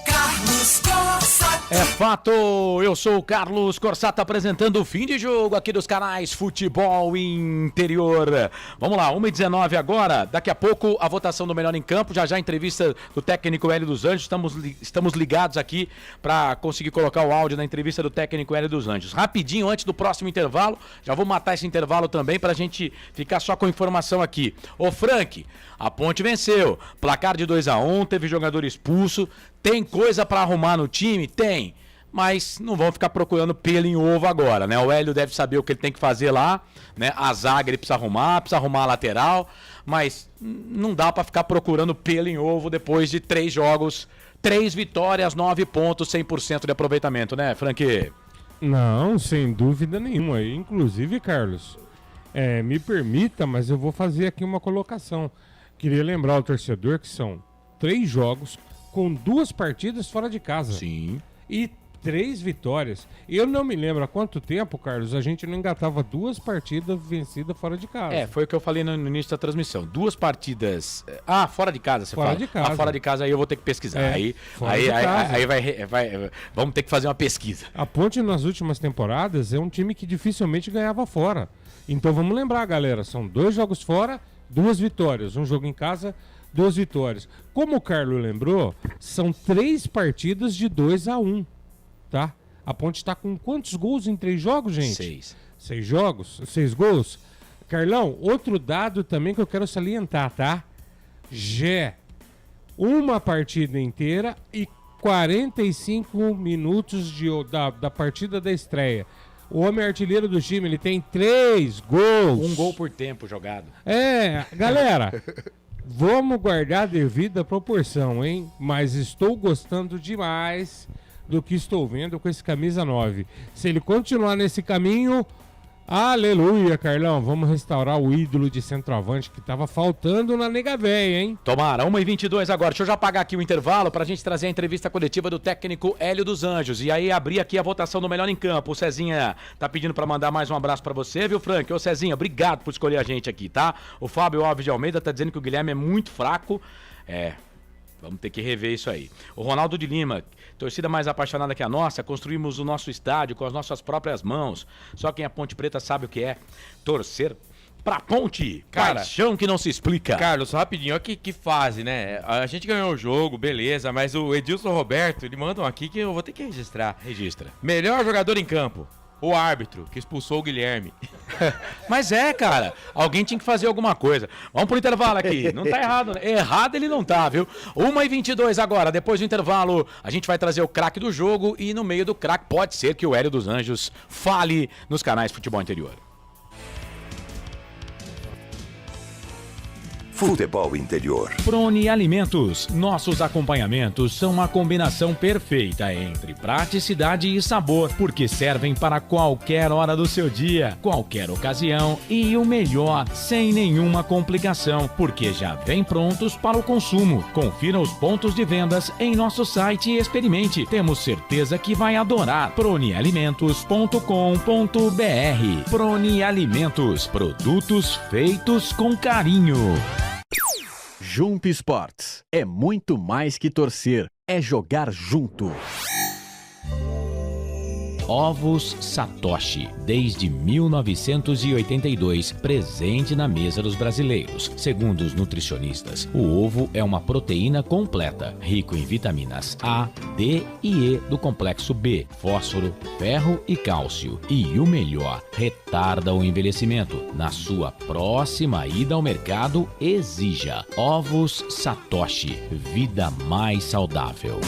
Carlos Corsa. É fato, eu sou o Carlos Corsato apresentando o Fim de Jogo aqui dos canais Futebol Interior. Vamos lá, 1h19 agora, daqui a pouco a votação do melhor em campo, já a entrevista do técnico Hélio dos Anjos, estamos ligados aqui para conseguir colocar o áudio na entrevista do técnico Hélio dos Anjos. Rapidinho, antes do próximo intervalo, já vou matar esse intervalo também para a gente ficar só com informação aqui. Ô Frank, a Ponte venceu, placar de 2-1, teve jogador expulso, tem coisa para arrumar no time? Tem. Mas não vão ficar procurando pelo em ovo agora, né? O Hélio deve saber o que ele tem que fazer lá, né? A zaga ele precisa arrumar a lateral, mas não dá pra ficar procurando pelo em ovo depois de 3 jogos, 3 vitórias, 9 pontos, 100% de aproveitamento, né, Frank? Não, sem dúvida nenhuma. Inclusive, Carlos, Me permita, mas eu vou fazer aqui uma colocação. Queria lembrar ao torcedor que são 3 jogos com 2 partidas fora de casa. Sim. E 3 vitórias. Eu não me lembro há quanto tempo, Carlos, a gente não engatava 2 partidas vencidas fora de casa. Foi o que eu falei no início da transmissão. 2 partidas... fora de casa, você fora fala. De casa. Fora de casa, aí eu vou ter que pesquisar. Aí vai... Vamos ter que fazer uma pesquisa. A Ponte, nas últimas temporadas, é um time que dificilmente ganhava fora. Então vamos lembrar, galera, são 2 jogos fora, 2 vitórias. Um jogo em casa, 2 vitórias. Como o Carlos lembrou, são 3 partidas de 2-1. Tá? A Ponte está com quantos gols em 3 jogos, gente? 6. 6 jogos? 6 gols? Carlão, outro dado também que eu quero salientar, tá? Uma partida inteira e 45 minutos da partida da estreia. O homem artilheiro do time, ele tem 3 gols. 1 gol por tempo jogado. Galera, vamos guardar a devida proporção, hein? Mas estou gostando demais do que estou vendo com esse camisa 9. Se ele continuar nesse caminho, aleluia, Carlão, vamos restaurar o ídolo de centroavante que estava faltando na nega véia, hein? Tomara, 1h22 agora. Deixa eu já apagar aqui o intervalo pra gente trazer a entrevista coletiva do técnico Hélio dos Anjos. E aí abrir aqui a votação do melhor em campo. O Cezinha tá pedindo pra mandar mais um abraço pra você, viu, Frank? Ô, Cezinha, obrigado por escolher a gente aqui, tá? O Fábio Alves de Almeida tá dizendo que o Guilherme é muito fraco. Vamos ter que rever isso aí. O Ronaldo de Lima, torcida mais apaixonada que a nossa, construímos o nosso estádio com as nossas próprias mãos. Só quem é Ponte Preta sabe o que é torcer pra Ponte. Cara, paixão que não se explica. Carlos, rapidinho, olha que fase, né? A gente ganhou o jogo, beleza, mas o Edilson Roberto, ele manda um aqui que eu vou ter que registrar. Registra. Melhor jogador em campo. O árbitro que expulsou o Guilherme. Mas cara, alguém tinha que fazer alguma coisa. Vamos pro intervalo aqui. Não tá errado, né? Errado ele não tá, viu? 1h22 agora, depois do intervalo, a gente vai trazer o craque do jogo e no meio do craque pode ser que o Hélio dos Anjos fale nos canais Futebol Interior. Futebol Interior. Prone Alimentos. Nossos acompanhamentos são uma combinação perfeita entre praticidade e sabor, porque servem para qualquer hora do seu dia, qualquer ocasião e o melhor, sem nenhuma complicação, porque já vem prontos para o consumo. Confira os pontos de vendas em nosso site e experimente. Temos certeza que vai adorar. pronealimentos.com.br. Prone Alimentos. Produtos feitos com carinho. Jump Sports é muito mais que torcer, é jogar junto. Ovos Satoshi, desde 1982, presente na mesa dos brasileiros. Segundo os nutricionistas, o ovo é uma proteína completa, rico em vitaminas A, D e E do complexo B, fósforo, ferro e cálcio. E o melhor, retarda o envelhecimento. Na sua próxima ida ao mercado, exija Ovos Satoshi, vida mais saudável.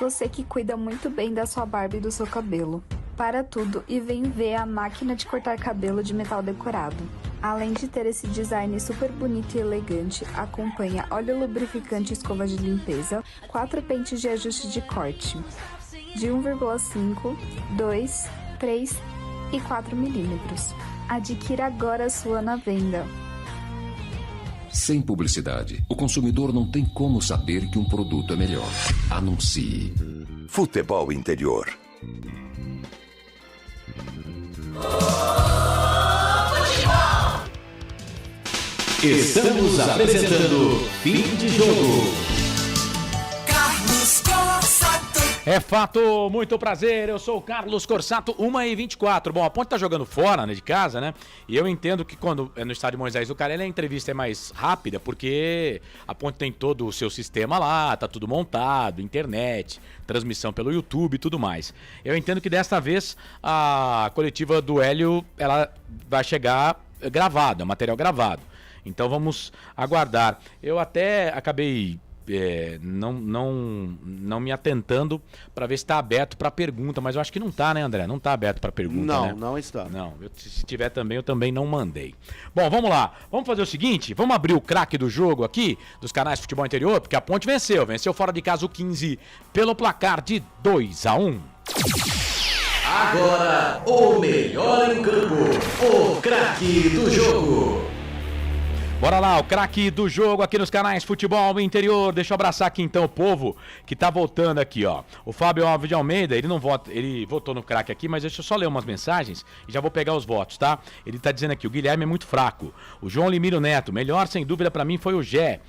Você que cuida muito bem da sua barba e do seu cabelo. Para tudo e vem ver a máquina de cortar cabelo de metal decorado. Além de ter esse design super bonito e elegante, acompanha óleo lubrificante e escova de limpeza, 4 pentes de ajuste de corte, de 1,5, 2, 3 e 4 milímetros. Adquira agora a sua na venda. Sem publicidade, o consumidor não tem como saber que um produto é melhor. Anuncie. Futebol Interior. Estamos apresentando Fim de Jogo. Carlos Corsato. É fato, muito prazer, eu sou o Carlos Corsato, 1h24. Bom, a Ponte tá jogando fora, né, de casa, né? E eu entendo que quando é no estádio Moisés do Carelli a entrevista é mais rápida, porque a Ponte tem todo o seu sistema lá, tá tudo montado, internet, transmissão pelo YouTube e tudo mais. Eu entendo que desta vez a coletiva do Hélio, ela vai chegar gravada, material gravado. Então vamos aguardar. Eu até acabei não me atentando para ver se está aberto para pergunta, mas eu acho que não está, né, André? Não está aberto para pergunta, não, né? Não está. Não, se tiver também, eu também não mandei. Bom, vamos lá. Vamos fazer o seguinte, vamos abrir o craque do jogo aqui, dos canais Futebol Interior, porque a Ponte venceu fora de casa o 15 pelo placar de 2-1. Agora, o melhor em campo, o craque do jogo. Bora lá, o craque do jogo aqui nos canais Futebol Interior. Deixa eu abraçar aqui então o povo que tá voltando aqui, ó. O Fábio Alves de Almeida, ele não vota, ele votou no craque aqui, mas deixa eu só ler umas mensagens e já vou pegar os votos, tá? Ele tá dizendo aqui, o Guilherme é muito fraco. O João Limiro Neto, melhor sem dúvida pra mim foi o Gé.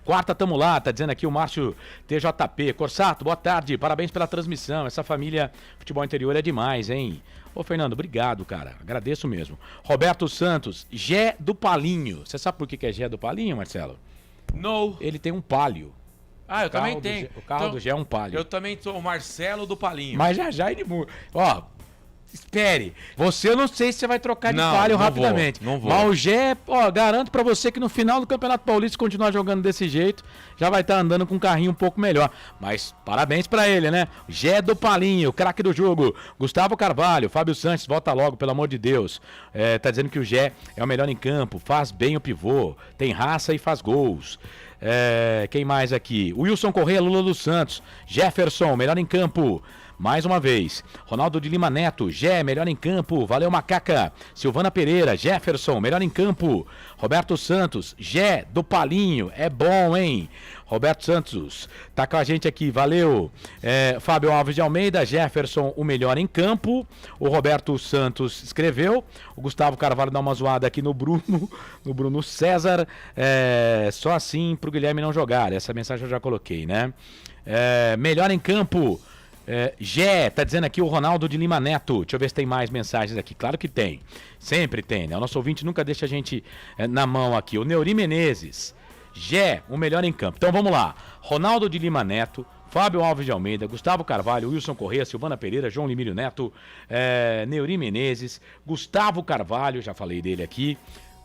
Quarta tamo lá, tá dizendo aqui o Márcio TJP. Corsato, boa tarde, parabéns pela transmissão. Essa família Futebol Interior é demais, hein? Ô Fernando, obrigado, cara, agradeço mesmo. Roberto Santos, Gé do Palinho. Você sabe por que é Gé do Palinho, Marcelo? Não. Ele tem um Palio. Ah, eu também tenho. O carro do Gé é um Palio. Eu também sou o Marcelo do Palinho. Mas já ele muda. Ó, espere. Você, eu não sei se você vai trocar de Palio rapidamente. Não vou. Mas o Gé, ó, garanto pra você que no final do Campeonato Paulista, se continuar jogando desse jeito, já vai estar andando com um carrinho um pouco melhor. Mas parabéns pra ele, né? Gé do Palinho, craque do jogo. Gustavo Carvalho, Fábio Santos, volta logo, pelo amor de Deus. Tá dizendo que o Gé é o melhor em campo, faz bem o pivô, tem raça e faz gols. Quem mais aqui? Wilson Correia, Lula dos Santos, Jefferson, melhor em campo. Mais uma vez, Ronaldo de Lima Neto, Gé, melhor em campo, valeu Macaca. Silvana Pereira, Jefferson, melhor em campo. Roberto Santos, Gé do Palinho, é bom, hein? Roberto Santos, tá com a gente aqui, valeu. Fábio Alves de Almeida, Jefferson, o melhor em campo. O Roberto Santos escreveu. O Gustavo Carvalho dá uma zoada aqui no Bruno César. Só assim pro Guilherme não jogar. Essa mensagem eu já coloquei, né? Melhor em campo. Gé, tá dizendo aqui o Ronaldo de Lima Neto. Deixa eu ver se tem mais mensagens aqui. Claro que tem. Sempre tem, né? O nosso ouvinte nunca deixa a gente na mão aqui. O Neuri Menezes. Gé, o melhor em campo. Então vamos lá. Ronaldo de Lima Neto, Fábio Alves de Almeida, Gustavo Carvalho, Wilson Correia, Silvana Pereira, João Limírio Neto, Neuri Menezes, Gustavo Carvalho, já falei dele aqui,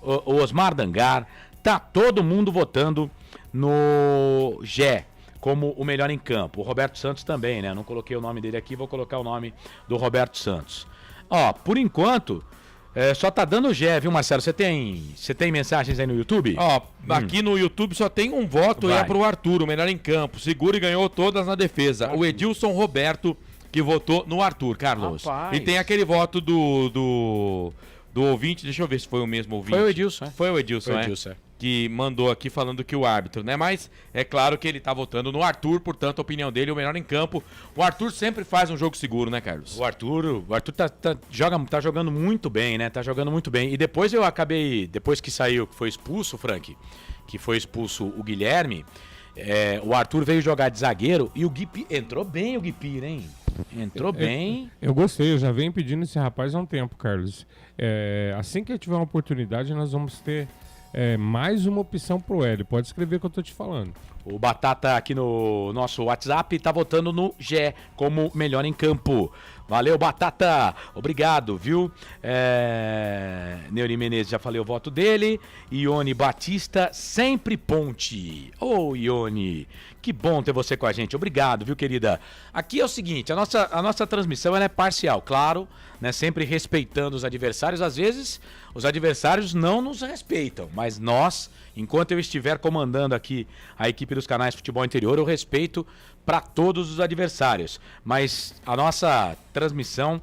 o Osmar Dangar. Tá todo mundo votando no Gé como o melhor em campo. O Roberto Santos também, né? Não coloquei o nome dele aqui, vou colocar o nome do Roberto Santos. Ó, por enquanto, só tá dando Gé, viu, Marcelo? Você tem mensagens aí no YouTube? Ó, aqui no YouTube só tem um voto e é pro Arthur, o melhor em campo. Segura e ganhou todas na defesa. O Edilson Roberto, que votou no Arthur, Carlos. Rapaz. E tem aquele voto do ouvinte, deixa eu ver se foi o mesmo ouvinte. Foi o Edilson, Foi o Edilson, que mandou aqui falando que o árbitro, né? Mas é claro que ele tá votando no Arthur, portanto a opinião dele é o melhor em campo. O Arthur sempre faz um jogo seguro, né, Carlos? O Arthur tá jogando muito bem, né? Tá jogando muito bem. E depois depois que saiu, que foi expulso, Frank, que foi expulso o Guilherme, o Arthur veio jogar de zagueiro e o Guipi, entrou bem o Guipira, hein? Entrou bem. Eu gostei, eu já venho pedindo esse rapaz há um tempo, Carlos. Assim que eu tiver uma oportunidade, nós vamos ter mais uma opção pro Hélio. Pode escrever que eu tô te falando. O Batata aqui no nosso WhatsApp tá votando no Gé como melhor em campo. Valeu, Batata. Obrigado, viu? Neuri Menezes, já falei o voto dele. Ione Batista, sempre ponte. Ô, Ione, que bom ter você com a gente. Obrigado, viu, querida? Aqui é o seguinte, a nossa transmissão ela é parcial, claro, né? Sempre respeitando os adversários. Às vezes, os adversários não nos respeitam, mas nós, enquanto eu estiver comandando aqui a equipe dos canais Futebol Interior, eu respeito para todos os adversários. Mas a nossa transmissão,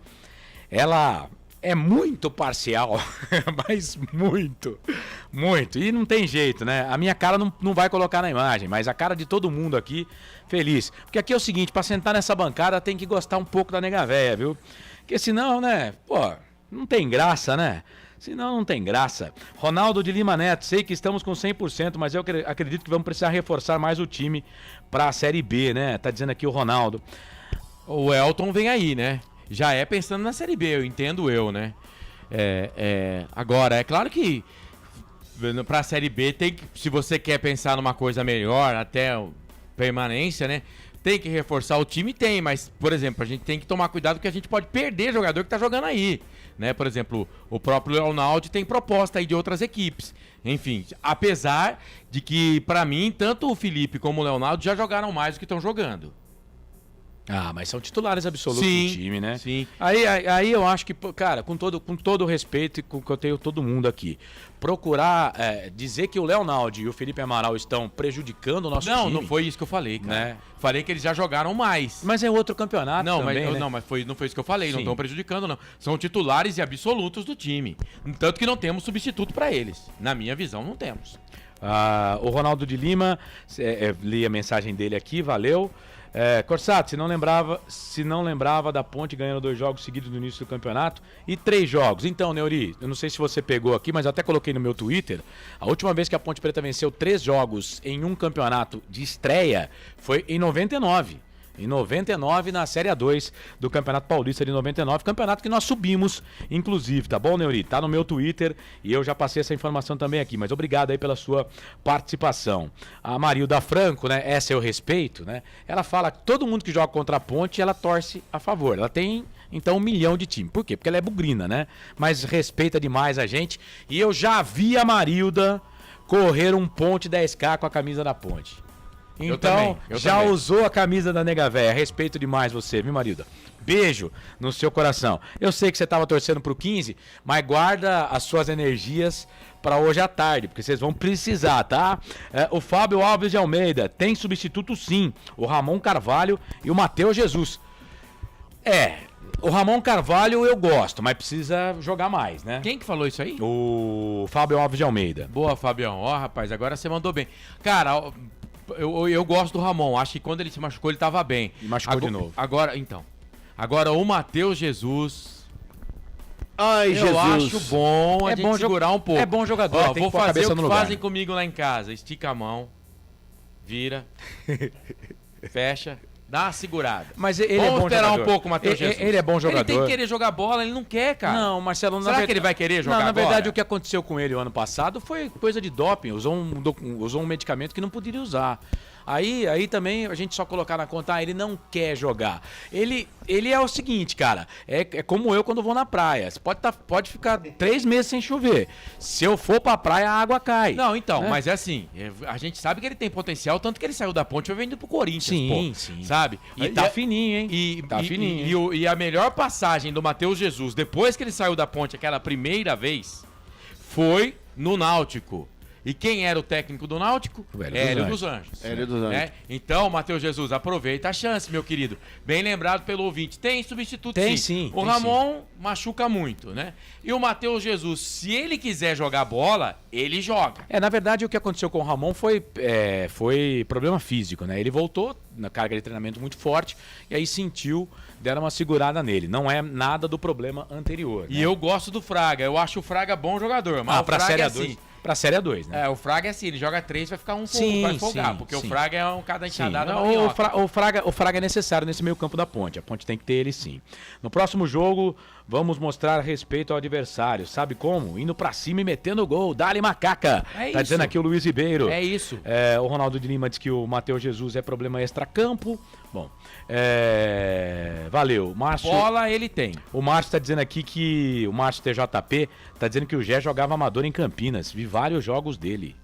ela é muito parcial, mas muito. E não tem jeito, né? A minha cara não vai colocar na imagem, mas a cara de todo mundo aqui, feliz. Porque aqui é o seguinte, para sentar nessa bancada tem que gostar um pouco da nega véia, viu? Porque senão, né, não tem graça, né? Senão não tem graça. Ronaldo de Lima Neto, sei que estamos com 100%, mas eu acredito que vamos precisar reforçar mais o time para a Série B, né? Tá dizendo aqui o Ronaldo. O Elton vem aí, né? Já pensando na Série B, eu entendo, né? Agora, é claro que pra Série B, se você quer pensar numa coisa melhor, até permanência, né? Tem que reforçar o time, mas, por exemplo, a gente tem que tomar cuidado porque a gente pode perder jogador que tá jogando aí, né? Por exemplo, o próprio Leonardo tem proposta aí de outras equipes. Enfim, apesar de que, pra mim, tanto o Felipe como o Leonardo já jogaram mais do que estão jogando. Ah, mas são titulares absolutos Sim, do time, né? sim. Aí eu acho que, cara, com todo o respeito que eu tenho todo mundo aqui, procurar dizer que o Leonardo e o Felipe Amaral estão prejudicando o nosso time. Não foi isso que eu falei, cara. Né? Falei que eles já jogaram mais. Mas é outro campeonato não, também, mas, né? não, mas não foi isso que eu falei. Não Sim. estão prejudicando, não. São titulares e absolutos do time. Tanto que não temos substituto para eles. Na minha visão, não temos. O Ronaldo de Lima, li a mensagem dele aqui, valeu. Corsato, se não lembrava da Ponte ganhando 2 jogos seguidos no início do campeonato e 3 jogos. Então, Neuri, eu não sei se você pegou aqui, mas eu até coloquei no meu Twitter. A última vez que a Ponte Preta venceu 3 jogos em um campeonato de estreia foi em 99. Em 99, na Série A2 do Campeonato Paulista de 99, campeonato que nós subimos, inclusive, tá bom, Neuri? Tá no meu Twitter e eu já passei essa informação também aqui, mas obrigado aí pela sua participação. A Marilda Franco, né, essa eu respeito, né, ela fala que todo mundo que joga contra a Ponte, ela torce a favor, ela tem, então, 1 milhão de time. Por quê? Porque ela é bugrina, né, mas respeita demais a gente e eu já vi a Marilda correr um Ponte 10K com a camisa da Ponte. Então, eu também. Usou a camisa da Nega Véia. Respeito demais você, viu, Marilda? Beijo no seu coração. Eu sei que você estava torcendo pro 15, mas guarda as suas energias para hoje à tarde, porque vocês vão precisar, tá? O Fábio Alves de Almeida tem substituto sim. O Ramon Carvalho e o Matheus Jesus. O Ramon Carvalho eu gosto, mas precisa jogar mais, né? Quem que falou isso aí? O Fábio Alves de Almeida. Boa, Fabião. Rapaz, agora você mandou bem. Cara, eu gosto do Ramon. Acho que quando ele se machucou, ele tava bem. E machucou de novo. Agora o Matheus Jesus. Ai, Jesus. Eu acho bom a gente segurar um pouco. É bom jogador. Vou fazer o que fazem comigo lá em casa. Estica a mão, vira, fecha. Dá uma segurada. Mas ele Vamos é bom esperar jogador. um pouco, Matheus Jesus. Ele é bom jogador. Ele tem que querer jogar bola, ele não quer, cara. Não, Marcelo... Será que ele vai querer jogar agora? Na verdade, o que aconteceu com ele o ano passado foi coisa de doping. Usou um medicamento que não poderia usar. Aí também a gente só colocar na conta, ele não quer jogar. Ele é o seguinte, cara, é como eu quando vou na praia. Você pode ficar 3 meses sem chover. Se eu for pra praia, a água cai. Não, então, né? mas é assim, a gente sabe que ele tem potencial, tanto que ele saiu da Ponte e foi indo pro Corinthians, sim. Sabe? E tá fininho, hein? Tá fininho. E a melhor passagem do Matheus Jesus, depois que ele saiu da Ponte aquela primeira vez, foi no Náutico. E quem era o técnico do Náutico? Hélio dos Anjos. Hélio dos Anjos. Então, Matheus Jesus, aproveita a chance, meu querido. Bem lembrado pelo ouvinte. Tem substituto tem, sim. O Ramon machuca muito, né? E o Matheus Jesus, se ele quiser jogar bola, ele joga. Na verdade, o que aconteceu com o Ramon foi problema físico, né? Ele voltou na carga de treinamento muito forte e aí deram uma segurada nele. Não é nada do problema anterior. E eu gosto do Fraga. Eu acho o Fraga bom jogador. Mas pra Série A2. Pra Série A2, né? O Fraga é assim, ele joga 3, vai ficar vai folgar, porque o Fraga é um cada enxadada. O Fraga é necessário nesse meio campo da Ponte. A Ponte tem que ter ele sim. No próximo jogo, vamos mostrar respeito ao adversário. Sabe como? Indo pra cima e metendo gol. Dá-lhe macaca. Tá dizendo aqui o Luiz Ribeiro. É isso. O Ronaldo de Lima diz que o Matheus Jesus é problema extracampo. Bom, valeu. Márcio, bola ele tem. O Márcio tá dizendo aqui que o Márcio TJP tá dizendo que o Gé jogava amador em Campinas. Vi vários jogos dele.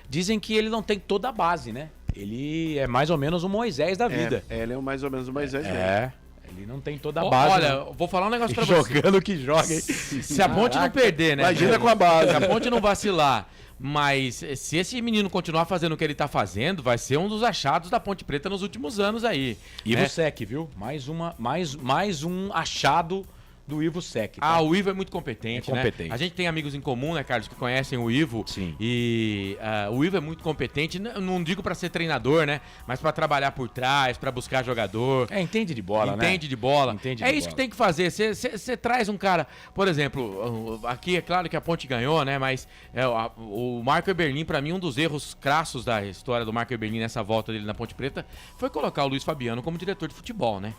Dizem que ele não tem toda a base, né? Ele é mais ou menos o Moisés da vida. Ele é mais ou menos o Moisés mesmo. Ele não tem toda a base. Olha, vou falar um negócio pra você. Jogando que joga, hein? Se a Ponte não perder, né? Imagina com a base. Se a Ponte não vacilar. Mas se esse menino continuar fazendo o que ele tá fazendo, vai ser um dos achados da Ponte Preta nos últimos anos aí. Ivo Sec, viu? Mais um achado do Ivo Sec. Tá? O Ivo é muito competente, né? A gente tem amigos em comum, né, Carlos, que conhecem o Ivo. Sim. E o Ivo é muito competente, não digo pra ser treinador, né? Mas pra trabalhar por trás, pra buscar jogador. Entende de bola, né? Entende de bola. É isso que tem que fazer. Você traz um cara, por exemplo, aqui é claro que a Ponte ganhou, né? Mas o Marco Eberlin, pra mim, um dos erros crassos da história do Marco Eberlin nessa volta dele na Ponte Preta foi colocar o Luiz Fabiano como diretor de futebol, né?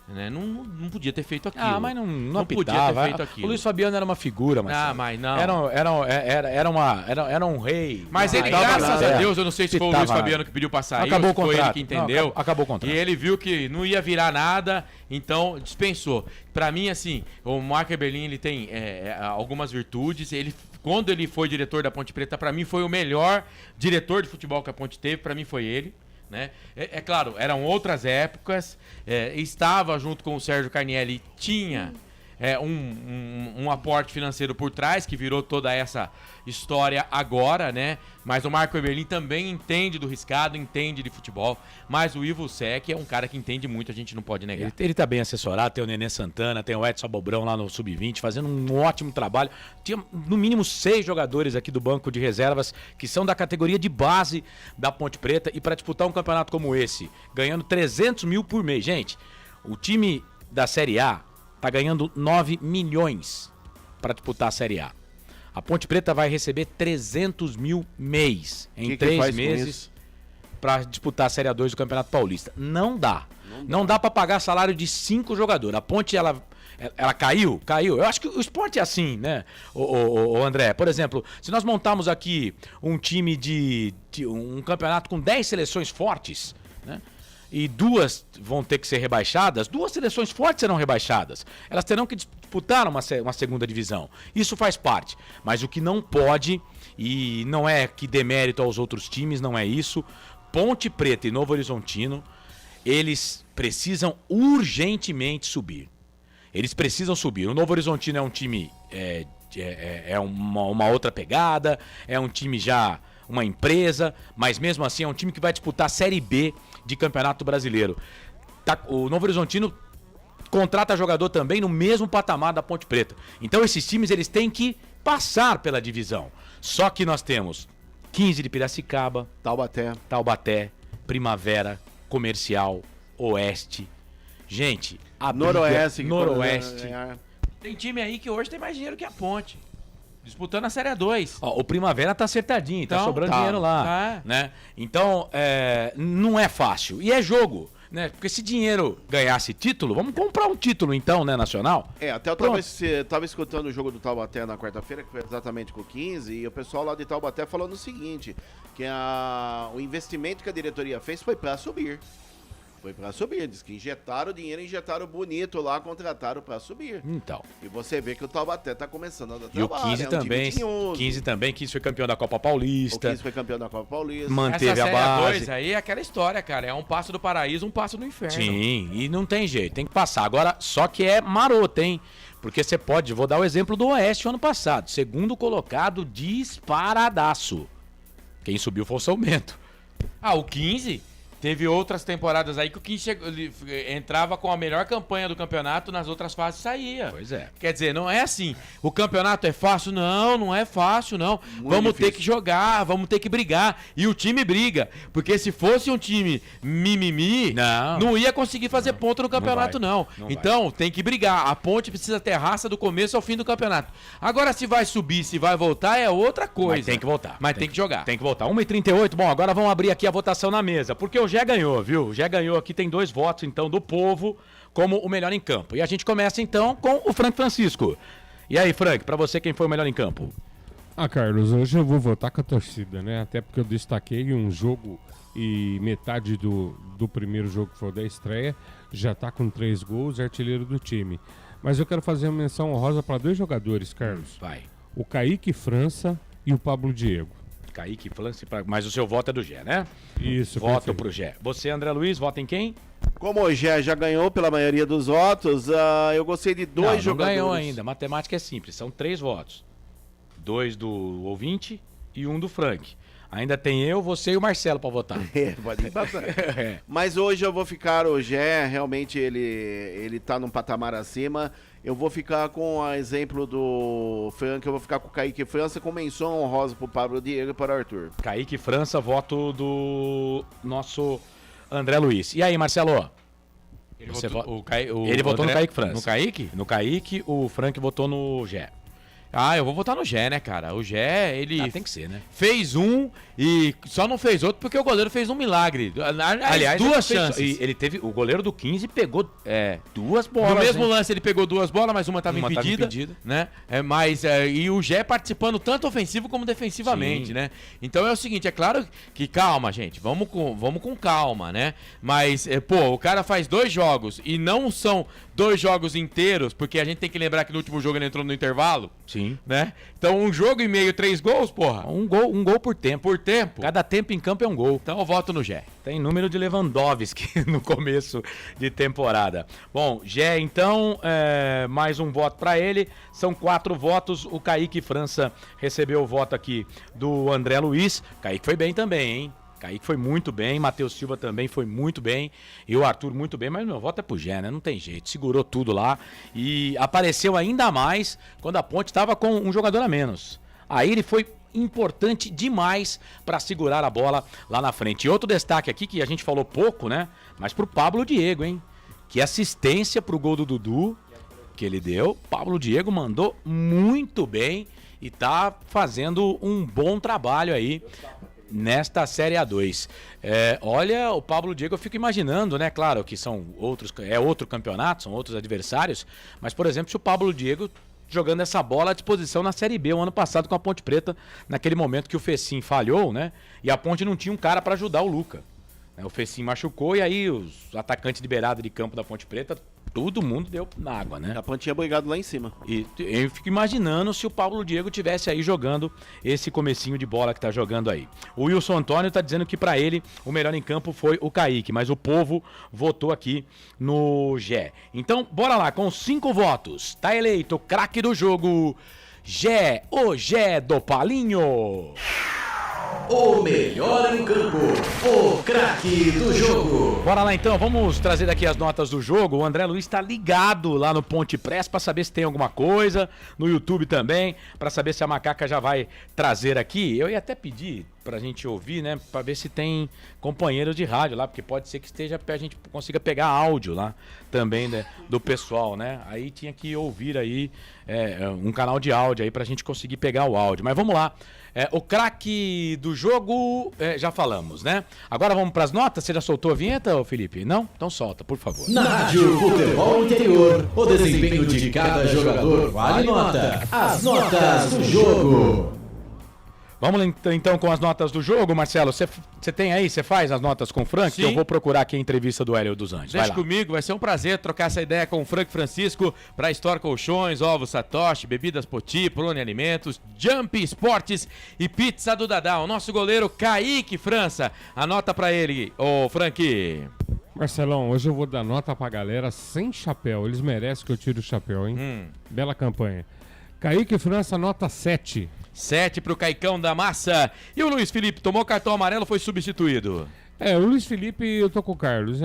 Não podia ter feito aquilo. Mas não podia ter feito aquilo. O Luiz Fabiano era uma figura, mas não. Era um rei. Mas ele, graças a Deus, eu não sei se foi o Luiz Fabiano que pediu pra sair, acabou o contrato. Foi ele que entendeu. Acabou o contrato. E ele viu que não ia virar nada, então dispensou. Pra mim, assim, o Marco Eberlin, ele tem algumas virtudes. Quando ele foi diretor da Ponte Preta, pra mim foi o melhor diretor de futebol que a Ponte teve, pra mim foi ele. né? É claro, eram outras épocas, estava junto com o Sérgio Carnielli, tinha um aporte financeiro por trás, que virou toda essa história agora, né? Mas o Marco Eberlin também entende do riscado, entende de futebol, mas o Ivo Sec é um cara que entende muito, a gente não pode negar. Ele tá bem assessorado, tem o Nenê Santana, tem o Edson Abobrão lá no Sub-20, fazendo um ótimo trabalho. Tinha no mínimo 6 jogadores aqui do banco de reservas que são da categoria de base da Ponte Preta, e para disputar um campeonato como esse, ganhando 300 mil por mês. Gente, o time da Série A tá ganhando 9 milhões para disputar a Série A. A Ponte Preta vai receber 300 mil mês em 3 meses para disputar a Série A2 do Campeonato Paulista. Não dá. Não dá para pagar salário de 5 jogadores. A Ponte, ela caiu? Caiu. Eu acho que o esporte é assim, né, o André? Por exemplo, se nós montarmos aqui um time de um campeonato com 10 seleções fortes, né? E 2 vão ter que ser rebaixadas, 2 seleções fortes serão rebaixadas. Elas terão que disputar uma segunda divisão. Isso faz parte. Mas o que não pode, e não é que dê mérito aos outros times, não é isso. Ponte Preta e Novo Horizontino, eles precisam urgentemente subir. Eles precisam subir. O Novo Horizontino é um time, uma outra pegada, é um time já, uma empresa, mas mesmo assim é um time que vai disputar a Série B de Campeonato Brasileiro. O Novo Horizontino contrata jogador também no mesmo patamar da Ponte Preta. Então esses times, eles têm que passar pela divisão. Só que nós temos 15 de Piracicaba, Taubaté, Primavera, Comercial, Oeste. Gente, a Noroeste. Tem time aí que hoje tem mais dinheiro que a Ponte. Disputando a Série A2. O Primavera tá acertadinho, tá sobrando dinheiro lá. Né? Então, não é fácil. E é jogo, né? Porque se dinheiro ganhasse título, vamos comprar um título então, né, nacional? Até eu tava escutando o jogo do Taubaté na quarta-feira, que foi exatamente com o 15, e o pessoal lá de Taubaté falando o seguinte, que o investimento que a diretoria fez foi para subir. Diz que injetaram dinheiro, injetaram bonito lá, contrataram pra subir. Então. E você vê que o Taubaté tá começando a dar trabalho. E o 15 também, 15 também, 15 foi campeão da Copa Paulista. O 15 foi campeão da Copa Paulista. Manteve a base. Essa aí é aquela história, cara, é um passo do paraíso, um passo do inferno. Sim, e não tem jeito, tem que passar. Agora, só que é maroto, hein? Porque você pode, vou dar o exemplo do Oeste ano passado, segundo colocado disparadaço. Quem subiu foi o São Bento. O 15... Teve outras temporadas aí que o 15 entrava com a melhor campanha do campeonato, nas outras fases saía. Pois é. Quer dizer, não é assim, o campeonato é fácil? Não é fácil, não. Vamos ter que jogar, vamos ter que brigar. E o time briga. Porque se fosse um time mimimi, não ia conseguir fazer ponto no campeonato, não. Então, tem que brigar. A Ponte precisa ter raça do começo ao fim do campeonato. Agora, se vai subir, se vai voltar, é outra coisa. Mas tem que voltar. Mas tem que jogar. Tem que voltar. 1h38. Bom, agora vamos abrir aqui a votação na mesa. Porque o Gé ganhou, viu? O Gé ganhou aqui, tem 2 votos, então, do povo como o melhor em campo. E a gente começa, então, com o Frank Francisco. E aí, Frank, pra você, quem foi o melhor em campo? Carlos, hoje eu vou votar com a torcida, né? Até porque eu destaquei um jogo e metade do primeiro jogo, que foi da estreia, já tá com 3 gols, artilheiro do time. Mas eu quero fazer uma menção honrosa para 2 jogadores, Carlos. Vai. O Kaique França e o Pablo Diego. Kaique França, mas o seu voto é do Gé, né? Isso. Voto pro Gé. Você, André Luiz, vota em quem? Como o Gé já ganhou pela maioria dos votos, eu gostei de 2 jogadores. Não ganhou ainda, matemática é simples, são 3 votos. 2 do ouvinte e 1 do Frank. Ainda tem eu, você e o Marcelo pra votar. Pode ir bastante. Mas hoje eu vou ficar, o Gé, realmente ele tá num patamar acima. Eu vou ficar com o exemplo do Frank, eu vou ficar com o Kaique França, com menção honrosa pro Pablo Diego e para o Arthur. Kaique França, voto do nosso André Luiz. E aí, Marcelo? Ele votou no Kaique França. No Kaique? No Kaique, o Frank votou no Gé. Eu vou votar no Gé, né, cara? O Gé, ele... tem que ser, né? Fez um e só não fez outro porque o goleiro fez um milagre. Aliás, 2 chances. Ele teve... O goleiro do 15 pegou 2 bolas. No mesmo lance ele pegou 2 bolas, mas uma estava impedida. Né? E o Gé participando tanto ofensivo como defensivamente, Sim. né? Então é o seguinte, é claro que calma, gente. Vamos com calma, né? Mas, o cara faz 2 jogos e não são 2 jogos inteiros, porque a gente tem que lembrar que no último jogo ele entrou no intervalo. Sim. Sim. Né? Então, 1 jogo e meio, 3 gols, porra. Um gol por tempo. Por tempo. Cada tempo em campo é um gol. Então eu voto no Gé. Tem número de Lewandowski no começo de temporada. Bom, Gé, então, mais um voto para ele. São 4 votos. O Kaique França recebeu o voto aqui do André Luiz. Kaique foi bem também, hein? Kaique foi muito bem, Matheus Silva também foi muito bem, e o Arthur muito bem, mas meu voto é pro Gé, né? Não tem jeito, segurou tudo lá e apareceu ainda mais quando a Ponte estava com um jogador a menos. Aí ele foi importante demais para segurar a bola lá na frente. E outro destaque aqui, que a gente falou pouco, né? Mas pro Pablo Diego, hein? Que assistência pro gol do Dudu que ele deu. Pablo Diego mandou muito bem e tá fazendo um bom trabalho aí nesta Série A2. Olha, o Pablo Diego, eu fico imaginando, né? Claro que são outro campeonato, são outros adversários, mas, por exemplo, se o Pablo Diego jogando essa bola à disposição na Série B, o ano passado com a Ponte Preta, naquele momento que o Fecim falhou, né? E a Ponte não tinha um cara para ajudar o Luca. O Fecim machucou e aí os atacantes de beirada de campo da Ponte Preta, todo mundo deu na água, né? A Ponte tinha brigado lá em cima. E eu fico imaginando se o Pablo Diego tivesse aí jogando esse comecinho de bola que tá jogando aí. O Wilson Antônio tá dizendo que para ele o melhor em campo foi o Kaique, mas o povo votou aqui no Gé. Então, bora lá, com 5 votos, tá eleito o craque do jogo, Gé, o Gé do Palinho. O melhor em campo, o craque do jogo. Bora lá então, vamos trazer aqui as notas do jogo. O André Luiz tá ligado lá no Ponte Press para saber se tem alguma coisa, no YouTube também, para saber se a Macaca já vai trazer aqui. Eu ia até pedir pra gente ouvir, né, para ver se tem companheiros de rádio lá, porque pode ser que a gente consiga pegar áudio lá também, né, do pessoal, né? Aí tinha que ouvir aí um canal de áudio aí pra gente conseguir pegar o áudio. Mas vamos lá. O craque do jogo, já falamos, né? Agora vamos pras notas. Você já soltou a vinheta, Felipe? Não? Então solta, por favor. Na Rádio Futebol Interior, o desempenho de cada jogador vale nota. As notas do jogo. Vamos então com as notas do jogo, Marcelo. Você tem aí, você faz as notas com o Frank? Sim. Eu vou procurar aqui a entrevista do Hélio dos Anjos. Deixa comigo, vai ser um prazer trocar essa ideia com o Frank Francisco para Store Colchões, Ovos Satoshi, Bebidas Poti, Prone Alimentos, Jump Esportes e Pizza do Dadá. O nosso goleiro Kaique França. Anota para ele, ô Frank. Marcelão, hoje eu vou dar nota pra galera sem chapéu. Eles merecem que eu tire o chapéu, hein? Bela campanha. Kaique França, nota 7. 7 pro Caicão da Massa. E o Luiz Felipe tomou cartão amarelo, foi substituído. O Luiz Felipe, eu tô com o Carlos.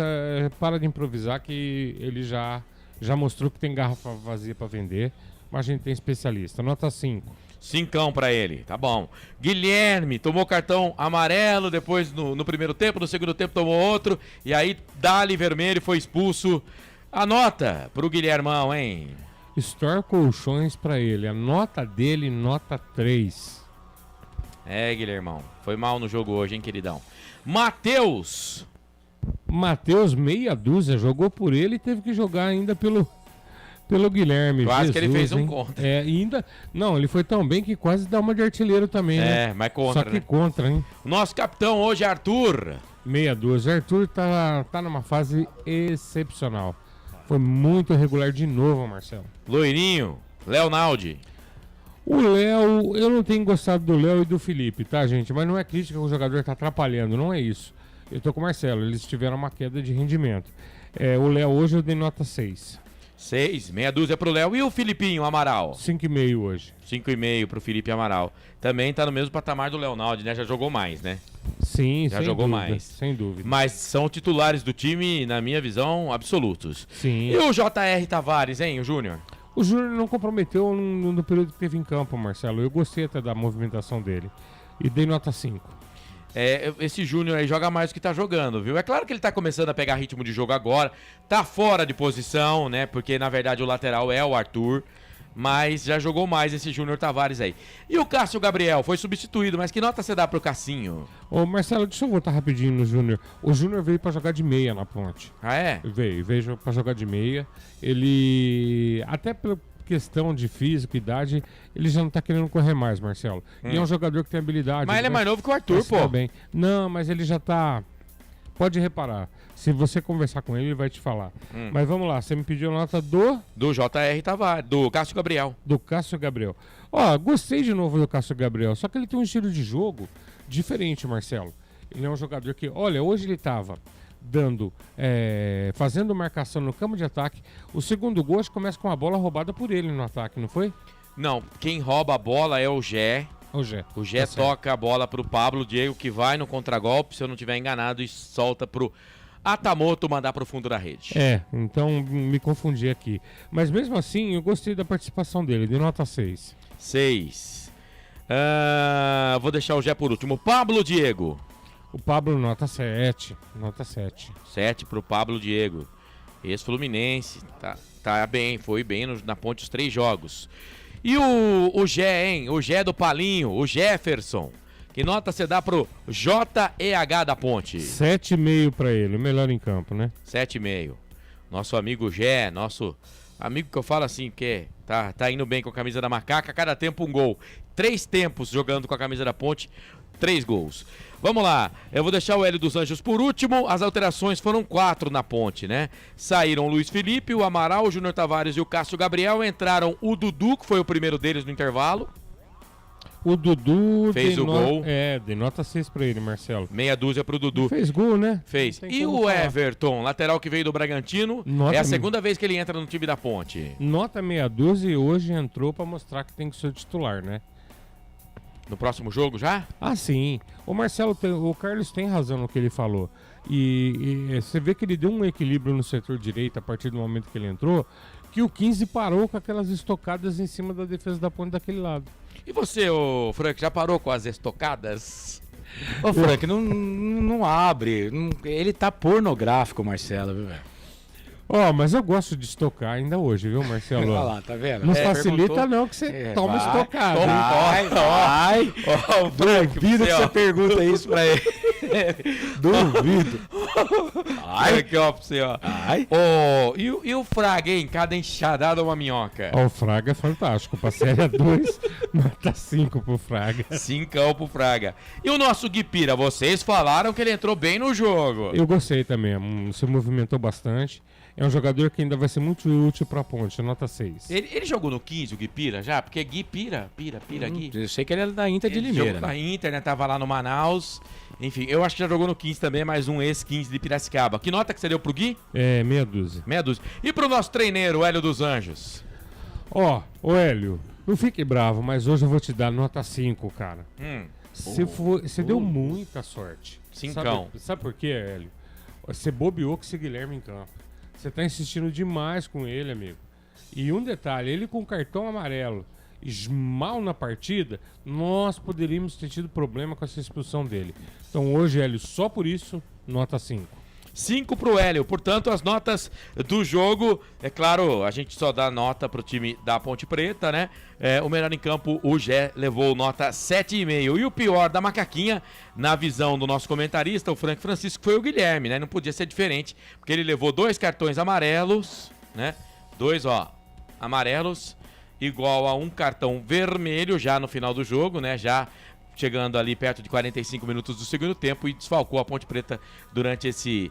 Para de improvisar que ele já mostrou que tem garrafa vazia pra vender, mas a gente tem especialista. Nota 5. 5 pra ele, tá bom. Guilherme tomou cartão amarelo, depois no primeiro tempo, no segundo tempo tomou outro, e aí dá-lhe vermelho e foi expulso. A nota pro Guilhermão, hein? Store Colchões pra ele. A nota dele, nota 3. Guilhermão. Foi mal no jogo hoje, hein, queridão? Matheus, meia dúzia. Jogou por ele e teve que jogar ainda pelo Guilherme. Quase Jesus, que ele fez um hein? contra. Não, ele foi tão bem que quase dá uma de artilheiro também, né? Mas contra, Só que contra, hein? O nosso capitão hoje é Arthur. Meia dúzia. Arthur tá numa fase excepcional. Foi muito irregular de novo, Marcelo. Loirinho, Leonaldi. O Léo, eu não tenho gostado do Léo e do Felipe, tá, gente? Mas não é crítica que o jogador tá atrapalhando, não é isso. Eu tô com o Marcelo, eles tiveram uma queda de rendimento. O Léo hoje eu dei nota 6. 6, meia dúzia pro Léo. E o Filipinho Amaral? 5,5 hoje. 5,5 pro Felipe Amaral. Também tá no mesmo patamar do Leonaldi, né? Já jogou mais, né? Sim, já jogou dúvida, mais. Sem dúvida. Mas são titulares do time, na minha visão, absolutos. Sim. E o J.R. Tavares, hein, o Júnior? O Júnior não comprometeu no período que teve em campo, Marcelo. Eu gostei até da movimentação dele. E dei nota 5. Esse Júnior aí joga mais do que tá jogando, viu? É claro que ele tá começando a pegar ritmo de jogo agora. Tá fora de posição, né? Porque, na verdade, o lateral é o Arthur. Mas já jogou mais esse Júnior Tavares aí. E o Cássio Gabriel foi substituído, mas que nota você dá pro Cassinho? Ô Marcelo, deixa eu voltar rapidinho no Júnior. O Júnior veio pra jogar de meia na Ponte. Ah, é? Veio pra jogar de meia. Ele, até pela questão de físico, idade, ele já não tá querendo correr mais, Marcelo. E é um jogador que tem habilidade. Mas ele é mais novo que o Arthur, pô. Bem. Não, mas ele já tá pode reparar. Se você conversar com ele vai te falar. Mas vamos lá, você me pediu a nota do J.R. Tavares, do Cássio Gabriel. Do Cássio Gabriel. Ó, gostei de novo do Cássio Gabriel, só que ele tem um estilo de jogo diferente, Marcelo. Ele é um jogador que, olha, hoje ele estava fazendo marcação no campo de ataque. O segundo gol acho que começa com a bola roubada por ele no ataque, não foi? Não, quem rouba a bola é o Gé. O Gé toca a bola pro Pablo Diego, que vai no contragolpe, se eu não estiver enganado, e solta pro Atamoto mandar pro fundo da rede. Então me confundi aqui. Mas mesmo assim, eu gostei da participação dele, de nota 6. 6. Vou deixar o Gé por último. Pablo Diego. O Pablo, nota 7. Nota 7. 7 pro Pablo Diego. Ex-Fluminense. Tá bem, foi bem na Ponte os 3 jogos. E o Gé, hein? O Gé do Palinho, o Jefferson. Que nota você dá pro JEH da Ponte? 7,5 pra ele, o melhor em campo, né? 7,5. Nosso amigo Gé, nosso amigo que eu falo assim, que tá indo bem com a camisa da Macaca, cada tempo um gol. 3 tempos jogando com a camisa da Ponte, 3 gols. Vamos lá, eu vou deixar o Hélio dos Anjos por último. As alterações foram 4 na Ponte, né? Saíram o Luiz Felipe, o Amaral, o Júnior Tavares e o Cássio Gabriel. Entraram o Dudu, que foi o primeiro deles no intervalo. O Dudu fez o gol. Dei nota 6 pra ele, Marcelo. Meia dúzia pro Dudu. Ele fez gol, né? Fez. E o Everton, lateral que veio do Bragantino, é a segunda vez que ele entra no time da Ponte. Nota meia dúzia e hoje entrou pra mostrar que tem que ser titular, né? No próximo jogo já? Ah, sim. O Marcelo, o Carlos tem razão no que ele falou. E você vê que ele deu um equilíbrio no setor direito a partir do momento que ele entrou, que o 15 parou com aquelas estocadas em cima da defesa da Ponte daquele lado. E você, ô Frank, já parou com as estocadas? Ô Frank, não abre. Ele tá pornográfico, Marcelo, viu, velho? Mas eu gosto de estocar ainda hoje, viu, Marcelo? Olha lá, tá vendo? Não facilita não que você toma estocada. Vai. Duvido que você pergunta isso pra ele. Duvido. Ai, que ó pra você, ó. E o Fraga, hein? Cada enxadada uma minhoca. O Fraga é fantástico. Pra Série 2, nota 5 pro Fraga. 5 pro Fraga. E o nosso Guipira, vocês falaram que ele entrou bem no jogo. Eu gostei também, se movimentou bastante. É um jogador que ainda vai ser muito útil pra Ponte, nota 6. Ele jogou no 15, o Guipira, já? Porque Guipira, Gui. Eu sei que ele é da Inter de Limeira. Jogou na Inter, né? Tava lá no Manaus. Enfim, eu acho que já jogou no 15 também, mais um ex-15 de Piracicaba. Que nota que você deu pro Gui? Meia dúzia. Meia dúzia. E pro nosso treineiro, o Hélio dos Anjos? Ô Hélio, não fique bravo, mas hoje eu vou te dar nota 5, cara. Você deu muita sorte. Cincão. Sabe por quê, Hélio? Você bobeou com esse Guilherme em campo. Você tá insistindo demais com ele, amigo. E um detalhe, ele com cartão amarelo mal na partida, nós poderíamos ter tido problema com essa expulsão dele. Então hoje, Hélio, só por isso, nota 5. 5 pro Hélio. Portanto, as notas do jogo, é claro, a gente só dá nota pro time da Ponte Preta, né? O melhor em campo, o Gé, levou nota 7,5. E o pior da Macaquinha, na visão do nosso comentarista, o Frank Francisco, foi o Guilherme, né? Não podia ser diferente, porque ele levou 2 cartões amarelos, né? 2, amarelos, igual a um cartão vermelho já no final do jogo, né? Já chegando ali perto de 45 minutos do segundo tempo e desfalcou a Ponte Preta durante esse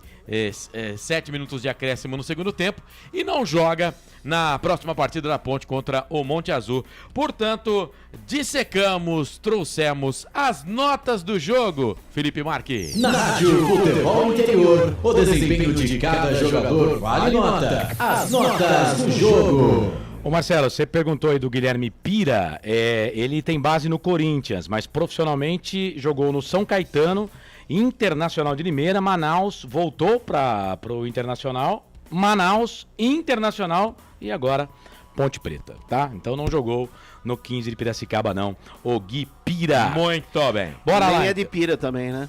7 minutos de acréscimo no segundo tempo e não joga na próxima partida da Ponte contra o Monte Azul. Portanto, dissecamos, trouxemos as notas do jogo. Felipe Marque. Na Rádio Futebol Interior, o desempenho de cada jogador vale nota. As notas do jogo. Ô Marcelo, você perguntou aí do Guilherme Pira, ele tem base no Corinthians, mas profissionalmente jogou no São Caetano, Internacional de Limeira, Manaus, voltou para o Internacional, Manaus, Internacional e agora Ponte Preta, tá? Então não jogou no 15 de Piracicaba não, o Gui Pira. Muito bem. Bora lá. Nem é de Pira também, né?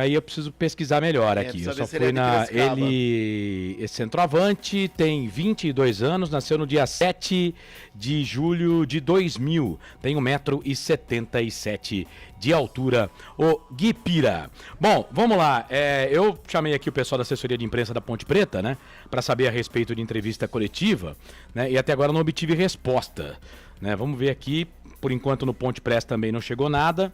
Aí eu preciso pesquisar melhor aqui. Eu só fui ele é centroavante, tem 22 anos, nasceu no dia 7 de julho de 2000, tem 1,77 m de altura, o Gui Pira. Bom, vamos lá, eu chamei aqui o pessoal da assessoria de imprensa da Ponte Preta, né, para saber a respeito de entrevista coletiva, né, e até agora não obtive resposta, né, vamos ver aqui, por enquanto no Ponte Press também não chegou nada.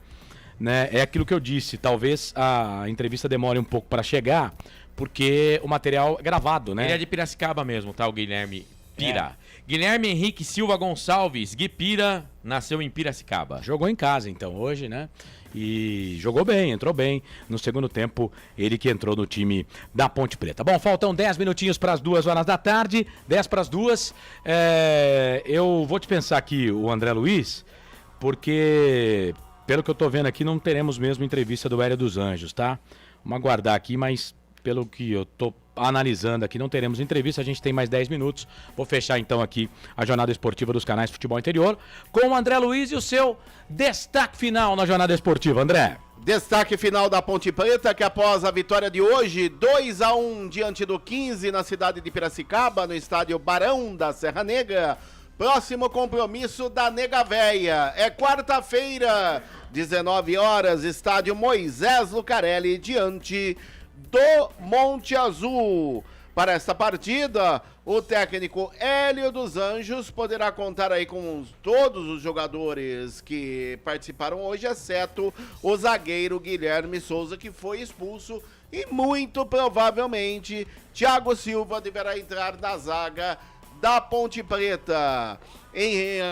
né? É aquilo que eu disse, talvez a entrevista demore um pouco para chegar, porque o material é gravado, né? Ele é de Piracicaba mesmo, tá? O Guilherme Pira. Guilherme Henrique Silva Gonçalves, Gui Pira, nasceu em Piracicaba. Jogou em casa, então, hoje, né? E jogou bem, entrou bem. No segundo tempo, ele que entrou no time da Ponte Preta. Bom, faltam 10 minutinhos para as 2 horas da tarde. 10 para as 2. Eu vou dispensar aqui o André Luiz, porque, pelo que eu tô vendo aqui, não teremos mesmo entrevista do Hélio dos Anjos, tá? Vamos aguardar aqui, mas pelo que eu tô analisando aqui, não teremos entrevista, a gente tem mais 10 minutos. Vou fechar então aqui a jornada esportiva dos canais Futebol Interior com o André Luiz e o seu destaque final na jornada esportiva, André. Destaque final da Ponte Preta, que após a vitória de hoje, 2-1 diante do 15 na cidade de Piracicaba, no estádio Barão da Serra Negra. Próximo compromisso da Nega Véia é quarta-feira, 19 horas, estádio Moisés Lucarelli, diante do Monte Azul. Para esta partida, o técnico Hélio dos Anjos poderá contar aí com todos os jogadores que participaram hoje, exceto o zagueiro Guilherme Souza, que foi expulso, e muito provavelmente Thiago Silva deverá entrar na zaga da Ponte Preta.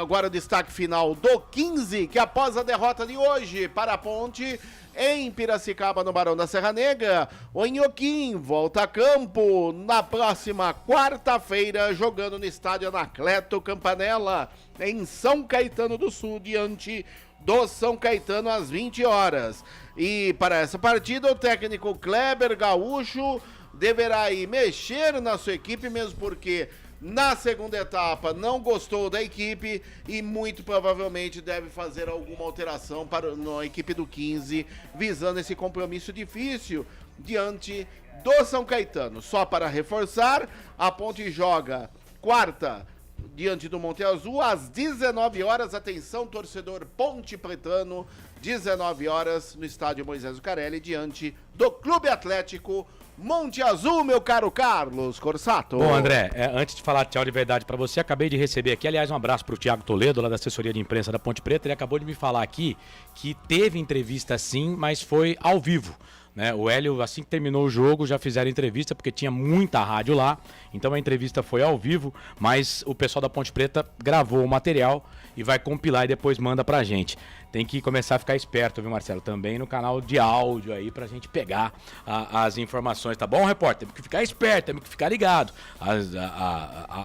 Agora o destaque final do 15, que após a derrota de hoje para a Ponte em Piracicaba, no Barão da Serra Negra, o Inhoquim volta a campo na próxima quarta-feira, jogando no estádio Anacleto Campanella, em São Caetano do Sul, diante do São Caetano, às 20 horas. E para essa partida, o técnico Kleber Gaúcho deverá ir mexer na sua equipe, mesmo porque na segunda etapa não gostou da equipe e muito provavelmente deve fazer alguma alteração na equipe do 15, visando esse compromisso difícil diante do São Caetano. Só para reforçar, a Ponte joga quarta diante do Monte Azul às 19 horas. Atenção, torcedor ponte pretano, 19 horas no estádio Moisés Lucarelli, diante do Clube Atlético Monte Azul, meu caro Carlos Corsato. Bom, André, antes de falar tchau de verdade pra você, acabei de receber aqui, aliás, um abraço pro Thiago Toledo, lá da assessoria de imprensa da Ponte Preta. Ele acabou de me falar aqui que teve entrevista sim, mas foi ao vivo, né? O Hélio, assim que terminou o jogo, já fizeram entrevista, porque tinha muita rádio lá, então a entrevista foi ao vivo, mas o pessoal da Ponte Preta gravou o material e vai compilar e depois manda pra gente. Tem que começar a ficar esperto, viu, Marcelo? Também no canal de áudio aí pra gente pegar as informações, tá bom, repórter? Temos que ficar esperto, temos que ficar ligado.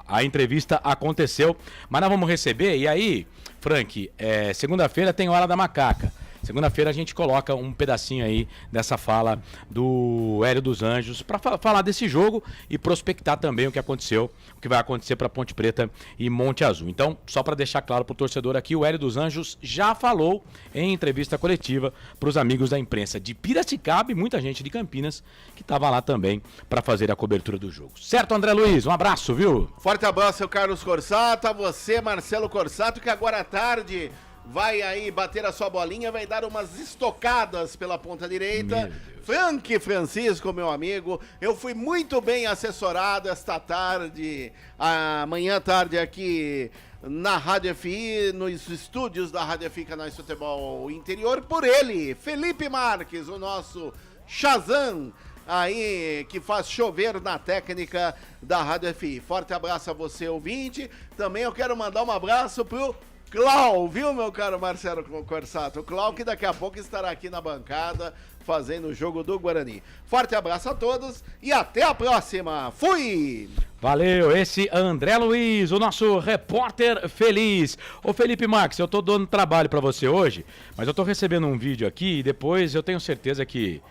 A entrevista aconteceu, mas nós vamos receber, e aí, Frank, segunda-feira tem Hora da Macaca. Segunda-feira a gente coloca um pedacinho aí dessa fala do Hélio dos Anjos para falar desse jogo e prospectar também o que aconteceu, o que vai acontecer para Ponte Preta e Monte Azul. Então, só para deixar claro para o torcedor aqui, o Hélio dos Anjos já falou em entrevista coletiva para os amigos da imprensa de Piracicaba e muita gente de Campinas que estava lá também para fazer a cobertura do jogo. Certo, André Luiz? Um abraço, viu? Forte abraço, Carlos Corsato, a você, Marcelo Corsato, que agora à tarde vai aí bater a sua bolinha, vai dar umas estocadas pela ponta direita. Frank Francisco, meu amigo, eu fui muito bem assessorado esta tarde, amanhã à tarde aqui na Rádio FI, nos estúdios da Rádio FI Canais Futebol Interior, por ele, Felipe Marques, o nosso Shazam, aí que faz chover na técnica da Rádio FI. Forte abraço a você, ouvinte. Também eu quero mandar um abraço pro Clau, viu, meu caro Marcelo Corsato? O Clau que daqui a pouco estará aqui na bancada fazendo o jogo do Guarani. Forte abraço a todos e até a próxima. Fui! Valeu, esse André Luiz, o nosso repórter feliz. Ô Felipe Marques, eu tô dando trabalho pra você hoje, mas eu tô recebendo um vídeo aqui e depois eu tenho certeza que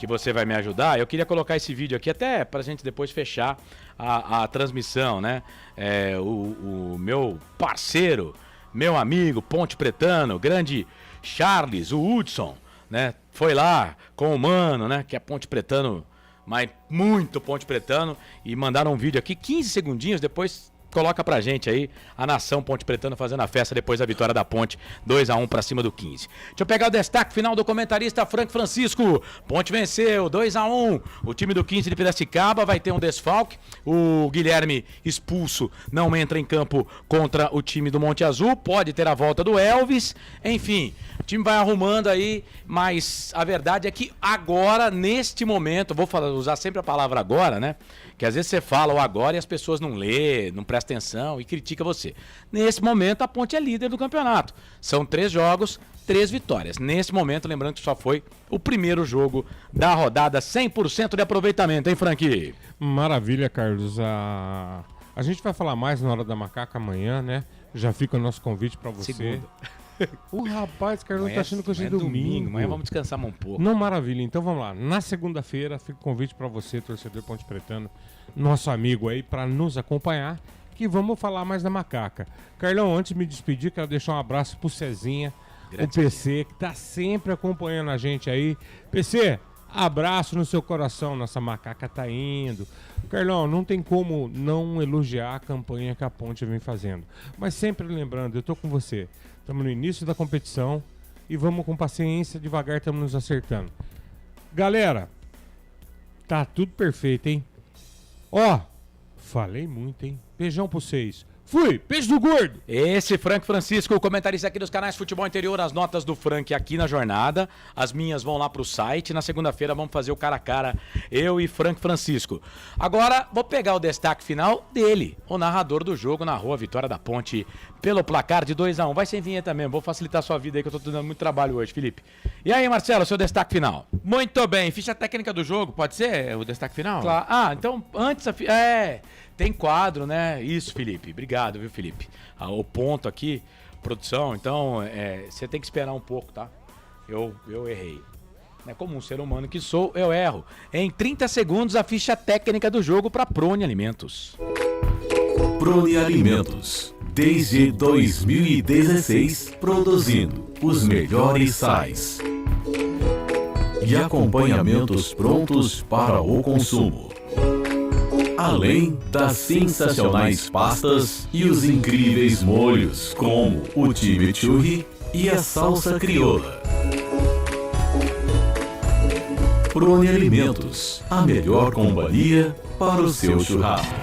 você vai me ajudar. Eu queria colocar esse vídeo aqui até pra gente depois fechar a transmissão, né? O meu parceiro, meu amigo Ponte Pretano, grande Charles, o Hudson, né? Foi lá com o Mano, né? Que é Ponte Pretano, mas muito Ponte Pretano, e mandaram um vídeo aqui, 15 segundinhos, depois coloca pra gente aí a nação Ponte Pretana fazendo a festa depois da vitória da Ponte, 2-1 pra cima do 15. Deixa eu pegar o destaque final do comentarista Frank Francisco. Ponte venceu, 2-1. O time do 15 de Piracicaba vai ter um desfalque. O Guilherme expulso não entra em campo contra o time do Monte Azul. Pode ter a volta do Elvis. Enfim, o time vai arrumando aí, mas a verdade é que agora, neste momento, vou usar sempre a palavra agora, né? Que às vezes você fala o agora e as pessoas não lê, não prestam atenção e critica você. Nesse momento, a Ponte é líder do campeonato. São 3 jogos, 3 vitórias. Nesse momento, lembrando que só foi o primeiro jogo da rodada, 100% de aproveitamento, hein, Frank? Maravilha, Carlos. A gente vai falar mais na Hora da Macaca amanhã, né? Já fica o nosso convite para você. Segunda. O rapaz, Carlos, tá achando que hoje é domingo. Amanhã vamos descansar um pouco. Não, maravilha. Então vamos lá. Na segunda-feira, fica o convite para você, torcedor Ponte Pretano, nosso amigo aí, para nos acompanhar, que vamos falar mais da Macaca. Carlão, antes de me despedir, quero deixar um abraço pro Cezinha, o PC, que tá sempre acompanhando a gente aí. PC, abraço no seu coração, nossa Macaca tá indo. Carlão, não tem como não elogiar a campanha que a Ponte vem fazendo. Mas sempre lembrando, eu tô com você. Estamos no início da competição e vamos com paciência, devagar estamos nos acertando. Galera, tá tudo perfeito, hein? Ó, falei muito, hein? Beijão pra vocês. Fui, beijo do gordo. Esse Frank Francisco, o comentarista aqui dos canais Futebol Interior, as notas do Frank aqui na jornada. As minhas vão lá pro site. Na segunda-feira vamos fazer o cara a cara, eu e Frank Francisco. Agora, vou pegar o destaque final dele. O narrador do jogo narrou a vitória da Ponte pelo placar de 2-1. Vai sem vinheta mesmo, vou facilitar a sua vida aí que eu tô dando muito trabalho hoje, Felipe. E aí, Marcelo, seu destaque final? Muito bem, ficha técnica do jogo, pode ser o destaque final? Claro. Ah, então antes... Tem quadro, né? Isso, Felipe. Obrigado, viu, Felipe? O ponto aqui, produção, então, você tem que esperar um pouco, tá? Eu errei. Como um ser humano que sou, eu erro. Em 30 segundos, a ficha técnica do jogo para Prone Alimentos. Prone Alimentos. Desde 2016, produzindo os melhores sais e acompanhamentos prontos para o consumo. Além das sensacionais pastas e os incríveis molhos, como o chimichurri e a salsa crioula. Prone Alimentos, a melhor companhia para o seu churrasco.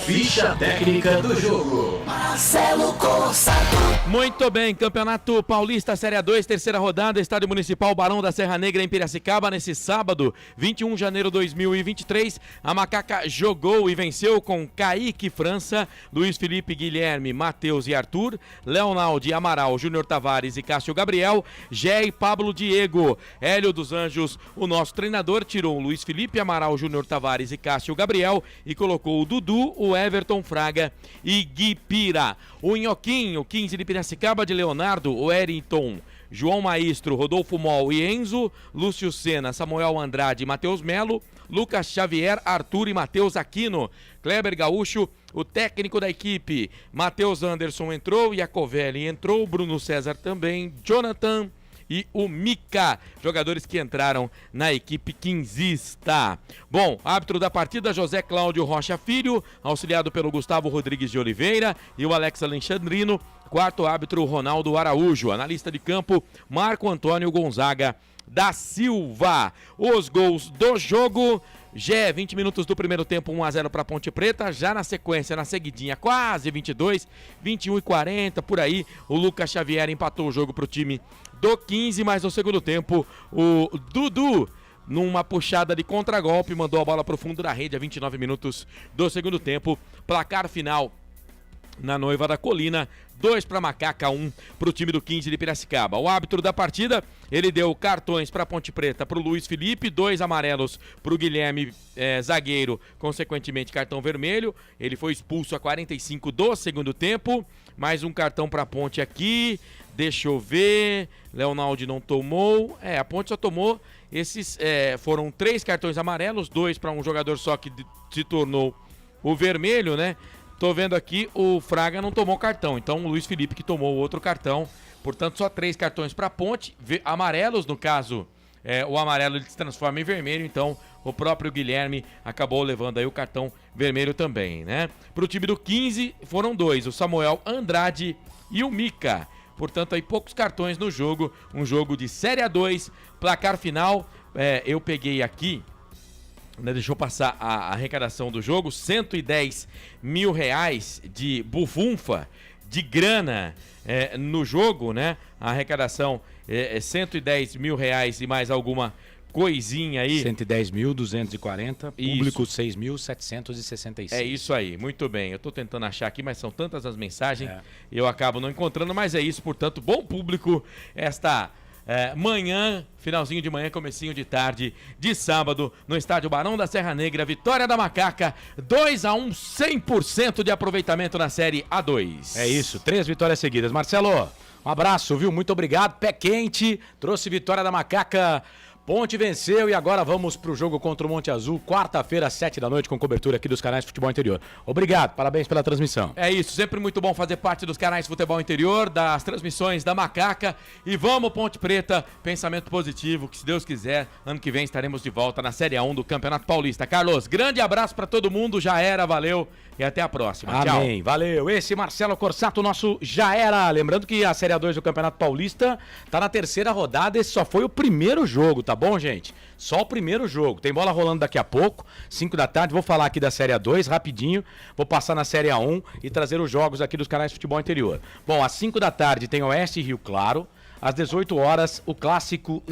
Ficha técnica do jogo. Marcelo Corsato. Muito bem, Campeonato Paulista Série A2, terceira rodada, Estádio Municipal Barão da Serra Negra em Piracicaba, nesse sábado, 21 de janeiro de 2023. A Macaca jogou e venceu com Kaique França, Luiz Felipe, Guilherme, Matheus e Arthur, Leonaldo, Amaral, Júnior Tavares e Cássio Gabriel, Gé e Pablo Diego. Hélio dos Anjos, o nosso treinador, tirou o Luiz Felipe, Amaral, Júnior Tavares e Cássio Gabriel e colocou o Dudu, o Everton Fraga e Gui Pira. O Nhoquinho, 15 de Piracicaba, de Leonardo, o Wellington, João Maestro, Rodolfo Mol e Enzo, Lúcio Sena, Samuel Andrade e Matheus Melo, Lucas Xavier, Arthur e Matheus Aquino, Kleber Gaúcho, o técnico da equipe, Matheus Anderson entrou, Iacovelli entrou, Bruno César também, Jonathan e o Mica, jogadores que entraram na equipe quinzista. Bom, árbitro da partida, José Cláudio Rocha Filho, auxiliado pelo Gustavo Rodrigues de Oliveira e o Alex Alexandrino. Quarto árbitro, Ronaldo Araújo. Analista de campo, Marco Antônio Gonzaga da Silva. Os gols do jogo... 20 minutos do primeiro tempo, 1-0 para Ponte Preta. Já na sequência, na seguidinha, quase 22, 21 e 40, por aí, o Lucas Xavier empatou o jogo para o time do 15, mas no segundo tempo, o Dudu, numa puxada de contragolpe, mandou a bola para o fundo da rede a 29 minutos do segundo tempo. Placar final na Noiva da Colina, 2 para Macaca, 1 para o time do 15 de Piracicaba. O árbitro da partida, ele deu cartões para Ponte Preta, para o Luiz Felipe, 2 amarelos para o Guilherme, zagueiro, consequentemente cartão vermelho. Ele foi expulso a 45 do segundo tempo. Mais um cartão para a Ponte aqui, deixa eu ver, Leonaldo não tomou, a Ponte só tomou esses, foram 3 cartões amarelos, 2 para um jogador só que se tornou o vermelho, né? Tô vendo aqui, o Fraga não tomou cartão, então o Luiz Felipe que tomou outro cartão. Portanto, só 3 cartões para a Ponte, amarelos no caso, o amarelo ele se transforma em vermelho, então o próprio Guilherme acabou levando aí o cartão vermelho também, né? Pro time do 15 foram 2, o Samuel Andrade e o Mica. Portanto, aí poucos cartões no jogo, um jogo de Série A2, placar final, eu peguei aqui, né, deixa eu passar a arrecadação do jogo, R$110 mil de bufunfa, de grana no jogo, né? A arrecadação é R$110 mil e mais alguma coisinha aí. 110.240, público 6.766. É isso aí, muito bem. Eu tô tentando achar aqui, mas são tantas as mensagens, eu acabo não encontrando, mas é isso, portanto, bom público esta manhã, finalzinho de manhã, comecinho de tarde, de sábado, no estádio Barão da Serra Negra, vitória da Macaca, 2-1, 100% de aproveitamento na Série A2. É isso, 3 vitórias seguidas. Marcelo, um abraço, viu? Muito obrigado, pé quente, trouxe vitória da Macaca. Ponte venceu e agora vamos pro jogo contra o Monte Azul, quarta-feira, às 7 da noite, com cobertura aqui dos canais Futebol Interior. Obrigado, parabéns pela transmissão. É isso, sempre muito bom fazer parte dos canais Futebol Interior, das transmissões da Macaca. E vamos, Ponte Preta, pensamento positivo, que se Deus quiser, ano que vem estaremos de volta na Série A1 do Campeonato Paulista. Carlos, grande abraço pra todo mundo, já era, valeu e até a próxima. Amém, tchau. Valeu. Esse Marcelo Corsato, nosso já era. Lembrando que a Série A2 do Campeonato Paulista tá na terceira rodada, esse só foi o primeiro jogo, tá bom, gente? Só o primeiro jogo. Tem bola rolando daqui a pouco, 5 da tarde. Vou falar aqui da Série A2 rapidinho. Vou passar na Série A1 e trazer os jogos aqui dos canais Futebol Interior. Bom, às 5 da tarde tem Oeste e Rio Claro. Às 18 horas, o clássico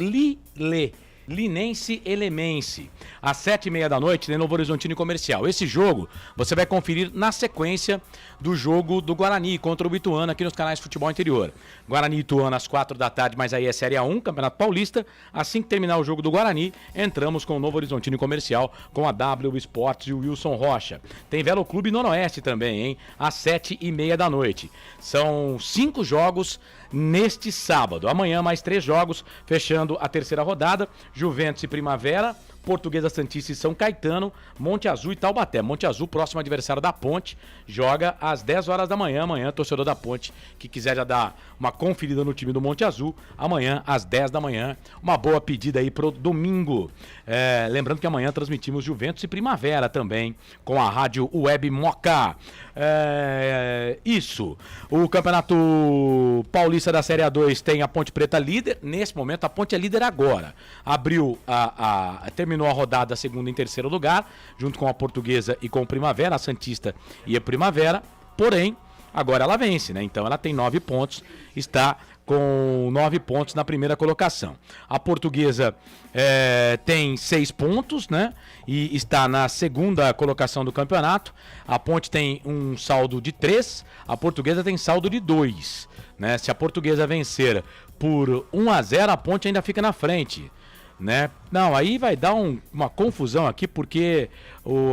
Linense Elemense. Às 7h30 da noite tem Novo Horizontino e Comercial. Esse jogo você vai conferir na sequência do jogo do Guarani contra o Ituano aqui nos canais Futebol Interior. Guarani e Ituano às 4 da tarde, mas aí é Série A1, Campeonato Paulista. Assim que terminar o jogo do Guarani, entramos com o Novo Horizontino e Comercial, com a W Sports e o Wilson Rocha. Tem Velo Clube Noroeste também, hein? Às 7h30 da noite. São 5 jogos neste sábado. Amanhã mais 3 jogos, fechando a terceira rodada. Juventus e Primavera, Portuguesa Santista e São Caetano, Monte Azul e Taubaté. Monte Azul, próximo adversário da Ponte, joga às 10 horas da manhã. Amanhã, torcedor da Ponte que quiser já dar uma conferida no time do Monte Azul, amanhã às 10 da manhã, uma boa pedida aí pro domingo. Lembrando que amanhã transmitimos Juventus e Primavera também, com a rádio Web Moca. Isso. O Campeonato Paulista da Série A2 tem a Ponte Preta líder. Nesse momento, a Ponte é líder agora. Terminou a rodada segundo e em terceiro lugar, junto com a Portuguesa e com o Primavera, a Santista e a Primavera. Porém, agora ela vence, né? Então ela tem 9 pontos, está com 9 pontos na primeira colocação. A Portuguesa tem 6 pontos, né? E está na segunda colocação do campeonato. A Ponte tem um saldo de 3, a Portuguesa tem saldo de 2, né? Se a Portuguesa vencer por 1-0, a Ponte ainda fica na frente, né? Não, aí vai dar uma confusão aqui, porque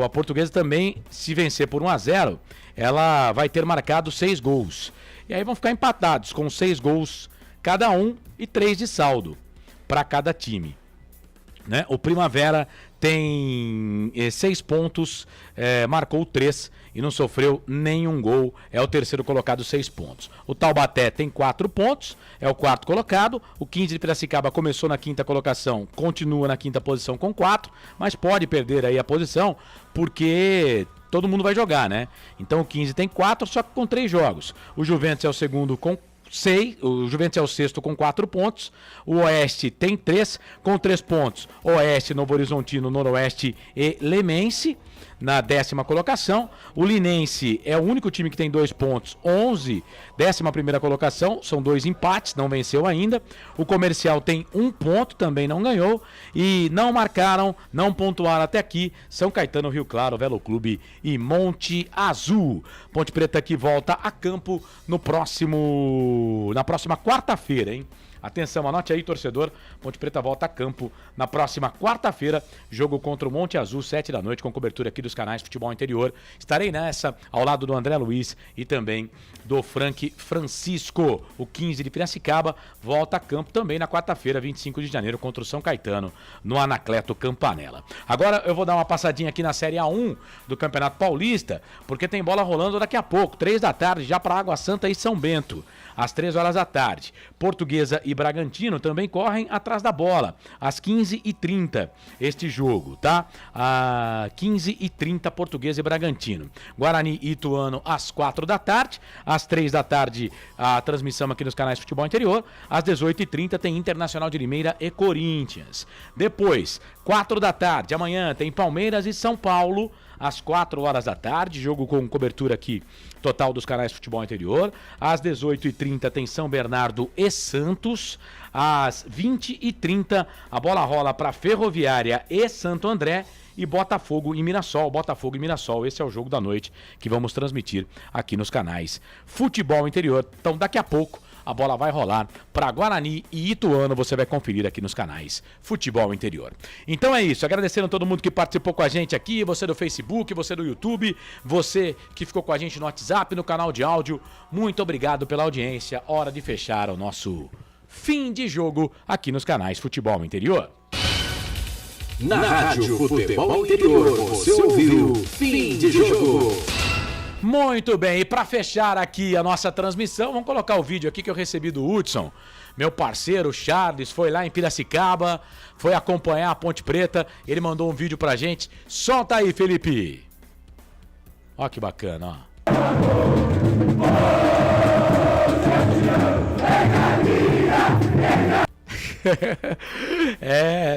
a Portuguesa também, se vencer por 1-0, ela vai ter marcado 6 gols. E aí vão ficar empatados com 6 gols cada um e 3 de saldo para cada time, né? O Primavera tem 6 pontos, marcou 3 e não sofreu nenhum gol, é o terceiro colocado, 6 pontos. O Taubaté tem 4 pontos, é o quarto colocado. O 15 de Piracicaba começou na quinta colocação, continua na quinta posição com 4, mas pode perder aí a posição, porque todo mundo vai jogar, né? Então o 15 tem 4, só que com 3 jogos. O Juventus é o segundo com 6, o Juventus é o sexto com 4 pontos, o Oeste tem 3, com 3 pontos, Oeste, Novo Horizontino, Noroeste e Lemense, na 10ª colocação. O Linense é o único time que tem 2 pontos, 11, 11ª colocação, são 2 empates, não venceu ainda. O Comercial tem 1 ponto, também não ganhou, e não marcaram, não pontuaram até aqui São Caetano, Rio Claro, Velo Clube e Monte Azul. Ponte Preta que volta a campo na próxima quarta-feira, hein? Atenção, anote aí, torcedor. Ponte Preta volta a campo na próxima quarta-feira. Jogo contra o Monte Azul, 7 da noite, com cobertura aqui dos canais Futebol Interior. Estarei nessa ao lado do André Luiz e também do Frank Francisco. O 15 de Piracicaba volta a campo também na quarta-feira, 25 de janeiro, contra o São Caetano, no Anacleto Campanella. Agora eu vou dar uma passadinha aqui na Série A1 do Campeonato Paulista, porque tem bola rolando daqui a pouco, 3 da tarde, já para Água Santa e São Bento. Às 3 horas da tarde, Portuguesa e Bragantino também correm atrás da bola. Às 15h30, este jogo, tá? Às 15h30, Portuguesa e Bragantino. Guarani e Ituano às 4 da tarde. Às 3 da tarde, a transmissão aqui nos canais Futebol Interior. Às 18h30 tem Internacional de Limeira e Corinthians. Depois, 4 da tarde, amanhã tem Palmeiras e São Paulo. Às 4 horas da tarde, jogo com cobertura aqui total dos canais Futebol Interior. Às 18h30 tem São Bernardo e Santos. Às 20h30 a bola rola para Ferroviária e Santo André. E Botafogo e Mirassol. Botafogo e Mirassol, esse é o jogo da noite que vamos transmitir aqui nos canais Futebol Interior. Então daqui a pouco a bola vai rolar para Guarani e Ituano, você vai conferir aqui nos canais Futebol Interior. Então é isso, agradecendo a todo mundo que participou com a gente aqui, você do Facebook, você do YouTube, você que ficou com a gente no WhatsApp, no canal de áudio, muito obrigado pela audiência, hora de fechar o nosso fim de jogo aqui nos canais Futebol Interior. Na Rádio Futebol Interior, você ouviu Fim de Jogo. Muito bem, e para fechar aqui a nossa transmissão, vamos colocar o vídeo aqui que eu recebi do Hudson. Meu parceiro Charles foi lá em Piracicaba, foi acompanhar a Ponte Preta, ele mandou um vídeo pra gente. Solta aí, Felipe. Ó que bacana, ó.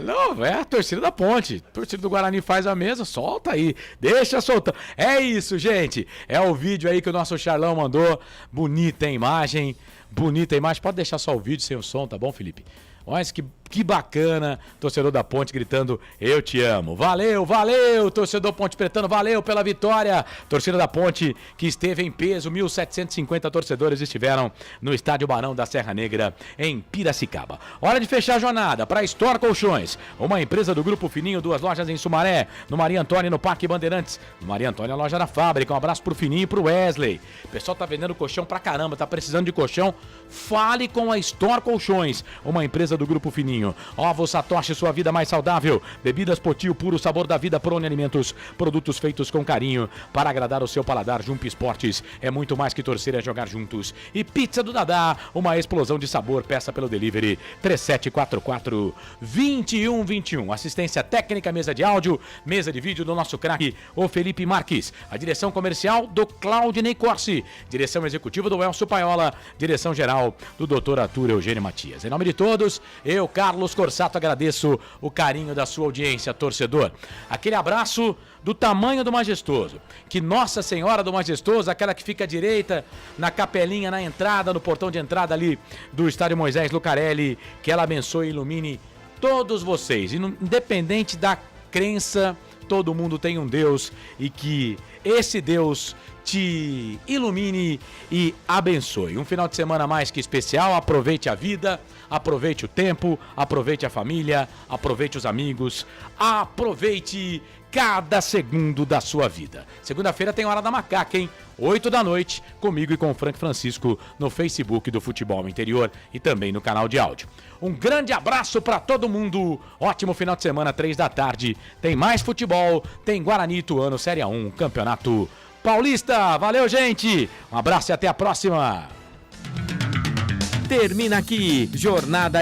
Não, é a torcida da Ponte. A torcida do Guarani faz a mesma, solta aí, deixa soltar. É isso, gente. É o vídeo aí que o nosso Charlão mandou. Bonita imagem. Pode deixar só o vídeo sem o som, tá bom, Felipe? Olha que bacana, torcedor da Ponte gritando, eu te amo. Valeu, torcedor Ponte Pretano, valeu pela vitória. Torcida da Ponte que esteve em peso, 1.750 torcedores estiveram no Estádio Barão da Serra Negra, em Piracicaba. Hora de fechar a jornada para Store Colchões, uma empresa do Grupo Fininho, 2 lojas em Sumaré, no Maria Antônia e no Parque Bandeirantes. No Maria Antônia, a loja da fábrica. Um abraço pro Fininho e pro Wesley. O pessoal tá vendendo colchão pra caramba, tá precisando de colchão? Fale com a Store Colchões, uma empresa do Grupo Fininho. Ovos Satoshi, sua vida mais saudável. Bebidas Poti, o puro sabor da vida. Prone Alimentos, produtos feitos com carinho para agradar o seu paladar. Jump Esportes, é muito mais que torcer, é jogar juntos. E Pizza do Dadá, uma explosão de sabor. Peça pelo delivery 3744-2121. Assistência técnica, mesa de áudio, mesa de vídeo do nosso craque, o Felipe Marques. A direção comercial do Claudinei Corsi. Direção executiva do Elcio Paiola. Direção geral do Dr. Arthur Eugênio Matias. Em nome de todos, eu, Carlos Corsato, agradeço o carinho da sua audiência, torcedor. Aquele abraço do tamanho do Majestoso. Que Nossa Senhora do Majestoso, aquela que fica à direita, na capelinha, na entrada, no portão de entrada ali do Estádio Moisés Lucarelli, que ela abençoe e ilumine todos vocês. Independente da crença, todo mundo tem um Deus e que esse Deus te ilumine e abençoe. Um final de semana mais que especial. Aproveite a vida, aproveite o tempo, aproveite a família, aproveite os amigos, aproveite cada segundo da sua vida. Segunda-feira tem Hora da Macaca, hein? 8 da noite, comigo e com o Frank Francisco no Facebook do Futebol Interior e também no canal de áudio. Um grande abraço pra todo mundo. Ótimo final de semana, 3 da tarde. Tem mais futebol, tem Guarani e Ituano, Série A1, Campeonato Paulista. Valeu, gente. Um abraço e até a próxima. Termina aqui, Jornada